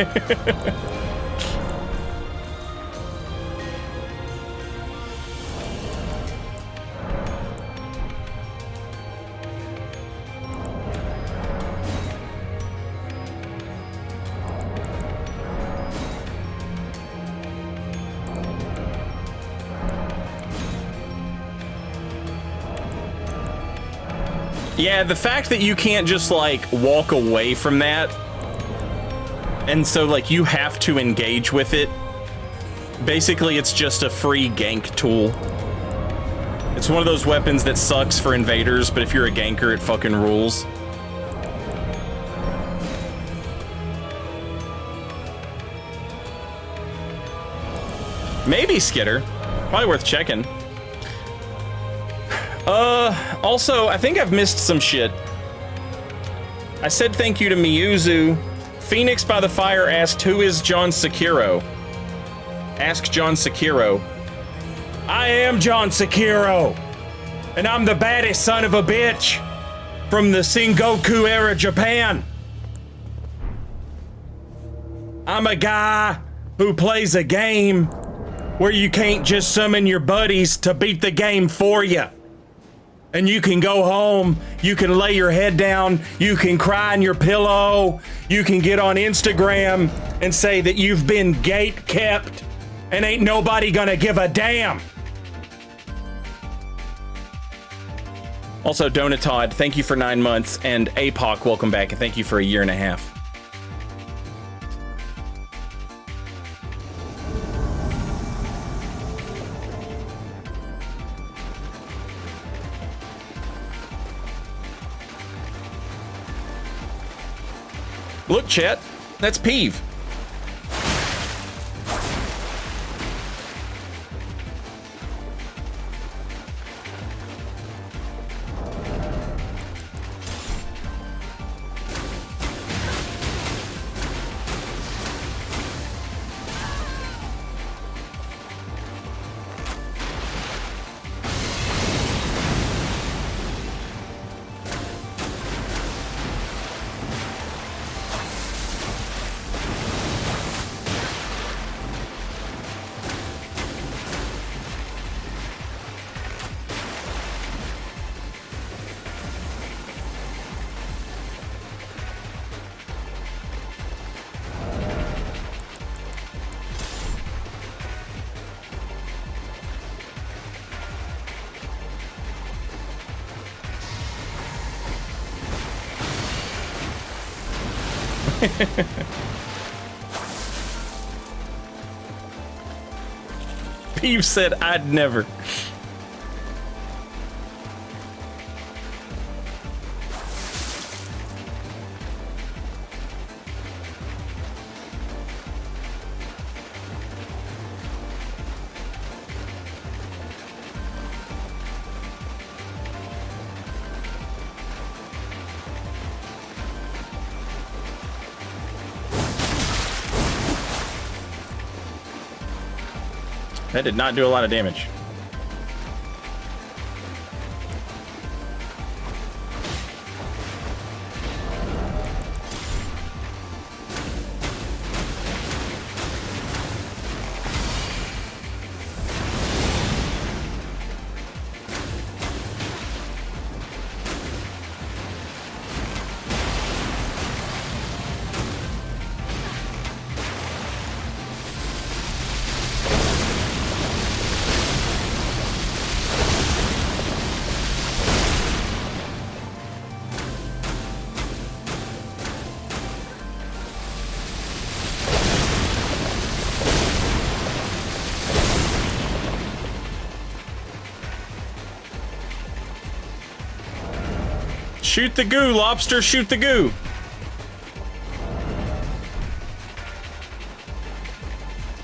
Yeah, the fact that you can't just, like, walk away from that, and so, like, you have to engage with it. Basically, it's just a free gank tool. It's one of those weapons that sucks for invaders, but if you're a ganker, it fucking rules. Maybe Skitter. Probably worth checking. Also, I think I've missed some shit. I said thank you to Miyuzu. Phoenix by the Fire asked, who is John Sekiro? Ask John Sekiro. I am John Sekiro, and I'm the baddest son of a bitch from the Sengoku era Japan. I'm a guy who plays a game where you can't just summon your buddies to beat the game for you. And you can go home, you can lay your head down, you can cry in your pillow, you can get on Instagram and say that you've been gate kept and ain't nobody gonna give a damn. Also, Donatod, thank you for 9 months, and APOC, welcome back, and thank you for a year and a half. Look, chat, that's Peeve. Peeve said I'd never. That did not do a lot of damage. Shoot the goo, lobster, shoot the goo.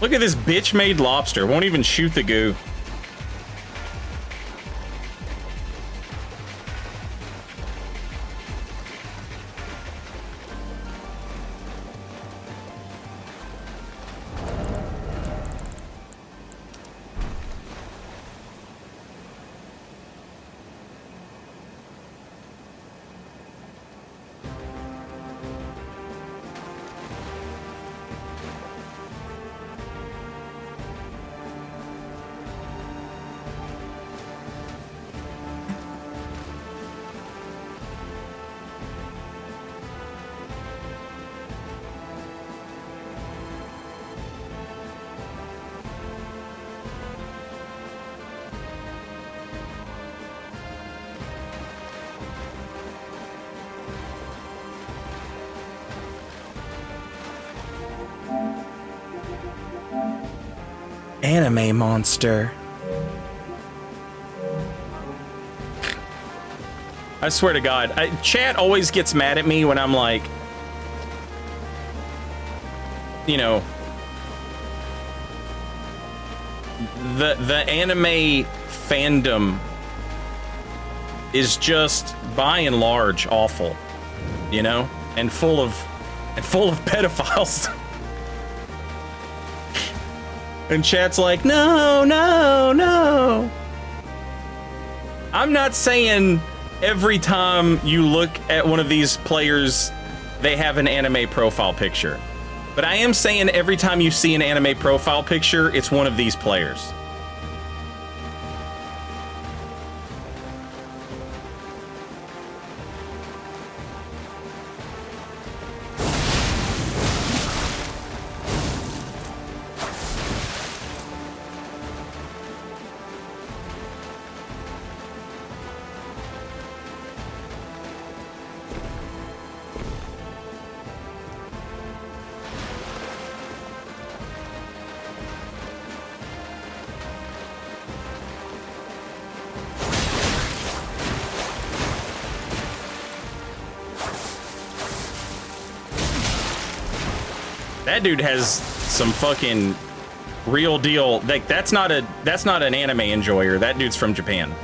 Look at this bitch-made lobster. Won't even shoot the goo. Anime monster. I swear to God, chat always gets mad at me when I'm like, you know, the anime fandom is just by and large awful, you know, and full of pedophiles. And chat's like, no, no, no. I'm not saying every time you look at one of these players, they have an anime profile picture. But I am saying every time you see an anime profile picture, it's one of these players. That dude has some fucking real deal. Like that's not an anime enjoyer. That dude's from Japan.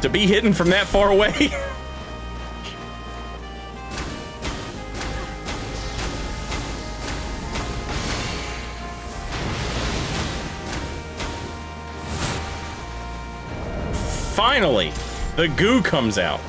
To be hidden from that far away. Finally, the goo comes out.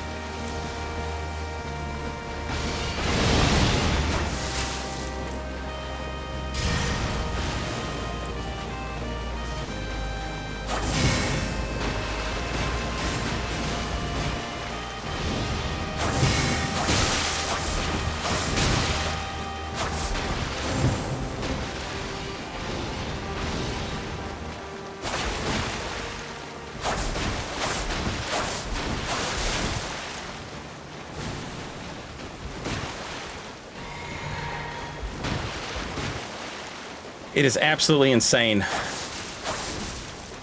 It is absolutely insane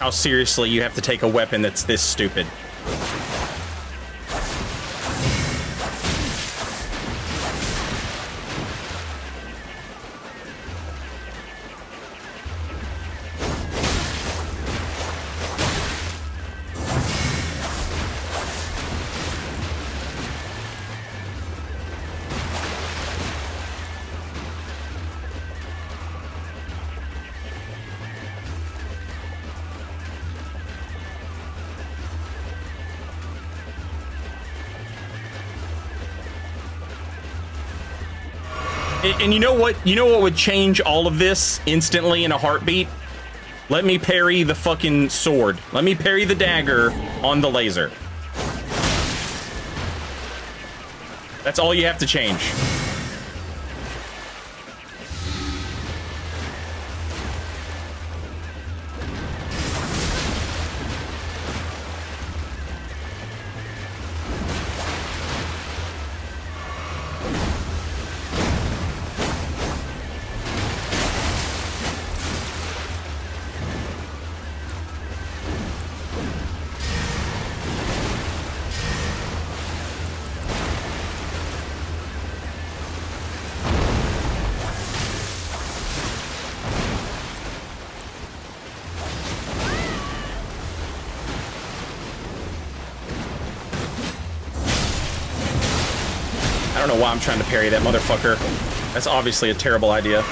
how seriously you have to take a weapon that's this stupid. And you know what? You know what would change all of this instantly in a heartbeat? Let me parry the fucking sword. Let me parry the dagger on the laser. That's all you have to change. don't know why I'm trying to parry that motherfucker. That's obviously a terrible idea.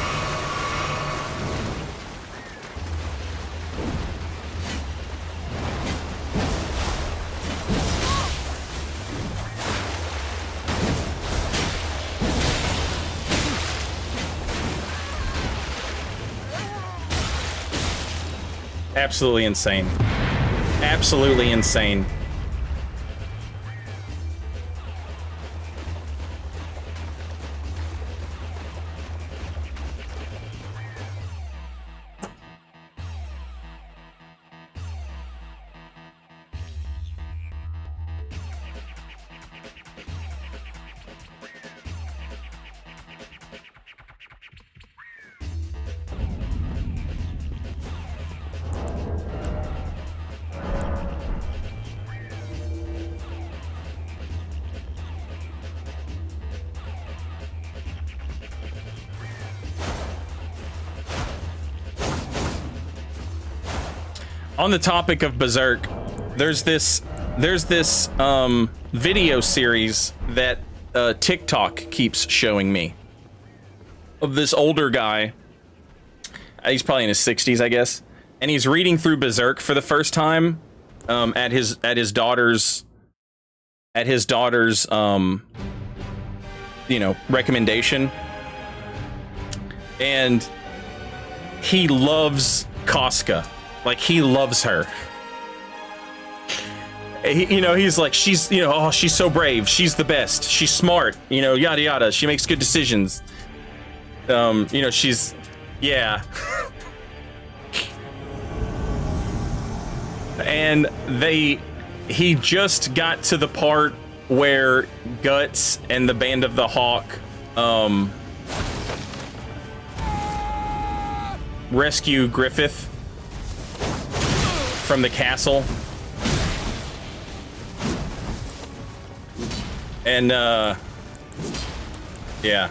Absolutely insane. Absolutely insane. On the topic of Berserk, there's this video series that TikTok keeps showing me of this older guy. He's probably in his 60s, I guess, and he's reading through Berserk for the first time at his daughter's recommendation, and he loves Casca. Like, he loves her. He's like, she's so brave. She's the best. She's smart. Yada yada. She makes good decisions. She's, yeah. And he just got to the part where Guts and the Band of the Hawk rescue Griffith from the castle, and yeah.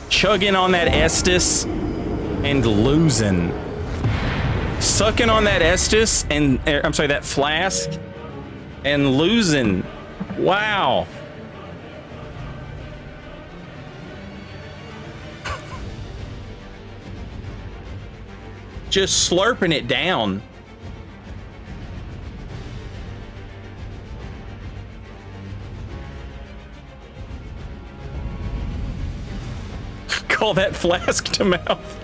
Chugging on that Estus and losing. Sucking on that Estus and, I'm sorry, that flask and losing. Wow. Just slurping it down. Call that flask to mouth.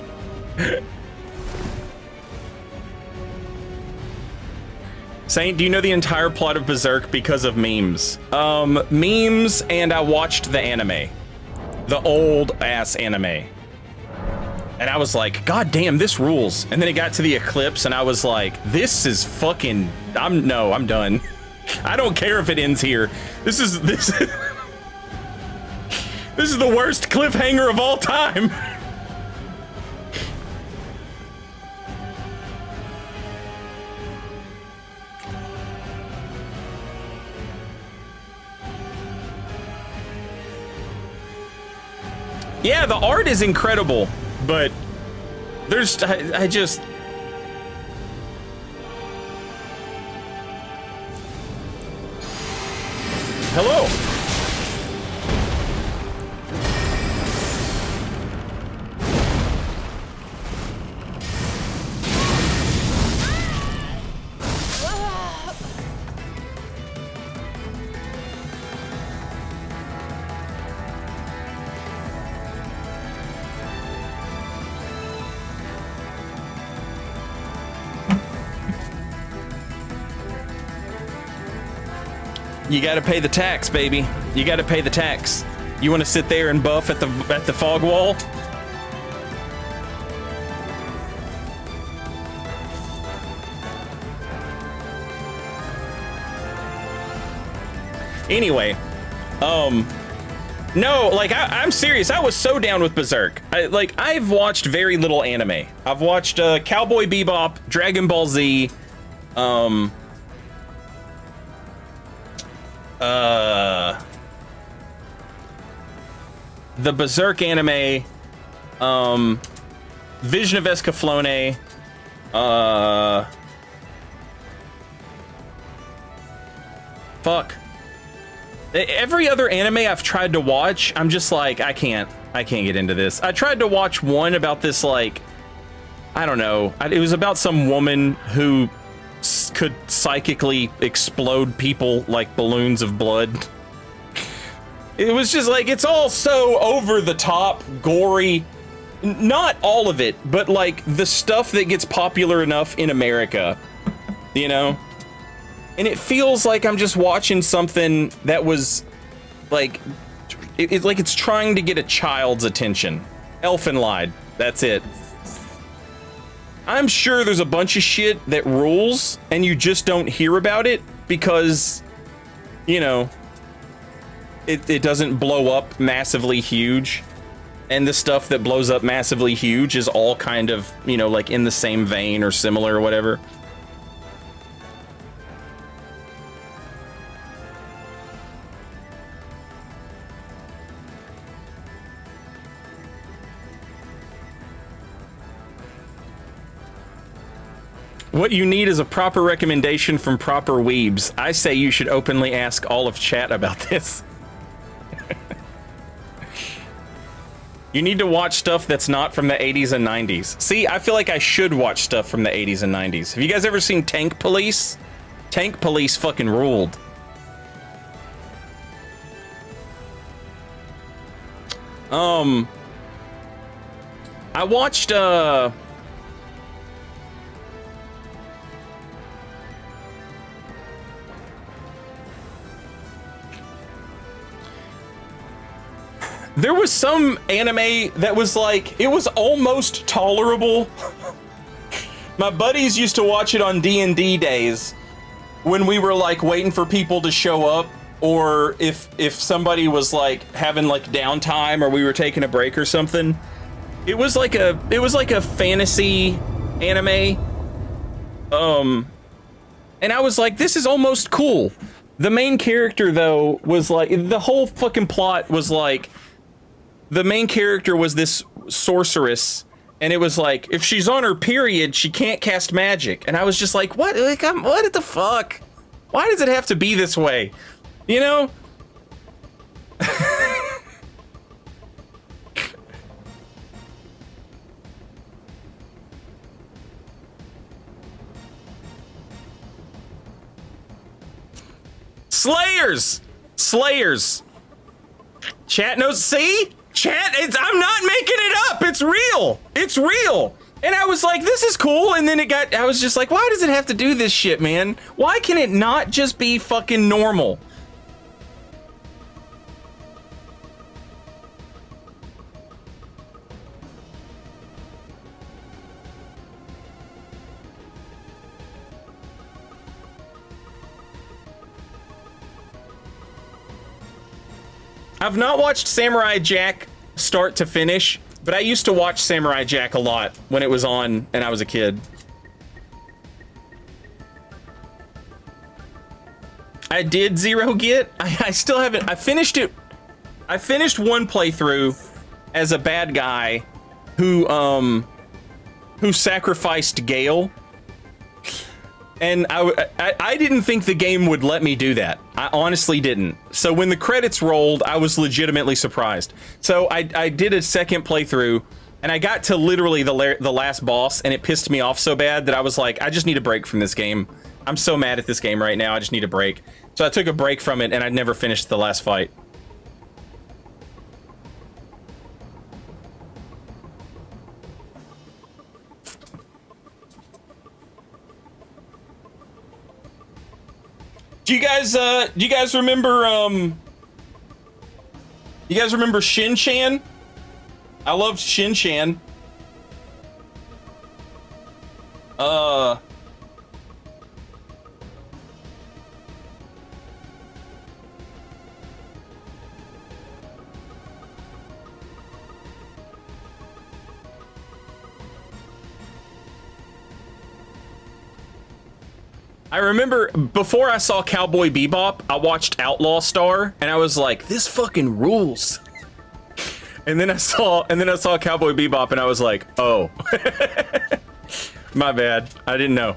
Saint, do you know the entire plot of Berserk because of memes? Memes, and I watched the anime. The old ass anime. And I was like, God damn, this rules. And then it got to the eclipse and I was like, this is fucking, I'm done. I don't care if it ends here. This is this is the worst cliffhanger of all time. Yeah, the art is incredible, but there's, I just... Hello. You gotta pay the tax, baby. You gotta pay the tax. You want to sit there and buff at the fog wall? Anyway, no, like I'm serious. I was so down with Berserk. I've watched very little anime. I've watched Cowboy Bebop, Dragon Ball Z, the Berserk anime, Vision of Escaflowne, fuck. Every other anime I've tried to watch, I'm just like, I can't get into this. I tried to watch one about this, like, I don't know. It was about some woman who could psychically explode people like balloons of blood. It was just like, it's all so over the top, gory. Not all of it, but like the stuff that gets popular enough in America, you know? And it feels like I'm just watching something that was like, it's like it's trying to get a child's attention. Elfenlied, that's it. I'm sure there's a bunch of shit that rules and you just don't hear about it because, you know, it doesn't blow up massively huge. And the stuff that blows up massively huge is all kind of, you know, like in the same vein or similar or whatever. What you need is a proper recommendation from proper weebs. I say you should openly ask all of chat about this. You need to watch stuff that's not from the 80s and 90s. See, I feel like I should watch stuff from the 80s and 90s. Have you guys ever seen Tank Police? Tank Police fucking ruled. I watched, there was some anime that was like, it was almost tolerable. My buddies used to watch it on D&D days when we were like waiting for people to show up, or if somebody was like having like downtime or we were taking a break or something. It was like a fantasy anime. And I was like, this is almost cool. The main character though was like, the whole fucking plot was like, the main character was this sorceress, and it was like, if she's on her period, she can't cast magic. And I was just like, what? Like, what the fuck? Why does it have to be this way? You know? Slayers. Chat knows. See? Chat, I'm not making it up. It's real. And I was like, this is cool. And then I was just like, why does it have to do this shit, man? Why can it not just be fucking normal? I've not watched Samurai Jack start to finish, but I used to watch Samurai Jack a lot when it was on and I was a kid. I did Zero Get. I still haven't. I finished it. I finished one playthrough as a bad guy who sacrificed Gale. And I didn't think the game would let me do that. I honestly didn't. So when the credits rolled, I was legitimately surprised. So I did a second playthrough, and I got to literally the last boss, and it pissed me off so bad that I was like, I just need a break from this game. I'm so mad at this game right now, I just need a break. So I took a break from it, and I never finished the last fight. Do you guys remember Shin Chan? I loved Shin Chan. I remember before I saw Cowboy Bebop, I watched Outlaw Star, and I was like, "This fucking rules." And then I saw Cowboy Bebop, and I was like, "Oh, my bad. I didn't know."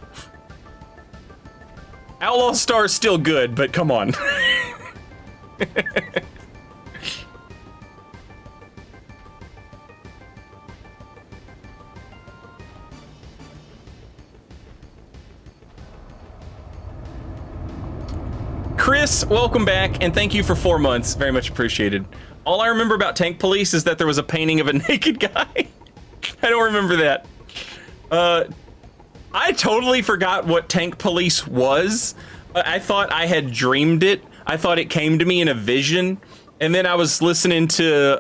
Outlaw Star is still good, but come on. Chris, welcome back, and thank you for 4 months. Very much appreciated. All I remember about Tank Police is that there was a painting of a naked guy. I don't remember that. I totally forgot what Tank Police was. I thought I had dreamed it. I thought it came to me in a vision, and then I was listening to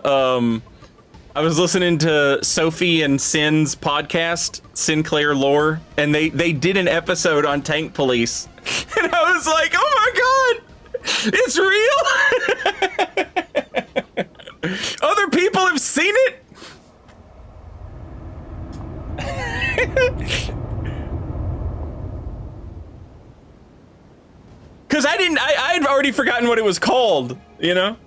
Sophie and Sin's podcast, Sinclair Lore, and they did an episode on Tank Police. And I was like, oh my god, it's real! Other people have seen it! Because I had already forgotten what it was called, you know?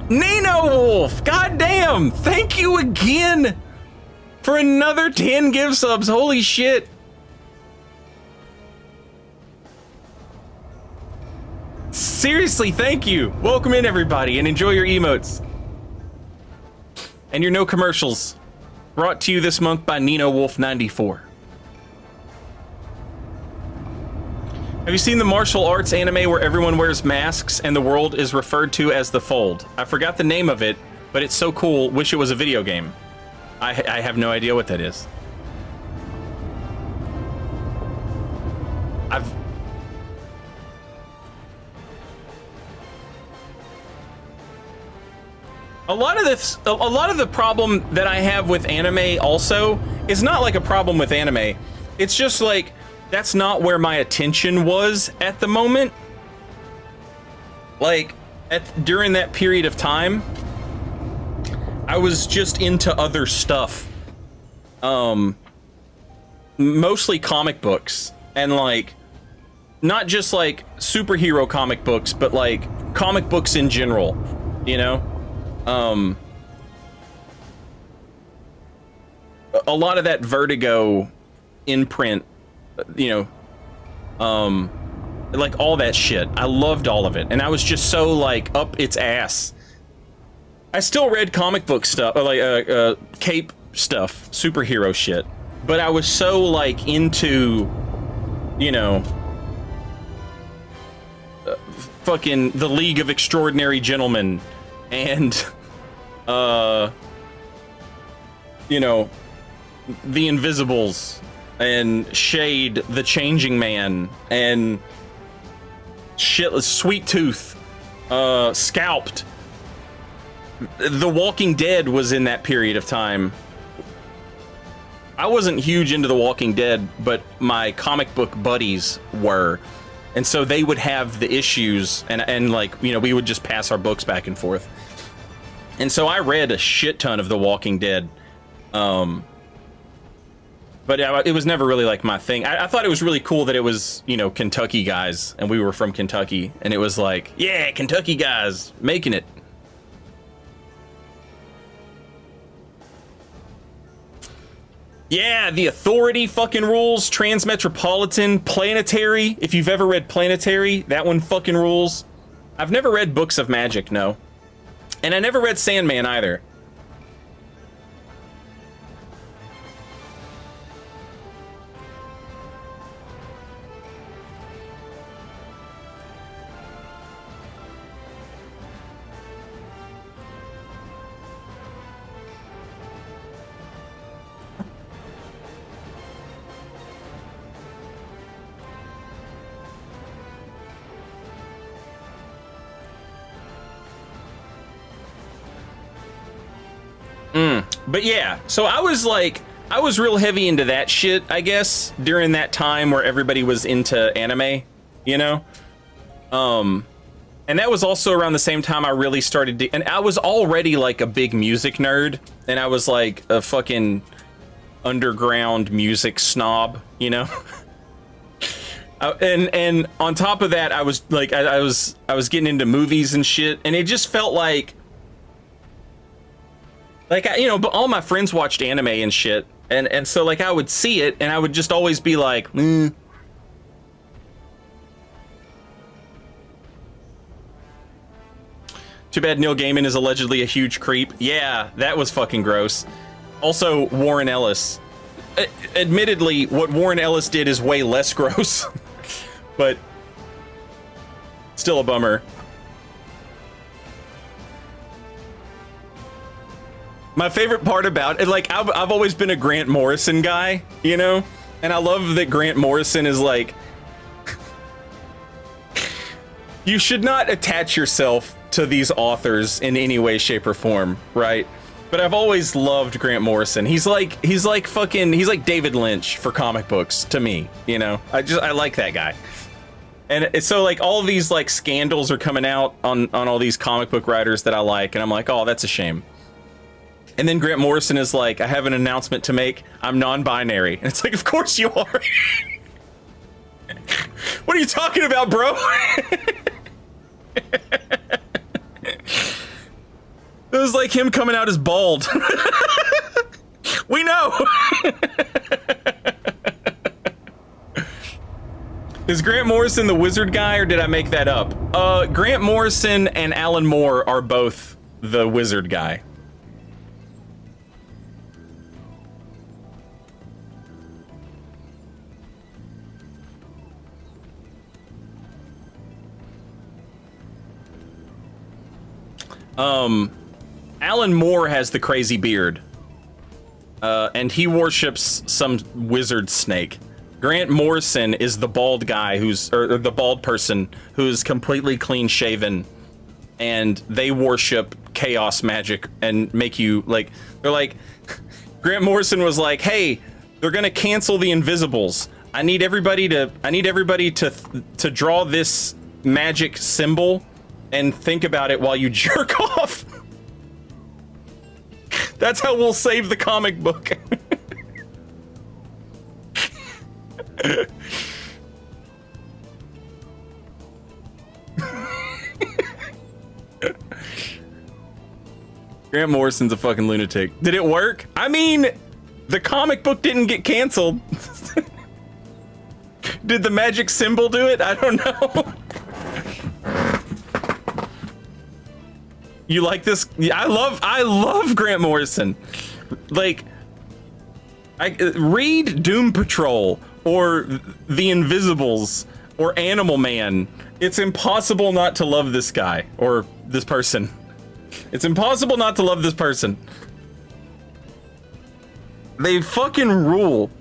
Nino Wolf, goddamn! Thank you again for another 10 gift subs, holy shit! Seriously, thank you. Welcome in, everybody, and enjoy your emotes. And your no commercials. Brought to you this month by Nino Wolf 94. Have you seen the martial arts anime where everyone wears masks and the world is referred to as the Fold? I forgot the name of it, but it's so cool. Wish it was a video game. I have no idea what that is. A lot of the problem that I have with anime also is not like a problem with anime. It's just like, that's not where my attention was at the moment. Like, during that period of time, I was just into other stuff. Mostly comic books, and like, not just like superhero comic books, but like comic books in general, you know? A lot of that Vertigo imprint, you know, like all that shit. I loved all of it, and I was just so like up its ass. I still read comic book stuff, like cape stuff, superhero shit, but I was so like into, you know, fucking the League of Extraordinary Gentlemen, and you know, the Invisibles, and Shade, the Changing Man, and shit, Sweet Tooth, Scalped. The Walking Dead was in that period of time. I wasn't huge into The Walking Dead, but my comic book buddies were. And so they would have the issues, and like, you know, we would just pass our books back and forth. And so I read a shit ton of The Walking Dead. But it was never really like my thing. I thought it was really cool that it was, you know, Kentucky guys, and we were from Kentucky, and it was like, yeah, Kentucky guys making it. Yeah, The Authority fucking rules. Transmetropolitan, Planetary. If you've ever read Planetary, that one fucking rules. I've never read Books of Magic, no. And I never read Sandman either. But yeah, so I was real heavy into that shit, I guess, during that time where everybody was into anime, you know? And that was also around the same time I really started and I was already like a big music nerd, and I was like a fucking underground music snob, you know? And on top of that, I was like, I was getting into movies and shit, and it just felt like you know, but all my friends watched anime and shit, and so like I would see it, and I would just always be like, Too bad Neil Gaiman is allegedly a huge creep. Yeah, that was fucking gross. Also, Warren Ellis. Admittedly, what Warren Ellis did is way less gross, but still a bummer. My favorite part about it, like, I've always been a Grant Morrison guy, you know? And I love that Grant Morrison is like, you should not attach yourself to these authors in any way, shape, or form, right? But I've always loved Grant Morrison. He's like David Lynch for comic books to me, you know? I like that guy. And so like all of these like scandals are coming out on all these comic book writers that I like, and I'm like, oh, that's a shame. And then Grant Morrison is like, I have an announcement to make. I'm non-binary. And it's like, of course you are. What are you talking about, bro? It was like him coming out as bald. We know. Is Grant Morrison the wizard guy, or did I make that up? Grant Morrison and Alan Moore are both the wizard guy. Alan Moore has the crazy beard, and he worships some wizard snake. Grant Morrison is the bald guy or the bald person who's completely clean shaven, and they worship chaos magic and make you like, they're like, Grant Morrison was like, hey, they're gonna cancel the Invisibles. I need everybody to draw this magic symbol and think about it while you jerk off. That's how we'll save the comic book. Grant Morrison's a fucking lunatic. Did it work? I mean, the comic book didn't get canceled. Did the magic symbol do it? I don't know. You like this? I love Grant Morrison. Like, read Doom Patrol or The Invisibles or Animal Man. It's impossible not to love this guy or this person. It's impossible not to love this person. They fucking rule.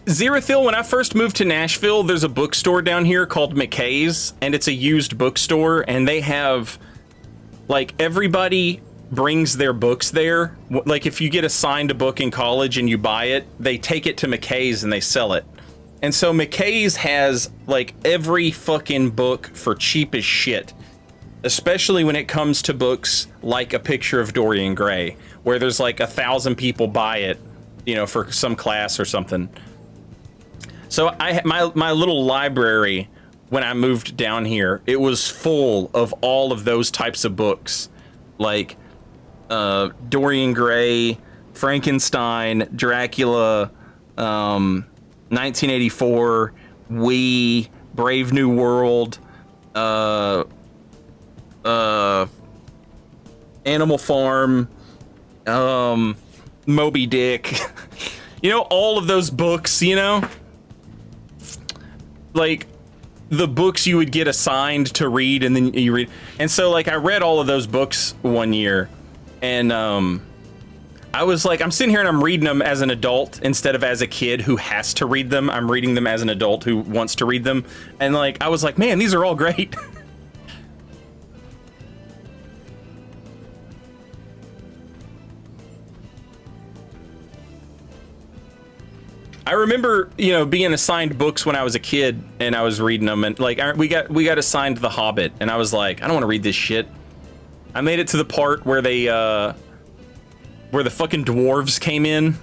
Zerathil, when I first moved to Nashville, there's a bookstore down here called McKay's, and it's a used bookstore, and they have, like, everybody brings their books there. Like, if you get assigned a book in college and you buy it, they take it to McKay's and they sell it. And so McKay's has, like, every fucking book for cheap as shit, especially when it comes to books like A Picture of Dorian Gray, where there's like 1,000 people buy it, you know, for some class or something. So my little library, when I moved down here, it was full of all of those types of books, like Dorian Gray, Frankenstein, Dracula, 1984, We, Brave New World, Animal Farm, Moby Dick, you know, all of those books, you know, like, the books you would get assigned to read, and then you read. And so, like, I read all of those books one year, and I was like, I'm sitting here and I'm reading them as an adult instead of as a kid who has to read them. I'm reading them as an adult who wants to read them. And, like, I was like, man, these are all great. I remember, you know, being assigned books when I was a kid, and I was reading them, and like we got assigned The Hobbit, and I was like, I don't want to read this shit. I made it to the part where they where the fucking dwarves came in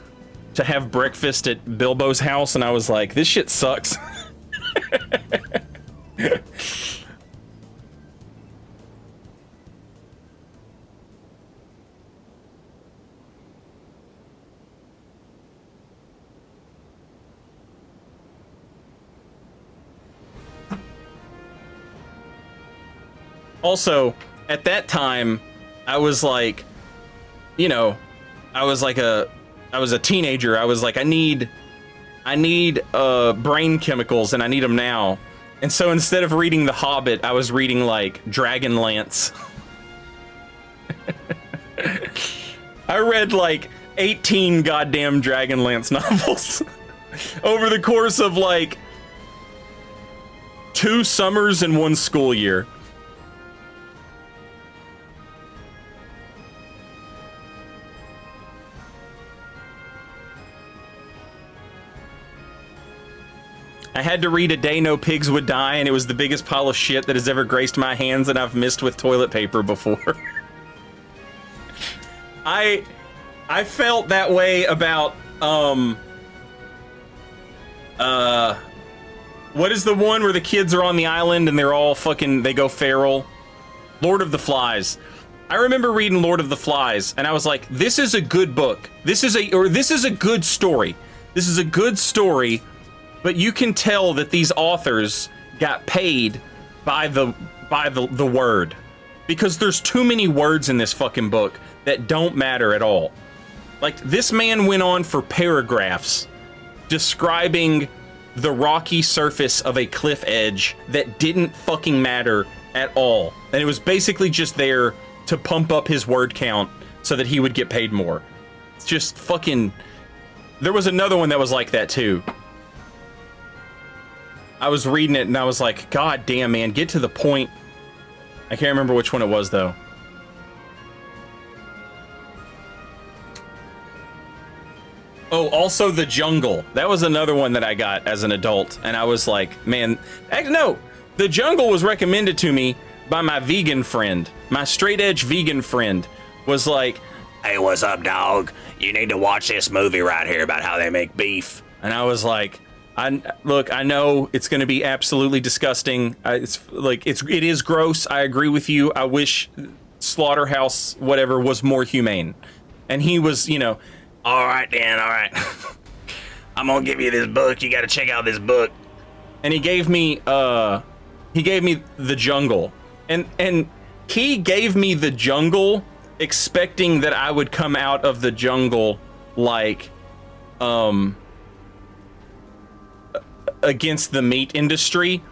to have breakfast at Bilbo's house, and I was like, this shit sucks. Also, at that time, I was like, you know, I was a teenager. I was like, I need brain chemicals, and I need them now. And so instead of reading The Hobbit, I was reading like Dragonlance. I read like 18 goddamn Dragonlance novels over the course of like 2 summers and 1 school year. I had to read A Day No Pigs Would Die, and it was the biggest pile of shit that has ever graced my hands, and I've missed with toilet paper before. I felt that way about, what is the one where the kids are on the island and they're all fucking, they go feral? Lord of the Flies. I remember reading Lord of the Flies, and I was like, this is a good book. This is a good story. This is a good story. But you can tell that these authors got paid by the word, because there's too many words in this fucking book that don't matter at all. Like, this man went on for paragraphs describing the rocky surface of a cliff edge that didn't fucking matter at all. And it was basically just there to pump up his word count so that he would get paid more. It's just fucking... There was another one that was like that too. I was reading it and I was like, God damn, man, get to the point. I can't remember which one it was, though. Oh, also The Jungle. That was another one that I got as an adult. And I was like, man, no, The Jungle was recommended to me by my vegan friend. My straight edge vegan friend was like, hey, what's up, dog? You need to watch this movie right here about how they make beef. And I was like, look, I know it's going to be absolutely disgusting. It is gross. I agree with you. I wish Slaughterhouse, whatever, was more humane. And he was, you know, all right, Dan, all right. I'm going to give you this book. You got to check out this book. And he gave me The Jungle. And he gave me The Jungle expecting that I would come out of The Jungle like, against the meat industry,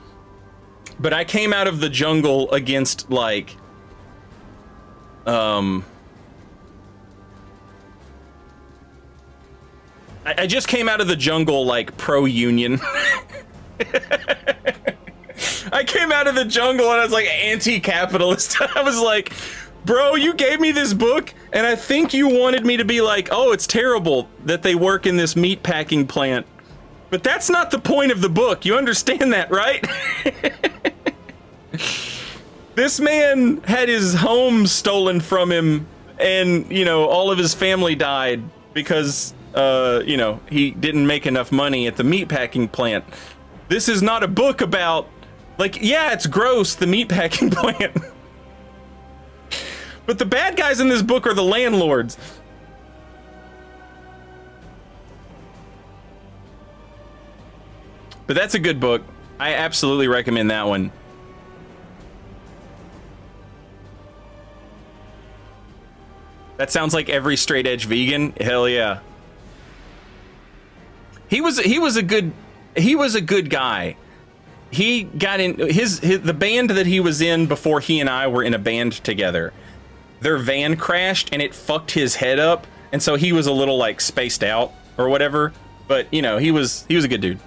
but I came out of The Jungle against like I just came out of The Jungle like pro-union. I came out of The Jungle and I was like anti-capitalist. I was like, bro, you gave me this book and I think you wanted me to be like, oh, it's terrible that they work in this meat packing plant. But that's not the point of the book. You understand that, right? This man had his home stolen from him, and, you know, all of his family died because, you know, he didn't make enough money at the meatpacking plant. This is not a book about, like, yeah, it's gross, the meatpacking plant. But the bad guys in this book are the landlords. But that's a good book. I absolutely recommend that one. That sounds like every straight edge vegan. Hell yeah. He was a good guy. he got in the band that he was in before he and I were in a band together. Their van crashed and it fucked his head up, and so he was a little like spaced out or whatever. But you know, he was a good dude.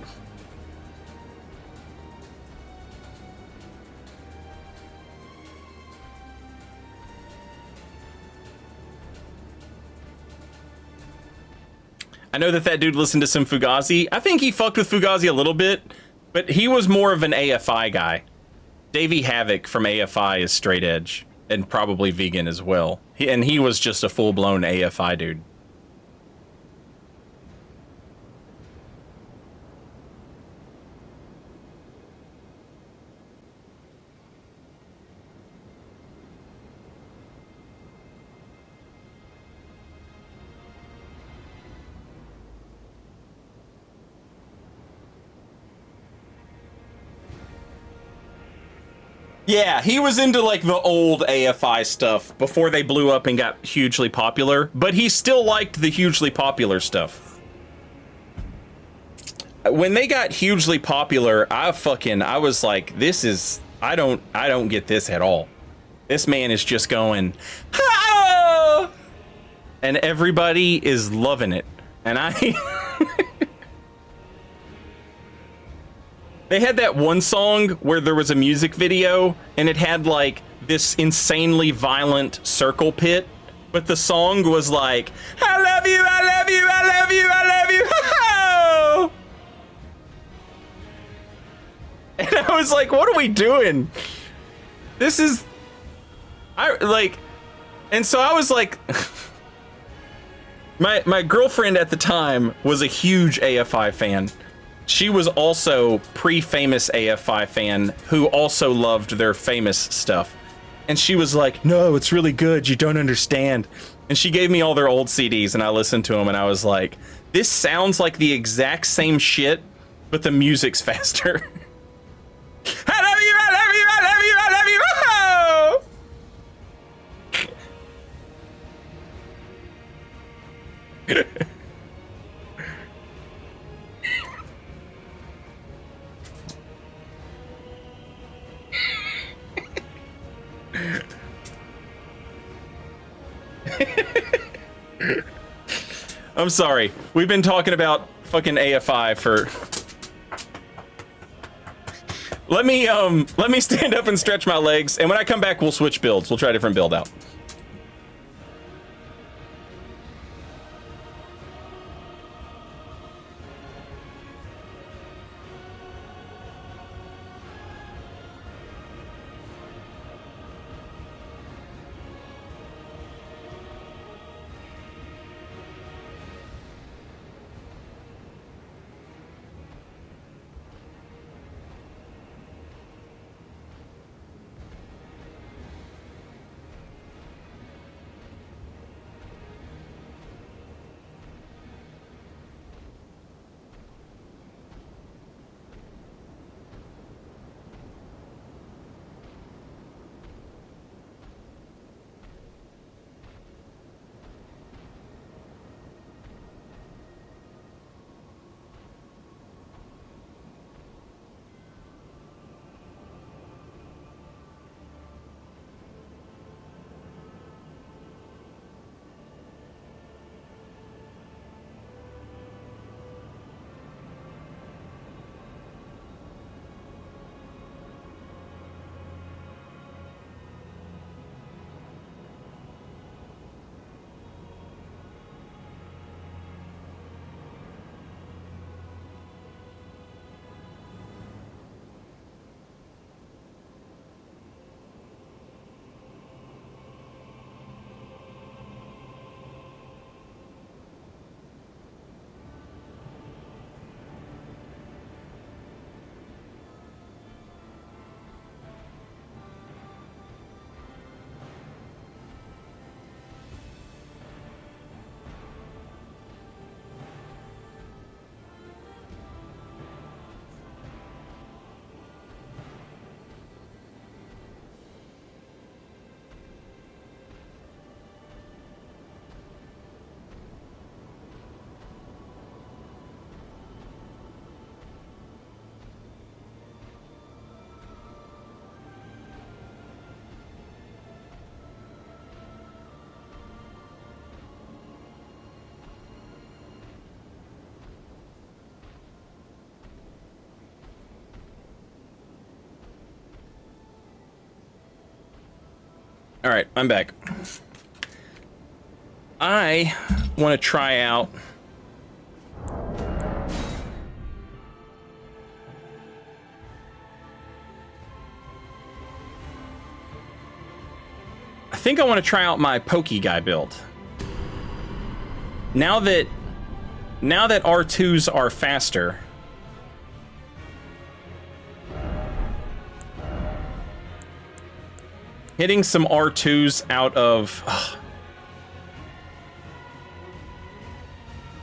I know that dude listened to some Fugazi. I think he fucked with Fugazi a little bit, but he was more of an AFI guy. Davey Havoc from AFI is straight edge and probably vegan as well. He was just a full-blown AFI dude. Yeah, he was into like the old AFI stuff before they blew up and got hugely popular, but he still liked the hugely popular stuff. When they got hugely popular, I was like, I don't get this at all. This man is just going, ah! And everybody is loving it. And they had that one song where there was a music video and it had like this insanely violent circle pit, but the song was like, I love you, I love you, I love you, I love you. Oh! And I was like, what are we doing? And so I was like, my girlfriend at the time was a huge AFI fan. She was also pre-famous AFI fan who also loved their famous stuff. And she was like, no, it's really good. You don't understand. And she gave me all their old CDs and I listened to them and I was like, this sounds like the exact same shit, but the music's faster. I love you, I love you, I love you, I love you. Oh! I'm sorry. We've been talking about fucking AFI for... Let me stand up and stretch my legs, and when I come back, we'll switch builds. We'll try a different build out. All right, I'm back. I want to try out I think I want to try out my Pokey Guy build. Now that R2s are faster, hitting some R2s out of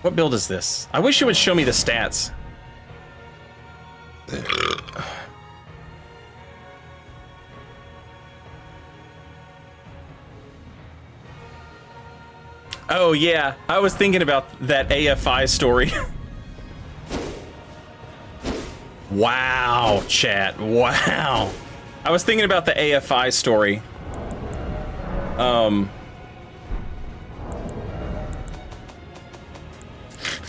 what build is this? I wish it would show me the stats. Oh yeah, I was thinking about that AFI story. Wow, chat. Wow. I was thinking about the AFI story.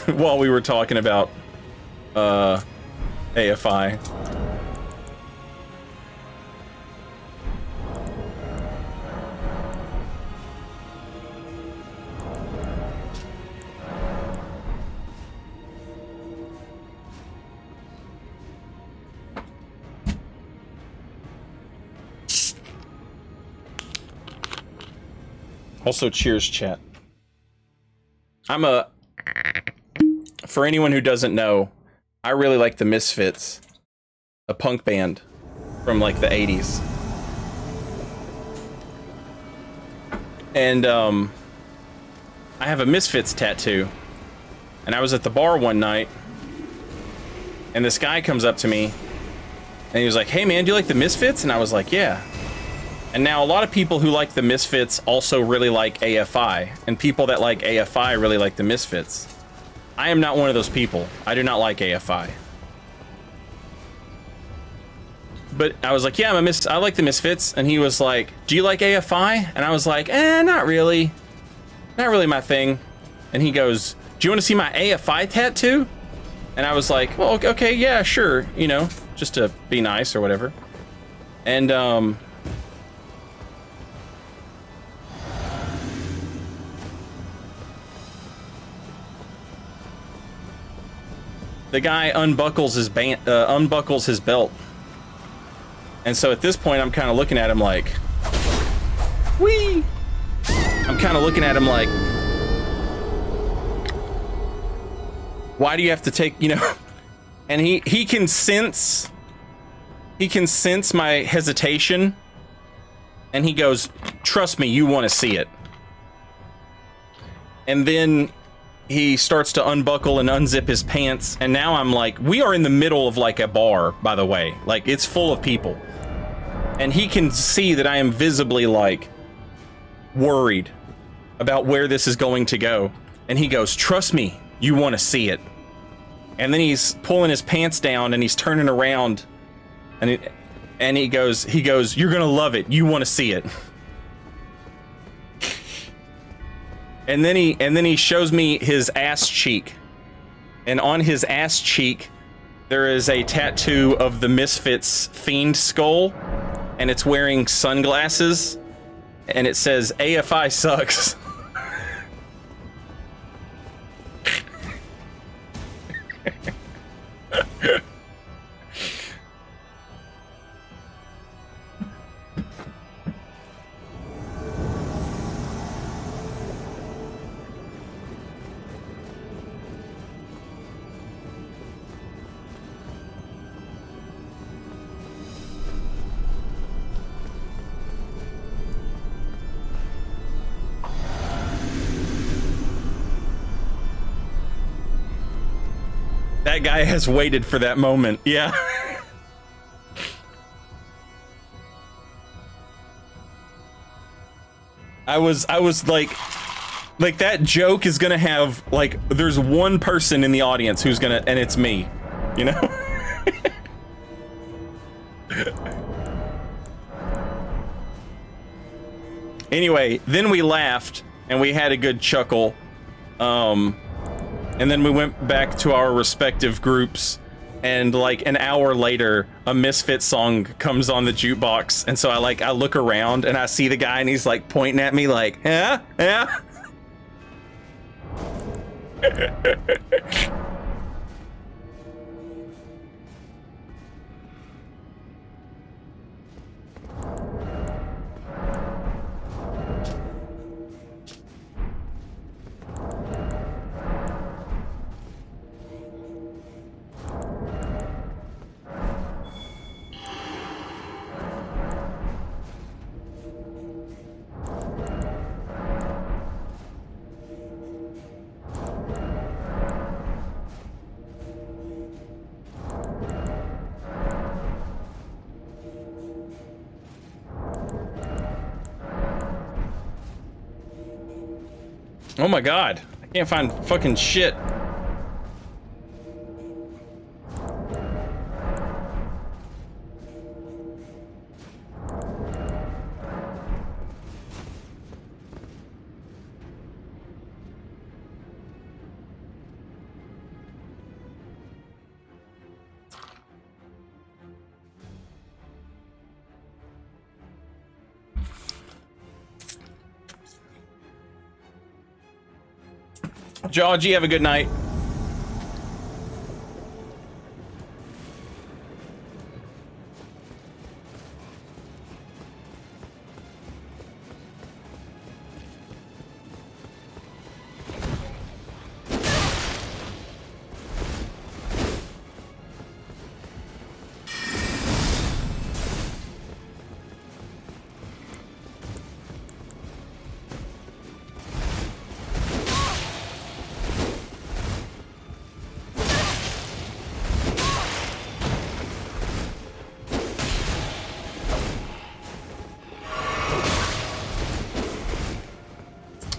While we were talking about AFI. Also, cheers, chat. For anyone who doesn't know, I really like the Misfits, a punk band from like the 80s. And I have a Misfits tattoo. And I was at the bar one night, and this guy comes up to me, and he was like, "Hey man, do you like the Misfits?" And I was like, "Yeah." And now a lot of people who like the Misfits also really like AFI, and people that like AFI really like the Misfits. I am not one of those people. I do not like AFI. But I was like, yeah, I like the Misfits. And he was like, do you like AFI? And I was like, not really. Not really my thing. And he goes, do you want to see my AFI tattoo? And I was like, well, okay, yeah, sure. You know, just to be nice or whatever. And, the guy unbuckles his belt. And so at this point, I'm kind of looking at him like, whee! I'm kind of looking at him like, why do you have to take, you know? And he can sense my hesitation. And he goes, trust me, you want to see it. And then he starts to unbuckle and unzip his pants, and now I'm like, we are in the middle of like a bar, by the way. Like, it's full of people. And he can see that I am visibly like worried about where this is going to go. And he goes, trust me, you want to see it. And then he's pulling his pants down and he's turning around, and he goes, you're gonna love it, you want to see it. And then he shows me his ass cheek. And on his ass cheek, there is a tattoo of the Misfits Fiend skull, and it's wearing sunglasses, and it says, AFI sucks. That guy has waited for that moment. Yeah. I was like that joke is gonna have, like, there's one person in the audience who's gonna, and it's me, you know? Anyway, then we laughed and we had a good chuckle. And then we went back to our respective groups, and like an hour later, a Misfits song comes on the jukebox, and so I look around and I see the guy, and he's like pointing at me like, yeah, yeah. Oh my god, I can't find fucking shit. Georgie, have a good night.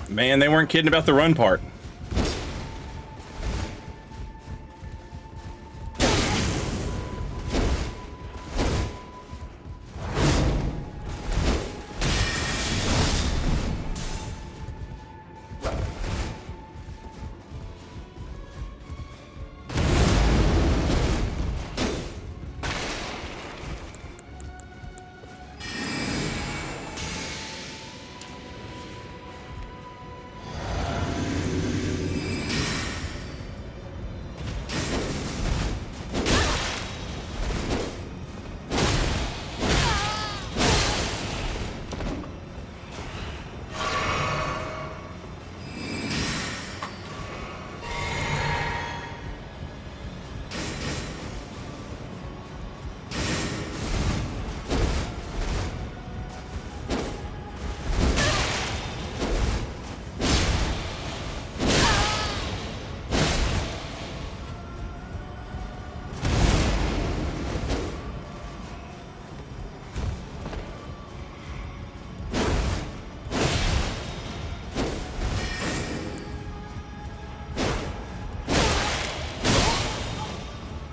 Man, they weren't kidding about the run part.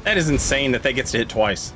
That is insane that gets to hit twice.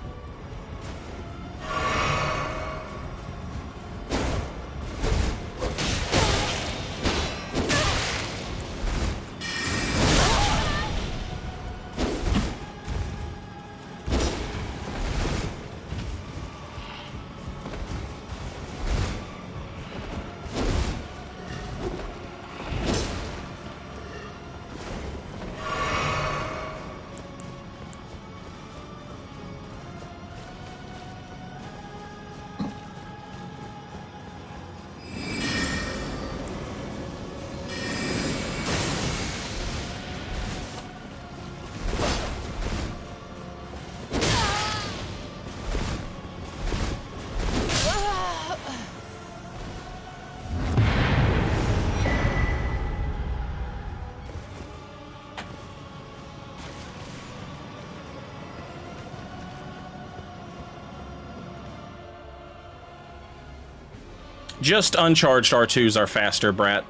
Just uncharged R2s are faster, Brat.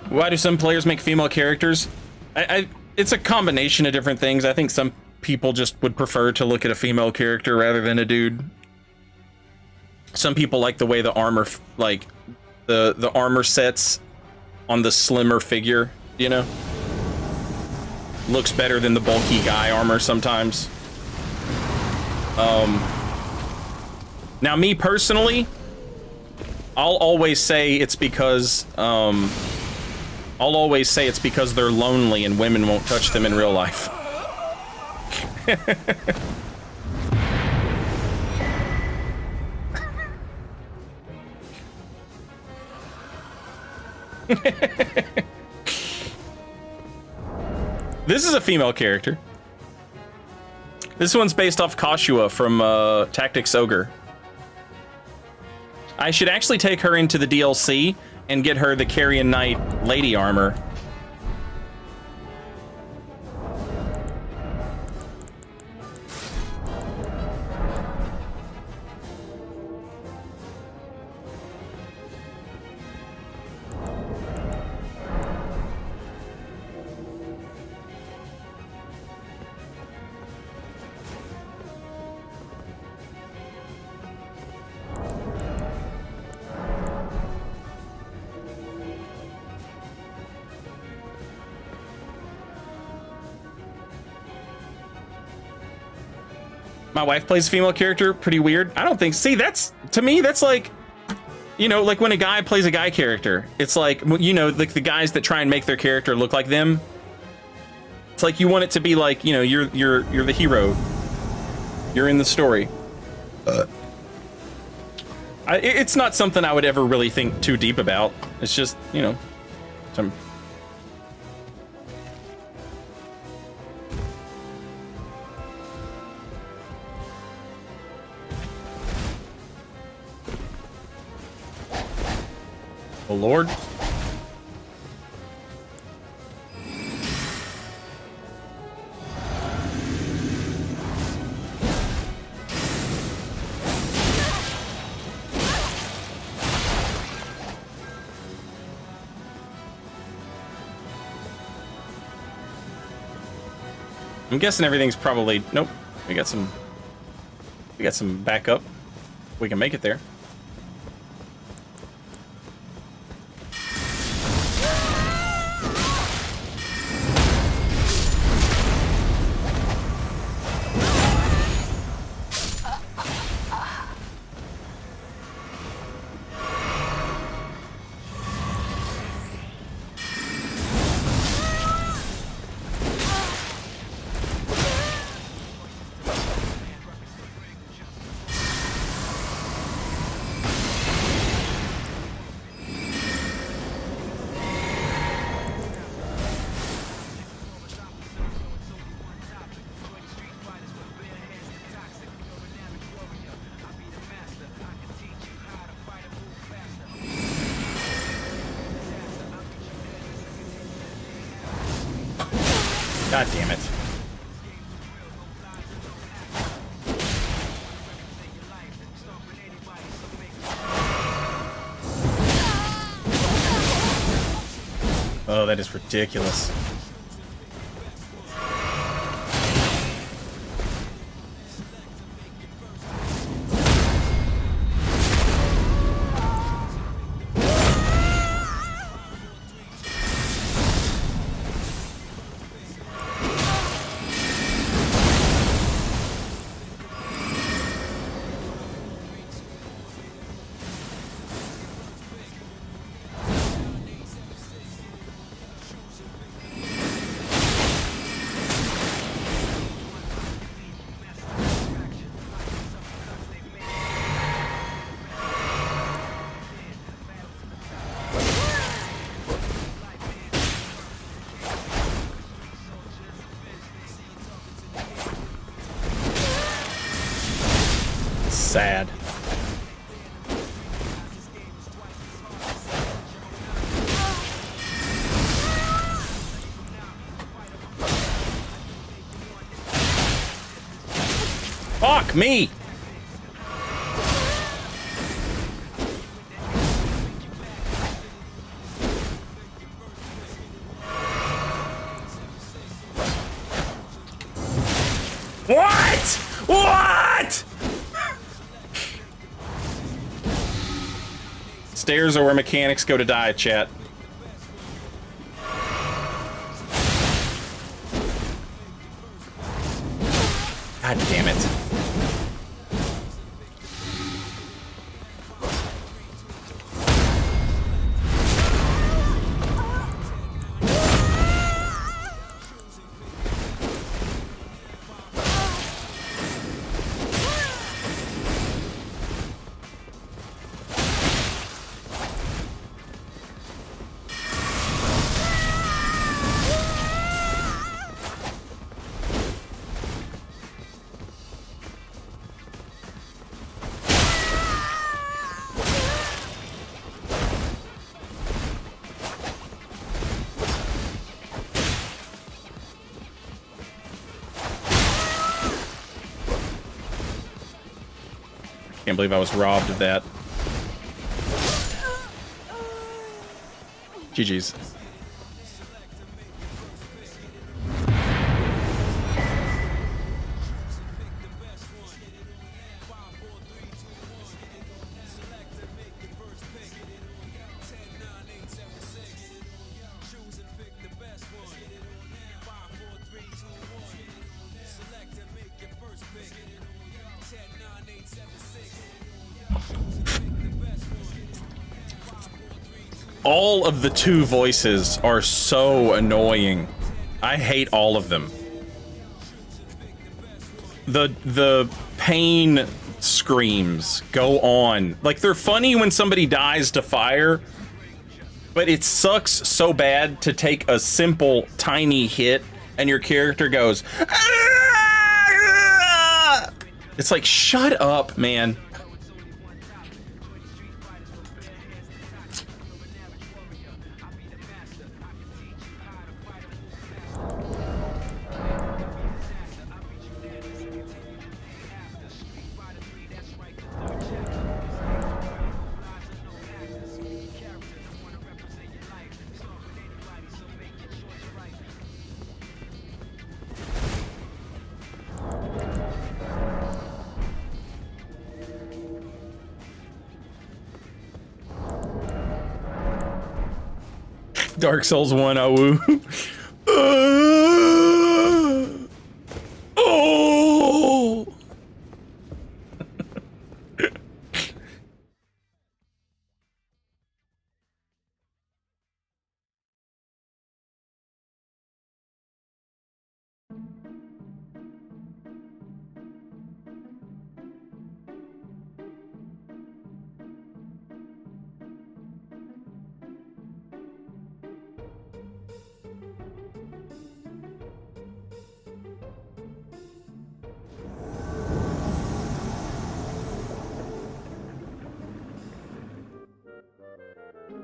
Why do some players make female characters? It's a combination of different things. I think some people just would prefer to look at a female character rather than a dude. Some people like the way the armor, like the armor sets on the slimmer figure, you know? Looks better than the bulky guy armor sometimes. Now me personally, I'll always say it's because they're lonely and women won't touch them in real life. This is a female character. This one's based off Kashua from Tactics Ogre. I should actually take her into the DLC and get her the Carrion Knight lady armor. My wife plays a female character, pretty weird. I don't think, see, that's, to me, that's like, you know, like when a guy plays a guy character, it's like, you know, like the guys that try and make their character look like them. It's like you want it to be like, you know, you're the hero. You're in the story. It's not something I would ever really think too deep about. It's just, you know, some. Oh, Lord. I'm guessing everything's probably, nope. We got some backup. We can make it there. God damn it. Oh, that is ridiculous. Sad. Fuck me. What? What? Stairs are where mechanics go to die, chat. God damn it. Can't believe I was robbed of that. GG's. All of the 2 voices are so annoying. I hate all of them. The pain screams go on. Like, they're funny when somebody dies to fire, but it sucks so bad to take a simple tiny hit and your character goes, "Ah!" It's like, shut up, man. Dark Souls 1, Awu. Oh!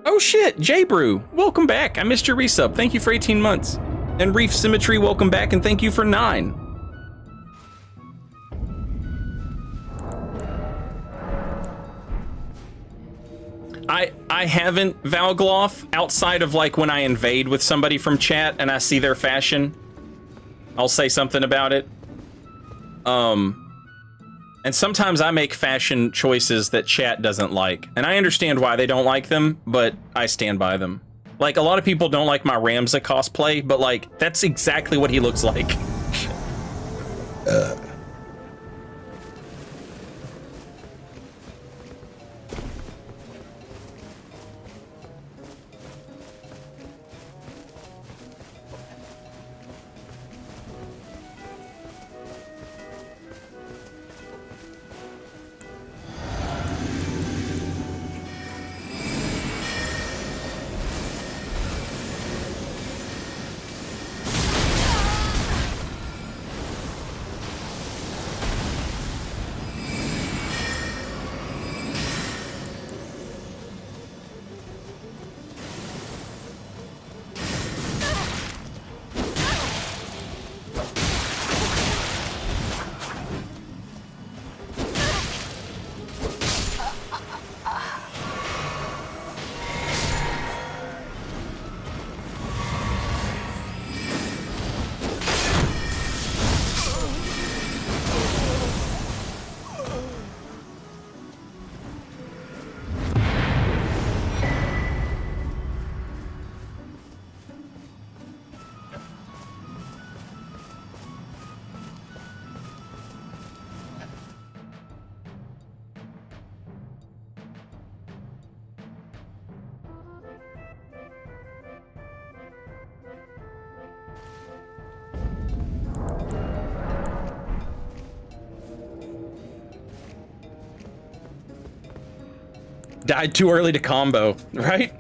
Oh shit, J-Brew, welcome back. I missed your resub. Thank you for 18 months. And Reef Symmetry, welcome back, and thank you for 9. I haven't Valgloth outside of like when I invade with somebody from chat and I see their fashion. I'll say something about it. And sometimes I make fashion choices that chat doesn't like. And I understand why they don't like them, but I stand by them. Like, a lot of people don't like my Ramza cosplay, but like, that's exactly what he looks like. died too early to combo, right?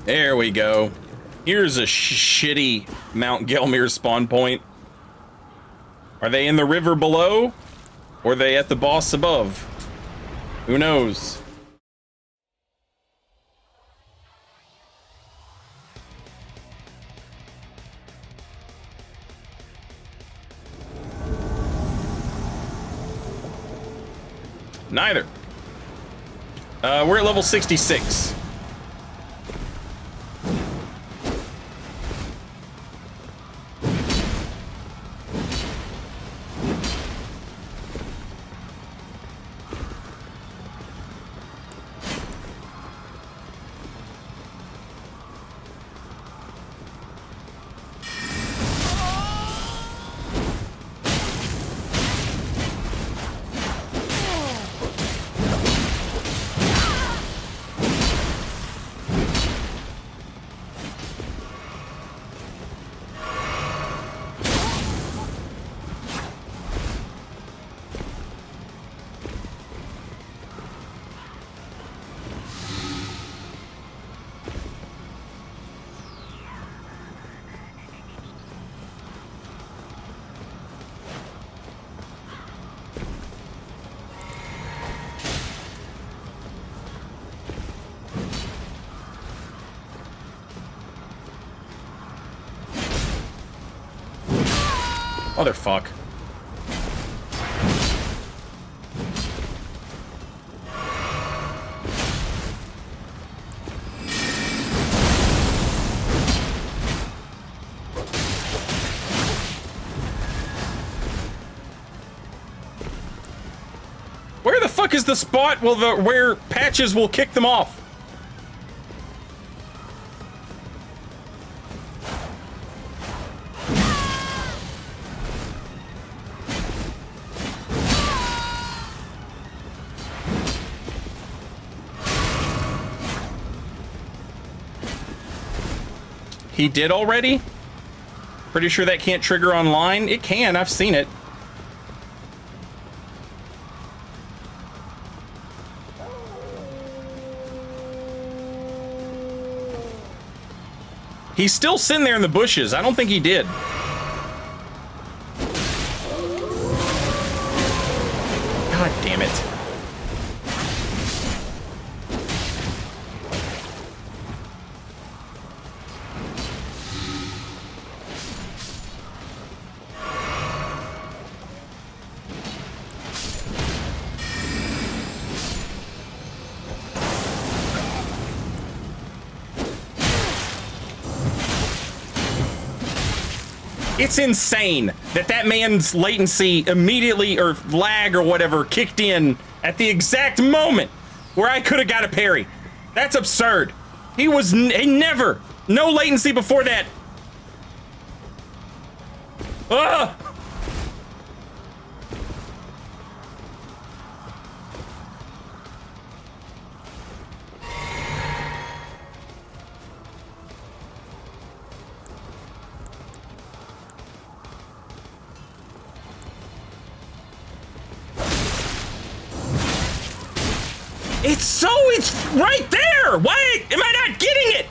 There we go. Here's a shitty Mount Gelmir spawn point. Are they in the river below? Or are they at the boss above? Who knows? Neither. We're at level 66. Motherfuck. Where the fuck is the spot where Patches will kick them off? He did already? Pretty sure that can't trigger online? It can, I've seen it. He's still sitting there in the bushes. I don't think he did. God damn it. It's insane that that man's latency immediately, or lag or whatever, kicked in at the exact moment where I could have got a parry. That's absurd. He never, no latency before that. Ugh! It's right there! Why am I not getting it?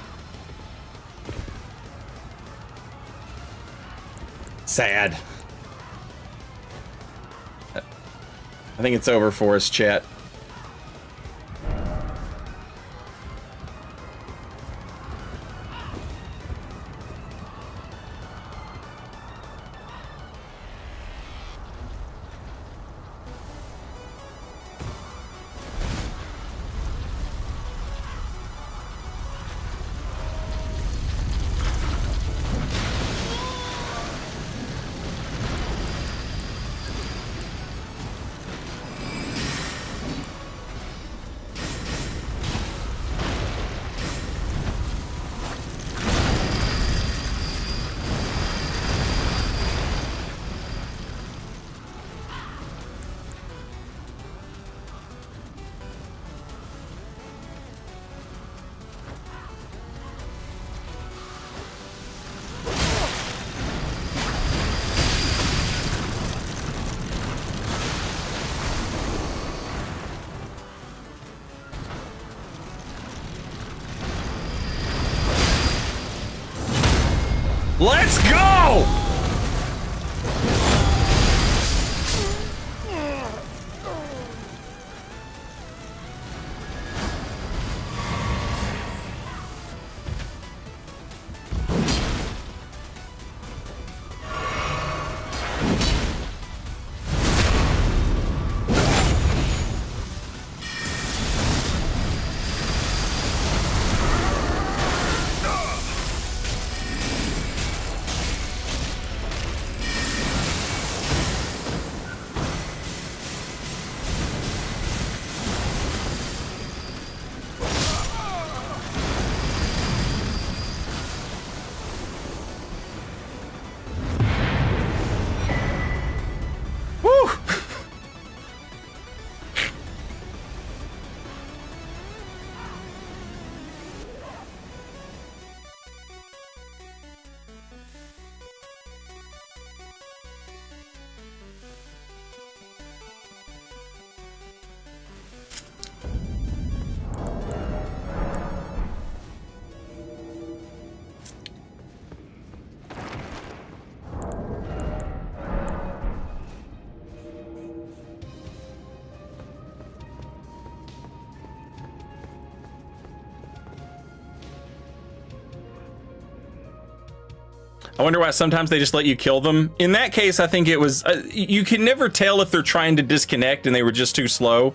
Sad. I think it's over for us, chat. Let's go! I wonder why sometimes they just let you kill them. In that case, I think it was, you can never tell if they're trying to disconnect and they were just too slow.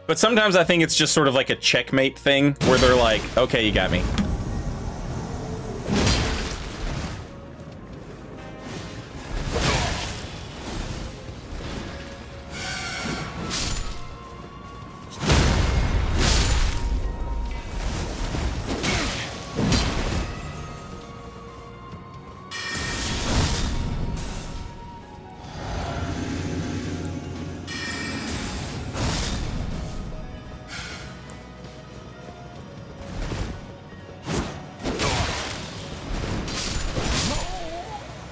But sometimes I think it's just sort of like a checkmate thing where they're like, okay, you got me.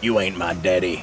You ain't my daddy.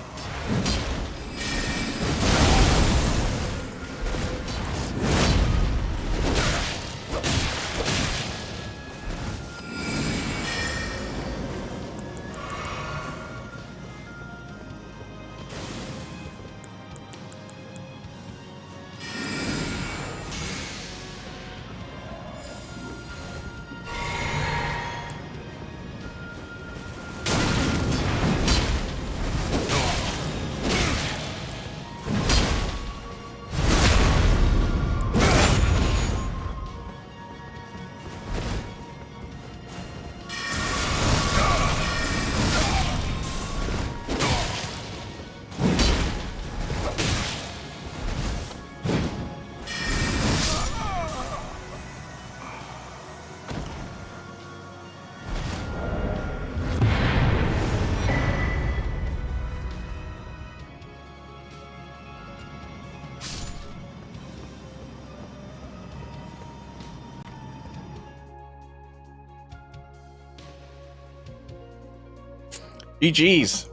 GG's.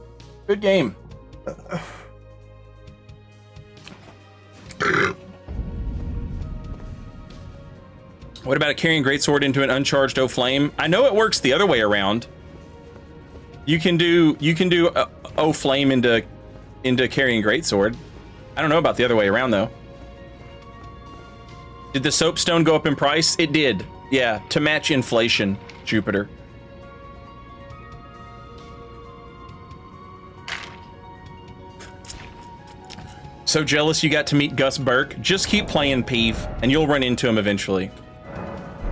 Good game. What about carrying greatsword into an uncharged O Flame? I know it works the other way around. You can do O Flame into carrying greatsword. I don't know about the other way around though. Did the soapstone go up in price? It did. Yeah, to match inflation, Jupiter. So jealous you got to meet Gus Burke. Just keep playing Peeve, and you'll run into him eventually.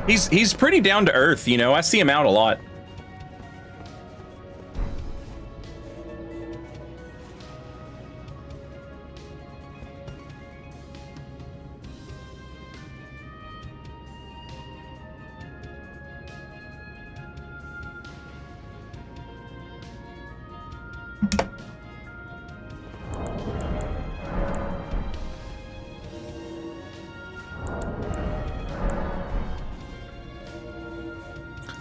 He's pretty down to earth, you know. I see him out a lot.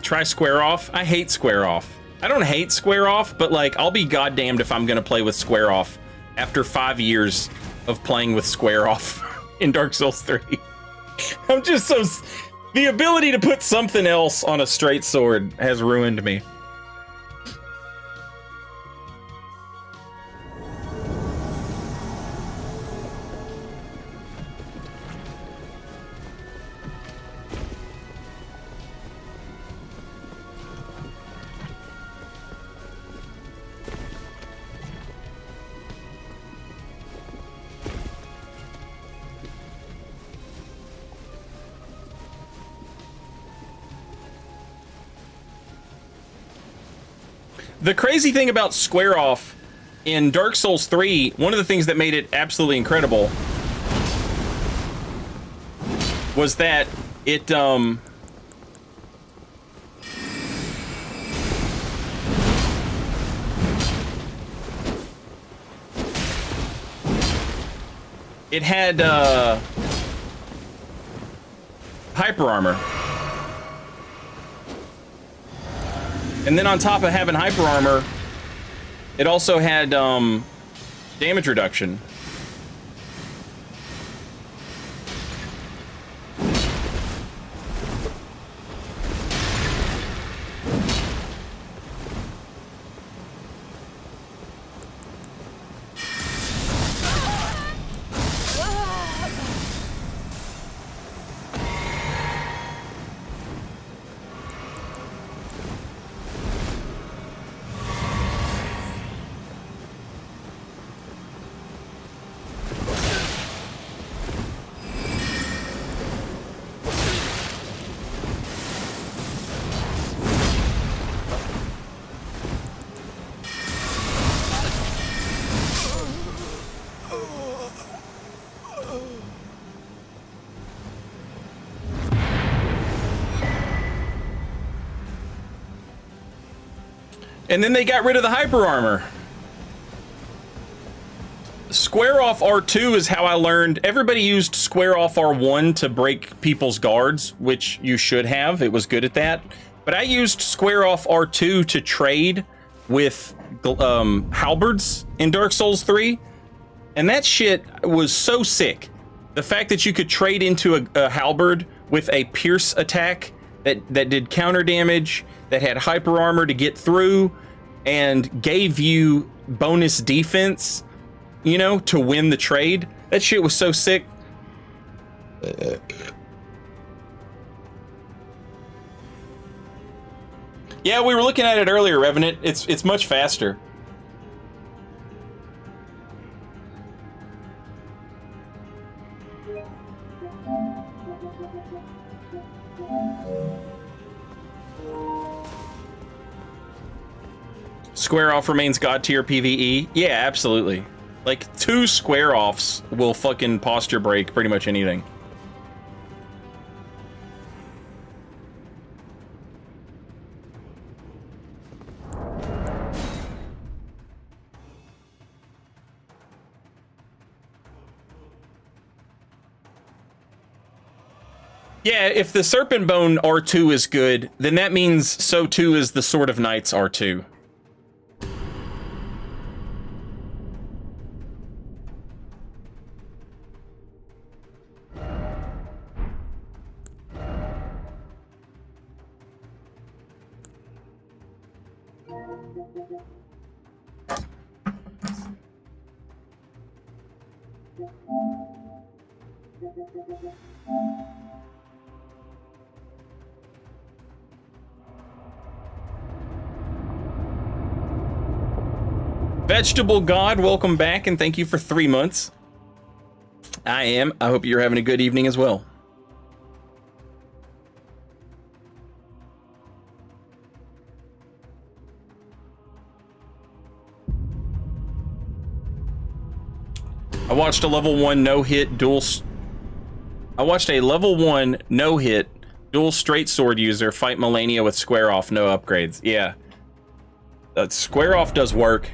Try Square Off. I hate Square Off. I don't hate Square Off, but like, I'll be goddamned if I'm gonna play with Square Off after 5 years of playing with Square Off in Dark Souls 3. I'm just so... The ability to put something else on a straight sword has ruined me. The crazy thing about Square Off in Dark Souls 3, one of the things that made it absolutely incredible was that it it had hyper armor. And then on top of having hyper armor, it also had damage reduction. And then they got rid of the hyper armor. Square off R2 is how I learned. Everybody used square off R1 to break people's guards, which you should have. It was good at that. But I used square off R2 to trade with halberds in Dark Souls 3. And that shit was so sick. The fact that you could trade into a halberd with a pierce attack that did counter damage, that had hyper armor to get through, and gave you bonus defense, you know, to win the trade. That shit was so sick. Yeah, we were looking at it earlier, Revenant. It's much faster. Square off remains god tier PvE. Yeah, absolutely. Like 2 square offs will fucking posture break pretty much anything. Yeah, if the Serpent Bone R2 is good, then that means so too is the Sword of Knights R2. Vegetable God, welcome back and thank you for 3 months. I am. I hope you're having a good evening as well. I watched a level 1 no-hit dual... I watched a level 1 no-hit dual straight sword user fight Melania with square off, no upgrades. Yeah. Square off does work.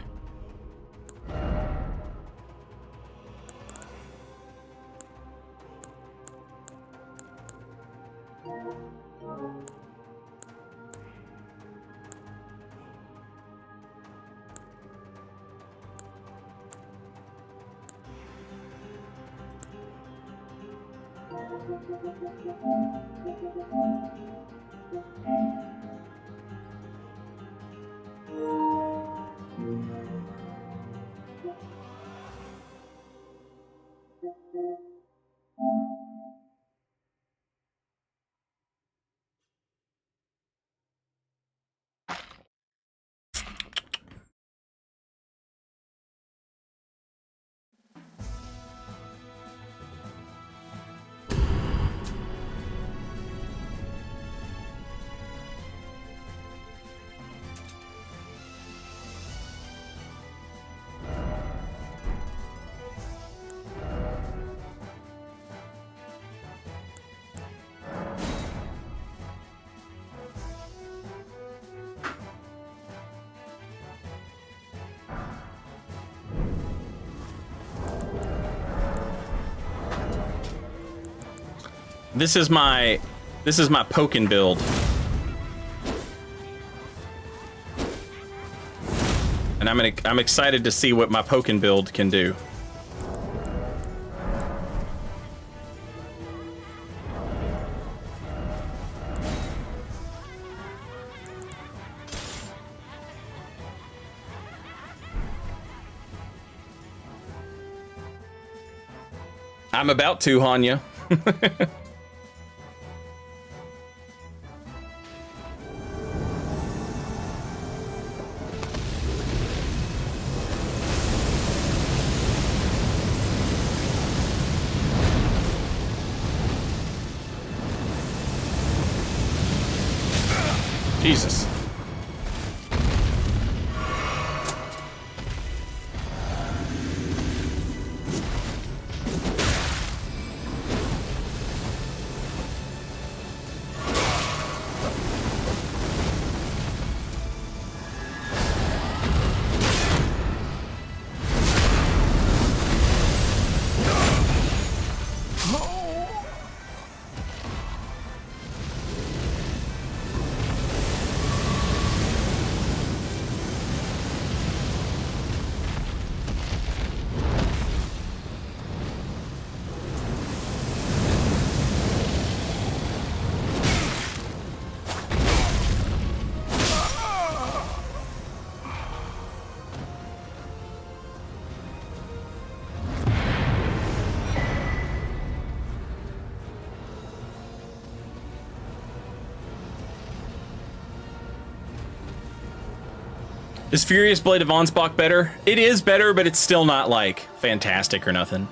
This is my Pokken build. And I'm excited to see what my Pokken build can do. I'm about to, Hanya. Jesus. Is Furious Blade of Onsbach better? It is better, but it's still not, like, fantastic or nothing.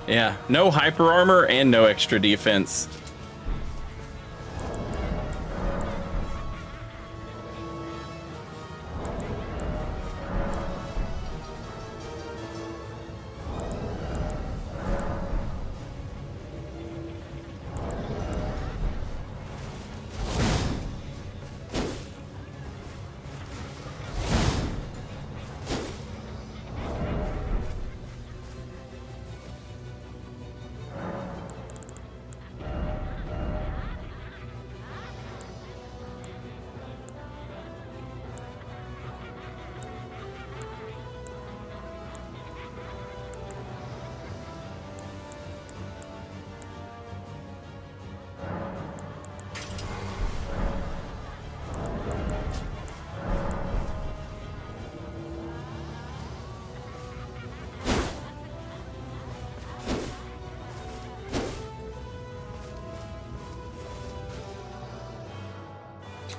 Yeah, no hyper armor and no extra defense.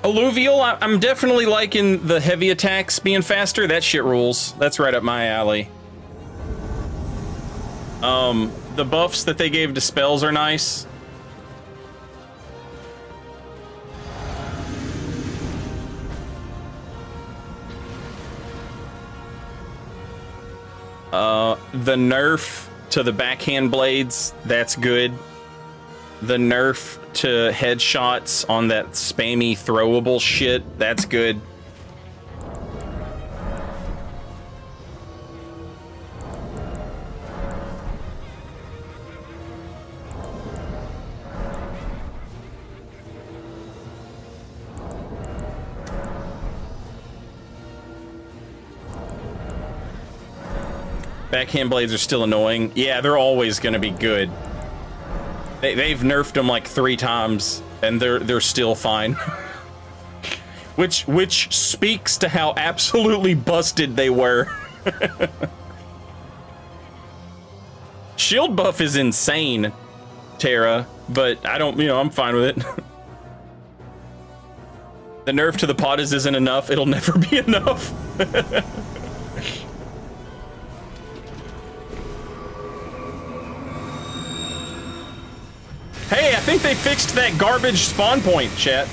Alluvial, I'm definitely liking the heavy attacks being faster. That shit rules. That's right up my alley. The buffs that they gave to spells are nice. The nerf to the backhand blades, that's good. The nerf to headshots on that spammy throwable shit, that's good. Backhand blades are still annoying. Yeah, they're always gonna be good. They've nerfed them like 3 times, and they're still fine. which speaks to how absolutely busted they were. Shield buff is insane, Terra, but I don't, I'm fine with it. The nerf to the Potas isn't enough. It'll never be enough. Hey, I think they fixed that garbage spawn point, chat.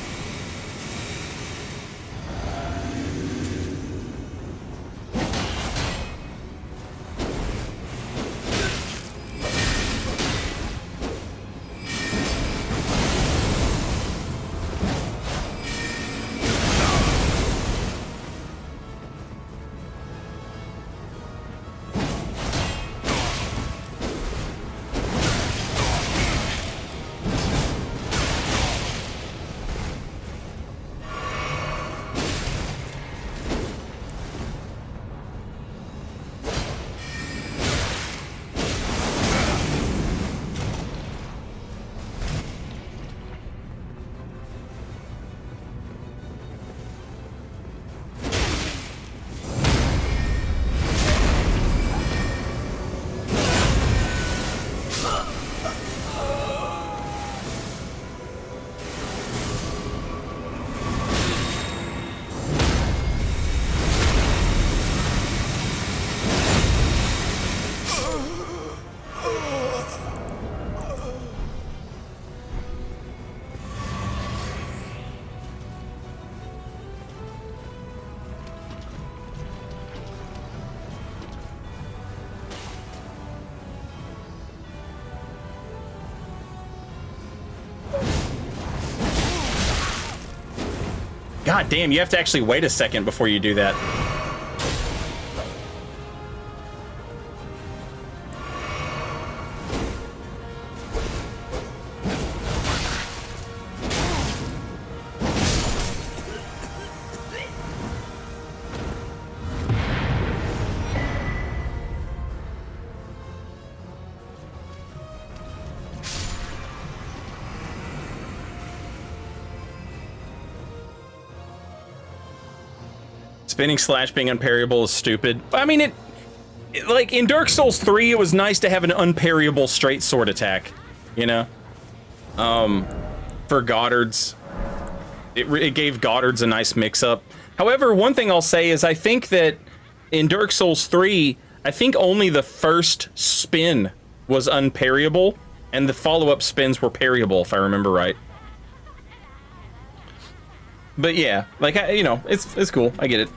God damn, you have to actually wait a second before you do that. Spinning slash being unparryable is stupid. I mean, it like in Dark Souls 3, it was nice to have an unparryable straight sword attack, you know? For Goddard's, it gave Goddard's a nice mix-up. However, one thing I'll say is I think that in Dark Souls 3, I think only the first spin was unparryable, and the follow-up spins were parryable, if I remember right. But yeah, like, it's cool. I get it.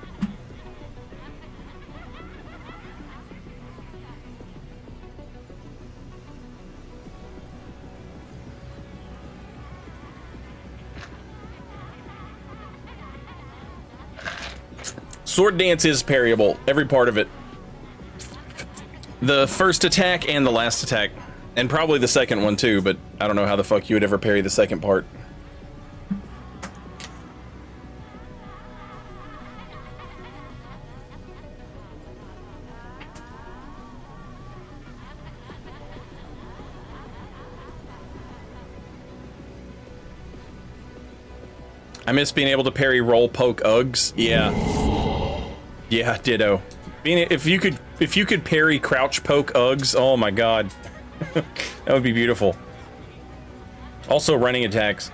Sword dance is parryable, every part of it. The first attack and the last attack. And probably the second one too, but I don't know how the fuck you would ever parry the second part. I miss being able to parry roll poke Uggs. Yeah, ditto. If you could parry crouch poke Uggs, oh my god. That would be beautiful. Also running attacks.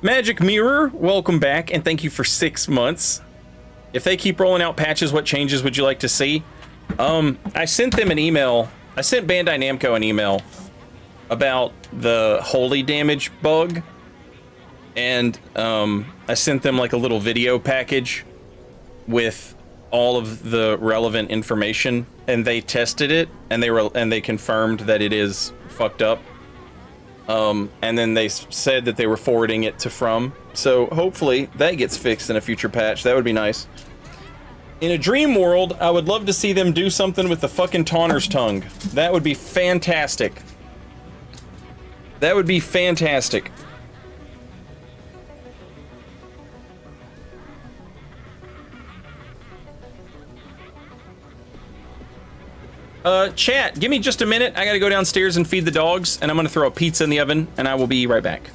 Magic Mirror, welcome back and thank you for 6 months. If they keep rolling out patches, what changes would you like to see? I sent them an email. I sent Bandai Namco an email about the holy damage bug. And I sent them like a little video package with all of the relevant information, and they tested it, and they confirmed that it is fucked up. And then they said that they were forwarding it to From. So hopefully that gets fixed in a future patch. That would be nice. In a dream world, I would love to see them do something with the fucking Taunter's tongue. That would be fantastic. That would be fantastic. Chat, give me just a minute. I gotta go downstairs and feed the dogs, and I'm gonna throw a pizza in the oven, and I will be right back.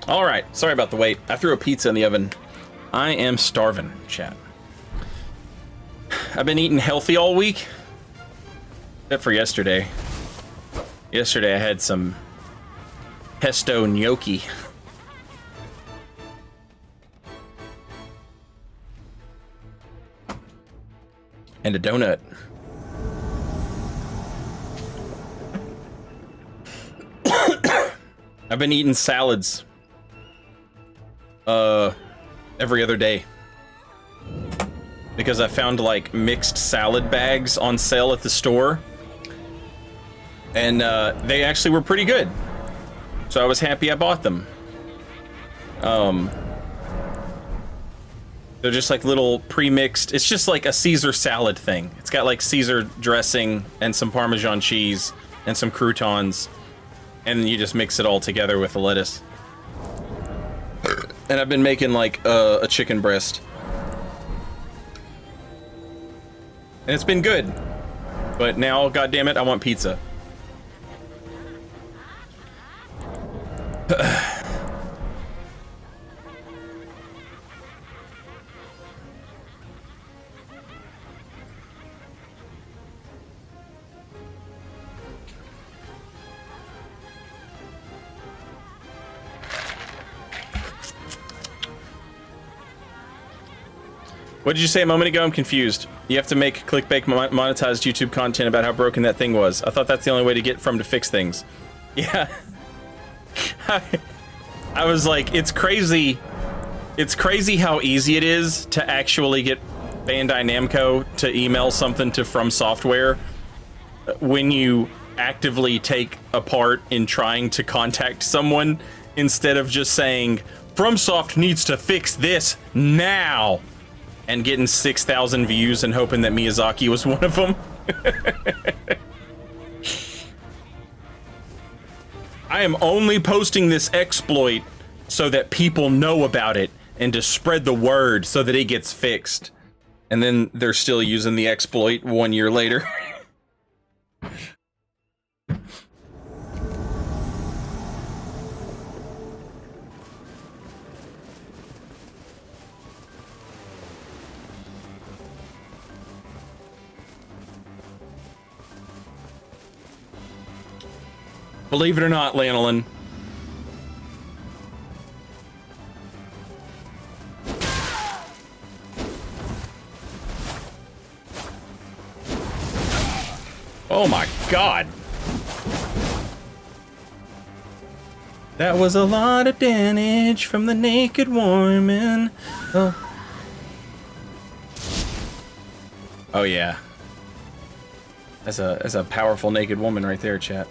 All right, sorry about the wait. I threw a pizza in the oven. I am starving, chat. I've been eating healthy all week, except for yesterday. Yesterday I had some pesto gnocchi. And a donut. I've been eating salads every other day because I found like mixed salad bags on sale at the store, and they actually were pretty good, so I was happy I bought them. They're just like little pre-mixed, it's just like a Caesar salad thing. It's got like Caesar dressing and some Parmesan cheese and some croutons, and you just mix it all together with the lettuce. And I've been making like a chicken breast, and it's been good. But now, goddammit, I want pizza. What did you say a moment ago? I'm confused. You have to make clickbait monetized YouTube content about how broken that thing was. I thought that's the only way to get from to fix things. Yeah. I was like, it's crazy. It's crazy how easy it is to actually get Bandai Namco to email something to From Software when you actively take a part in trying to contact someone instead of just saying, FromSoft needs to fix this now. And getting 6,000 views and hoping that Miyazaki was one of them. I am only posting this exploit so that people know about it and to spread the word so that it gets fixed. And then they're still using the exploit 1 year later. Believe it or not, Lanolin. Oh my god. That was a lot of damage from the naked woman. Oh yeah. That's a powerful naked woman right there, chat.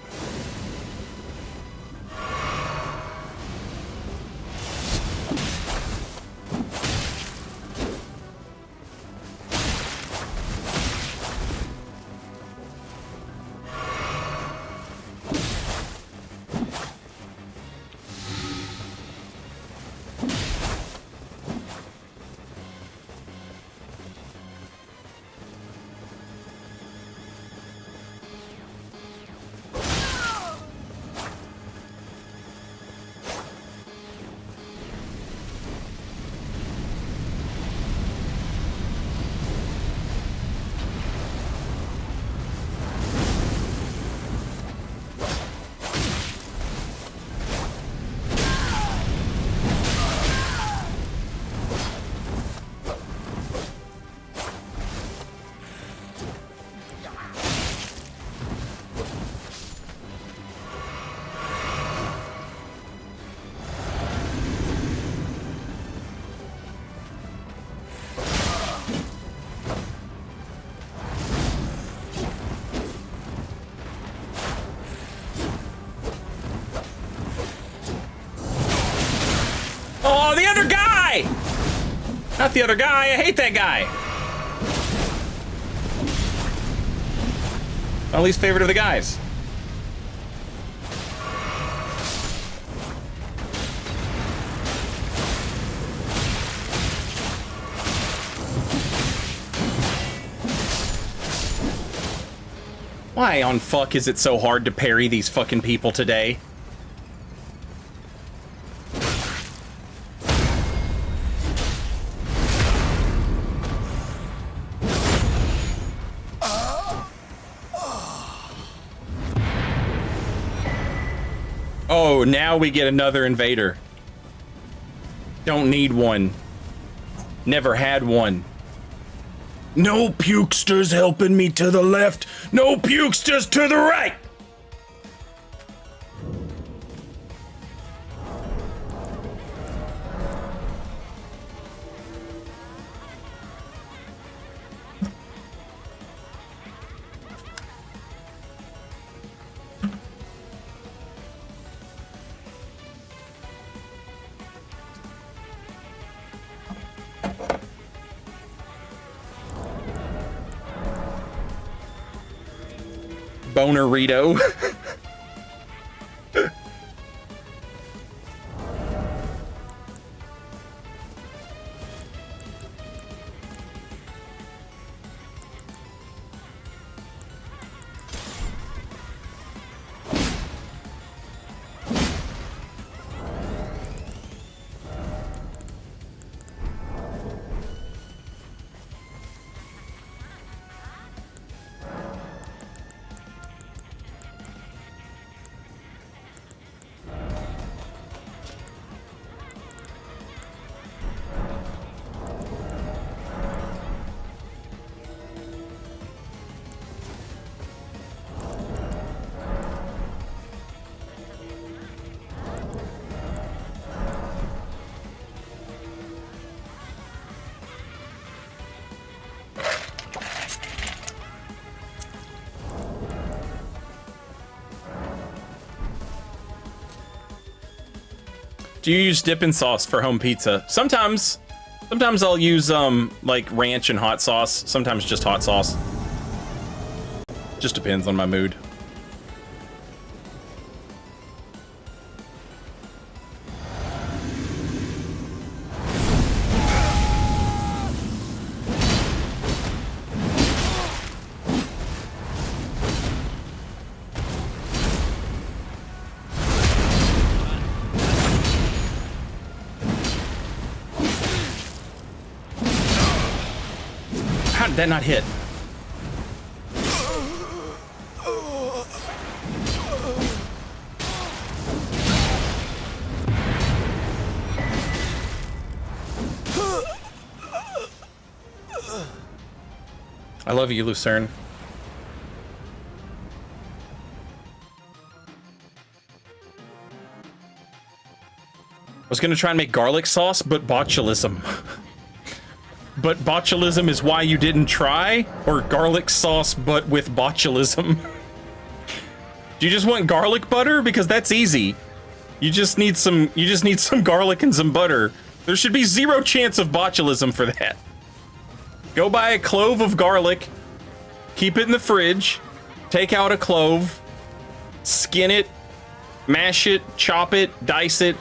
Oh, the other guy! Not the other guy, I hate that guy! My least favorite of the guys. Why on fuck is it so hard to parry these fucking people today? Oh, now we get another invader. Don't need one. Never had one. No pukesters helping me to the left. No pukesters to the right. Bonerito. Do you use dipping sauce for home pizza? Sometimes I'll use like ranch and hot sauce. Sometimes just hot sauce. Just depends on my mood. How did that not hit? I love you, Lucerne. I was gonna try and make garlic sauce, but botulism. But botulism is why you didn't try? Or garlic sauce but with botulism? Do you just want garlic butter? Because that's easy. You just need some garlic and some butter. There should be zero chance of botulism for that. Go buy a clove of garlic, keep it in the fridge, take out a clove, skin it, mash it, chop it, dice it,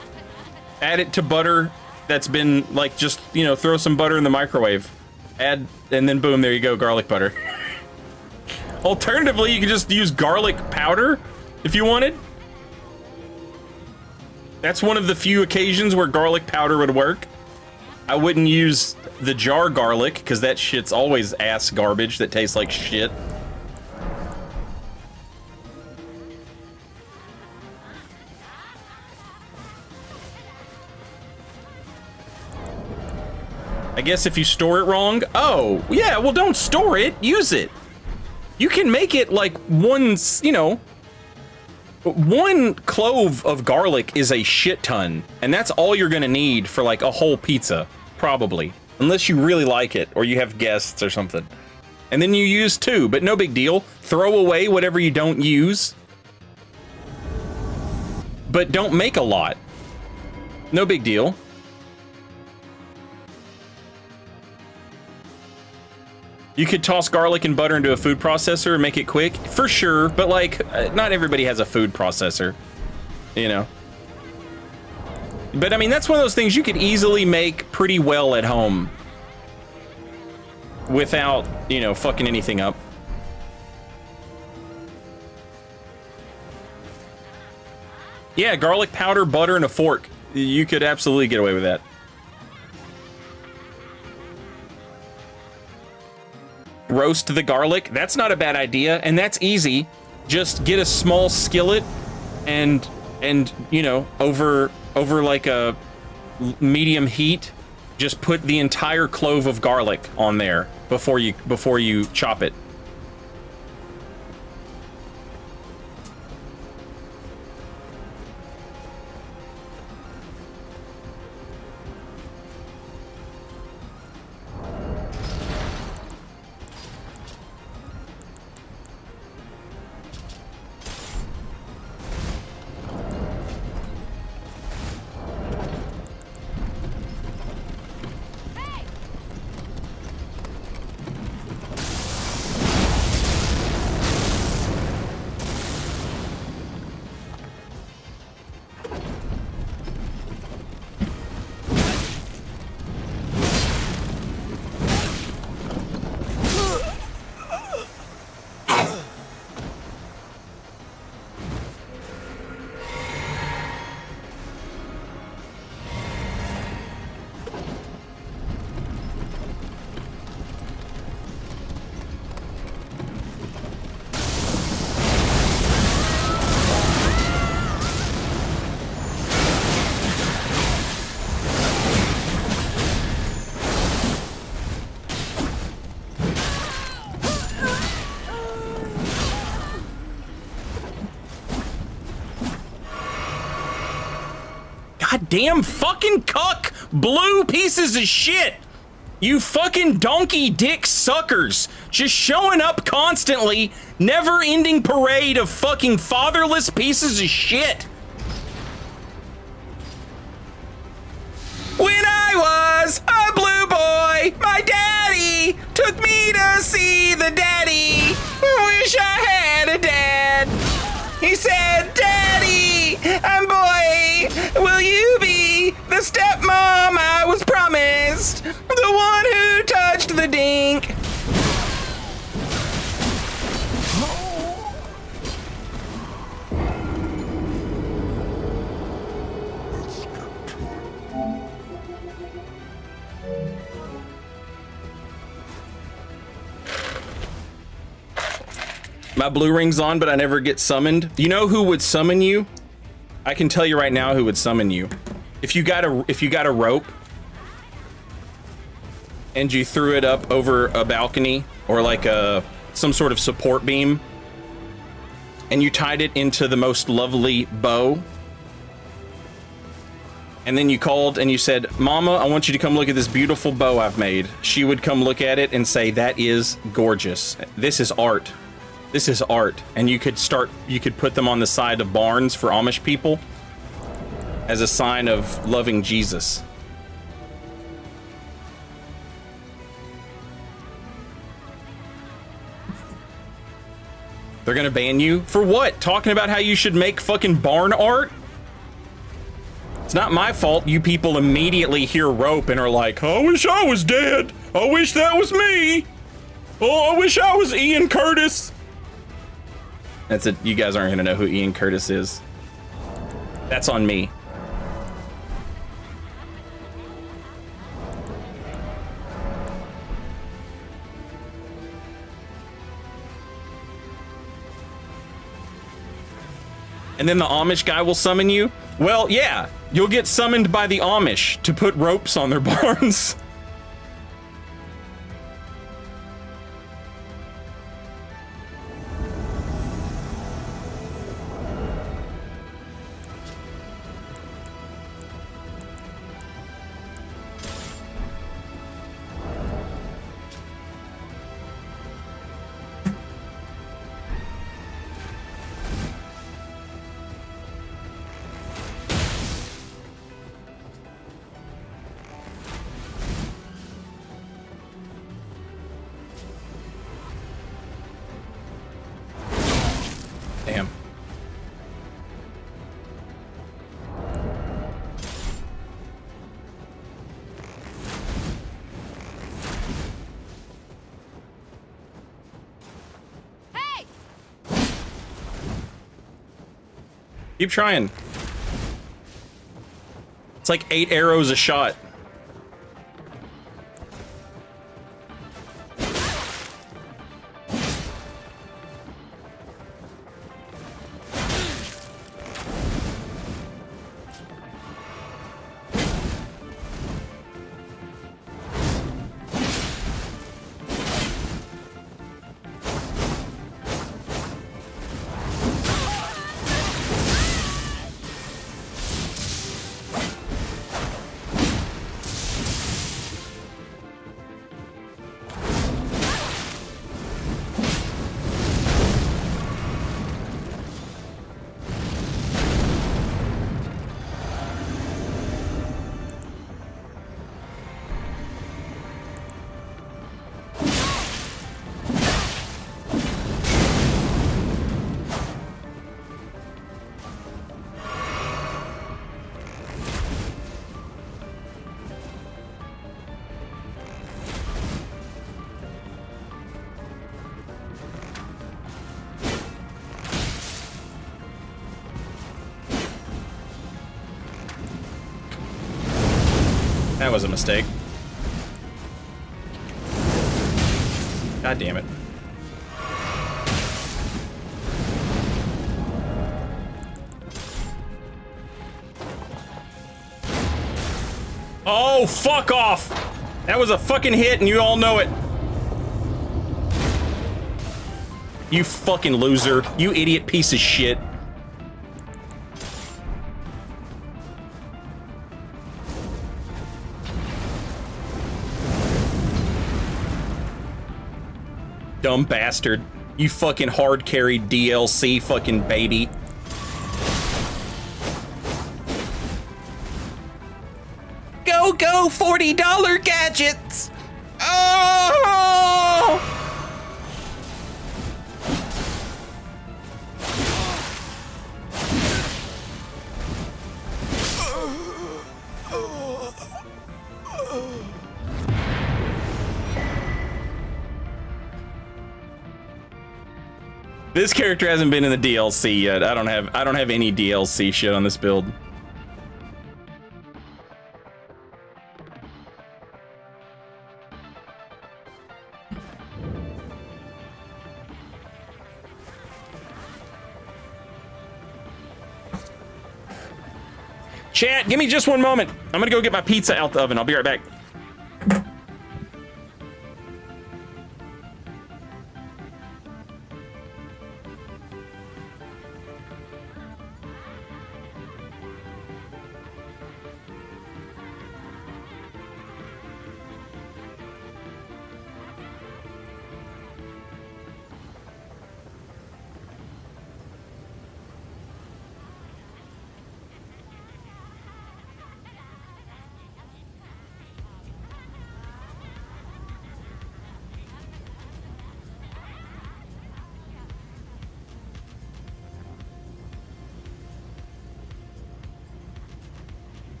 add it to butter that's been like, just, you know, throw some butter in the microwave, add, and then boom, there you go, garlic butter. Alternatively, you could just use garlic powder if you wanted. That's one of the few occasions where garlic powder would work. I wouldn't use the jar garlic because that shit's always ass garbage that tastes like shit. I guess if you store it wrong. Oh, yeah, well, don't store it. Use it. You can make it like one, you know, one clove of garlic is a shit ton. And that's all you're going to need for like a whole pizza, probably. Unless you really like it or you have guests or something. And then you use two, but no big deal. Throw away whatever you don't use. But don't make a lot. No big deal. You could toss garlic and butter into a food processor and make it quick, for sure, but like, not everybody has a food processor, you know? But I mean, that's one of those things you could easily make pretty well at home without, you know, fucking anything up. Yeah, garlic powder, butter, and a fork. You could absolutely get away with that. Roast the garlic. That's not a bad idea, and that's easy. Just get a small skillet and and you know, over like a medium heat, just put the entire clove of garlic on there before you chop it. Damn fucking cuck blue pieces of shit. You fucking donkey dick suckers. Just showing up constantly, never ending parade of fucking fatherless pieces of shit. When I was a blue boy, my daddy took me to see the daddy. I wish I had a dad. He said, Daddy, boy, will you be the stepmom I was promised? The one who touched the dink. My blue ring's on, but I never get summoned. You know who would summon you? I can tell you right now who would summon you. If you got a rope and you threw it up over a balcony or like some sort of support beam and you tied it into the most lovely bow, and then you called and you said, Mama, I want you to come look at this beautiful bow I've made. She would come look at it and say, that is gorgeous. This is art. This is art. And you could put them on the side of barns for Amish people as a sign of loving Jesus. They're gonna ban you? For what? Talking about how you should make fucking barn art? It's not my fault you people immediately hear rope and are like, I wish I was dead. I wish that was me. Oh, I wish I was Ian Curtis. That's it. You guys aren't gonna know who Ian Curtis is. That's on me. And then the Amish guy will summon you? Well, yeah, you'll get summoned by the Amish to put ropes on their barns. Damn. Hey! Keep trying. It's like 8 arrows a shot. That was a mistake. God damn it. Oh, fuck off! That was a fucking hit and you all know it. You fucking loser. You idiot piece of shit. Dumb bastard. You fucking hard carried DLC fucking baby. Go, $40 gadgets! Oh! This character hasn't been in the DLC yet. I don't have any DLC shit on this build. Chat, give me just one moment. I'm gonna go get my pizza out the oven. I'll be right back.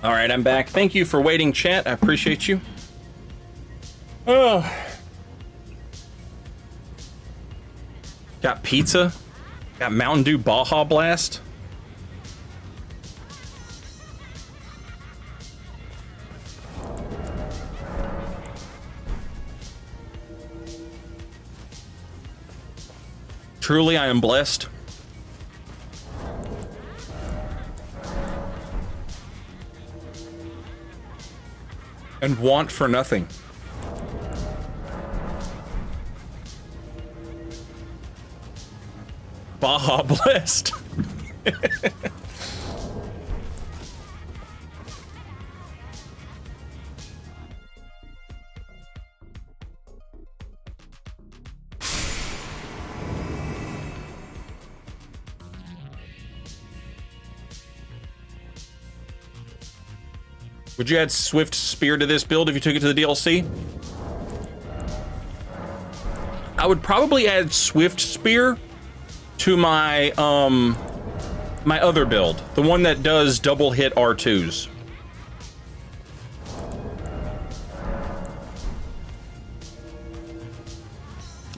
All right, I'm back. Thank you for waiting, chat. I appreciate you. Oh. Got pizza. Got Mountain Dew Baja Blast. Truly, I am blessed. And want for nothing. Baja Blast. Would you add Swift Spear to this build if you took it to the DLC? I would probably add Swift Spear to my my other build, the one that does double hit R2s.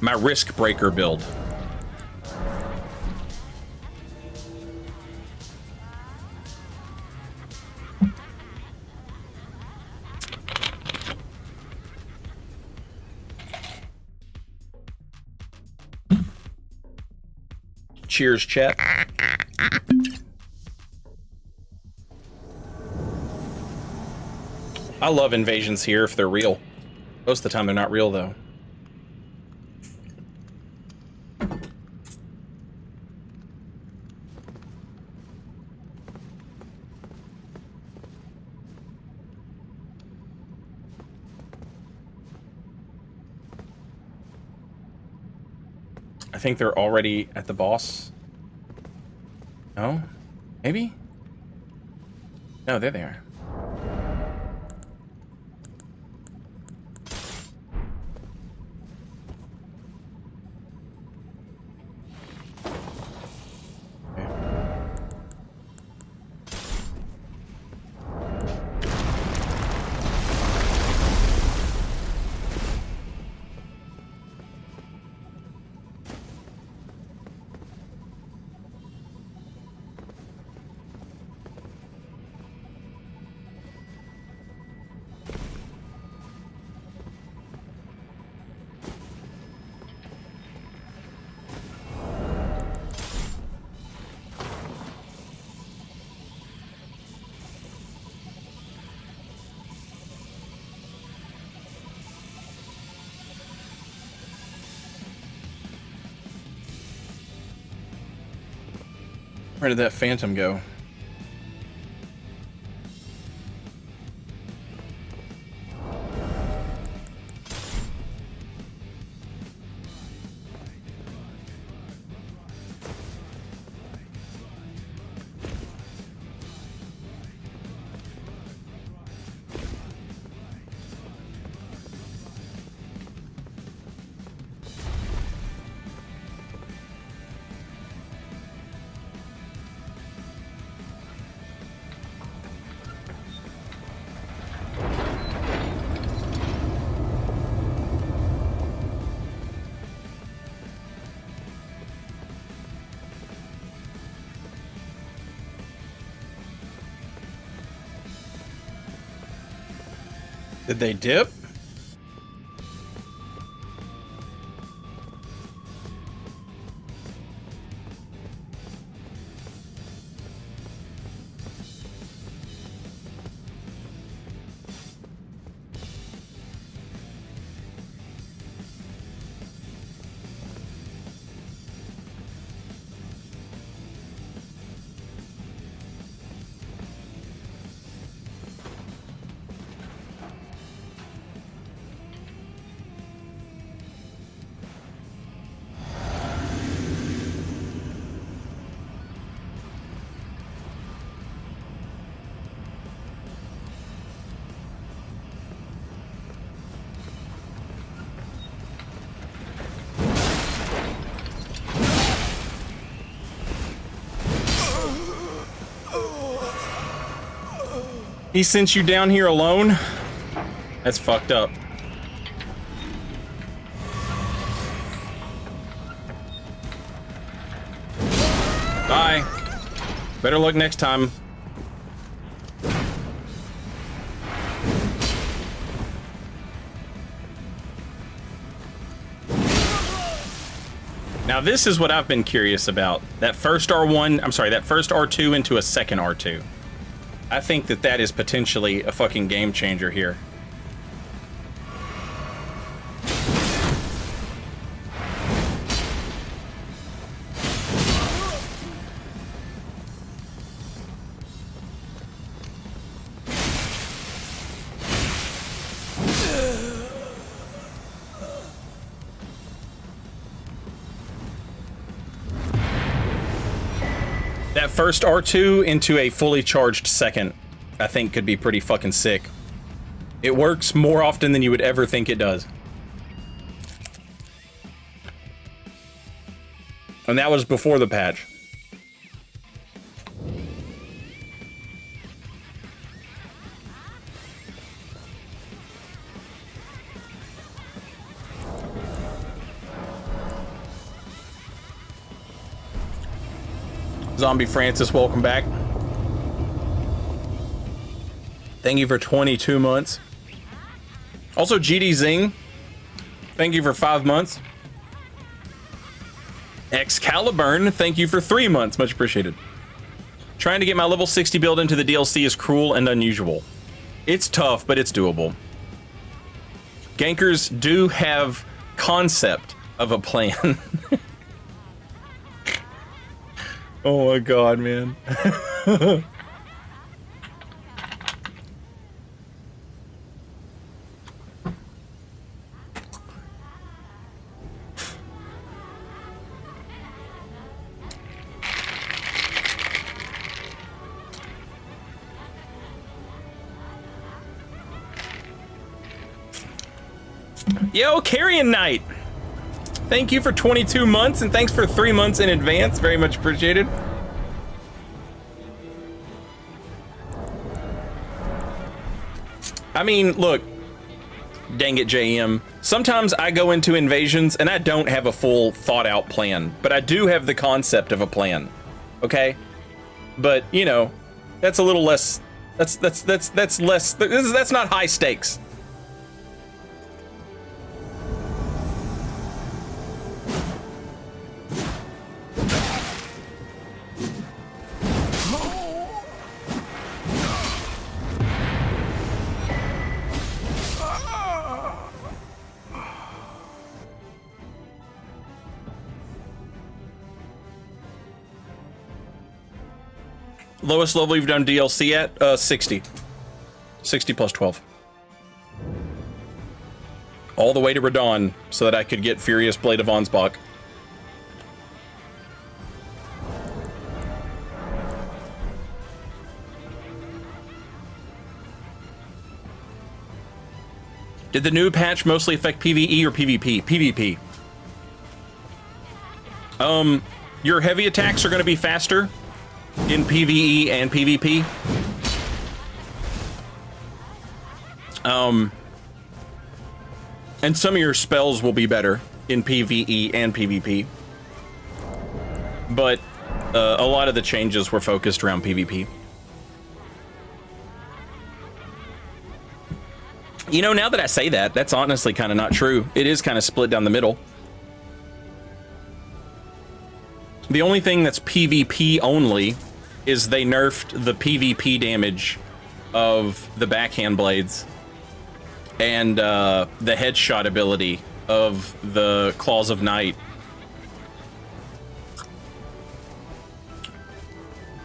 My Risk Breaker build. Cheers, chat. I love invasions here if they're real. Most of the time they're not real, though. I think they're already at the boss. No? Maybe? No, there they are. Where did that phantom go? Did they dip? He sent you down here alone? That's fucked up. Bye. Better luck next time. Now this is what I've been curious about. That first R1, I'm sorry, that first R2 into a second R2. I think that that is potentially a fucking game changer here. That first R2 into a fully charged second, I think could be pretty fucking sick. It works more often than you would ever think it does. And that was before the patch. Zombie Francis, welcome back. Thank you for 22 months. Also, GD Zing, thank you for 5 months. Excalibur, thank you for 3 months. Much appreciated. Trying to get my level 60 build into the DLC is cruel and unusual. It's tough, but it's doable. Gankers do have concept of a plan. Oh my god, man. Yo, Carrion Knight! Thank you for 22 months, and thanks for 3 months in advance. Very much appreciated. I mean, look, dang it, JM. Sometimes I go into invasions and I don't have a full thought out plan, but I do have the concept of a plan. Okay? But, you know, that's a little less, that's less, that's not high stakes. Lowest level you've done DLC at? 60. 60 plus 12. All the way to Radon so that I could get Furious Blade of Ansbach. Did the new patch mostly affect PvE or PvP? PvP. Your heavy attacks are going to be faster in PvE and PvP. And some of your spells will be better in PvE and PvP. But a lot of the changes were focused around PvP. You know, now that I say that, that's honestly kind of not true. It is kind of split down the middle. The only thing that's PvP only is they nerfed the PvP damage of the backhand blades and the headshot ability of the Claws of Night.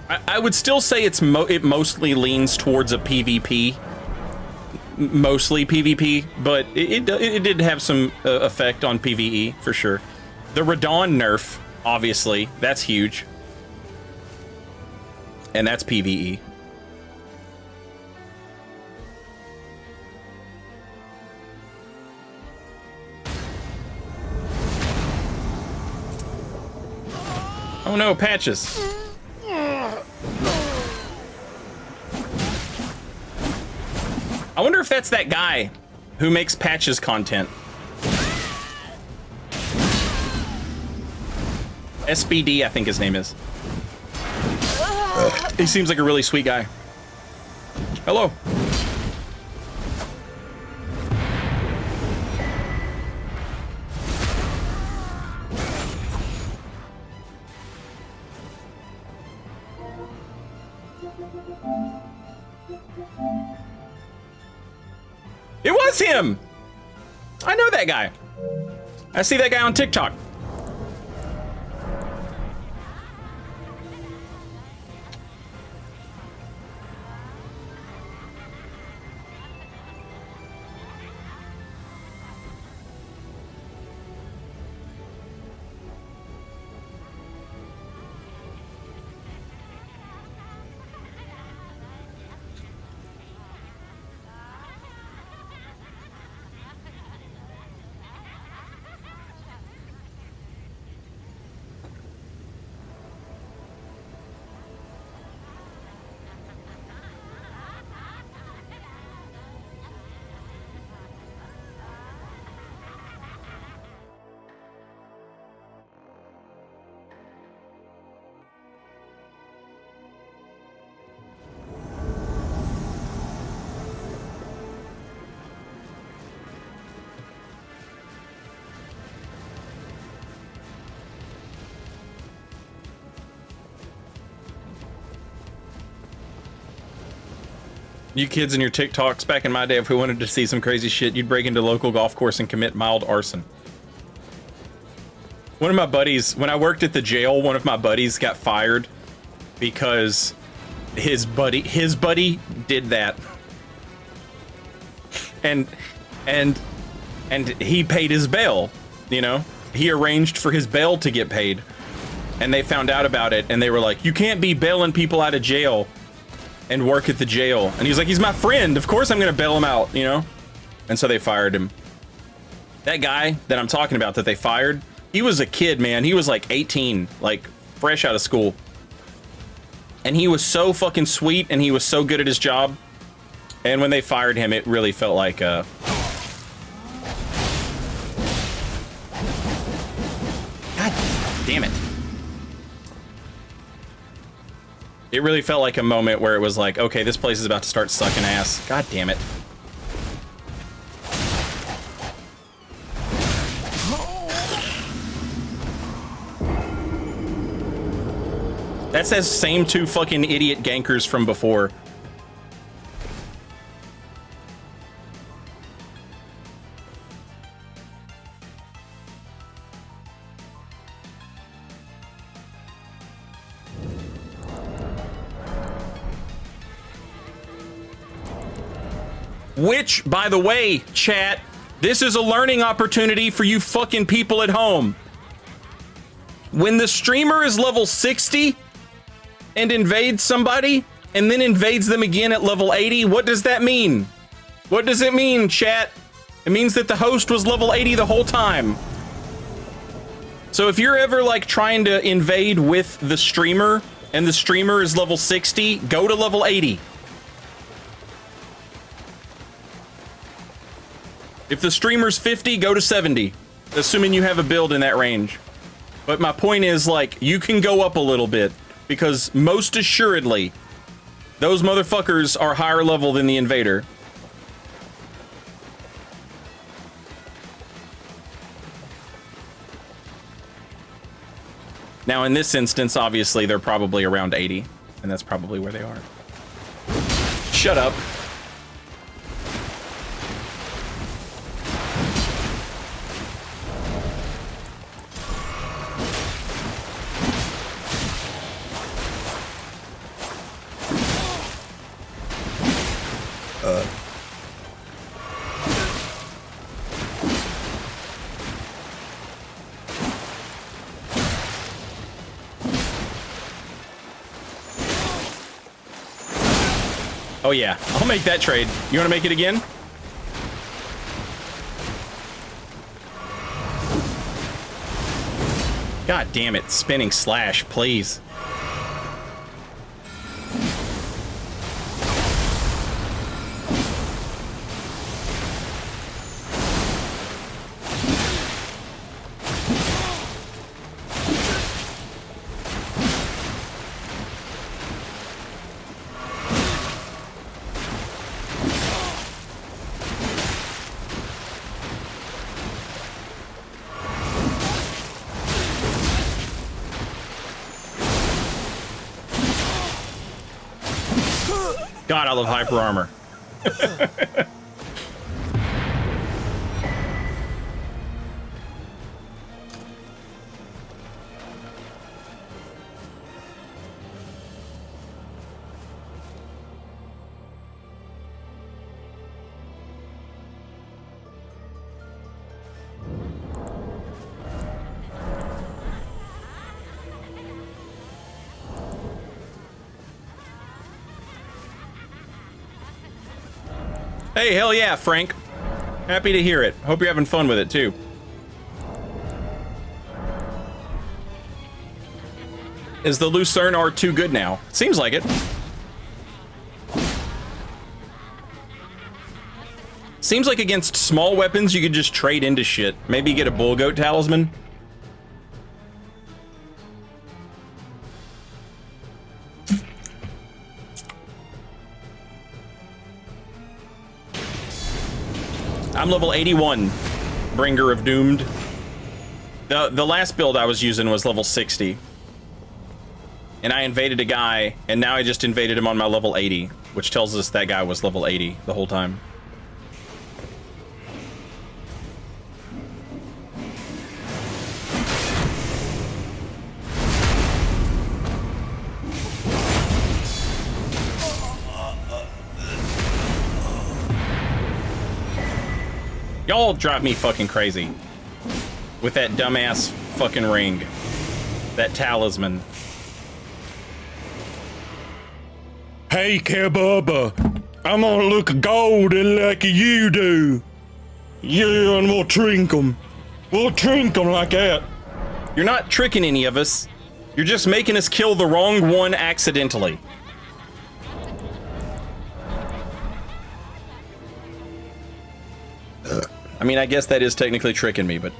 I would still say it mostly leans towards a PvP. Mostly PvP, but it did have some effect on PvE for sure. The Radon nerf, obviously, that's huge. And that's PvE. Oh no, patches. I wonder if that's that guy who makes Patches content. SBD, I think his name is. He seems like a really sweet guy. Hello. It was him! I know that guy. I see that guy on TikTok. You kids and your TikToks, back in my day, if we wanted to see some crazy shit, you'd break into a local golf course and commit mild arson. One of my buddies, when I worked at the jail, one of my buddies got fired because his buddy did that. And he paid his bail, you know? He arranged for his bail to get paid. And they found out about it, and they were like, you can't be bailing people out of jail and work at the jail. And he's like, he's my friend, of course I'm gonna bail him out, you know? And so they fired him. That guy that I'm talking about that they fired, he was a kid, man. He was like 18, like fresh out of school. And he was so fucking sweet, and he was so good at his job. And when they fired him, it really felt like God damn it. It really felt like a moment where it was like, okay, this place is about to start sucking ass. God damn it. That's those same two fucking idiot gankers from before. Which, by the way, chat, this is a learning opportunity for you fucking people at home. When the streamer is level 60 and invades somebody and then invades them again at level 80, what does that mean? What does it mean, chat? It means that the host was level 80 the whole time. So if you're ever like trying to invade with the streamer and the streamer is level 60, go to level 80. If the streamer's 50, go to 70, assuming you have a build in that range. But my point is, like, you can go up a little bit, because most assuredly, those motherfuckers are higher level than the invader. Now, in this instance, obviously, they're probably around 80, and that's probably where they are. Shut up. Oh yeah, I'll make that trade. You want to make it again? God damn it, spinning slash, please. God, I love hyper armor. Hey, hell yeah, Frank. Happy to hear it. Hope you're having fun with it, too. Is the Lucerne R2 good now? Seems like it. Seems like against small weapons, you could just trade into shit. Maybe get a Bull Goat Talisman. I'm level 81, Bringer of Doomed. The last build I was using was level 60. And I invaded a guy, and now I just invaded him on my level 80, which tells us that guy was level 80 the whole time. Y'all drive me fucking crazy with that dumbass fucking ring, that talisman. Hey, Cowbubba, I'm gonna look golden like you do. Yeah, and we'll trink 'em. We'll trink 'em like that. You're not tricking any of us. You're just making us kill the wrong one accidentally. I mean, I guess that is technically tricking me, but...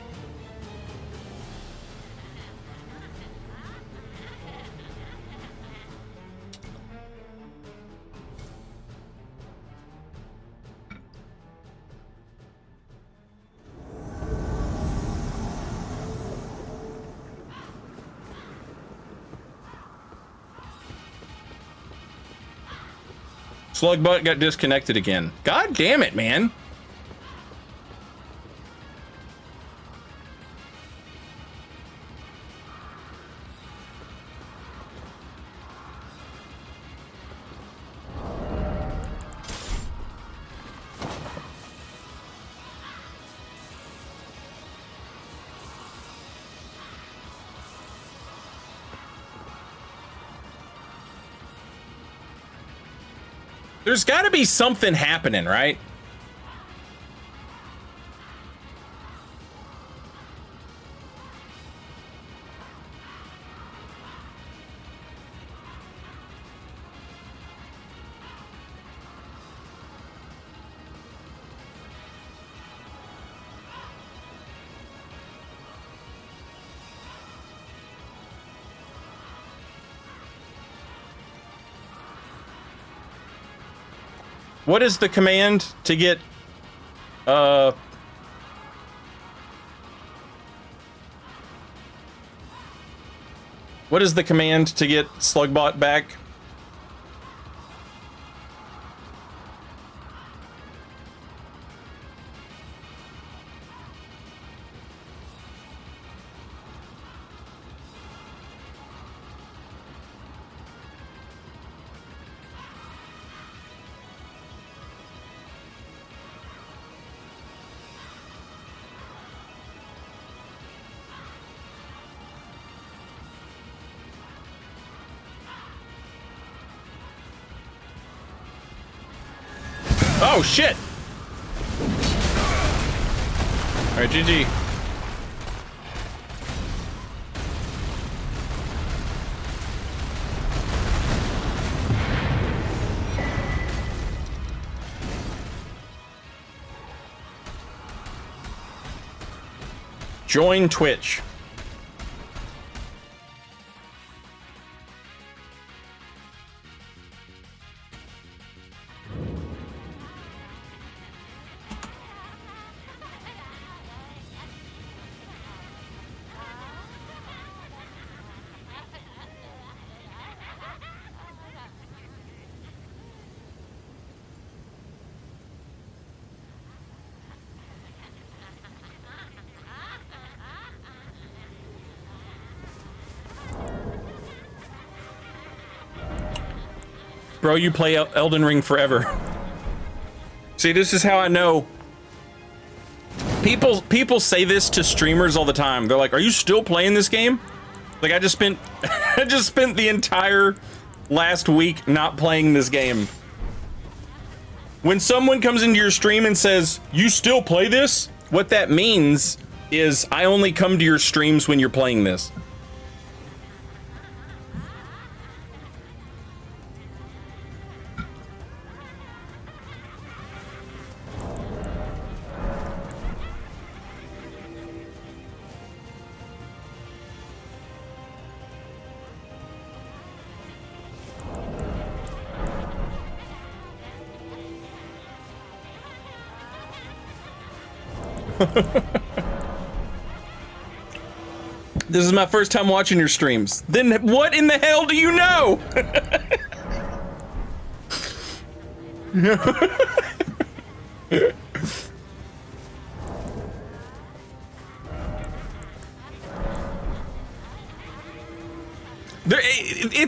Slugbutt got disconnected again. God damn it, man. There's got to be something happening, right? What is the command to get, what is the command to get Slugbot back? Oh, shit! Alright, GG. Join Twitch. bro. You play Elden Ring forever. See, this is how I know. People say this to streamers all the time. They're like, "Are you still playing this game?" Like, I just spent the entire last week not playing this game. When someone comes into your stream and says, "You still play this?" What that means is I only come to your streams when you're playing this. This is my first time watching your streams. Then what in the hell do you know?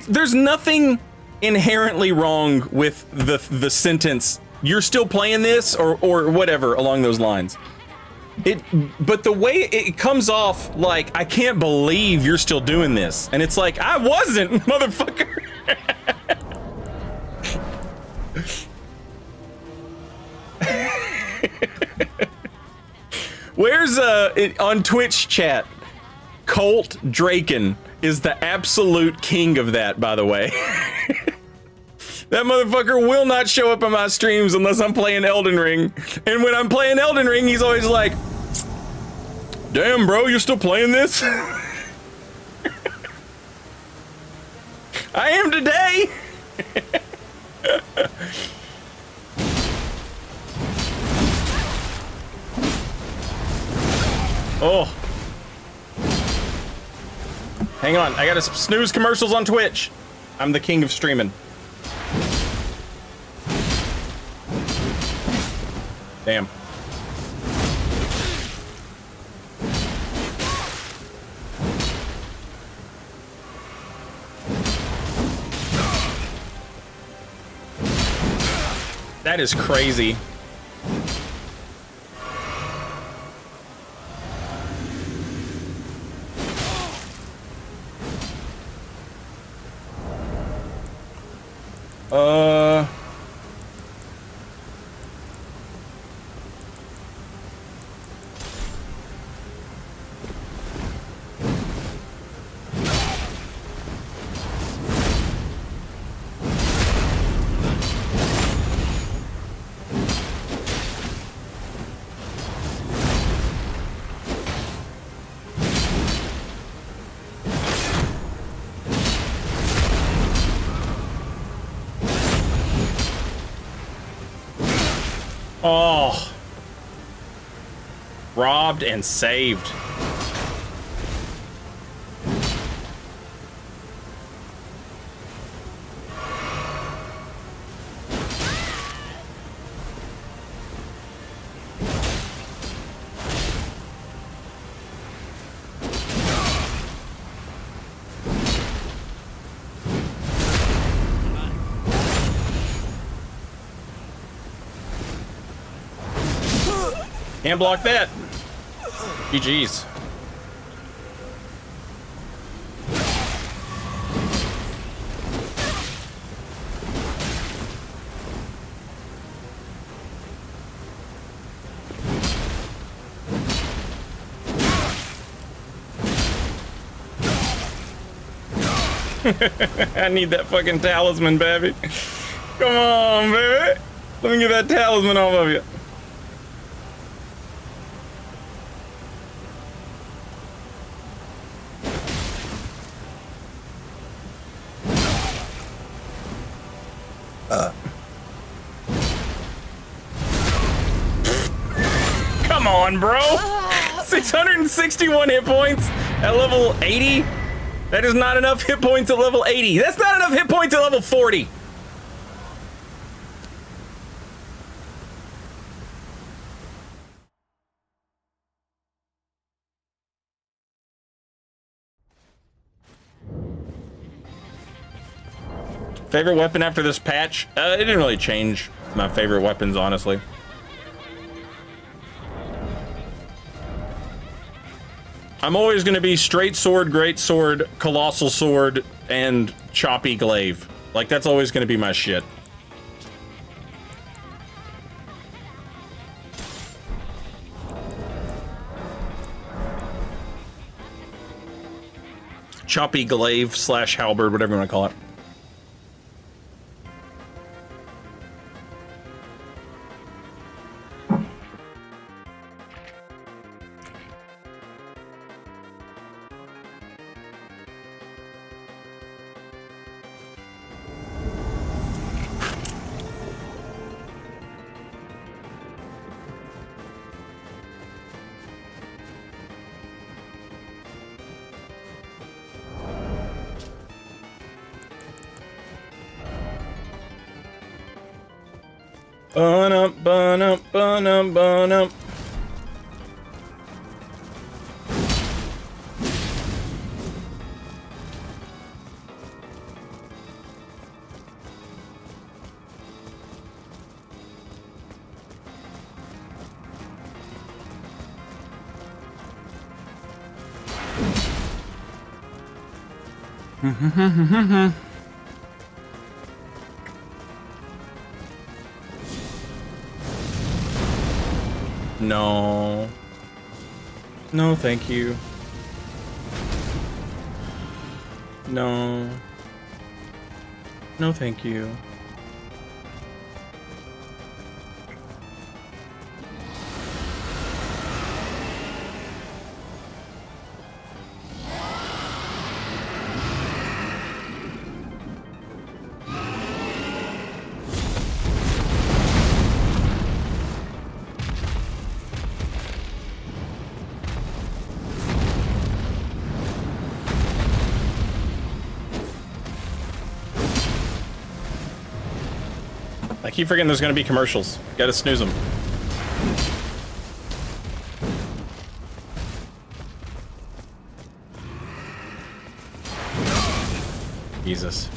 There's nothing inherently wrong with the sentence, "You're still playing this," or whatever along those lines. But the way it comes off like, "I can't believe you're still doing this," and it's like, I wasn't, motherfucker. Where's on Twitch chat? Colt Draken is the absolute king of that, by the way. That motherfucker will not show up on my streams unless I'm playing Elden Ring. And when I'm playing Elden Ring, he's always like, "Damn, bro, you're still playing this?" I am today. Oh. Hang on, I gotta snooze commercials on Twitch. I'm the king of streaming. Damn. That is crazy. Oh. Robbed and saved. Can't block that. GG's. I need that fucking talisman, baby. Come on, baby. Let me get that talisman off of you. Come on, bro. 661 hit points at level 80. That is not enough hit points at level 80. That's not enough hit points at level 40. Favorite weapon after this patch? It didn't really change my favorite weapons, honestly. I'm always going to be straight sword, great sword, colossal sword, and choppy glaive. Like, that's always going to be my shit. Choppy glaive slash halberd, whatever you want to call it. Bun-up, bun-up, bun-up, bun-up. No. No, thank you. No. No, thank you. I keep forgetting there's gonna be commercials. Gotta snooze them. Jesus.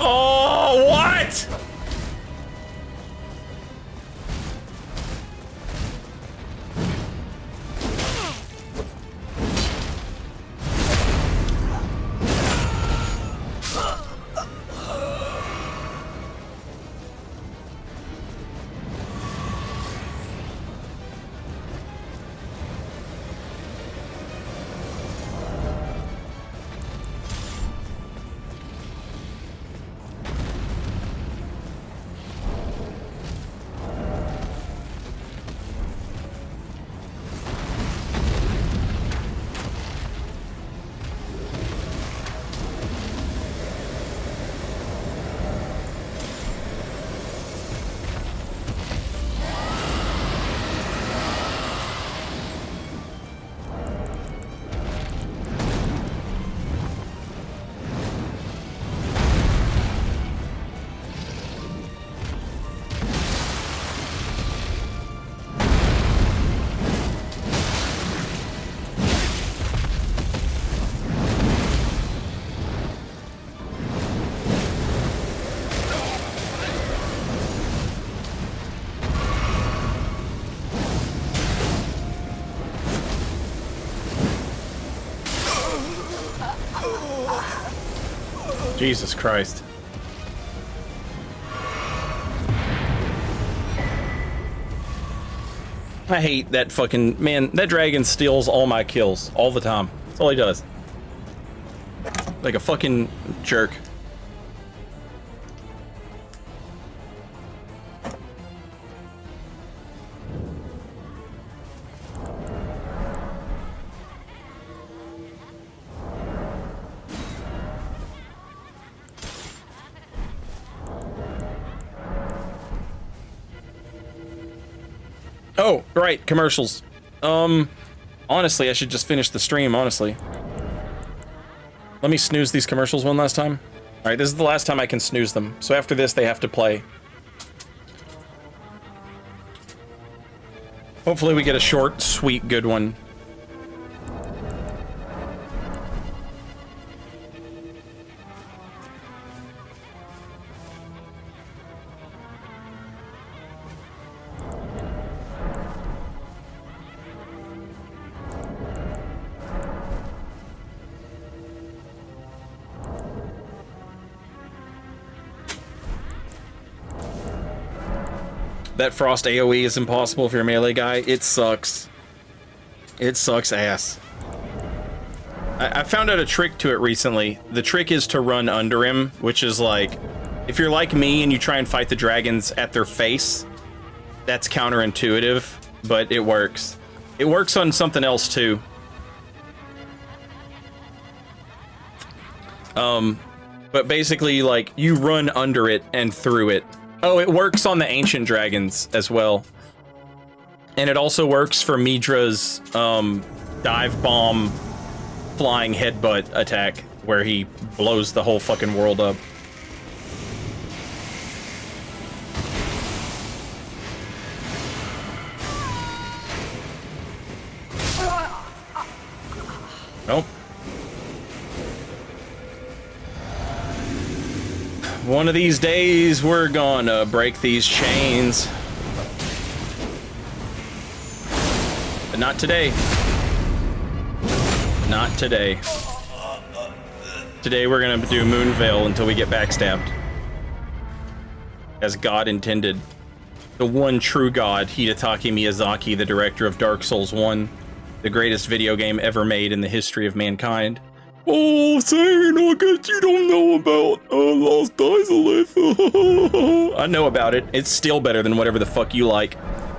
Oh, what? Jesus Christ. I hate that fucking man. That dragon steals all my kills all the time. That's all he does. Like a fucking jerk. Oh, right, commercials. Honestly, I should just finish the stream, honestly. Let me snooze these commercials one last time. All right, this is the last time I can snooze them. So after this, they have to play. Hopefully we get a short, sweet, good one. That Frost AoE is impossible if you're a melee guy. It sucks. It sucks ass. I found out a trick to it recently. The trick is to run under him, which is like, if you're like me and you try and fight the dragons at their face, that's counterintuitive, but it works. It works on something else too. But basically, like, you run under it and through it. Oh, it works on the ancient dragons as well. And it also works for Midra's dive bomb flying headbutt attack, where he blows the whole fucking world up. Nope. One of these days, we're gonna break these chains. But not today. Not today. Today we're gonna do Moonveil until we get backstabbed. As God intended. The one true God, Hidetaka Miyazaki, the director of Dark Souls 1, the greatest video game ever made in the history of mankind. Oh, Siren, I guess you don't know about Lost Izalith. I know about it. It's still better than whatever the fuck you like.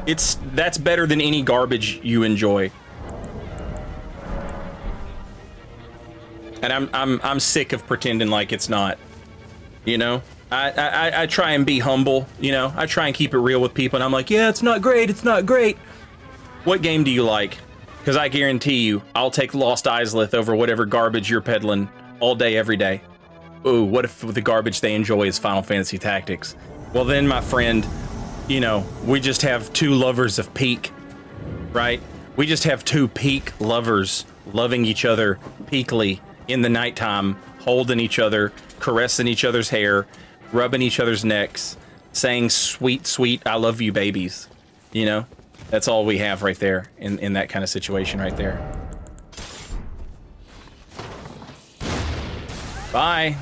That's better than any garbage you enjoy. And I'm sick of pretending like it's not. You know? I try and be humble, you know? I try and keep it real with people, and I'm like, yeah, it's not great, it's not great. What game do you like? Because I guarantee you, I'll take Lost Izalith over whatever garbage you're peddling all day, every day. Ooh, what if the garbage they enjoy is Final Fantasy Tactics? Well then, my friend, you know, we just have two lovers of peak, right? We just have two peak lovers loving each other peakly in the nighttime, holding each other, caressing each other's hair, rubbing each other's necks, saying sweet, sweet, I love you babies, you know? That's all we have right there in that kind of situation right there. Bye.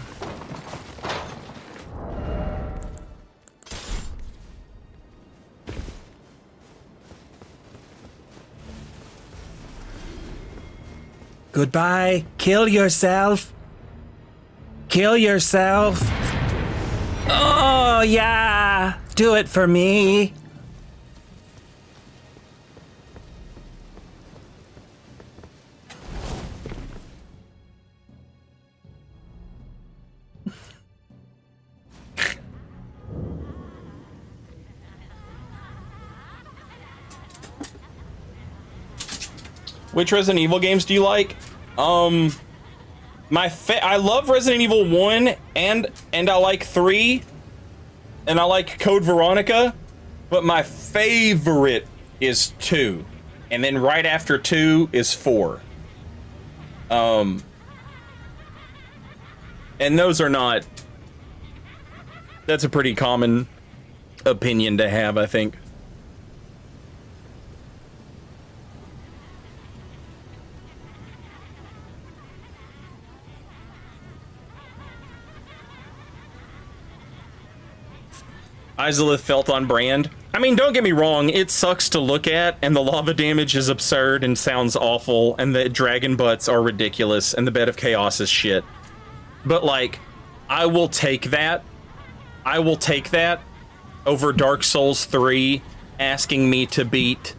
Goodbye. Kill yourself. Kill yourself. Oh, yeah. Do it for me. Which Resident Evil games do you like? I love Resident Evil 1 and I like 3 and I like Code Veronica, but my favorite is 2. And then right after 2 is 4. And those are not... That's a pretty common opinion to have, I think. Izalith felt on brand. I mean, don't get me wrong, it sucks to look at, and the lava damage is absurd and sounds awful, and the dragon butts are ridiculous, and the Bed of Chaos is shit. But, like, I will take that. I will take that over Dark Souls 3 asking me to beat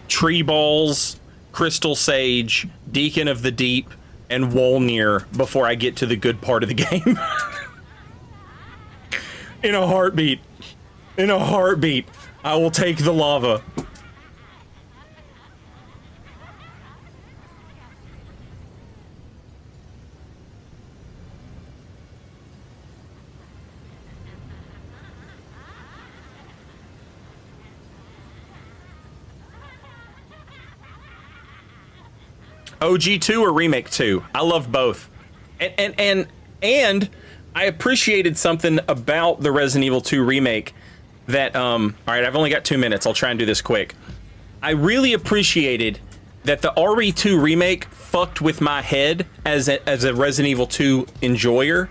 Tree Balls, Crystal Sage, Deacon of the Deep, and Wolnir before I get to the good part of the game. In a heartbeat. In a heartbeat. I will take the lava. OG 2 or Remake 2. I love both. And I appreciated something about the Resident Evil 2 remake that all right, I've only got 2 minutes. I'll try and do this quick. I really appreciated that the RE2 remake fucked with my head as a Resident Evil 2 enjoyer.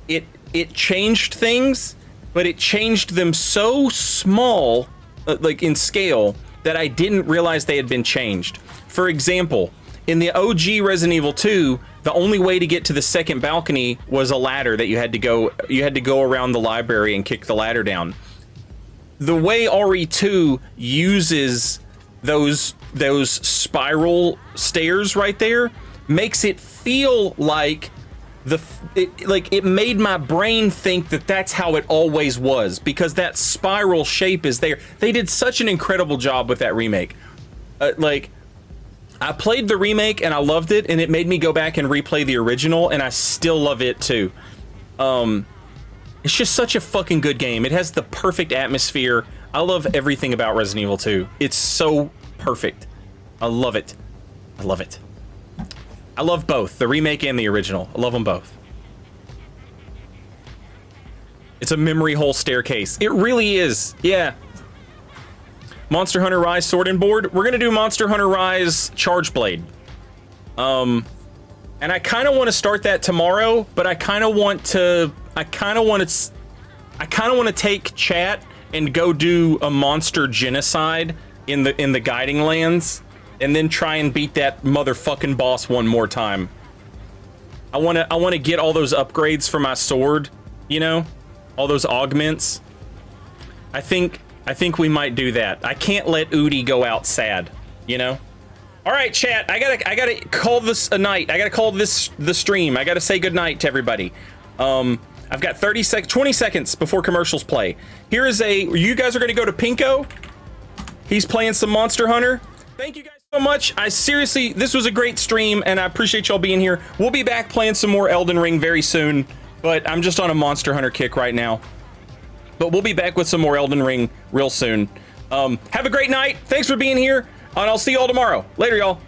It changed things, but it changed them so small, like in scale, that I didn't realize they had been changed. For example, in the OG Resident Evil 2, the only way to get to the second balcony was a ladder that you had to go around the library and kick the ladder down. The way RE2 uses those spiral stairs right there makes it feel like it made my brain think that that's how it always was, because that spiral shape is there. They did such an incredible job with that remake. I played the remake and I loved it, and it made me go back and replay the original, and I still love it too. It's just such a fucking good game. It has the perfect atmosphere. I love everything about Resident Evil 2. It's so perfect. I love it. I love it. I love both, the remake and the original. I love them both. It's a memory hole staircase. It really is. Yeah. Monster Hunter Rise Sword and Board. We're gonna do Monster Hunter Rise Charge Blade. And I kind of want to start that tomorrow, but I kind of want to take chat and go do a monster genocide in the Guiding Lands, and then try and beat that motherfucking boss one more time. I want to get all those upgrades for my sword, you know, all those augments. I think we might do that. I can't let Udi go out sad, you know. All right, chat. I gotta call this a night. I gotta call this the stream. I gotta say goodnight to everybody. I've got 20 seconds before commercials play. Here is you guys are gonna go to Pinko. He's playing some Monster Hunter. Thank you guys so much. This was a great stream, and I appreciate y'all being here. We'll be back playing some more Elden Ring very soon, but I'm just on a Monster Hunter kick right now. But we'll be back with some more Elden Ring real soon. Have a great night. Thanks for being here, and I'll see you all tomorrow. Later, y'all.